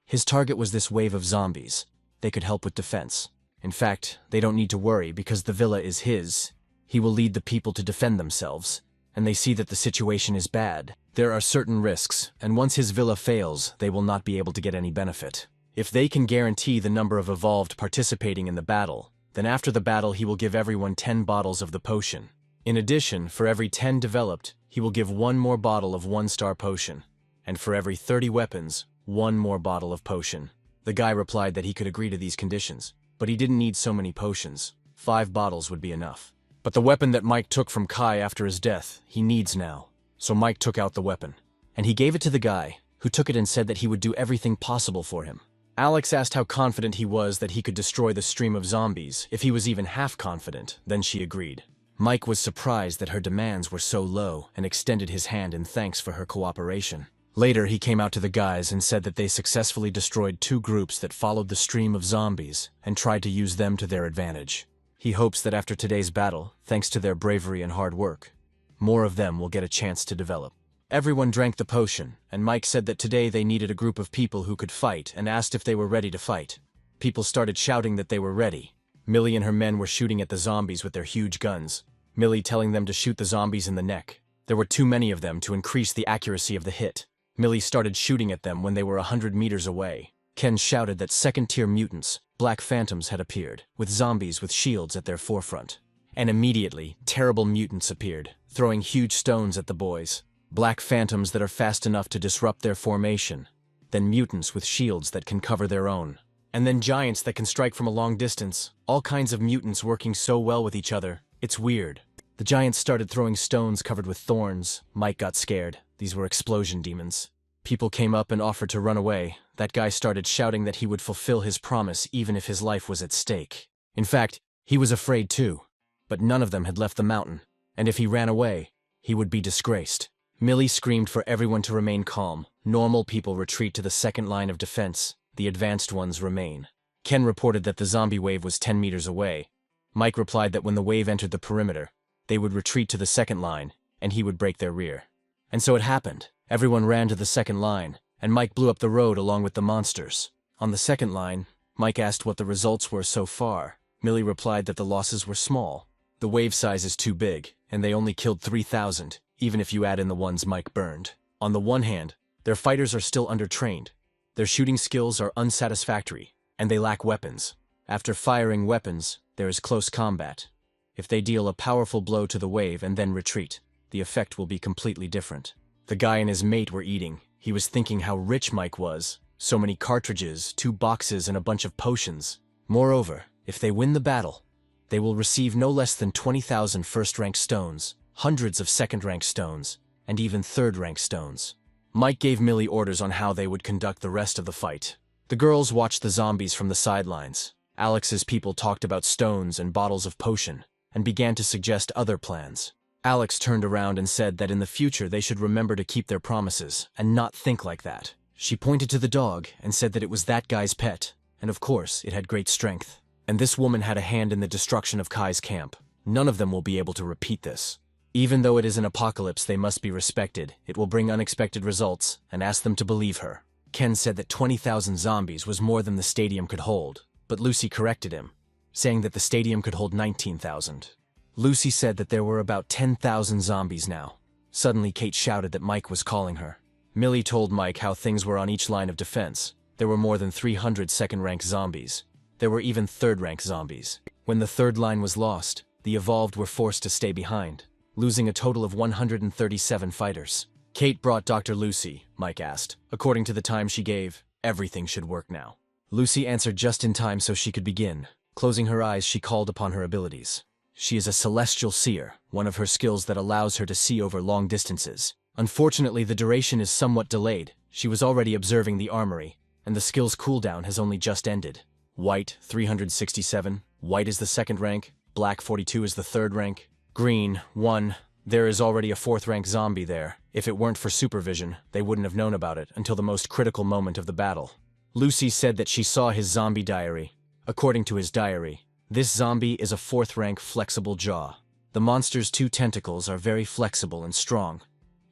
His target was this wave of zombies. They could help with defense. In fact, they don't need to worry because the villa is his. He will lead the people to defend themselves, and they see that the situation is bad. There are certain risks, and once his villa fails, they will not be able to get any benefit. If they can guarantee the number of evolved participating in the battle, then after the battle he will give everyone 10 bottles of the potion. In addition, for every 10 developed, he will give 1 more bottle of 1-star potion, and for every 30 weapons, 1 more bottle of potion. The guy replied that he could agree to these conditions, but he didn't need so many potions. 5 bottles would be enough. But the weapon that Mike took from Kai after his death, he needs now. So Mike took out the weapon, and he gave it to the guy, who took it and said that he would do everything possible for him. Alex asked how confident he was that he could destroy the stream of zombies. If he was even half confident, then she agreed. Mike was surprised that her demands were so low and extended his hand in thanks for her cooperation. Later, he came out to the guys and said that they successfully destroyed 2 groups that followed the stream of zombies and tried to use them to their advantage. He hopes that after today's battle, thanks to their bravery and hard work, more of them will get a chance to develop. Everyone drank the potion, and Mike said that today they needed a group of people who could fight and asked if they were ready to fight. People started shouting that they were ready. Millie and her men were shooting at the zombies with their huge guns. Millie telling them to shoot the zombies in the neck. There were too many of them to increase the accuracy of the hit. Millie started shooting at them when they were 100 meters away. Ken shouted that second-tier mutants, black phantoms, had appeared, with zombies with shields at their forefront. And immediately, terrible mutants appeared, throwing huge stones at the boys. Black phantoms that are fast enough to disrupt their formation. Then mutants with shields that can cover their own. And then giants that can strike from a long distance. All kinds of mutants working so well with each other. It's weird. The giants started throwing stones covered with thorns. Mike got scared. These were explosion demons. People came up and offered to run away. That guy started shouting that he would fulfill his promise even if his life was at stake. In fact, he was afraid too. But none of them had left the mountain. And if he ran away, he would be disgraced. Millie screamed for everyone to remain calm. Normal people retreat to the second line of defense. The advanced ones remain. Ken reported that the zombie wave was 10 meters away. Mike replied that when the wave entered the perimeter, they would retreat to the second line, and he would break their rear. And so it happened. Everyone ran to the second line, and Mike blew up the road along with the monsters. On the second line, Mike asked what the results were so far. Millie replied that the losses were small. The wave size is too big, and they only killed 3,000. Even if you add in the ones Mike burned. On the one hand, their fighters are still undertrained. Their shooting skills are unsatisfactory, and they lack weapons. After firing weapons, there is close combat. If they deal a powerful blow to the wave and then retreat, the effect will be completely different. The guy and his mate were eating. He was thinking how rich Mike was. So many cartridges, 2 boxes, and a bunch of potions. Moreover, if they win the battle, They will receive no less than 20,000 first-rank stones, hundreds of second-rank stones, and even third-rank stones. Mike gave Millie orders on how they would conduct the rest of the fight. The girls watched the zombies from the sidelines. Alex's people talked about stones and bottles of potion, and began to suggest other plans. Alex turned around and said that in the future they should remember to keep their promises and not think like that. She pointed to the dog and said that it was that guy's pet, and of course it had great strength. And this woman had a hand in the destruction of Kai's camp. None of them will be able to repeat this. Even though it is an apocalypse, they must be respected. It will bring unexpected results, and ask them to believe her. Ken said that 20,000 zombies was more than the stadium could hold, but Lucy corrected him, saying that the stadium could hold 19,000. Lucy said that there were about 10,000 zombies now. Suddenly, Kate shouted that Mike was calling her. Millie told Mike how things were on each line of defense. There were more than 300 second-rank zombies. There were even third-rank zombies. When the third line was lost, the evolved were forced to stay behind, losing a total of 137 fighters. Kate brought Dr. Lucy, Mike asked. According to the time she gave, everything should work now. Lucy answered just in time so she could begin. Closing her eyes, she called upon her abilities. She is a celestial seer, one of her skills that allows her to see over long distances. Unfortunately, the duration is somewhat delayed. She was already observing the armory, and the skill's cooldown has only just ended. White, 367. White is the second rank. Black, 42 is the third rank. Green, 1. There is already a fourth-rank zombie there. If it weren't for supervision, they wouldn't have known about it until the most critical moment of the battle. Lucy said that she saw his zombie diary. According to his diary, this zombie is a fourth-rank flexible jaw. The monster's 2 tentacles are very flexible and strong,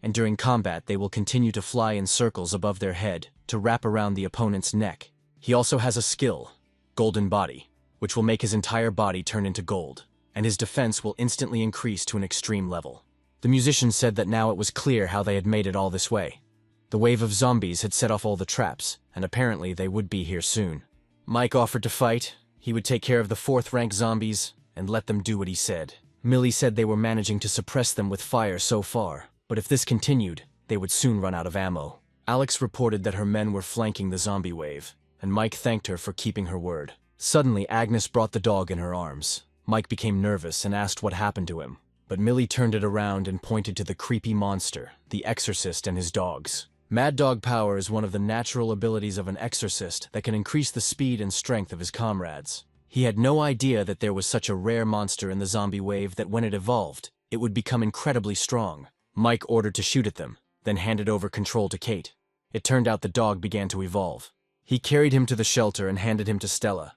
and during combat they will continue to fly in circles above their head to wrap around the opponent's neck. He also has a skill, Golden Body, which will make his entire body turn into gold, and his defense will instantly increase to an extreme level. The musician said that now it was clear how they had made it all this way. The wave of zombies had set off all the traps, and apparently they would be here soon. Mike offered to fight. He would take care of the fourth-rank zombies and let them do what he said. Millie said they were managing to suppress them with fire so far, but if this continued, they would soon run out of ammo. Alex reported that her men were flanking the zombie wave, and Mike thanked her for keeping her word. Suddenly, Agnes brought the dog in her arms. Mike became nervous and asked what happened to him, but Millie turned it around and pointed to the creepy monster, the exorcist and his dogs. Mad Dog Power is one of the natural abilities of an exorcist that can increase the speed and strength of his comrades. He had no idea that there was such a rare monster in the zombie wave that when it evolved, it would become incredibly strong. Mike ordered to shoot at them, then handed over control to Kate. It turned out the dog began to evolve. He carried him to the shelter and handed him to Stella,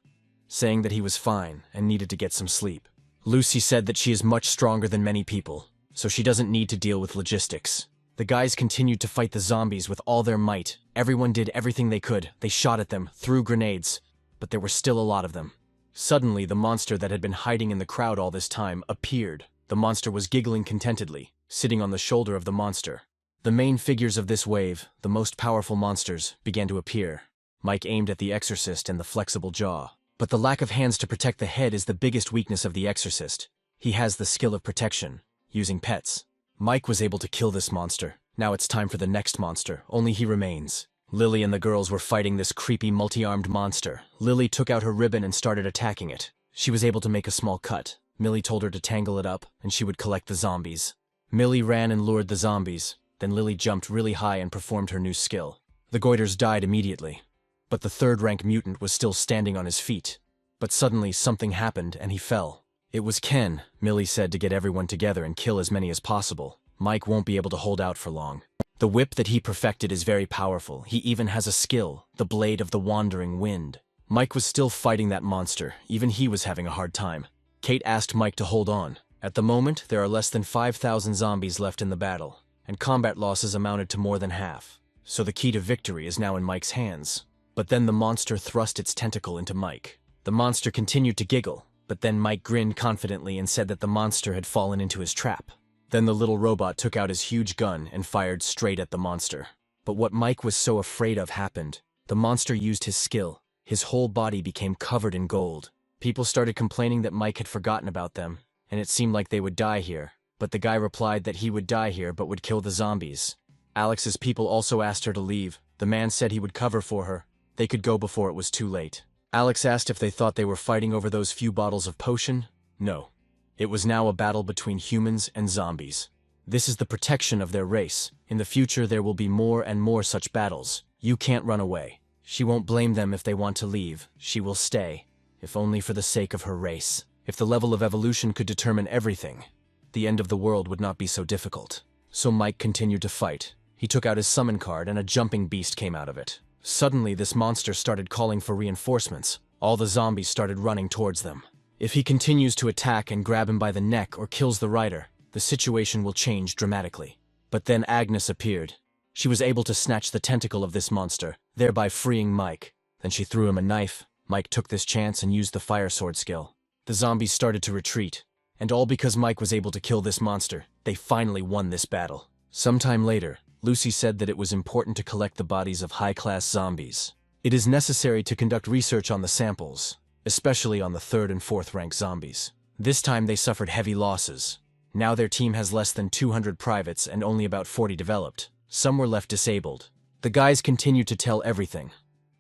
saying that he was fine and needed to get some sleep. Lucy said that she is much stronger than many people, so she doesn't need to deal with logistics. The guys continued to fight the zombies with all their might. Everyone did everything they could. They shot at them, threw grenades, but there were still a lot of them. Suddenly, the monster that had been hiding in the crowd all this time appeared. The monster was giggling contentedly, sitting on the shoulder of the monster. The main figures of this wave, the most powerful monsters, began to appear. Mike aimed at the exorcist and the flexible jaw. But the lack of hands to protect the head is the biggest weakness of the exorcist. He has the skill of protection, using pets. Mike was able to kill this monster. Now it's time for the next monster, only he remains. Lily and the girls were fighting this creepy multi-armed monster. Lily took out her ribbon and started attacking it. She was able to make a small cut. Millie told her to tangle it up, and she would collect the zombies. Millie ran and lured the zombies. Then Lily jumped really high and performed her new skill. The goiters died immediately, but the third-rank mutant was still standing on his feet. But suddenly something happened and he fell. It was Ken, Millie said, to get everyone together and kill as many as possible. Mike won't be able to hold out for long. The whip that he perfected is very powerful. He even has a skill, the Blade of the Wandering Wind. Mike was still fighting that monster. Even he was having a hard time. Kate asked Mike to hold on. At the moment, there are less than 5,000 zombies left in the battle, and combat losses amounted to more than half. So the key to victory is now in Mike's hands. But then the monster thrust its tentacle into Mike. The monster continued to giggle, but then Mike grinned confidently and said that the monster had fallen into his trap. Then the little robot took out his huge gun and fired straight at the monster. But what Mike was so afraid of happened. The monster used his skill. His whole body became covered in gold. People started complaining that Mike had forgotten about them, and it seemed like they would die here. But the guy replied that he would die here but would kill the zombies. Alex's people also asked her to leave. The man said he would cover for her. They could go before it was too late. Alex asked if they thought they were fighting over those few bottles of potion. No. It was now a battle between humans and zombies. This is the protection of their race. In the future there will be more and more such battles. You can't run away. She won't blame them if they want to leave. She will stay, if only for the sake of her race. If the level of evolution could determine everything, the end of the world would not be so difficult. So Mike continued to fight. He took out his summon card and a jumping beast came out of it. Suddenly this monster started calling for reinforcements. All the zombies started running towards them. If he continues to attack and grab him by the neck or kills the rider, the situation will change dramatically. But then Agnes appeared. She was able to snatch the tentacle of this monster, thereby freeing Mike. Then she threw him a knife. Mike took this chance and used the fire sword skill. The zombies started to retreat, and all because Mike was able to kill this monster. They finally won this battle. Sometime later, Lucy said that it was important to collect the bodies of high-class zombies. It is necessary to conduct research on the samples, especially on the 3rd and 4th rank zombies. This time they suffered heavy losses. Now their team has less than 200 privates and only about 40 developed. Some were left disabled. The guys continued to tell everything,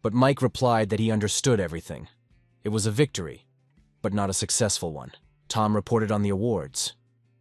but Mike replied that he understood everything. It was a victory, but not a successful one. Tom reported on the awards.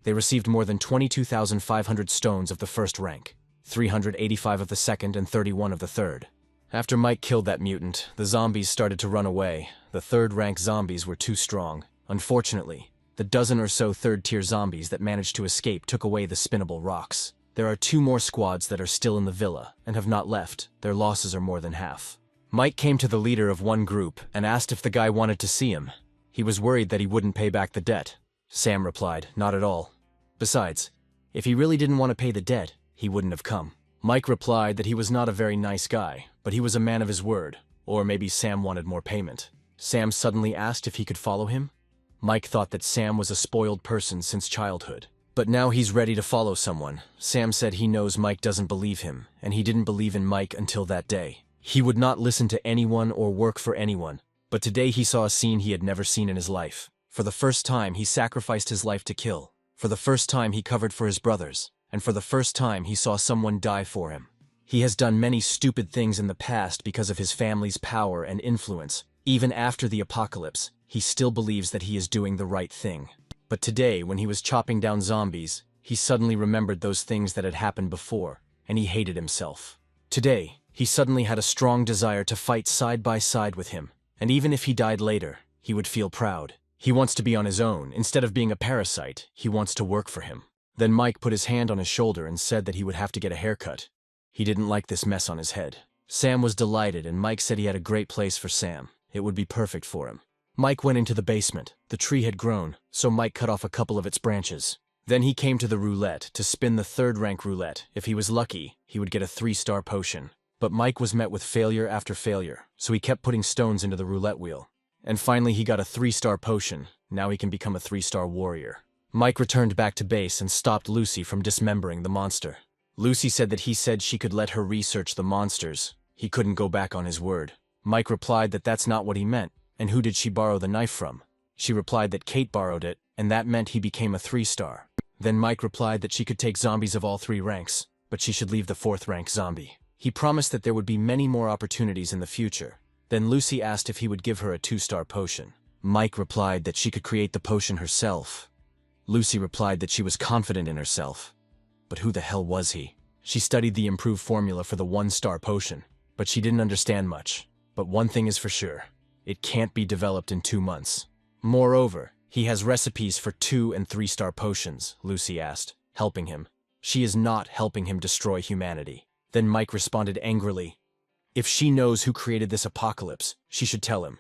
They received more than 22,500 stones of the 1st rank, 385 of the 2nd and 31 of the 3rd. After Mike killed that mutant, the zombies started to run away. The 3rd rank zombies were too strong. Unfortunately, the dozen or so 3rd tier zombies that managed to escape took away the spinnable rocks. There are 2 more squads that are still in the villa and have not left. Their losses are more than half. Mike came to the leader of one group and asked if the guy wanted to see him. He was worried that he wouldn't pay back the debt. Sam replied, not at all. Besides, if he really didn't want to pay the debt, he wouldn't have come. Mike replied that he was not a very nice guy, but he was a man of his word, or maybe Sam wanted more payment. Sam suddenly asked if he could follow him. Mike thought that Sam was a spoiled person since childhood, but now he's ready to follow someone. Sam said he knows Mike doesn't believe him, and he didn't believe in Mike until that day. He would not listen to anyone or work for anyone, but today he saw a scene he had never seen in his life. For the first time, he sacrificed his life to kill. For the first time, he covered for his brothers, and for the first time, he saw someone die for him. He has done many stupid things in the past because of his family's power and influence. Even after the apocalypse, he still believes that he is doing the right thing. But today, when he was chopping down zombies, he suddenly remembered those things that had happened before, and he hated himself. Today, he suddenly had a strong desire to fight side by side with him, and even if he died later, he would feel proud. He wants to be on his own. Instead of being a parasite, he wants to work for him. Then Mike put his hand on his shoulder and said that he would have to get a haircut. He didn't like this mess on his head. Sam was delighted, and Mike said he had a great place for Sam. It would be perfect for him. Mike went into the basement. The tree had grown, so Mike cut off a couple of its branches. Then he came to the roulette to spin the 3rd rank roulette. If he was lucky, he would get a 3-star potion. But Mike was met with failure after failure, so he kept putting stones into the roulette wheel. And finally he got a 3-star potion. Now he can become a 3-star warrior. Mike returned back to base and stopped Lucy from dismembering the monster. Lucy said that he said she could let her research the monsters. He couldn't go back on his word. Mike replied that that's not what he meant. And who did she borrow the knife from? She replied that Kate borrowed it, and that meant he became a 3-star. Then Mike replied that she could take zombies of all 3 ranks, but she should leave the 4th rank zombie. He promised that there would be many more opportunities in the future. Then Lucy asked if he would give her a 2-star potion. Mike replied that she could create the potion herself. Lucy replied that she was confident in herself. But who the hell was he? She studied the improved formula for the 1-star potion, but she didn't understand much. But one thing is for sure. It can't be developed in 2 months. Moreover, he has recipes for 2- and 3-star potions, Lucy asked, helping him. She is not helping him destroy humanity. Then Mike responded angrily. If she knows who created this apocalypse, she should tell him.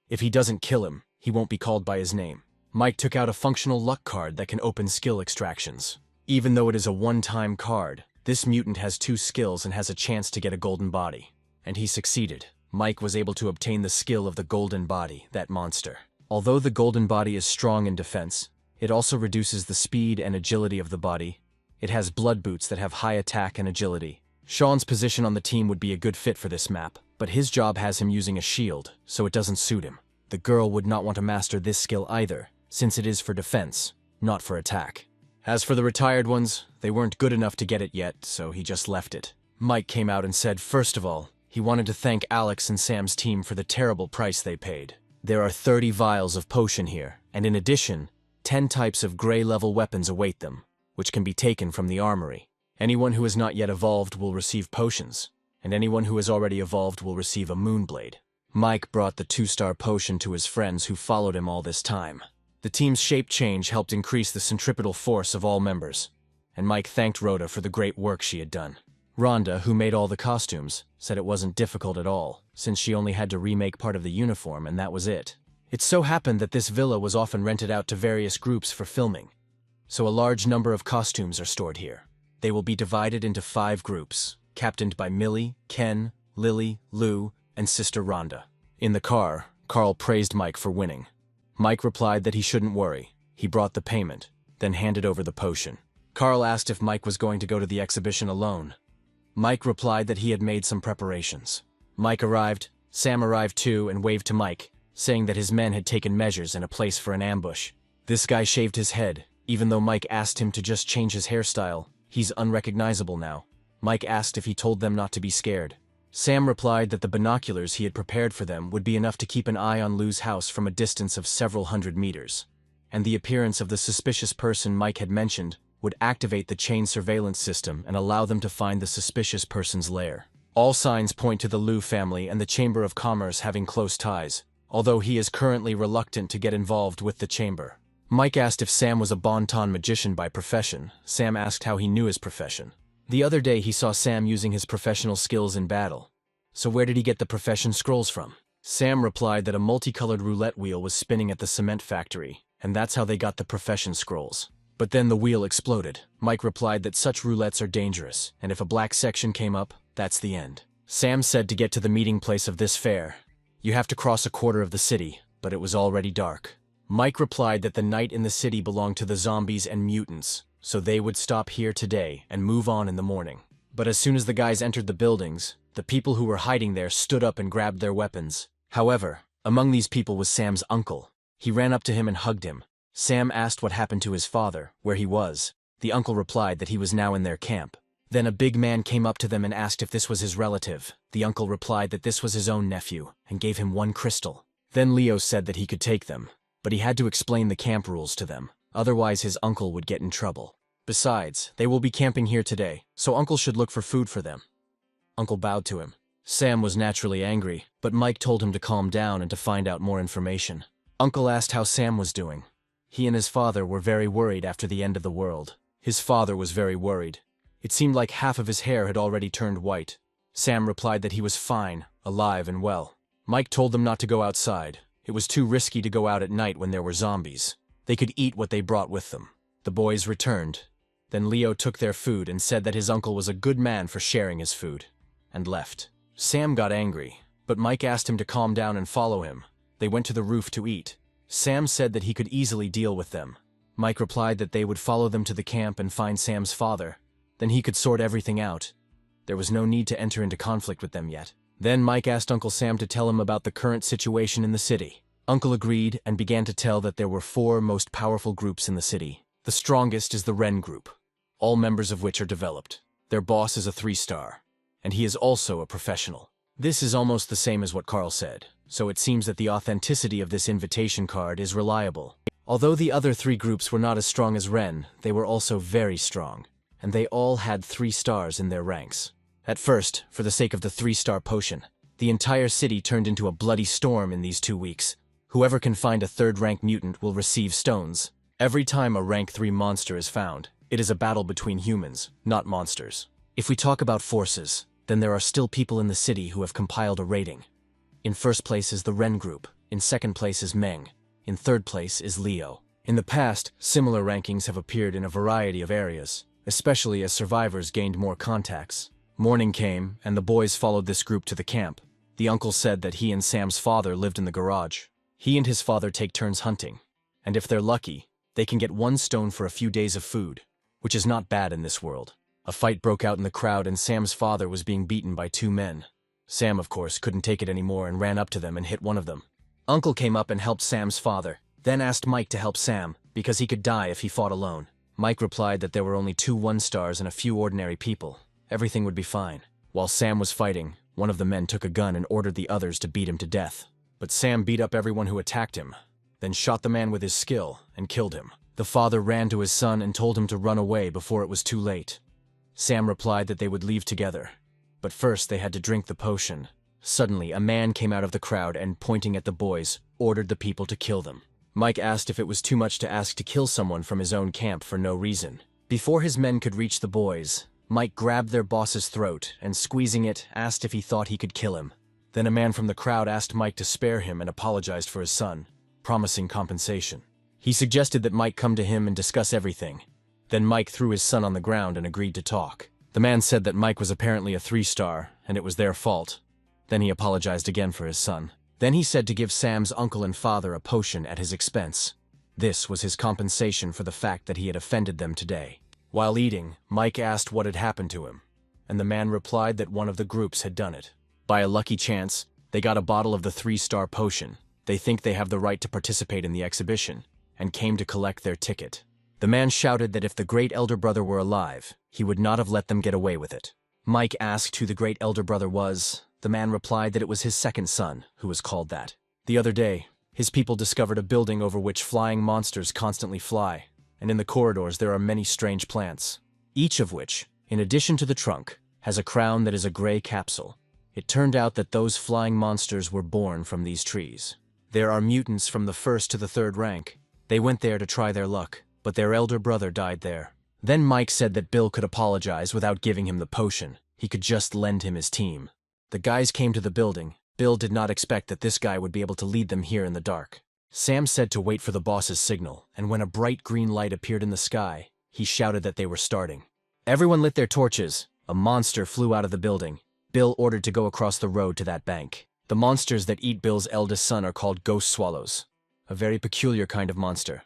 If he doesn't kill him, he won't be called by his name. Mike took out a functional luck card that can open skill extractions. Even though it is a one-time card, this mutant has 2 skills and has a chance to get a golden body. And he succeeded. Mike was able to obtain the skill of the golden body, that monster. Although the golden body is strong in defense, it also reduces the speed and agility of the body. It has blood boots that have high attack and agility. Sean's position on the team would be a good fit for this map, but his job has him using a shield, so it doesn't suit him. The girl would not want to master this skill either, since it is for defense, not for attack. As for the retired ones, they weren't good enough to get it yet, so he just left it. Mike came out and said, first of all, he wanted to thank Alex and Sam's team for the terrible price they paid. There are 30 vials of potion here, and in addition, 10 types of gray-level weapons await them, which can be taken from the armory. Anyone who has not yet evolved will receive potions, and anyone who has already evolved will receive a moonblade. Mike brought the 2-star potion to his friends who followed him all this time. The team's shape change helped increase the centripetal force of all members, and Mike thanked Rhoda for the great work she had done. Rhonda, who made all the costumes, said it wasn't difficult at all, since she only had to remake part of the uniform and that was it. It so happened that this villa was often rented out to various groups for filming, so a large number of costumes are stored here. They will be divided into 5 groups, captained by Millie, Ken, Lily, Lou, and Sister Rhonda. In the car, Carl praised Mike for winning. Mike replied that he shouldn't worry. He brought the payment, then handed over the potion. Carl asked if Mike was going to go to the exhibition alone. Mike replied that he had made some preparations. Mike arrived, Sam arrived too and waved to Mike, saying that his men had taken measures and a place for an ambush. This guy shaved his head, even though Mike asked him to just change his hairstyle. He's unrecognizable now. Mike asked if he told them not to be scared. Sam replied that the binoculars he had prepared for them would be enough to keep an eye on Lou's house from a distance of several hundred meters, and the appearance of the suspicious person Mike had mentioned would activate the chain surveillance system and allow them to find the suspicious person's lair. All signs point to the Lou family and the Chamber of Commerce having close ties, although he is currently reluctant to get involved with the chamber. Mike asked if Sam was a Bon Ton magician by profession. Sam asked how he knew his profession. The other day he saw Sam using his professional skills in battle. So where did he get the profession scrolls from? Sam replied that a multicolored roulette wheel was spinning at the cement factory, and that's how they got the profession scrolls. But then the wheel exploded. Mike replied that such roulettes are dangerous, and if a black section came up, that's the end. Sam said to get to the meeting place of this fair, you have to cross a quarter of the city, but it was already dark. Mike replied that the night in the city belonged to the zombies and mutants, so they would stop here today and move on in the morning. But as soon as the guys entered the buildings, the people who were hiding there stood up and grabbed their weapons. However, among these people was Sam's uncle. He ran up to him and hugged him. Sam asked what happened to his father, where he was. The uncle replied that he was now in their camp. Then a big man came up to them and asked if this was his relative. The uncle replied that this was his own nephew, and gave him 1 crystal. Then Leo said that he could take them, but he had to explain the camp rules to them. Otherwise his uncle would get in trouble. Besides, they will be camping here today, so Uncle should look for food for them. Uncle bowed to him. Sam was naturally angry, but Mike told him to calm down and to find out more information. Uncle asked how Sam was doing. He and his father were very worried after the end of the world. His father was very worried. It seemed like half of his hair had already turned white. Sam replied that he was fine, alive and well. Mike told them not to go outside. It was too risky to go out at night when there were zombies. They could eat what they brought with them. The boys returned. Then Leo took their food and said that his uncle was a good man for sharing his food, and left. Sam got angry, but Mike asked him to calm down and follow him. They went to the roof to eat. Sam said that he could easily deal with them. Mike replied that they would follow them to the camp and find Sam's father. Then he could sort everything out. There was no need to enter into conflict with them yet. Then Mike asked Uncle Sam to tell him about the current situation in the city. Uncle agreed and began to tell that there were 4 most powerful groups in the city. The strongest is the Ren group, all members of which are developed. Their boss is a 3-star, and he is also a professional. This is almost the same as what Carl said, so it seems that the authenticity of this invitation card is reliable. Although the other 3 groups were not as strong as Ren, they were also very strong, and they all had 3 stars in their ranks. At first, for the sake of the 3-star potion, the entire city turned into a bloody storm in these 2 weeks. Whoever can find a 3rd-rank mutant will receive stones. Every time a rank 3 monster is found, it is a battle between humans, not monsters. If we talk about forces, then there are still people in the city who have compiled a rating. In first place is the Ren group, in second place is Meng, in third place is Leo. In the past, similar rankings have appeared in a variety of areas, especially as survivors gained more contacts. Morning came, and the boys followed this group to the camp. The uncle said that he and Sam's father lived in the garage. He and his father take turns hunting, and if they're lucky, they can get 1 stone for a few days of food, which is not bad in this world. A fight broke out in the crowd and Sam's father was being beaten by 2 men. Sam, of course, couldn't take it anymore and ran up to them and hit one of them. Uncle came up and helped Sam's father, then asked Mike to help Sam, because he could die if he fought alone. Mike replied that there were only 2 1-stars and a few ordinary people. Everything would be fine. While Sam was fighting, one of the men took a gun and ordered the others to beat him to death. But Sam beat up everyone who attacked him, then shot the man with his skill and killed him. The father ran to his son and told him to run away before it was too late. Sam replied that they would leave together, but first they had to drink the potion. Suddenly, a man came out of the crowd and, pointing at the boys, ordered the people to kill them. Mike asked if it was too much to ask to kill someone from his own camp for no reason. Before his men could reach the boys, Mike grabbed their boss's throat and, squeezing it, asked if he thought he could kill him. Then a man from the crowd asked Mike to spare him and apologized for his son, promising compensation. He suggested that Mike come to him and discuss everything. Then Mike threw his son on the ground and agreed to talk. The man said that Mike was apparently a 3-star, and it was their fault. Then he apologized again for his son. Then he said to give Sam's uncle and father a potion at his expense. This was his compensation for the fact that he had offended them today. While eating, Mike asked what had happened to him, and the man replied that one of the groups had done it. By a lucky chance, they got a bottle of the 3-star potion. They think they have the right to participate in the exhibition, and came to collect their ticket. The man shouted that if the great elder brother were alive, he would not have let them get away with it. Mike asked who the great elder brother was. The man replied that it was his second son, who was called that. The other day, his people discovered a building over which flying monsters constantly fly, and in the corridors there are many strange plants, each of which, in addition to the trunk, has a crown that is a gray capsule. It turned out that those flying monsters were born from these trees. There are mutants from the 1st to the 3rd rank. They went there to try their luck, but their elder brother died there. Then Mike said that Bill could apologize without giving him the potion. He could just lend him his team. The guys came to the building. Bill did not expect that this guy would be able to lead them here in the dark. Sam said to wait for the boss's signal, and when a bright green light appeared in the sky, he shouted that they were starting. Everyone lit their torches. A monster flew out of the building. Bill ordered to go across the road to that bank. The monsters that eat Bill's eldest son are called ghost swallows, a very peculiar kind of monster.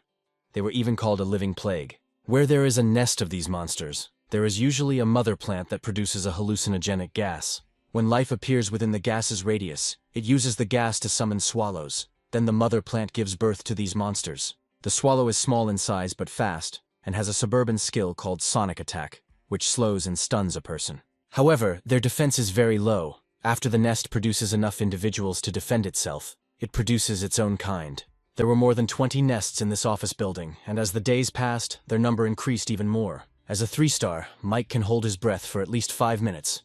They were even called a living plague. Where there is a nest of these monsters, there is usually a mother plant that produces a hallucinogenic gas. When life appears within the gas's radius, it uses the gas to summon swallows. Then the mother plant gives birth to these monsters. The swallow is small in size but fast, and has a suburban skill called sonic attack, which slows and stuns a person. However, their defense is very low. After the nest produces enough individuals to defend itself, it produces its own kind. There were more than 20 nests in this office building, and as the days passed, their number increased even more. As a 3-star, Mike can hold his breath for at least 5 minutes.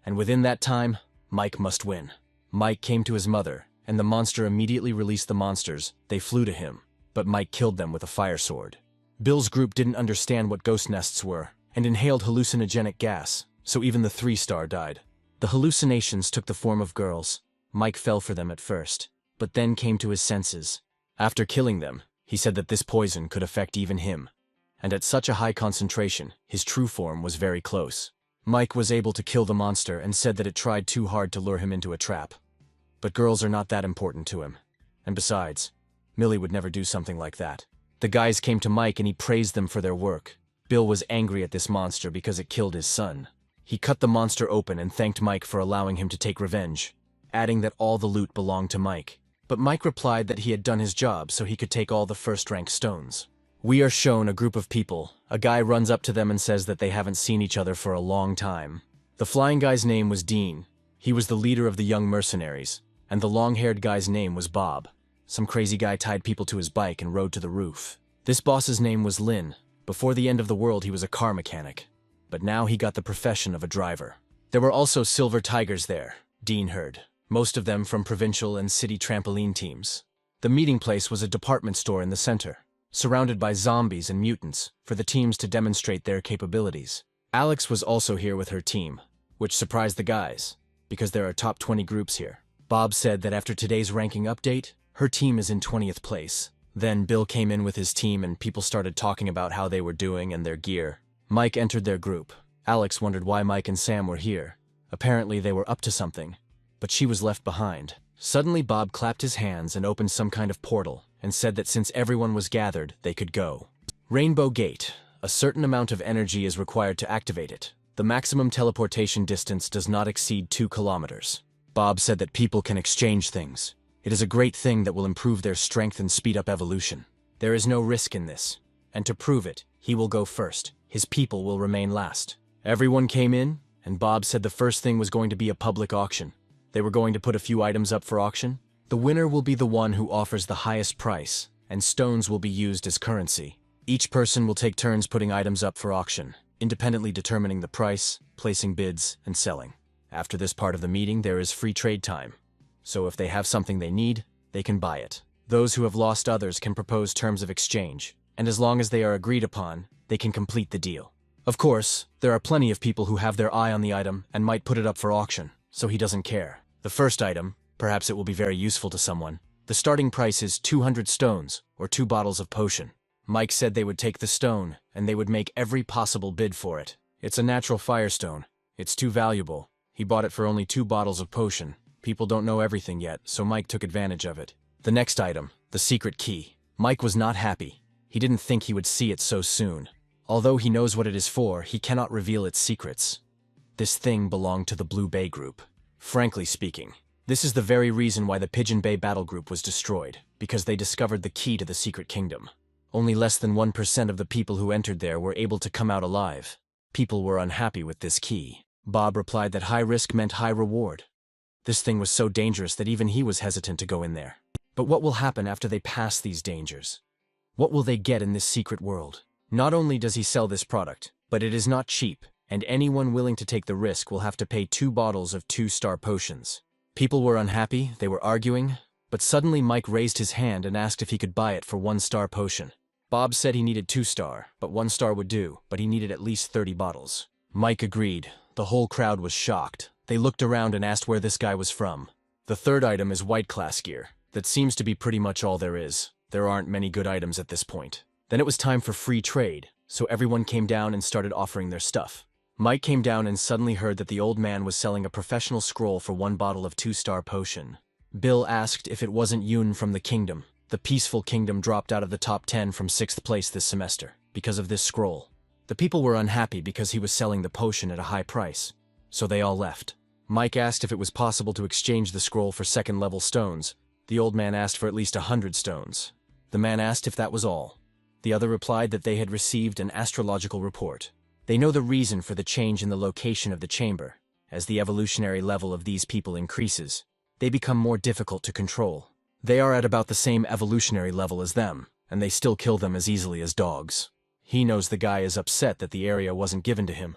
And within that time, Mike must win. Mike came to his mother, and the monster immediately released the monsters. They flew to him, but Mike killed them with a fire sword. Bill's group didn't understand what ghost nests were, and inhaled hallucinogenic gas, so even the 3-star died. The hallucinations took the form of girls. Mike fell for them at first, but then came to his senses. After killing them, he said that this poison could affect even him, and at such a high concentration, his true form was very close. Mike was able to kill the monster and said that it tried too hard to lure him into a trap. But girls are not that important to him. And besides, Millie would never do something like that. The guys came to Mike and he praised them for their work. Bill was angry at this monster because it killed his son. He cut the monster open and thanked Mike for allowing him to take revenge, adding that all the loot belonged to Mike. But Mike replied that he had done his job so he could take all the 1st-rank stones. We are shown a group of people. A guy runs up to them and says that they haven't seen each other for a long time. The flying guy's name was Dean. He was the leader of the young mercenaries, and the long-haired guy's name was Bob. Some crazy guy tied people to his bike and rode to the roof. This boss's name was Lynn. Before the end of the world, he was a car mechanic, but now he got the profession of a driver. There were also silver tigers there, Dean heard, most of them from provincial and city trampoline teams. The meeting place was a department store in the center, surrounded by zombies and mutants, for the teams to demonstrate their capabilities. Alex was also here with her team, which surprised the guys, because there are top 20 groups here. Bob said that after today's ranking update, her team is in 20th place. Then Bill came in with his team and people started talking about how they were doing and their gear. Mike entered their group. Alex wondered why Mike and Sam were here. Apparently they were up to something, but she was left behind. Suddenly Bob clapped his hands and opened some kind of portal and said that since everyone was gathered, they could go. Rainbow Gate. A certain amount of energy is required to activate it. The maximum teleportation distance does not exceed 2 kilometers. Bob said that people can exchange things. It is a great thing that will improve their strength and speed up evolution. There is no risk in this, and to prove it, he will go first. His people will remain last. Everyone came in, and Bob said the first thing was going to be a public auction. They were going to put a few items up for auction. The winner will be the one who offers the highest price, and stones will be used as currency. Each person will take turns putting items up for auction, independently determining the price, placing bids, and selling. After this part of the meeting, there is free trade time. So if they have something they need, they can buy it. Those who have lost others can propose terms of exchange, and as long as they are agreed upon, they can complete the deal. Of course, there are plenty of people who have their eye on the item and might put it up for auction, so he doesn't care. The first item, perhaps it will be very useful to someone. The starting price is 200 stones, or 2 bottles of potion. Mike said they would take the stone, and they would make every possible bid for it. It's a natural firestone. It's too valuable. He bought it for only 2 bottles of potion. People don't know everything yet, so Mike took advantage of it. The next item, the secret key. Mike was not happy. He didn't think he would see it so soon. Although he knows what it is for, he cannot reveal its secrets. This thing belonged to the Blue Bay group. Frankly speaking, this is the very reason why the Pigeon Bay battle group was destroyed, because they discovered the key to the secret kingdom. Only less than 1% of the people who entered there were able to come out alive. People were unhappy with this key. Bob replied that high risk meant high reward. This thing was so dangerous that even he was hesitant to go in there. But what will happen after they pass these dangers? What will they get in this secret world? Not only does he sell this product, but it is not cheap, and anyone willing to take the risk will have to pay 2 bottles of 2-star potions. People were unhappy, they were arguing, but suddenly Mike raised his hand and asked if he could buy it for 1-star potion. Bob said he needed 2-star, but 1-star would do, but he needed at least 30 bottles. Mike agreed. The whole crowd was shocked. They looked around and asked where this guy was from. The third item is white class gear. That seems to be pretty much all there is. There aren't many good items at this point. Then it was time for free trade, so everyone came down and started offering their stuff. Mike came down and suddenly heard that the old man was selling a professional scroll for 1 bottle of 2-star potion. Bill asked if it wasn't Yoon from the kingdom. The peaceful kingdom dropped out of the top 10 from 6th place this semester, because of this scroll. The people were unhappy because he was selling the potion at a high price, so they all left. Mike asked if it was possible to exchange the scroll for 2nd-level stones. The old man asked for at least 100 stones. The man asked if that was all. The other replied that they had received an astrological report. They know the reason for the change in the location of the chamber. As the evolutionary level of these people increases, they become more difficult to control. They are at about the same evolutionary level as them, and they still kill them as easily as dogs. He knows the guy is upset that the area wasn't given to him.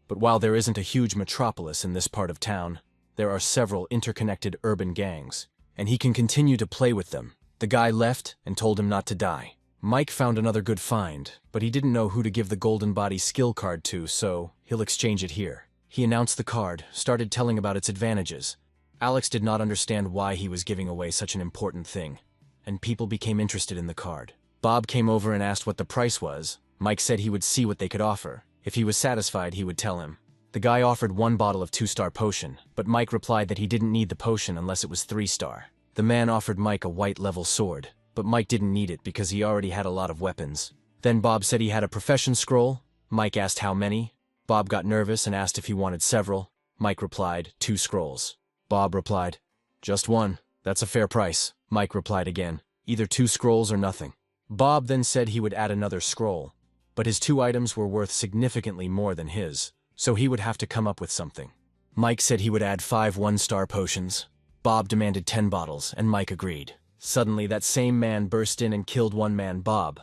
But while there isn't a huge metropolis in this part of town, there are several interconnected urban gangs, and he can continue to play with them. The guy left and told him not to die. Mike found another good find, but he didn't know who to give the Golden Body skill card to, so he'll exchange it here. He announced the card, started telling about its advantages. Alex did not understand why he was giving away such an important thing, and people became interested in the card. Bob came over and asked what the price was. Mike said he would see what they could offer. If he was satisfied, he would tell him. The guy offered 1 bottle of 2-star potion, but Mike replied that he didn't need the potion unless it was 3-star. The man offered Mike a white-level sword, but Mike didn't need it because he already had a lot of weapons. Then Bob said he had a profession scroll. Mike asked how many. Bob got nervous and asked if he wanted several. Mike replied, 2 scrolls. Bob replied, just 1. That's a fair price. Mike replied again, either 2 scrolls or nothing. Bob then said he would add another scroll, but his 2 items were worth significantly more than his, so he would have to come up with something. Mike said he would add 5 1-star potions. Bob demanded 10 bottles, and Mike agreed. Suddenly, that same man burst in and killed one man, Bob.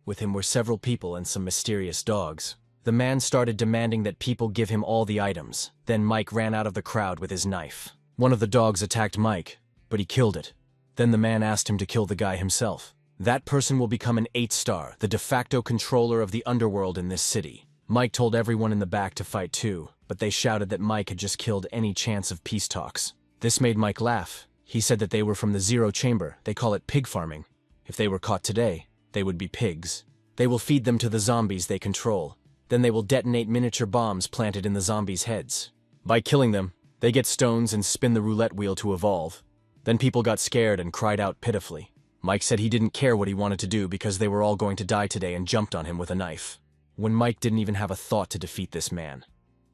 With him were several people and some mysterious dogs. The man started demanding that people give him all the items. Then Mike ran out of the crowd with his knife. One of the dogs attacked Mike, but he killed it. Then the man asked him to kill the guy himself. That person will become an 8-star, the de facto controller of the underworld in this city. Mike told everyone in the back to fight too, but they shouted that Mike had just killed any chance of peace talks. This made Mike laugh. He said that they were from the Zero Chamber. They call it pig farming. If they were caught today, they would be pigs. They will feed them to the zombies they control. Then they will detonate miniature bombs planted in the zombies' heads. By killing them, they get stones and spin the roulette wheel to evolve. Then people got scared and cried out pitifully. Mike said he didn't care what he wanted to do because they were all going to die today and jumped on him with a knife. When Mike didn't even have a thought to defeat this man.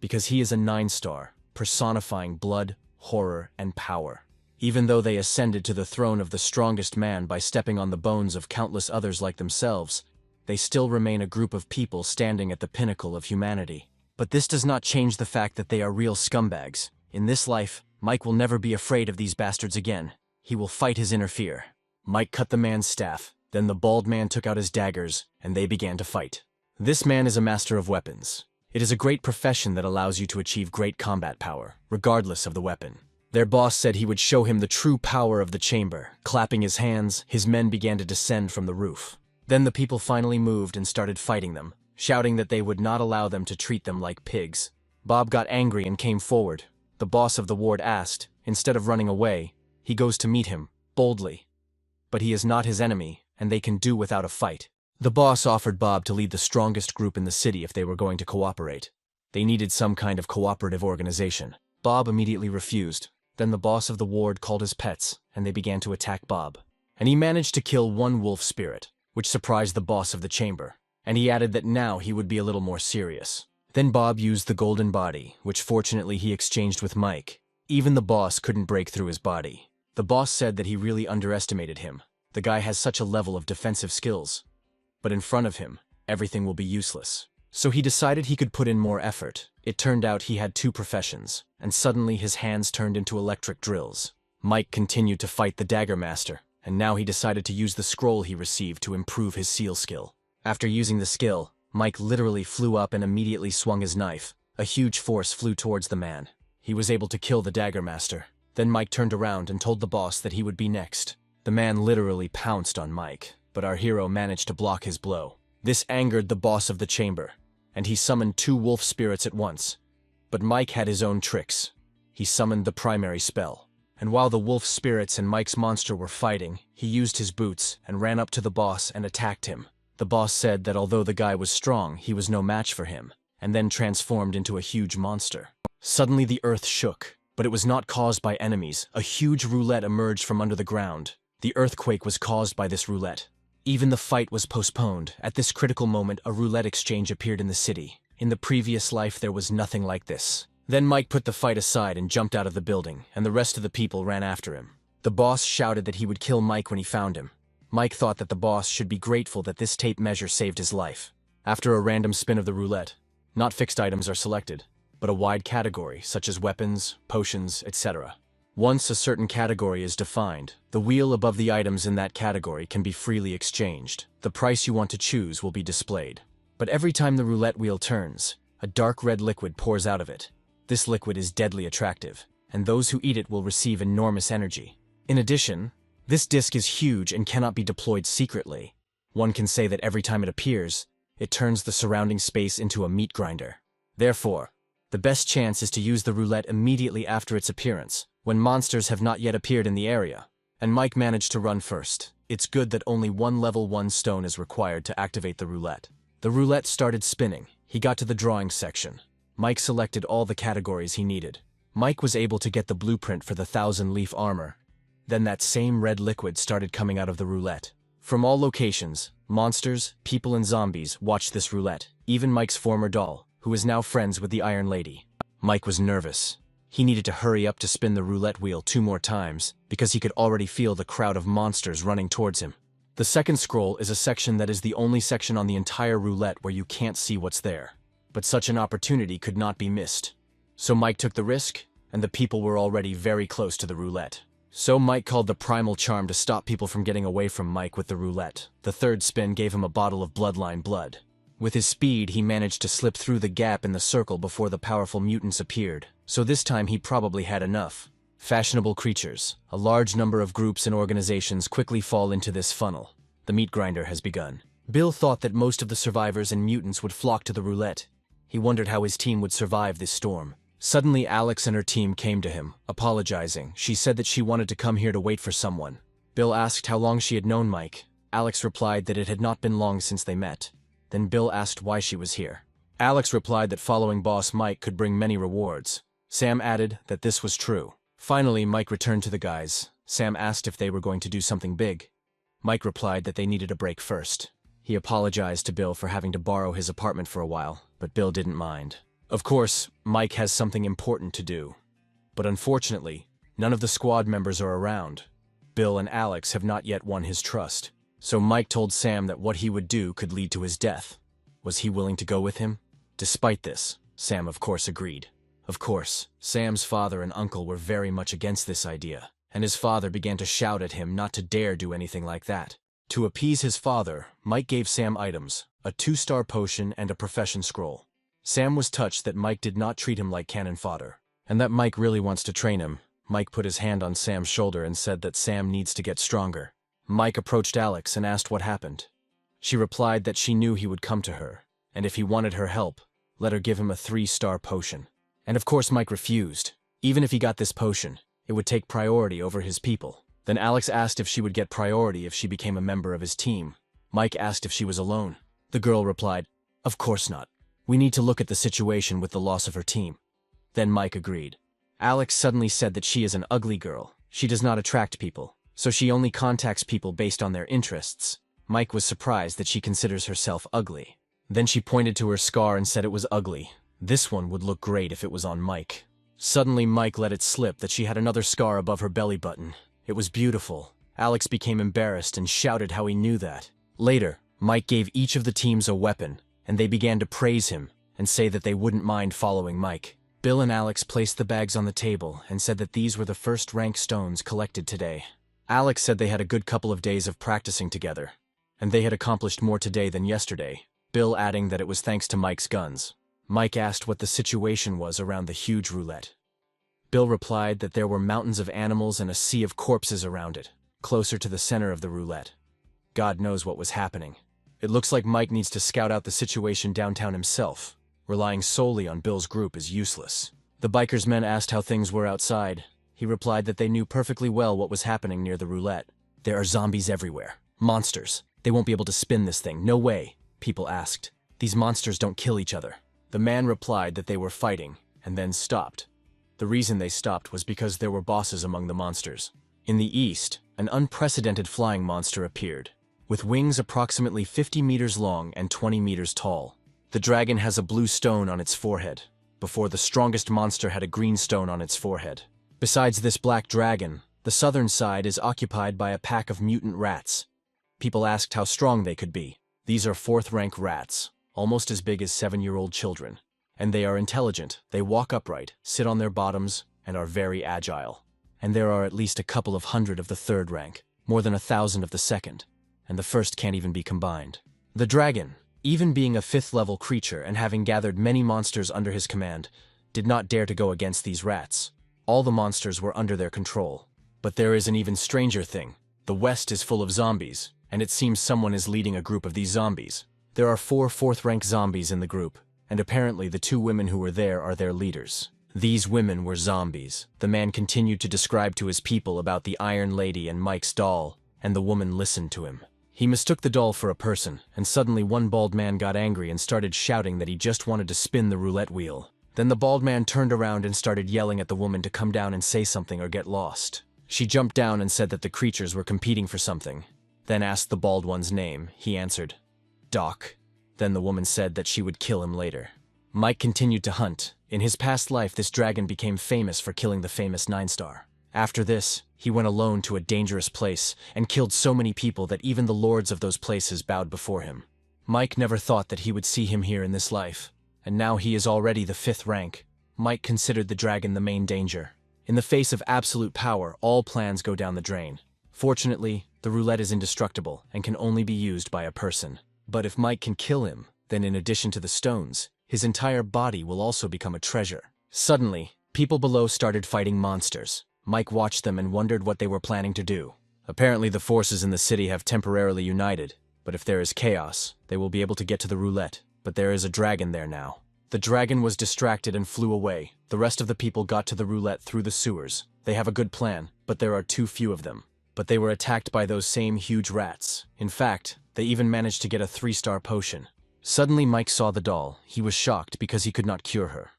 Because he is a 9-star, personifying blood, horror, and power. Even though they ascended to the throne of the strongest man by stepping on the bones of countless others like themselves, they still remain a group of people standing at the pinnacle of humanity. But this does not change the fact that they are real scumbags. In this life, Mike will never be afraid of these bastards again. He will fight his inner fear. Mike cut the man's staff, then the bald man took out his daggers, and they began to fight. This man is a master of weapons. It is a great profession that allows you to achieve great combat power, regardless of the weapon. Their boss said he would show him the true power of the chamber. Clapping his hands, his men began to descend from the roof. Then the people finally moved and started fighting them, shouting that they would not allow them to treat them like pigs. Bob got angry and came forward. The boss of the ward asked, instead of running away, he goes to meet him, boldly. But he is not his enemy, and they can do without a fight. The boss offered Bob to lead the strongest group in the city if they were going to cooperate. They needed some kind of cooperative organization. Bob immediately refused. Then the boss of the ward called his pets, and they began to attack Bob. And he managed to kill one wolf spirit, which surprised the boss of the chamber. And he added that now he would be a little more serious. Then Bob used the golden body, which fortunately he exchanged with Mike. Even the boss couldn't break through his body. The boss said that he really underestimated him. The guy has such a level of defensive skills. But in front of him, everything will be useless. So he decided he could put in more effort. It turned out he had two professions, and suddenly his hands turned into electric drills. Mike continued to fight the dagger master, and now he decided to use the scroll he received to improve his seal skill. After using the skill, Mike literally flew up and immediately swung his knife. A huge force flew towards the man. He was able to kill the dagger master. Then Mike turned around and told the boss that he would be next. The man literally pounced on Mike, but our hero managed to block his blow. This angered the boss of the chamber, and he summoned two wolf spirits at once. But Mike had his own tricks. He summoned the primary spell. And while the wolf spirits and Mike's monster were fighting, he used his boots and ran up to the boss and attacked him. The boss said that although the guy was strong, he was no match for him, and then transformed into a huge monster. Suddenly the earth shook, but it was not caused by enemies. A huge roulette emerged from under the ground. The earthquake was caused by this roulette. Even the fight was postponed. At this critical moment, a roulette exchange appeared in the city. In the previous life, there was nothing like this. Then Mike put the fight aside and jumped out of the building, and the rest of the people ran after him. The boss shouted that he would kill Mike when he found him. Mike thought that the boss should be grateful that this tape measure saved his life. After a random spin of the roulette, not fixed items are selected, but a wide category such as weapons, potions, etc. Once a certain category is defined, the wheel above the items in that category can be freely exchanged. The price you want to choose will be displayed. But every time the roulette wheel turns, a dark red liquid pours out of it. This liquid is deadly attractive, and those who eat it will receive enormous energy. In addition, this disc is huge and cannot be deployed secretly. One can say that every time it appears, it turns the surrounding space into a meat grinder. Therefore, the best chance is to use the roulette immediately after its appearance, when monsters have not yet appeared in the area. And Mike managed to run first. It's good that only one level 1 stone is required to activate the roulette. The roulette started spinning. He got to the drawing section. Mike selected all the categories he needed. Mike was able to get the blueprint for the 1,000-leaf armor. Then that same red liquid started coming out of the roulette. From all locations, monsters, people and zombies watched this roulette, even Mike's former doll, who is now friends with the Iron Lady. Mike was nervous. He needed to hurry up to spin the roulette wheel 2 more times, because he could already feel the crowd of monsters running towards him. The second scroll is a section that is the only section on the entire roulette where you can't see what's there. But such an opportunity could not be missed. So Mike took the risk, and the people were already very close to the roulette. So Mike called the primal charm to stop people from getting away from Mike with the roulette. The third spin gave him a bottle of bloodline blood. With his speed, he managed to slip through the gap in the circle before the powerful mutants appeared. So this time he probably had enough. Fashionable creatures. A large number of groups and organizations quickly fall into this funnel. The meat grinder has begun. Bill thought that most of the survivors and mutants would flock to the roulette. He wondered how his team would survive this storm. Suddenly, Alex and her team came to him, apologizing. She said that she wanted to come here to wait for someone. Bill asked how long she had known Mike. Alex replied that it had not been long since they met. Then Bill asked why she was here. Alex replied that following Boss Mike could bring many rewards. Sam added that this was true. Finally, Mike returned to the guys. Sam asked if they were going to do something big. Mike replied that they needed a break first. He apologized to Bill for having to borrow his apartment for a while, but Bill didn't mind. Of course, Mike has something important to do. But unfortunately, none of the squad members are around. Bill and Alex have not yet won his trust. So Mike told Sam that what he would do could lead to his death. Was he willing to go with him? Despite this, Sam of course agreed. Of course, Sam's father and uncle were very much against this idea. and his father began to shout at him not to dare do anything like that. To appease his father, Mike gave Sam items, a 2-star potion and a profession scroll. Sam was touched that Mike did not treat him like cannon fodder, and that Mike really wants to train him. Mike put his hand on Sam's shoulder and said that Sam needs to get stronger. Mike approached Alex and asked what happened. She replied that she knew he would come to her, and if he wanted her help, let her give him a 3-star potion. And of course Mike refused. Even if he got this potion, it would take priority over his people. Then Alex asked if she would get priority if she became a member of his team. Mike asked if she was alone. The girl replied, "Of course not. We need to look at the situation with the loss of her team." Then Mike agreed. Alex suddenly said that she is an ugly girl. She does not attract people, so she only contacts people based on their interests. Mike was surprised that she considers herself ugly. Then she pointed to her scar and said it was ugly. This one would look great if it was on Mike. Suddenly Mike let it slip that she had another scar above her belly button. It was beautiful. Alex became embarrassed and shouted how he knew that. Later, Mike gave each of the teams a weapon, and they began to praise him and say that they wouldn't mind following Mike. Bill and Alex placed the bags on the table and said that these were the first rank stones collected today. Alex said they had a good couple of days of practicing together, and they had accomplished more today than yesterday, Bill adding that it was thanks to Mike's guns. Mike asked what the situation was around the huge roulette. Bill replied that there were mountains of animals and a sea of corpses around it, closer to the center of the roulette. God knows what was happening. It looks like Mike needs to scout out the situation downtown himself. Relying solely on Bill's group is useless. The biker's men asked how things were outside. He replied that they knew perfectly well what was happening near the roulette. There are zombies everywhere. Monsters. They won't be able to spin this thing. No way, people asked. These monsters don't kill each other. The man replied that they were fighting, and then stopped. The reason they stopped was because there were bosses among the monsters. In the east, an unprecedented flying monster appeared, with wings approximately 50 meters long and 20 meters tall. The dragon has a blue stone on its forehead, before the strongest monster had a green stone on its forehead. Besides this black dragon, the southern side is occupied by a pack of mutant rats. People asked how strong they could be. These are 4th-rank rats, almost as big as 7-year-old children. And they are intelligent, they walk upright, sit on their bottoms, and are very agile. And there are at least a couple of hundred of the 3rd rank, more than 1,000 of the 2nd, and the 1st can't even be combined. The dragon, even being a 5th-level creature and having gathered many monsters under his command, did not dare to go against these rats. All the monsters were under their control. But there is an even stranger thing. The west is full of zombies, and it seems someone is leading a group of these zombies. There are 4 4th-rank zombies in the group, and apparently the 2 women who were there are their leaders. These women were zombies. The man continued to describe to his people about the Iron Lady and Mike's doll, and the woman listened to him. He mistook the doll for a person, and suddenly one bald man got angry and started shouting that he just wanted to spin the roulette wheel. Then the bald man turned around and started yelling at the woman to come down and say something or get lost. She jumped down and said that the creatures were competing for something. Then asked the bald one's name. He answered, "Doc." Then the woman said that she would kill him later. Mike continued to hunt. In his past life, this dragon became famous for killing the famous 9-star. After this, he went alone to a dangerous place and killed so many people that even the lords of those places bowed before him. Mike never thought that he would see him here in this life, and now he is already the 5th rank. Mike considered the dragon the main danger. In the face of absolute power, all plans go down the drain. Fortunately, the roulette is indestructible and can only be used by a person. But if Mike can kill him, then in addition to the stones, his entire body will also become a treasure. Suddenly, people below started fighting monsters. Mike watched them and wondered what they were planning to do. Apparently the forces in the city have temporarily united, but if there is chaos, they will be able to get to the roulette. But there is a dragon there now. The dragon was distracted and flew away. The rest of the people got to the roulette through the sewers. They have a good plan, but there are too few of them. But they were attacked by those same huge rats. In fact, they even managed to get a 3-star potion. Suddenly Mike saw the doll. He was shocked because he could not cure her.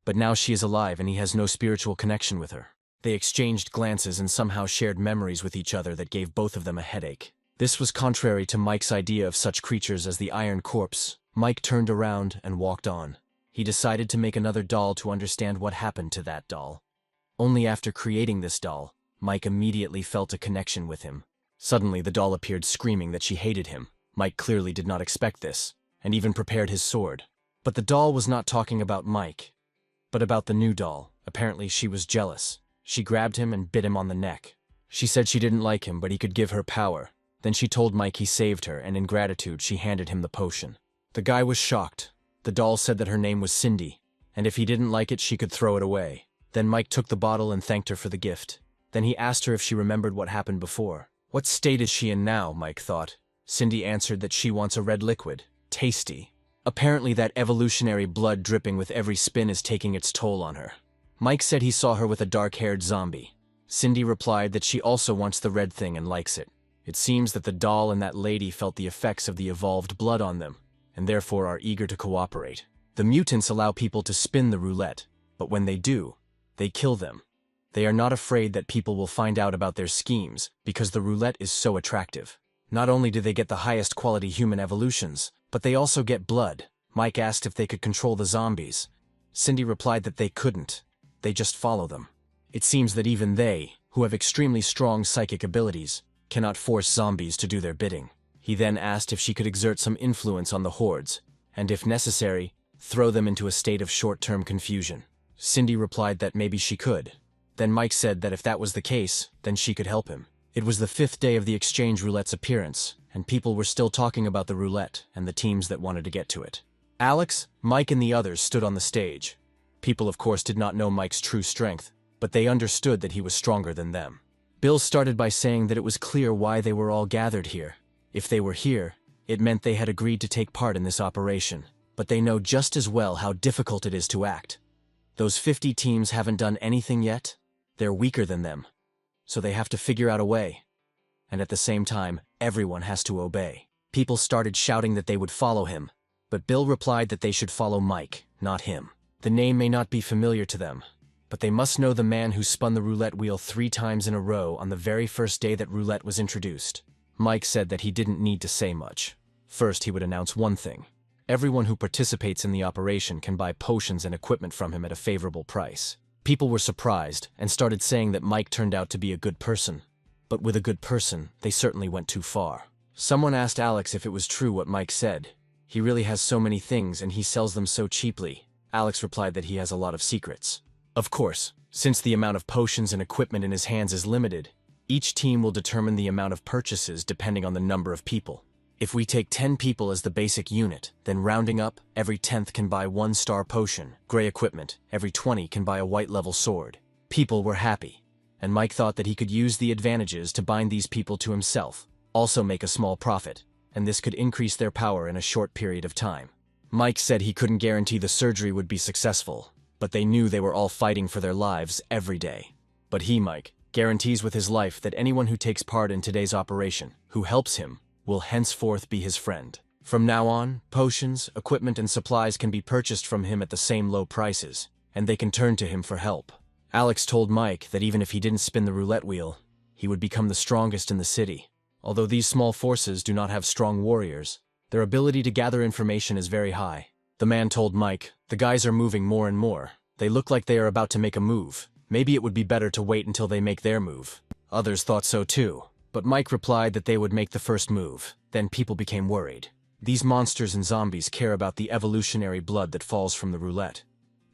But now she is alive and he has no spiritual connection with her. They exchanged glances and somehow shared memories with each other that gave both of them a headache. This was contrary to Mike's idea of such creatures as the Iron Corpse. Mike turned around and walked on. He decided to make another doll to understand what happened to that doll. Only after creating this doll, Mike immediately felt a connection with him. Suddenly the doll appeared screaming that she hated him. Mike clearly did not expect this, and even prepared his sword. But the doll was not talking about Mike, but about the new doll. Apparently she was jealous. She grabbed him and bit him on the neck. She said she didn't like him, but he could give her power. Then she told Mike he saved her, and in gratitude she handed him the potion. The guy was shocked. The doll said that her name was Cindy, and if he didn't like it, she could throw it away. Then Mike took the bottle and thanked her for the gift. Then he asked her if she remembered what happened before. What state is she in now, Mike thought. Cindy answered that she wants a red liquid. Tasty. Apparently that evolutionary blood dripping with every spin is taking its toll on her. Mike said he saw her with a dark-haired zombie. Cindy replied that she also wants the red thing and likes it. It seems that the doll and that lady felt the effects of the evolved blood on them, and therefore are eager to cooperate. The mutants allow people to spin the roulette, but when they do, they kill them. They are not afraid that people will find out about their schemes because the roulette is so attractive. Not only do they get the highest quality human evolutions, but they also get blood. Mike asked if they could control the zombies. Cindy replied that they couldn't. They just follow them. It seems that even they, who have extremely strong psychic abilities, cannot force zombies to do their bidding. He then asked if she could exert some influence on the hordes, and if necessary, throw them into a state of short-term confusion. Cindy replied that maybe she could. Then Mike said that if that was the case, then she could help him. It was the 5th day of the exchange roulette's appearance, and people were still talking about the roulette and the teams that wanted to get to it. Alex, Mike, and the others stood on the stage. People, of course, did not know Mike's true strength, but they understood that he was stronger than them. Bill started by saying that it was clear why they were all gathered here. If they were here, it meant they had agreed to take part in this operation, but they know just as well how difficult it is to act. Those 50 teams haven't done anything yet. They're weaker than them, so they have to figure out a way. And at the same time, everyone has to obey. People started shouting that they would follow him, but Bill replied that they should follow Mike, not him. The name may not be familiar to them, but they must know the man who spun the roulette wheel 3 times in a row on the very first day that roulette was introduced. Mike said that he didn't need to say much. First, he would announce one thing. Everyone who participates in the operation can buy potions and equipment from him at a favorable price. People were surprised and started saying that Mike turned out to be a good person. But with a good person, they certainly went too far. Someone asked Alex if it was true what Mike said. He really has so many things and he sells them so cheaply. Alex replied that he has a lot of secrets. Of course, since the amount of potions and equipment in his hands is limited, each team will determine the amount of purchases depending on the number of people. If we take 10 people as the basic unit, then rounding up, every 10th can buy 1-star potion, gray equipment, every 20 can buy a white-level sword. People were happy, and Mike thought that he could use the advantages to bind these people to himself, also make a small profit, and this could increase their power in a short period of time. Mike said he couldn't guarantee the surgery would be successful, but they knew they were all fighting for their lives every day. But he, Mike, guarantees with his life that anyone who takes part in today's operation, who helps him, will henceforth be his friend. From now on, potions, equipment, and supplies can be purchased from him at the same low prices, and they can turn to him for help. Alex told Mike that even if he didn't spin the roulette wheel, he would become the strongest in the city. Although these small forces do not have strong warriors, their ability to gather information is very high. The man told Mike, "The guys are moving more and more. They look like they are about to make a move. Maybe it would be better to wait until they make their move." Others thought so too. But Mike replied that they would make the first move. Then people became worried. These monsters and zombies care about the evolutionary blood that falls from the roulette.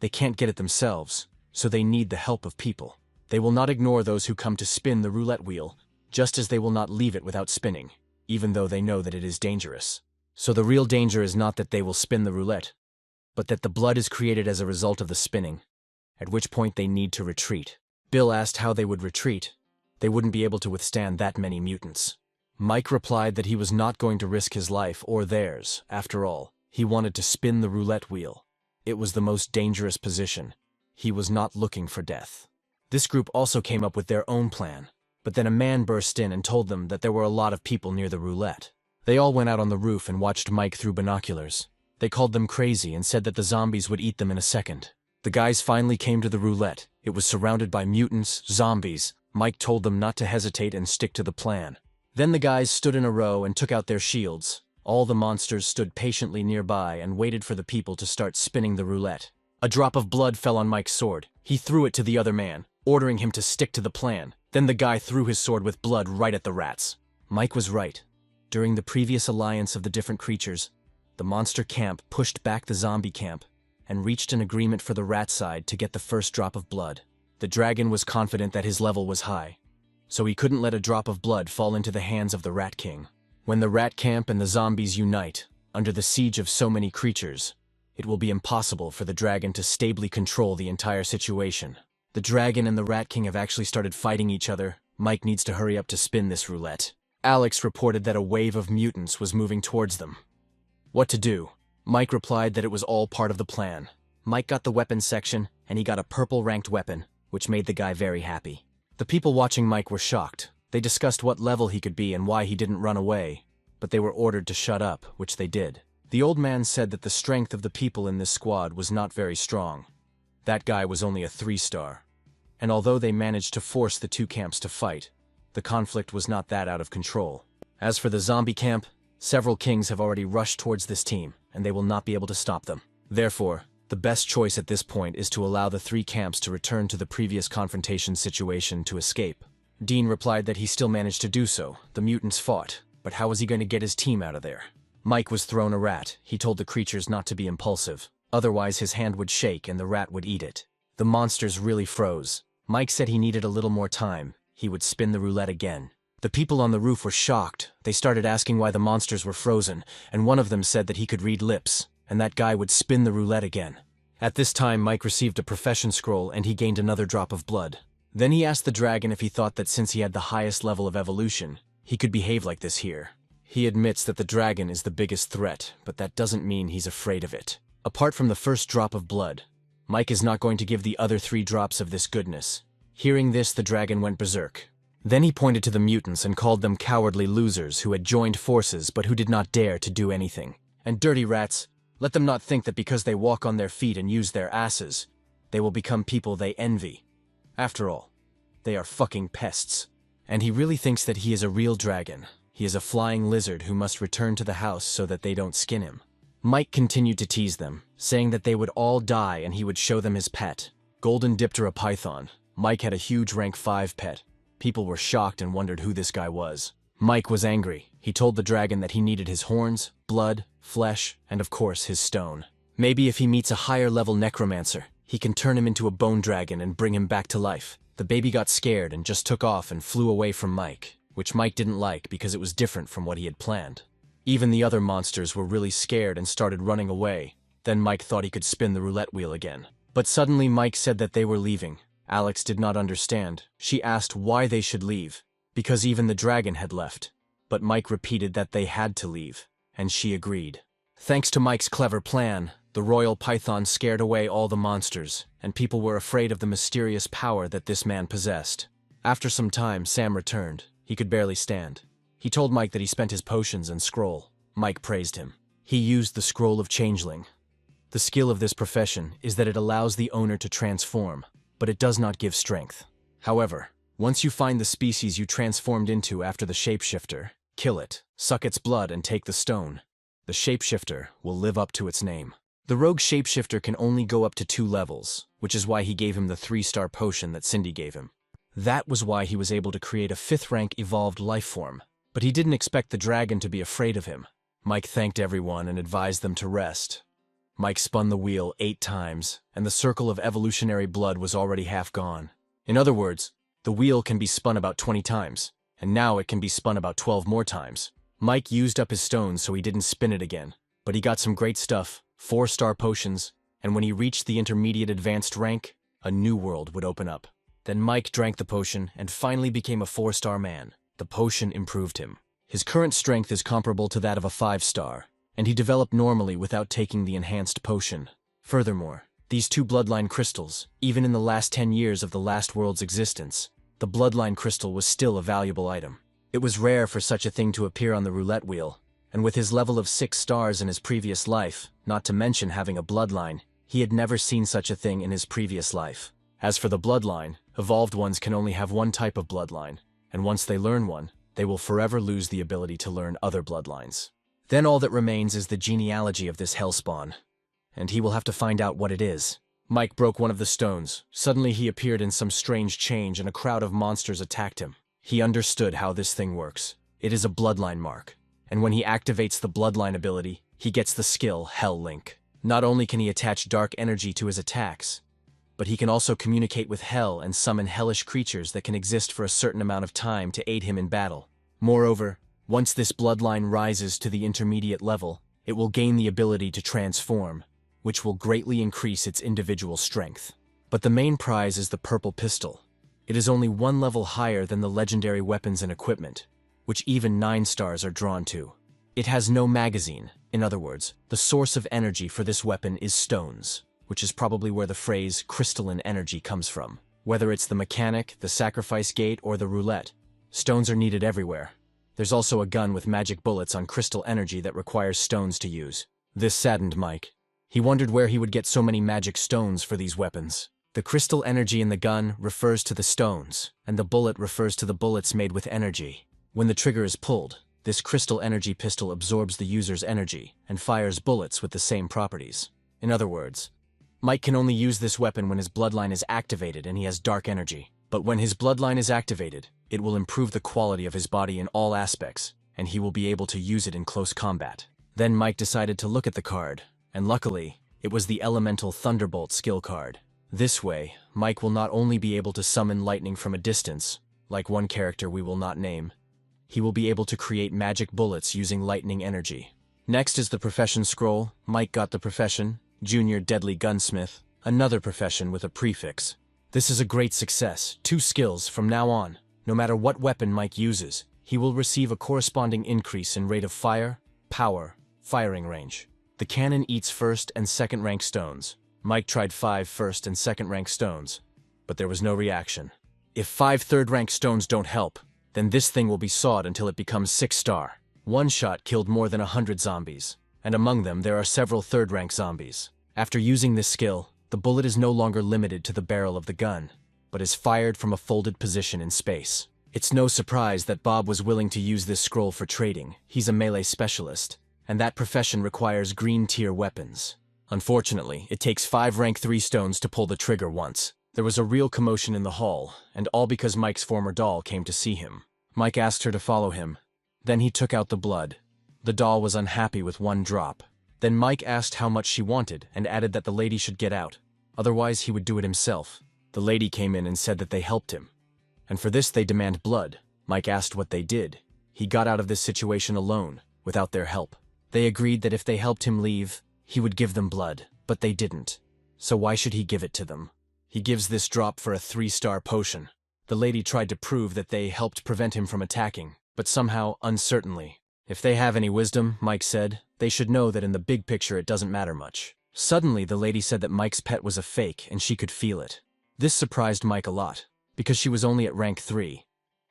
They can't get it themselves, so they need the help of people. They will not ignore those who come to spin the roulette wheel, just as they will not leave it without spinning, even though they know that it is dangerous. So the real danger is not that they will spin the roulette, but that the blood is created as a result of the spinning, at which point they need to retreat. Bill asked how they would retreat. They wouldn't be able to withstand that many mutants. Mike replied that he was not going to risk his life or theirs. After all, he wanted to spin the roulette wheel. It was the most dangerous position. He was not looking for death. This group also came up with their own plan, but then a man burst in and told them that there were a lot of people near the roulette. They all went out on the roof and watched Mike through binoculars. They called them crazy and said that the zombies would eat them in a second. The guys finally came to the roulette. It was surrounded by mutants, zombies. Mike told them not to hesitate and stick to the plan. Then the guys stood in a row and took out their shields. All the monsters stood patiently nearby and waited for the people to start spinning the roulette. A drop of blood fell on Mike's sword. He threw it to the other man, ordering him to stick to the plan. Then the guy threw his sword with blood right at the rats. Mike was right. During the previous alliance of the different creatures, the monster camp pushed back the zombie camp and reached an agreement for the rat side to get the first drop of blood. The dragon was confident that his level was high, so he couldn't let a drop of blood fall into the hands of the Rat King. When the Rat Camp and the zombies unite, under the siege of so many creatures, it will be impossible for the dragon to stably control the entire situation. The dragon and the Rat King have actually started fighting each other. Mike needs to hurry up to spin this roulette. Alex reported that a wave of mutants was moving towards them. What to do? Mike replied that it was all part of the plan. Mike got the weapons section, and he got a purple-ranked weapon, which made the guy very happy. The people watching Mike were shocked. They discussed what level he could be and why he didn't run away, but they were ordered to shut up, which they did. The old man said that the strength of the people in this squad was not very strong. That guy was only a 3-star. And although they managed to force the two camps to fight, the conflict was not that out of control. As for the zombie camp, several kings have already rushed towards this team, and they will not be able to stop them. Therefore, the best choice at this point is to allow the 3 camps to return to the previous confrontation situation to escape. Dean replied that he still managed to do so. The mutants fought, but how was he going to get his team out of there? Mike was thrown a rat. He told the creatures not to be impulsive, otherwise his hand would shake and the rat would eat it. The monsters really froze. Mike said he needed a little more time. He would spin the roulette again. The people on the roof were shocked. They started asking why the monsters were frozen, and one of them said that he could read lips, and that guy would spin the roulette again. At this time, Mike received a profession scroll and he gained another drop of blood. Then he asked the dragon if he thought that since he had the highest level of evolution, he could behave like this here. He admits that the dragon is the biggest threat, but that doesn't mean he's afraid of it. Apart from the first drop of blood, Mike is not going to give the other 3 drops of this goodness. Hearing this, the dragon went berserk. Then he pointed to the mutants and called them cowardly losers who had joined forces but who did not dare to do anything. And dirty rats, let them not think that because they walk on their feet and use their asses, they will become people they envy. After all, they are fucking pests. And he really thinks that he is a real dragon. He is a flying lizard who must return to the house so that they don't skin him. Mike continued to tease them, saying that they would all die and he would show them his pet. Golden Diptera Python. Mike had a huge rank 5 pet. People were shocked and wondered who this guy was. Mike was angry. He told the dragon that he needed his horns, blood, flesh, and of course his stone. Maybe if he meets a higher level necromancer, he can turn him into a bone dragon and bring him back to life. The baby got scared and just took off and flew away from Mike, which Mike didn't like because it was different from what he had planned. Even the other monsters were really scared and started running away. Then Mike thought he could spin the roulette wheel again. But suddenly Mike said that they were leaving. Alex did not understand. She asked why they should leave, because even the dragon had left. But Mike repeated that they had to leave, and she agreed. Thanks to Mike's clever plan, the royal python scared away all the monsters, and people were afraid of the mysterious power that this man possessed. After some time, Sam returned. He could barely stand. He told Mike that he spent his potions and scroll. Mike praised him. He used the scroll of changeling. The skill of this profession is that it allows the owner to transform, but it does not give strength. However, once you find the species you transformed into after the shapeshifter, kill it, suck its blood, and take the stone. The shapeshifter will live up to its name. The rogue shapeshifter can only go up to 2 levels, which is why he gave him the 3-star potion that Cindy gave him. That was why he was able to create a 5th-rank evolved life form, but he didn't expect the dragon to be afraid of him. Mike thanked everyone and advised them to rest. Mike spun the wheel 8 times, and the circle of evolutionary blood was already half gone. In other words, the wheel can be spun about 20 times, and now it can be spun about 12 more times. Mike used up his stones so he didn't spin it again, but he got some great stuff, 4-star potions, and when he reached the intermediate advanced rank, a new world would open up. Then Mike drank the potion and finally became a 4-star man. The potion improved him. His current strength is comparable to that of a 5-star, and he developed normally without taking the enhanced potion. Furthermore, these 2 bloodline crystals, even in the last 10 years of the last world's existence, the bloodline crystal was still a valuable item. It was rare for such a thing to appear on the roulette wheel, and with his level of 6 stars in his previous life, not to mention having a bloodline, he had never seen such a thing in his previous life. As for the bloodline, evolved ones can only have one type of bloodline, and once they learn one, they will forever lose the ability to learn other bloodlines. Then all that remains is the genealogy of this hellspawn, and he will have to find out what it is. Mike broke one of the stones. Suddenly he appeared in some strange change and a crowd of monsters attacked him. He understood how this thing works. It is a bloodline mark, and when he activates the bloodline ability, he gets the skill Hell Link. Not only can he attach dark energy to his attacks, but he can also communicate with hell and summon hellish creatures that can exist for a certain amount of time to aid him in battle. Moreover, once this bloodline rises to the intermediate level, it will gain the ability to transform, which will greatly increase its individual strength. But the main prize is the purple pistol. It is only one level higher than the legendary weapons and equipment, which even 9 stars are drawn to. It has no magazine. In other words, the source of energy for this weapon is stones, which is probably where the phrase crystalline energy comes from. Whether it's the mechanic, the sacrifice gate, or the roulette, stones are needed everywhere. There's also a gun with magic bullets on crystal energy that requires stones to use. This saddened Mike. He wondered where he would get so many magic stones for these weapons. The crystal energy in the gun refers to the stones, and the bullet refers to the bullets made with energy. When the trigger is pulled, this crystal energy pistol absorbs the user's energy and fires bullets with the same properties. In other words, Mike can only use this weapon when his bloodline is activated and he has dark energy. But when his bloodline is activated, it will improve the quality of his body in all aspects, and he will be able to use it in close combat. Then Mike decided to look at the card, and luckily, it was the Elemental Thunderbolt skill card. This way, Mike will not only be able to summon lightning from a distance, like one character we will not name, he will be able to create magic bullets using lightning energy. Next is the profession scroll. Mike got the profession, Junior Deadly Gunsmith, another profession with a prefix. This is a great success. 2 skills from now on. No matter what weapon Mike uses, he will receive a corresponding increase in rate of fire, power, firing range. The cannon eats first and second rank stones. Mike tried 5 first and second rank stones, but there was no reaction. If 5 third rank stones don't help, then this thing will be sawed until it becomes 6 star. One shot killed more than 100 zombies, and among them there are several third rank zombies. After using this skill, the bullet is no longer limited to the barrel of the gun, but is fired from a folded position in space. It's no surprise that Bob was willing to use this scroll for trading. He's a melee specialist, and that profession requires green tier weapons. Unfortunately, it takes 5 rank 3 stones to pull the trigger once. There was a real commotion in the hall, and all because Mike's former doll came to see him. Mike asked her to follow him. Then he took out the blood. The doll was unhappy with 1 drop. Then Mike asked how much she wanted and added that the lady should get out. Otherwise, he would do it himself. The lady came in and said that they helped him. And for this they demand blood. Mike asked what they did. He got out of this situation alone, without their help. They agreed that if they helped him leave, he would give them blood, but they didn't. So why should he give it to them? He gives this drop for a 3-star potion. The lady tried to prove that they helped prevent him from attacking, but somehow, uncertainly. If they have any wisdom, Mike said, they should know that in the big picture it doesn't matter much. Suddenly, the lady said that Mike's pet was a fake and she could feel it. This surprised Mike a lot, because she was only at rank 3,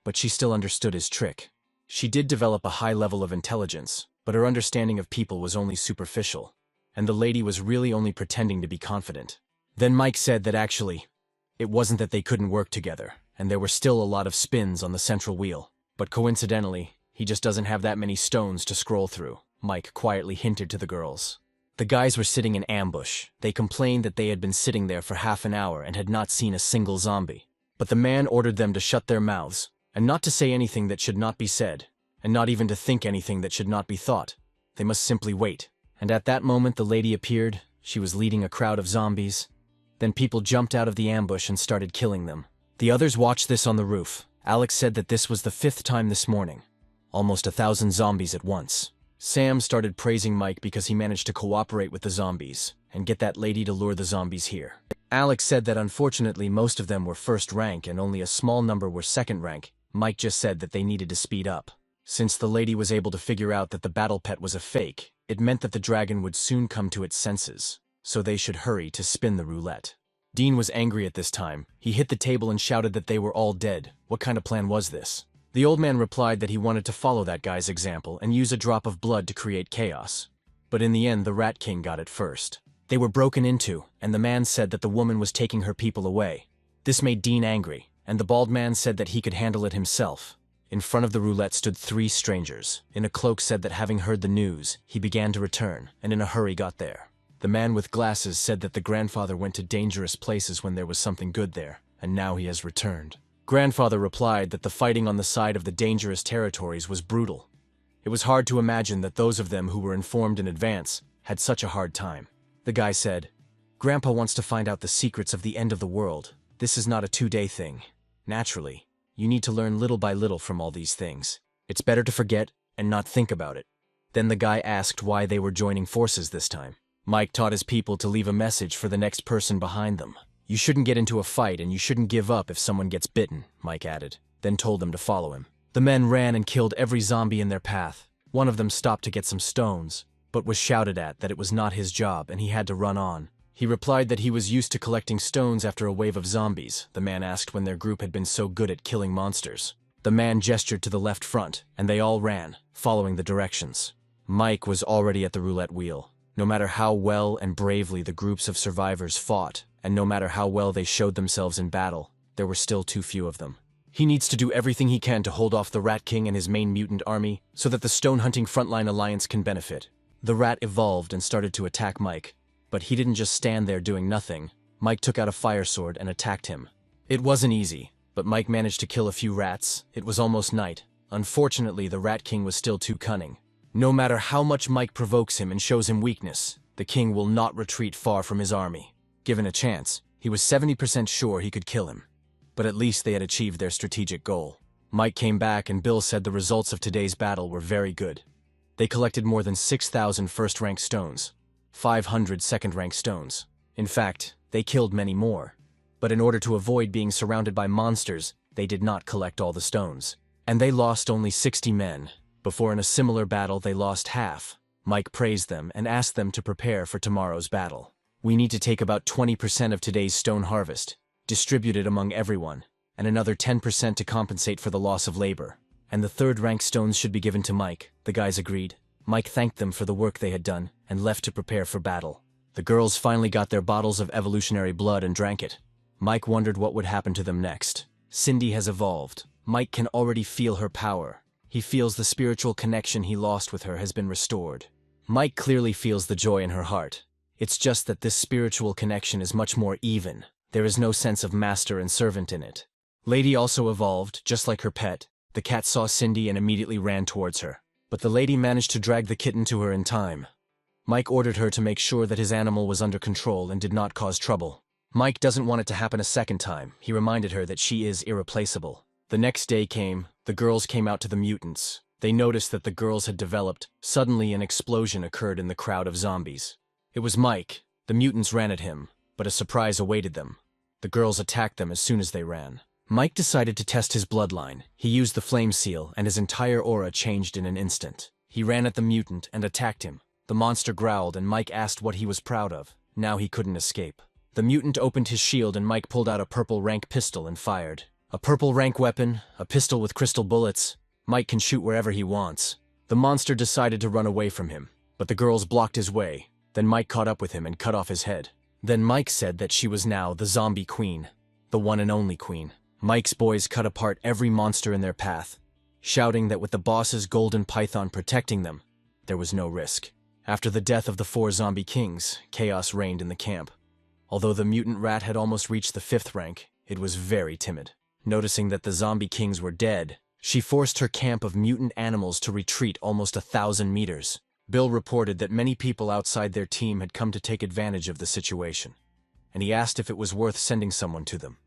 but she still understood his trick. She did develop a high level of intelligence, but her understanding of people was only superficial, and the lady was really only pretending to be confident. Then Mike said that actually, it wasn't that they couldn't work together, and there were still a lot of spins on the central wheel, but coincidentally, he just doesn't have that many stones to scroll through, Mike quietly hinted to the girls. The guys were sitting in ambush. They complained that they had been sitting there for half an hour and had not seen a single zombie. But the man ordered them to shut their mouths, and not to say anything that should not be said, and not even to think anything that should not be thought. They must simply wait. And at that moment the lady appeared. She was leading a crowd of zombies. Then people jumped out of the ambush and started killing them. The others watched this on the roof. Alex said that this was the 5th time this morning. Almost 1,000 zombies at once. Sam started praising Mike because he managed to cooperate with the zombies and get that lady to lure the zombies here. Alex said that unfortunately most of them were 1st rank and only a small number were 2nd rank. Mike just said that they needed to speed up. Since the lady was able to figure out that the battle pet was a fake, it meant that the dragon would soon come to its senses, so they should hurry to spin the roulette. Dean was angry at this time. He hit the table and shouted that they were all dead. What kind of plan was this? The old man replied that he wanted to follow that guy's example and use a drop of blood to create chaos. But in the end, the Rat King got it first. They were broken into, and the man said that the woman was taking her people away. This made Dean angry, and the bald man said that he could handle it himself. In front of the roulette stood 3 strangers. In a cloak said that having heard the news, he began to return, and in a hurry got there. The man with glasses said that the grandfather went to dangerous places when there was something good there, and now he has returned. Grandfather replied that the fighting on the side of the dangerous territories was brutal. It was hard to imagine that those of them who were informed in advance had such a hard time. The guy said, Grandpa wants to find out the secrets of the end of the world. This is not a 2-day thing. Naturally, you need to learn little by little from all these things. It's better to forget and not think about it. Then the guy asked why they were joining forces this time. Mike taught his people to leave a message for the next person behind them. You shouldn't get into a fight and you shouldn't give up if someone gets bitten, Mike added, then told them to follow him. The men ran and killed every zombie in their path. One of them stopped to get some stones, but was shouted at that it was not his job and he had to run on. He replied that he was used to collecting stones after a wave of zombies. The man asked when their group had been so good at killing monsters. The man gestured to the left front, and they all ran, following the directions. Mike was already at the roulette wheel. No matter how well and bravely the groups of survivors fought, and no matter how well they showed themselves in battle, there were still too few of them. He needs to do everything he can to hold off the Rat King and his main mutant army so that the stone-hunting frontline alliance can benefit. The rat evolved and started to attack Mike. But he didn't just stand there doing nothing. Mike took out a fire sword and attacked him. It wasn't easy, but Mike managed to kill a few rats. It was almost night. Unfortunately, the Rat King was still too cunning. No matter how much Mike provokes him and shows him weakness, the king will not retreat far from his army. Given a chance, he was 70% sure he could kill him. But at least they had achieved their strategic goal. Mike came back and Bill said the results of today's battle were very good. They collected more than 6,000 first-rank stones. 500 second-rank stones. In fact, they killed many more. But in order to avoid being surrounded by monsters, they did not collect all the stones. And they lost only 60 men. Before in a similar battle they lost half. Mike praised them and asked them to prepare for tomorrow's battle. We need to take about 20% of today's stone harvest, distribute it among everyone, and another 10% to compensate for the loss of labor. And the third-rank stones should be given to Mike, the guys agreed. Mike thanked them for the work they had done and left to prepare for battle. The girls finally got their bottles of evolutionary blood and drank it. Mike wondered what would happen to them next. Cindy has evolved. Mike can already feel her power. He feels the spiritual connection he lost with her has been restored. Mike clearly feels the joy in her heart. It's just that this spiritual connection is much more even. There is no sense of master and servant in it. Lady also evolved, just like her pet. The cat saw Cindy and immediately ran towards her. But the lady managed to drag the kitten to her in time. Mike ordered her to make sure that his animal was under control and did not cause trouble. Mike doesn't want it to happen a second time. He reminded her that she is irreplaceable. The next day came. The girls came out to the mutants. They noticed that the girls had developed. Suddenly an explosion occurred in the crowd of zombies. It was Mike. The mutants ran at him, but a surprise awaited them. The girls attacked them as soon as they ran. Mike decided to test his bloodline. He used the flame seal, and his entire aura changed in an instant. He ran at the mutant and attacked him. The monster growled, and Mike asked what he was proud of. Now he couldn't escape. The mutant opened his shield, and Mike pulled out a purple rank pistol and fired. A purple rank weapon, a pistol with crystal bullets. Mike can shoot wherever he wants. The monster decided to run away from him, but the girls blocked his way. Then Mike caught up with him and cut off his head. Then Mike said that she was now the zombie queen, the one and only queen. Mike's boys cut apart every monster in their path, shouting that with the boss's golden python protecting them, there was no risk. After the death of the 4 zombie kings, chaos reigned in the camp. Although the mutant rat had almost reached the 5th rank, it was very timid. Noticing that the zombie kings were dead, she forced her camp of mutant animals to retreat almost 1,000 meters. Bill reported that many people outside their team had come to take advantage of the situation, and he asked if it was worth sending someone to them.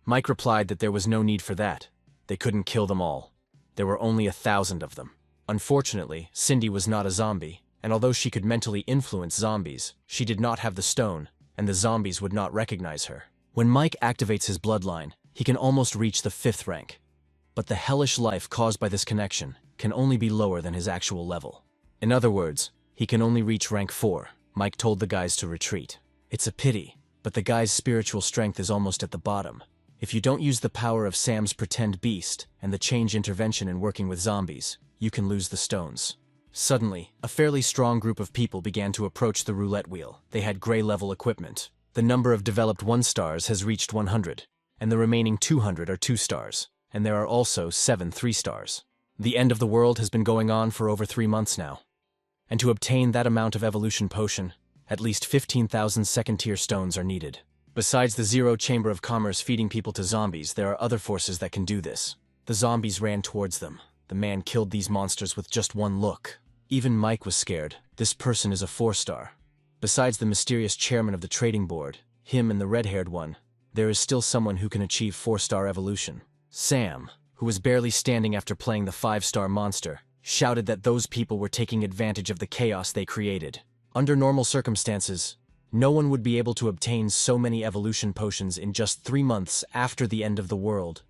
Mike replied that there was no need for that. They couldn't kill them all. There were only 1,000 of them. Unfortunately, Cindy was not a zombie, and although she could mentally influence zombies, she did not have the stone, and the zombies would not recognize her. When Mike activates his bloodline, he can almost reach the 5th rank. But the hellish life caused by this connection can only be lower than his actual level. In other words, he can only reach rank 4. Mike told the guys to retreat. It's a pity, but the guy's spiritual strength is almost at the bottom. If you don't use the power of Sam's pretend beast and the change intervention in working with zombies, you can lose the stones. Suddenly, a fairly strong group of people began to approach the roulette wheel. They had gray-level equipment. The number of developed 1-stars has reached 100, and the remaining 200 are 2-stars, and there are also 7 3-stars. The end of the world has been going on for over 3 months now. And to obtain that amount of evolution potion, at least 15,000 second-tier stones are needed. Besides the Zero Chamber of Commerce feeding people to zombies, there are other forces that can do this. The zombies ran towards them. The man killed these monsters with just one look. Even Mike was scared. This person is a 4-star. Besides the mysterious chairman of the trading board, him and the red-haired one, there is still someone who can achieve 4-star evolution. Sam, who was barely standing after playing the 5-star monster, shouted that those people were taking advantage of the chaos they created. Under normal circumstances, no one would be able to obtain so many evolution potions in just 3 months after the end of the world.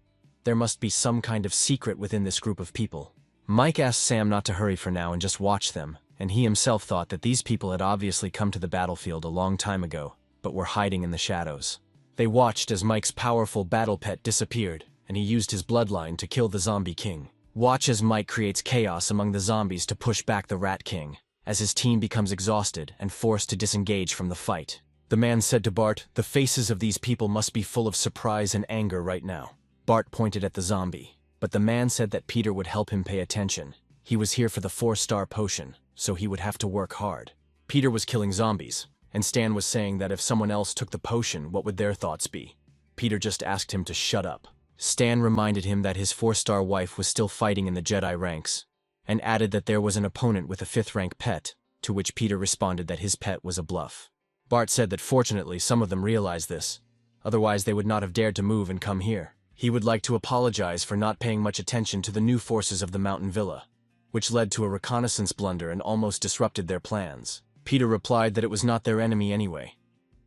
There must be some kind of secret within this group of people. Mike asked Sam not to hurry for now and just watch them, and he himself thought that these people had obviously come to the battlefield a long time ago, but were hiding in the shadows. They watched as Mike's powerful battle pet disappeared, and he used his bloodline to kill the Zombie King. Watch as Mike creates chaos among the zombies to push back the Rat King, as his team becomes exhausted and forced to disengage from the fight. The man said to Bart, "The faces of these people must be full of surprise and anger right now." Bart pointed at the zombie, but the man said that Peter would help him pay attention. He was here for the 4-star potion, so he would have to work hard. Peter was killing zombies, and Stan was saying that if someone else took the potion, what would their thoughts be? Peter just asked him to shut up. Stan reminded him that his 4-star wife was still fighting in the Jedi ranks, and added that there was an opponent with a 5th-rank pet, to which Peter responded that his pet was a bluff. Bart said that fortunately some of them realized this, otherwise they would not have dared to move and come here. He would like to apologize for not paying much attention to the new forces of the Mountain Villa, which led to a reconnaissance blunder and almost disrupted their plans. Peter replied that it was not their enemy anyway.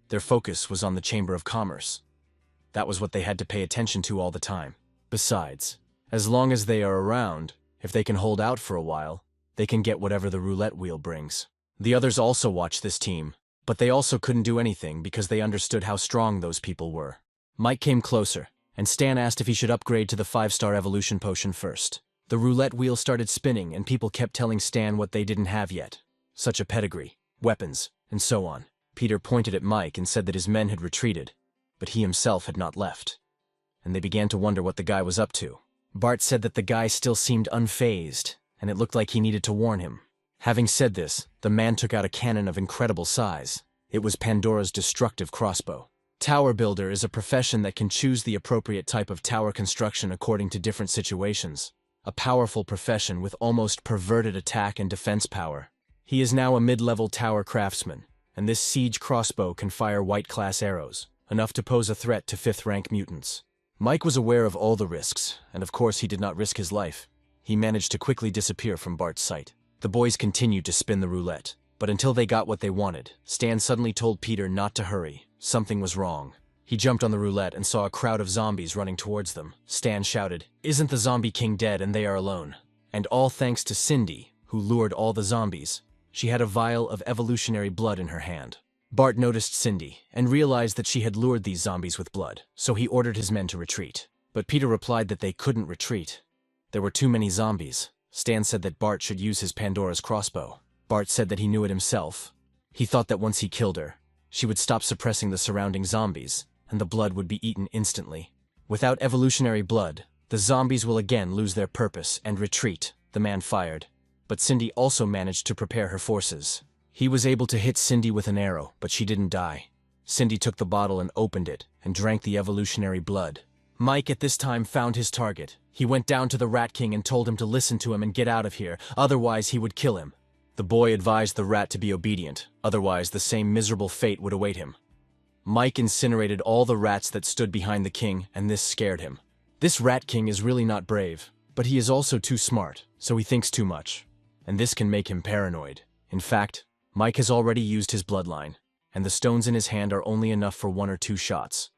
Their focus was on the Chamber of Commerce. That was what they had to pay attention to all the time. Besides, as long as they are around, if they can hold out for a while, they can get whatever the roulette wheel brings. The others also watched this team, but they also couldn't do anything because they understood how strong those people were. Mike came closer, and Stan asked if he should upgrade to the 5-star evolution potion first. The roulette wheel started spinning, and people kept telling Stan what they didn't have yet, such a pedigree, weapons, and so on. Peter pointed at Mike and said that his men had retreated, but he himself had not left, and they began to wonder what the guy was up to. Bart said that the guy still seemed unfazed, and it looked like he needed to warn him. Having said this, the man took out a cannon of incredible size. It was Pandora's destructive crossbow. Tower builder is a profession that can choose the appropriate type of tower construction according to different situations. A powerful profession with almost perverted attack and defense power. He is now a mid-level tower craftsman, and this siege crossbow can fire white-class arrows, enough to pose a threat to 5th-rank mutants. Mike was aware of all the risks, and of course he did not risk his life. He managed to quickly disappear from Bart's sight. The boys continued to spin the roulette, but until they got what they wanted, Stan suddenly told Peter not to hurry. Something was wrong. He jumped on the roulette and saw a crowd of zombies running towards them. Stan shouted, "Isn't the Zombie King dead and they are alone?" And all thanks to Cindy, who lured all the zombies. She had a vial of evolutionary blood in her hand. Bart noticed Cindy and realized that she had lured these zombies with blood, so he ordered his men to retreat. But Peter replied that they couldn't retreat. There were too many zombies. Stan said that Bart should use his Pandora's crossbow. Bart said that he knew it himself. He thought that once he killed her, she would stop suppressing the surrounding zombies, and the blood would be eaten instantly. Without evolutionary blood, the zombies will again lose their purpose and retreat, the man fired. But Cindy also managed to prepare her forces. He was able to hit Cindy with an arrow, but she didn't die. Cindy took the bottle and opened it, and drank the evolutionary blood. Mike at this time found his target. He went down to the Rat King and told him to listen to him and get out of here, otherwise he would kill him. The boy advised the rat to be obedient, otherwise the same miserable fate would await him. Mike incinerated all the rats that stood behind the king, and this scared him. This Rat King is really not brave, but he is also too smart, so he thinks too much. And this can make him paranoid. In fact, Mike has already used his bloodline, and the stones in his hand are only enough for 1 or 2 shots.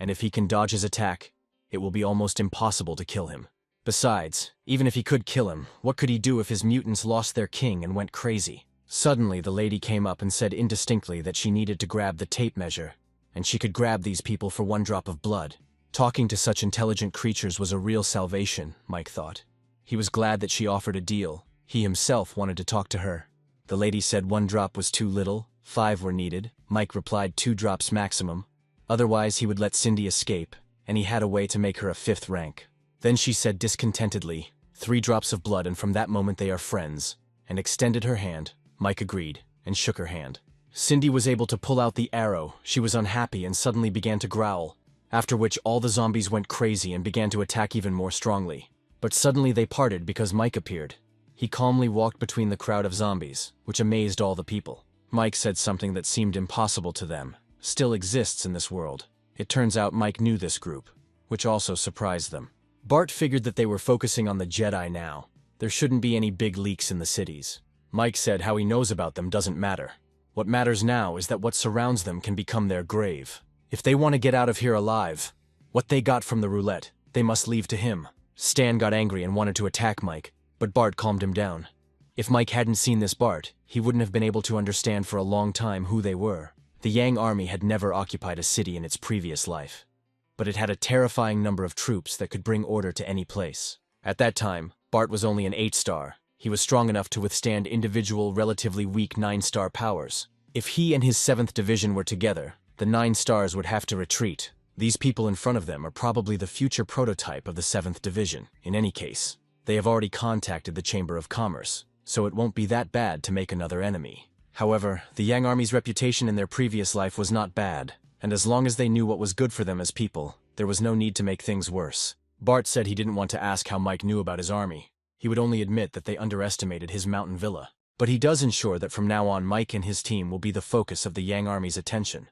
And if he can dodge his attack, it will be almost impossible to kill him. Besides, even if he could kill him, what could he do if his mutants lost their king and went crazy? Suddenly, the lady came up and said indistinctly that she needed to grab the tape measure, and she could grab these people for 1 drop of blood. Talking to such intelligent creatures was a real salvation, Mike thought. He was glad that she offered a deal. He himself wanted to talk to her. The lady said 1 drop was too little, 5 were needed. Mike replied 2 drops maximum. Otherwise, he would let Cindy escape, and he had a way to make her a 5th rank. Then she said discontentedly, 3 drops of blood, and from that moment they are friends, and extended her hand. Mike agreed, and shook her hand. Cindy was able to pull out the arrow. She was unhappy and suddenly began to growl, after which all the zombies went crazy and began to attack even more strongly. But suddenly they parted because Mike appeared. He calmly walked between the crowd of zombies, which amazed all the people. Mike said something that seemed impossible to them, still exists in this world. It turns out Mike knew this group, which also surprised them. Bart figured that they were focusing on the Jedi now. There shouldn't be any big leaks in the cities. Mike said how he knows about them doesn't matter. What matters now is that what surrounds them can become their grave. If they want to get out of here alive, what they got from the roulette, they must leave to him. Stan got angry and wanted to attack Mike, but Bart calmed him down. If Mike hadn't seen this Bart, he wouldn't have been able to understand for a long time who they were. The Yang army had never occupied a city in its previous life, but it had a terrifying number of troops that could bring order to any place. At that time, Bart was only an 8-star. He was strong enough to withstand individual, relatively weak 9-star powers. If he and his 7th Division were together, the 9 stars would have to retreat. These people in front of them are probably the future prototype of the 7th Division. In any case, they have already contacted the Chamber of Commerce, so it won't be that bad to make another enemy. However, the Yang army's reputation in their previous life was not bad, and as long as they knew what was good for them as people, there was no need to make things worse. Bart said he didn't want to ask how Mike knew about his army. He would only admit that they underestimated his mountain villa. But he does ensure that from now on Mike and his team will be the focus of the Yang army's attention.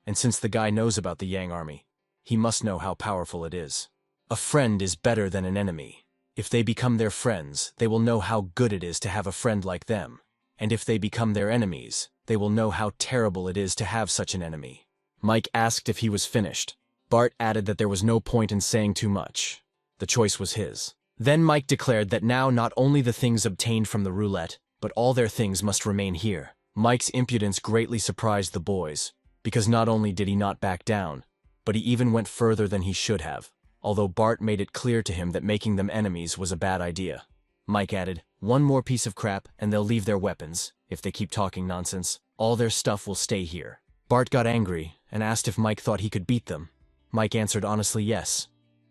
And since the guy knows about the Yang army, he must know how powerful it is. A friend is better than an enemy. If they become their friends, they will know how good it is to have a friend like them. And if they become their enemies, they will know how terrible it is to have such an enemy. Mike asked if he was finished. Bart added that there was no point in saying too much. The choice was his. Then Mike declared that now not only the things obtained from the roulette, but all their things must remain here. Mike's impudence greatly surprised the boys, because not only did he not back down, but he even went further than he should have, although Bart made it clear to him that making them enemies was a bad idea. Mike added, "One more piece of crap and they'll leave their weapons. If they keep talking nonsense, all their stuff will stay here." Bart got angry and asked if Mike thought he could beat them. Mike answered honestly yes.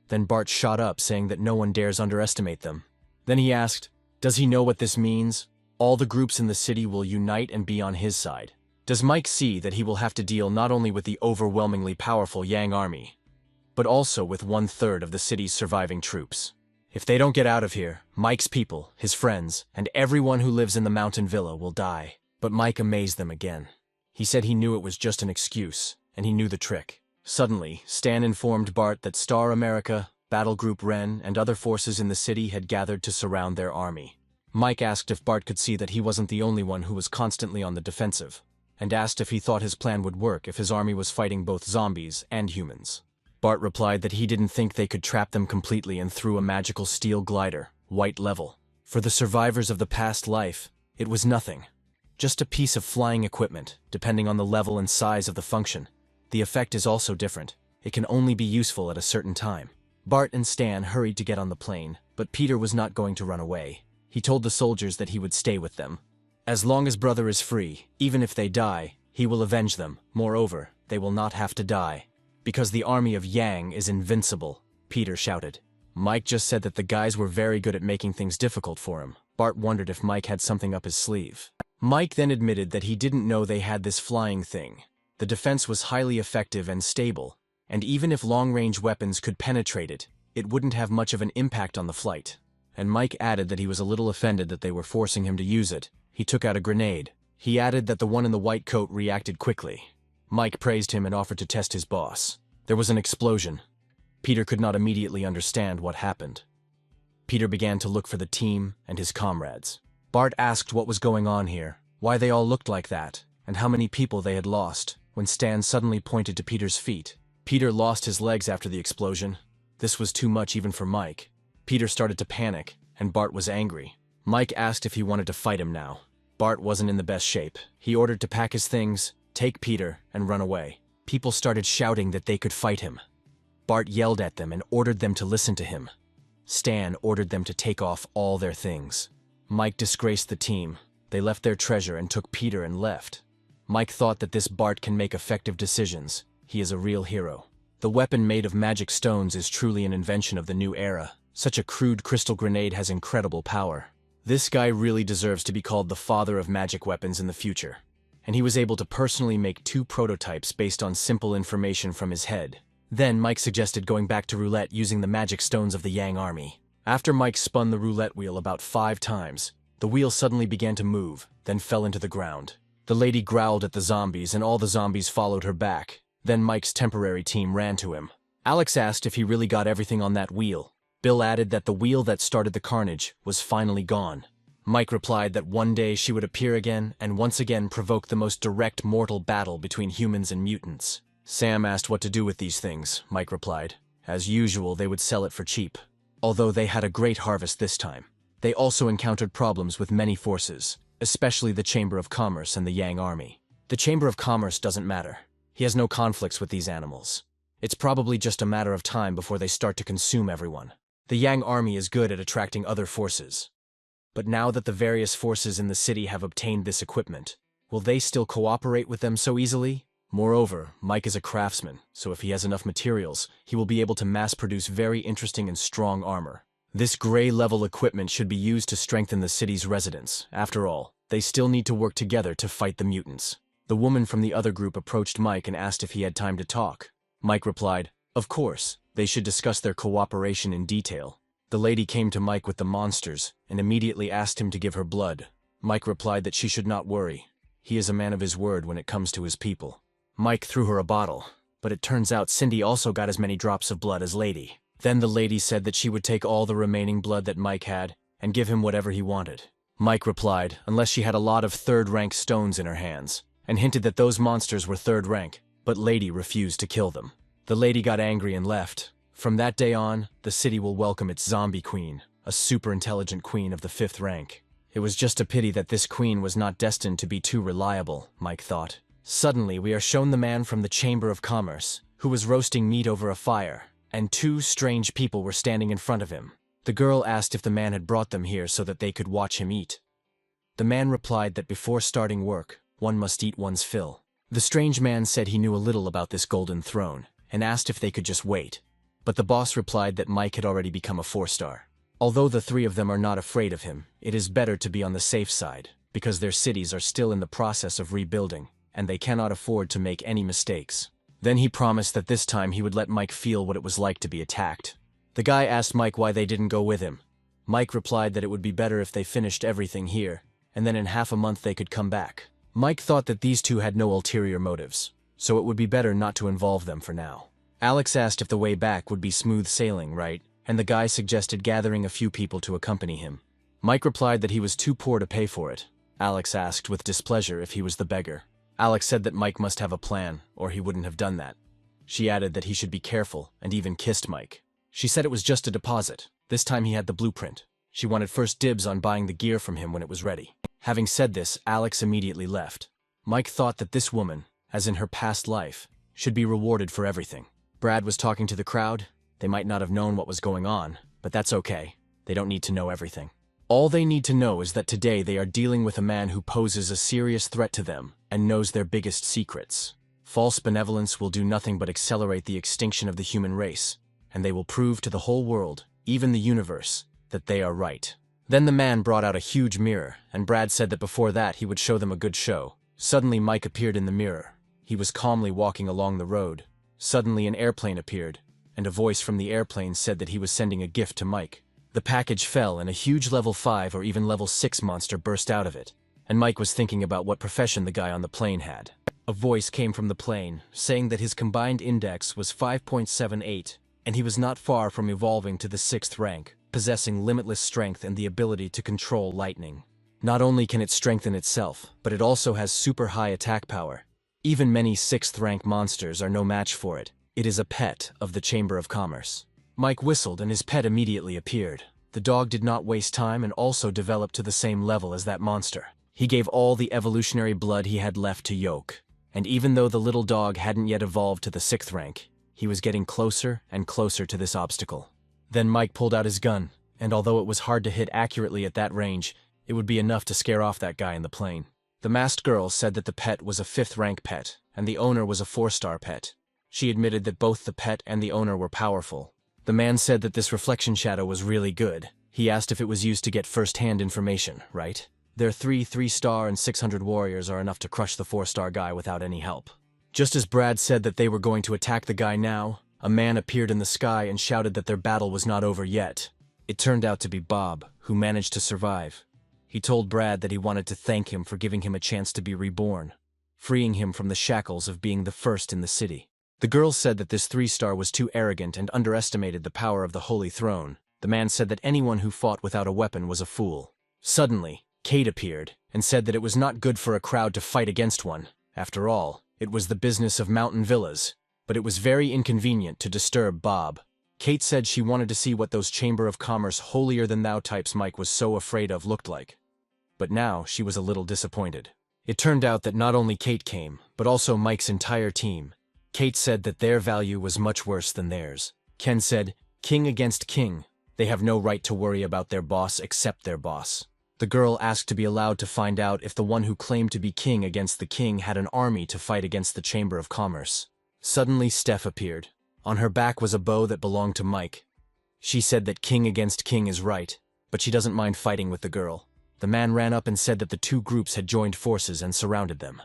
Then Bart shot up saying that no one dares underestimate them. Then he asked, "Does he know what this means? All the groups in the city will unite and be on his side. Does Mike see that he will have to deal not only with the overwhelmingly powerful Yang army, but also with 1/3 of the city's surviving troops? If they don't get out of here, Mike's people, his friends, and everyone who lives in the mountain villa will die." But Mike amazed them again. He said he knew it was just an excuse, and he knew the trick. Suddenly, Stan informed Bart that Star America, Battle Group Ren, and other forces in the city had gathered to surround their army. Mike asked if Bart could see that he wasn't the only one who was constantly on the defensive, and asked if he thought his plan would work if his army was fighting both zombies and humans. Bart replied that he didn't think they could trap them completely and threw a magical steel glider, white level. For the survivors of the past life, it was nothing. Just a piece of flying equipment, depending on the level and size of the function. The effect is also different. It can only be useful at a certain time. Bart and Stan hurried to get on the plane, but Peter was not going to run away. He told the soldiers that he would stay with them. As long as brother is free, even if they die, he will avenge them. Moreover, they will not have to die. Because the army of Yang is invincible, Peter shouted. Mike just said that the guys were very good at making things difficult for him. Bart wondered if Mike had something up his sleeve. Mike then admitted that he didn't know they had this flying thing. The defense was highly effective and stable, and even if long-range weapons could penetrate it, it wouldn't have much of an impact on the flight. And Mike added that he was a little offended that they were forcing him to use it. He took out a grenade. He added that the one in the white coat reacted quickly. Mike praised him and offered to test his boss. There was an explosion. Peter could not immediately understand what happened. Peter began to look for the team and his comrades. Bart asked what was going on here, why they all looked like that, and how many people they had lost, when Stan suddenly pointed to Peter's feet. Peter lost his legs after the explosion. This was too much even for Mike. Peter started to panic, and Bart was angry. Mike asked if he wanted to fight him now. Bart wasn't in the best shape. He ordered to pack his things, take Peter, and run away. People started shouting that they could fight him. Bart yelled at them and ordered them to listen to him. Stan ordered them to take off all their things. Mike disgraced the team. They left their treasure and took Peter and left. Mike thought that this Bart can make effective decisions. He is a real hero. The weapon made of magic stones is truly an invention of the new era. Such a crude crystal grenade has incredible power. This guy really deserves to be called the father of magic weapons in the future. And he was able to personally make 2 prototypes based on simple information from his head. Then Mike suggested going back to roulette using the magic stones of the Yang army. After Mike spun the roulette wheel about 5 times, the wheel suddenly began to move, then fell into the ground. The lady growled at the zombies, and all the zombies followed her back. Then Mike's temporary team ran to him. Alex asked if he really got everything on that wheel. Bill added that the wheel that started the carnage was finally gone. Mike replied that one day she would appear again and once again provoke the most direct mortal battle between humans and mutants. Sam asked what to do with these things. Mike replied, as usual, they would sell it for cheap. Although they had a great harvest this time. They also encountered problems with many forces, especially the Chamber of Commerce and the Yang Army. The Chamber of Commerce doesn't matter. He has no conflicts with these animals. It's probably just a matter of time before they start to consume everyone. The Yang Army is good at attracting other forces. But now that the various forces in the city have obtained this equipment, will they still cooperate with them so easily? Moreover, Mike is a craftsman, so if he has enough materials, he will be able to mass-produce very interesting and strong armor. This gray-level equipment should be used to strengthen the city's residents. After all, they still need to work together to fight the mutants. The woman from the other group approached Mike and asked if he had time to talk. Mike replied, of course, they should discuss their cooperation in detail. The lady came to Mike with the monsters and immediately asked him to give her blood. Mike replied that she should not worry. He is a man of his word when it comes to his people. Mike threw her a bottle, but it turns out Cindy also got as many drops of blood as Lady. Then the lady said that she would take all the remaining blood that Mike had and give him whatever he wanted. Mike replied, unless she had a lot of third-rank stones in her hands, and hinted that those monsters were third rank, but Lady refused to kill them. The lady got angry and left. From that day on, the city will welcome its zombie queen, a super-intelligent queen of the 5th rank. It was just a pity that this queen was not destined to be too reliable, Mike thought. Suddenly, we are shown the man from the Chamber of Commerce, who was roasting meat over a fire, and 2 strange people were standing in front of him. The girl asked if the man had brought them here so that they could watch him eat. The man replied that before starting work, one must eat one's fill. The strange man said he knew a little about this golden throne, and asked if they could just wait. But the boss replied that Mike had already become a 4-star. Although the 3 of them are not afraid of him, it is better to be on the safe side, because their cities are still in the process of rebuilding, and they cannot afford to make any mistakes. Then he promised that this time he would let Mike feel what it was like to be attacked. The guy asked Mike why they didn't go with him. Mike replied that it would be better if they finished everything here, and then in half a month they could come back. Mike thought that these 2 had no ulterior motives, so it would be better not to involve them for now. Alex asked if the way back would be smooth sailing, right? And the guy suggested gathering a few people to accompany him. Mike replied that he was too poor to pay for it. Alex asked with displeasure if he was the beggar. Alex said that Mike must have a plan, or he wouldn't have done that. She added that he should be careful, and even kissed Mike. She said it was just a deposit. This time he had the blueprint. She wanted first dibs on buying the gear from him when it was ready. Having said this, Alex immediately left. Mike thought that this woman, as in her past life, should be rewarded for everything. Brad was talking to the crowd. They might not have known what was going on, but that's okay. They don't need to know everything. All they need to know is that today they are dealing with a man who poses a serious threat to them and knows their biggest secrets. False benevolence will do nothing but accelerate the extinction of the human race, and they will prove to the whole world, even the universe, that they are right. Then the man brought out a huge mirror, and Brad said that before that he would show them a good show. Suddenly Mike appeared in the mirror. He was calmly walking along the road. Suddenly an airplane appeared, and a voice from the airplane said that he was sending a gift to Mike. The package fell and a huge level 5 or even level 6 monster burst out of it, and Mike was thinking about what profession the guy on the plane had. A voice came from the plane, saying that his combined index was 5.78, and he was not far from evolving to the 6th rank, possessing limitless strength and the ability to control lightning. Not only can it strengthen itself, but it also has super high attack power. Even many 6th rank monsters are no match for it. It is a pet of the Chamber of Commerce. Mike whistled and his pet immediately appeared. The dog did not waste time and also developed to the same level as that monster. He gave all the evolutionary blood he had left to Yoke, and even though the little dog hadn't yet evolved to the 6th rank, he was getting closer and closer to this obstacle. Then Mike pulled out his gun, and although it was hard to hit accurately at that range, it would be enough to scare off that guy in the plane. The masked girl said that the pet was a 5th rank pet, and the owner was a 4-star pet. She admitted that both the pet and the owner were powerful. The man said that this reflection shadow was really good. He asked if it was used to get first-hand information, right? Their 3-star and 600 warriors are enough to crush the 4-star guy without any help. Just as Brad said that they were going to attack the guy now, a man appeared in the sky and shouted that their battle was not over yet. It turned out to be Bob, who managed to survive. He told Brad that he wanted to thank him for giving him a chance to be reborn, freeing him from the shackles of being the first in the city. The girl said that this 3-star was too arrogant and underestimated the power of the Holy Throne. The man said that anyone who fought without a weapon was a fool. Suddenly, Kate appeared and said that it was not good for a crowd to fight against one. After all, it was the business of mountain villas, but it was very inconvenient to disturb Bob. Kate said she wanted to see what those Chamber of Commerce holier-than-thou types Mike was so afraid of looked like. But now she was a little disappointed. It turned out that not only Kate came, but also Mike's entire team. Kate said that their value was much worse than theirs. Ken said, "King against king. They have no right to worry about their boss except their boss." The girl asked to be allowed to find out if the one who claimed to be king against the king had an army to fight against the Chamber of Commerce. Suddenly Steph appeared. On her back was a bow that belonged to Mike. She said that king against king is right, but she doesn't mind fighting with the girl. The man ran up and said that the two groups had joined forces and surrounded them.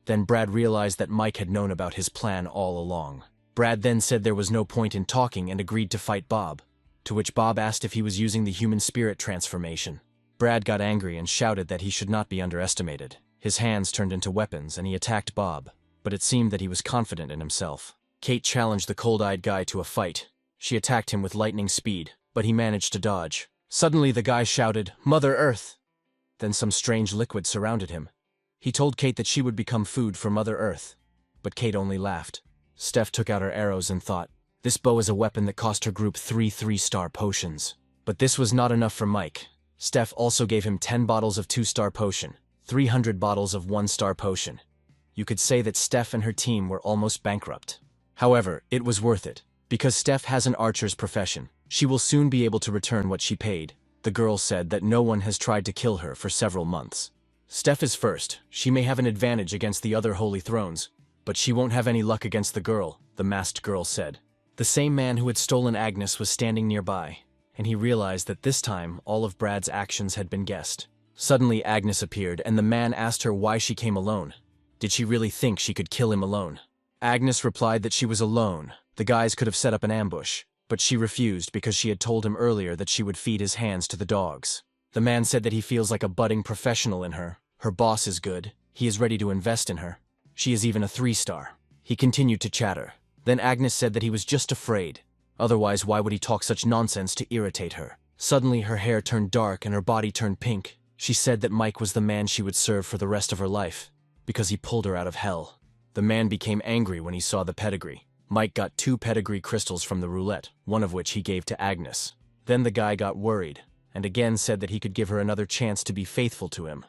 Then Brad realized that Mike had known about his plan all along. Brad then said there was no point in talking and agreed to fight Bob, to which Bob asked if he was using the human spirit transformation. Brad got angry and shouted that he should not be underestimated. His hands turned into weapons and he attacked Bob, but it seemed that he was confident in himself. Kate challenged the cold-eyed guy to a fight. She attacked him with lightning speed, but he managed to dodge. Suddenly the guy shouted, "Mother Earth!" Then some strange liquid surrounded him. He told Kate that she would become food for Mother Earth, but Kate only laughed. Steph took out her arrows and thought, this bow is a weapon that cost her group 3-3-star potions. But this was not enough for Mike. Steph also gave him 10 bottles of 2-star potion, 300 bottles of 1-star potion. You could say that Steph and her team were almost bankrupt. However, it was worth it. Because Steph has an archer's profession, she will soon be able to return what she paid. The girl said that no one has tried to kill her for several months. Steph is first. She may have an advantage against the other holy thrones, but she won't have any luck against the girl, the masked girl said. The same man who had stolen Agnes was standing nearby, and he realized that this time all of Brad's actions had been guessed. Suddenly Agnes appeared, and the man asked her why she came alone. Did she really think she could kill him alone? Agnes replied that she was alone. The guys could have set up an ambush, but she refused because she had told him earlier that she would feed his hands to the dogs. The man said that he feels like a budding professional in her. Her boss is good. He is ready to invest in her. She is even a 3-star. He continued to chatter. Then Agnes said that he was just afraid. Otherwise, why would he talk such nonsense to irritate her? Suddenly, her hair turned dark and her body turned pink. She said that Mike was the man she would serve for the rest of her life, because he pulled her out of hell. The man became angry when he saw the pedigree. Mike got 2 pedigree crystals from the roulette, one of which he gave to Agnes. Then the guy got worried, and again said that he could give her another chance to be faithful to him.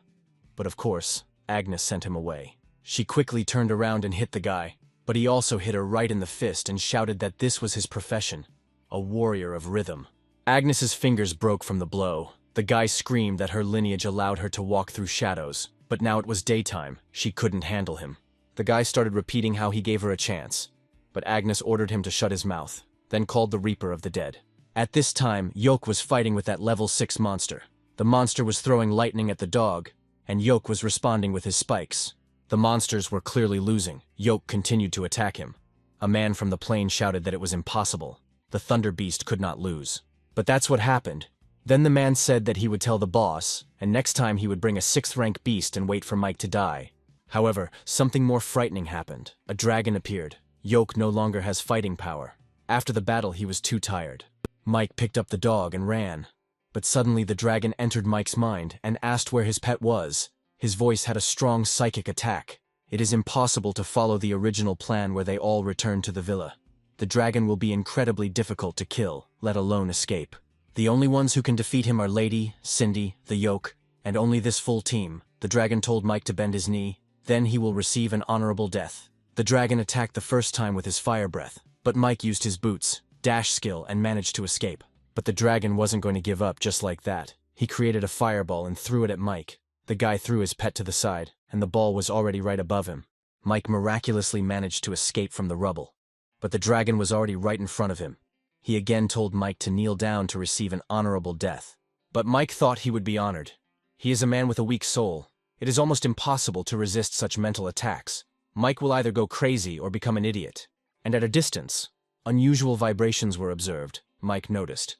But of course, Agnes sent him away. She quickly turned around and hit the guy, but he also hit her right in the fist and shouted that this was his profession, a warrior of rhythm. Agnes's fingers broke from the blow. The guy screamed that her lineage allowed her to walk through shadows, but now it was daytime. She couldn't handle him. The guy started repeating how he gave her a chance, but Agnes ordered him to shut his mouth, then called the Reaper of the Dead. At this time, Yoke was fighting with that level 6 monster. The monster was throwing lightning at the dog, and Yoke was responding with his spikes. The monsters were clearly losing. Yoke continued to attack him. A man from the plane shouted that it was impossible. The Thunder Beast could not lose. But that's what happened. Then the man said that he would tell the boss, and next time he would bring a 6th-rank beast and wait for Mike to die. However, something more frightening happened. A dragon appeared. Yoke no longer has fighting power. After the battle, he was too tired. Mike picked up the dog and ran. But suddenly the dragon entered Mike's mind and asked where his pet was. His voice had a strong psychic attack. It is impossible to follow the original plan where they all return to the villa. The dragon will be incredibly difficult to kill, let alone escape. The only ones who can defeat him are Lady, Cindy, the Yoke, and only this full team. The dragon told Mike to bend his knee, then he will receive an honorable death. The dragon attacked the first time with his fire breath, but Mike used his boots, dash skill, and managed to escape. But the dragon wasn't going to give up just like that. He created a fireball and threw it at Mike. The guy threw his pet to the side, and the ball was already right above him. Mike miraculously managed to escape from the rubble. But the dragon was already right in front of him. He again told Mike to kneel down to receive an honorable death. But Mike thought he would be honored. He is a man with a weak soul. It is almost impossible to resist such mental attacks. Mike will either go crazy or become an idiot. And at a distance, unusual vibrations were observed, Mike noticed.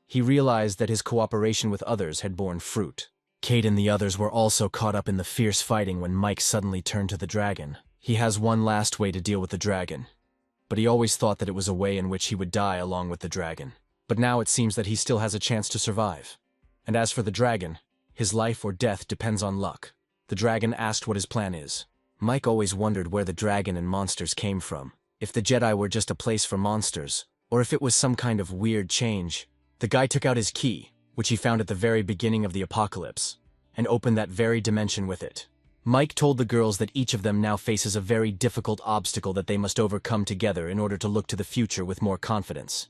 He realized that his cooperation with others had borne fruit. Kate and the others were also caught up in the fierce fighting when Mike suddenly turned to the dragon. He has one last way to deal with the dragon, but he always thought that it was a way in which he would die along with the dragon. But now it seems that he still has a chance to survive. And as for the dragon, his life or death depends on luck. The dragon asked what his plan is. Mike always wondered where the dragon and monsters came from. If the Jedi were just a place for monsters, or if it was some kind of weird change. The guy took out his key, which he found at the very beginning of the apocalypse, and opened that very dimension with it. Mike told the girls that each of them now faces a very difficult obstacle that they must overcome together in order to look to the future with more confidence.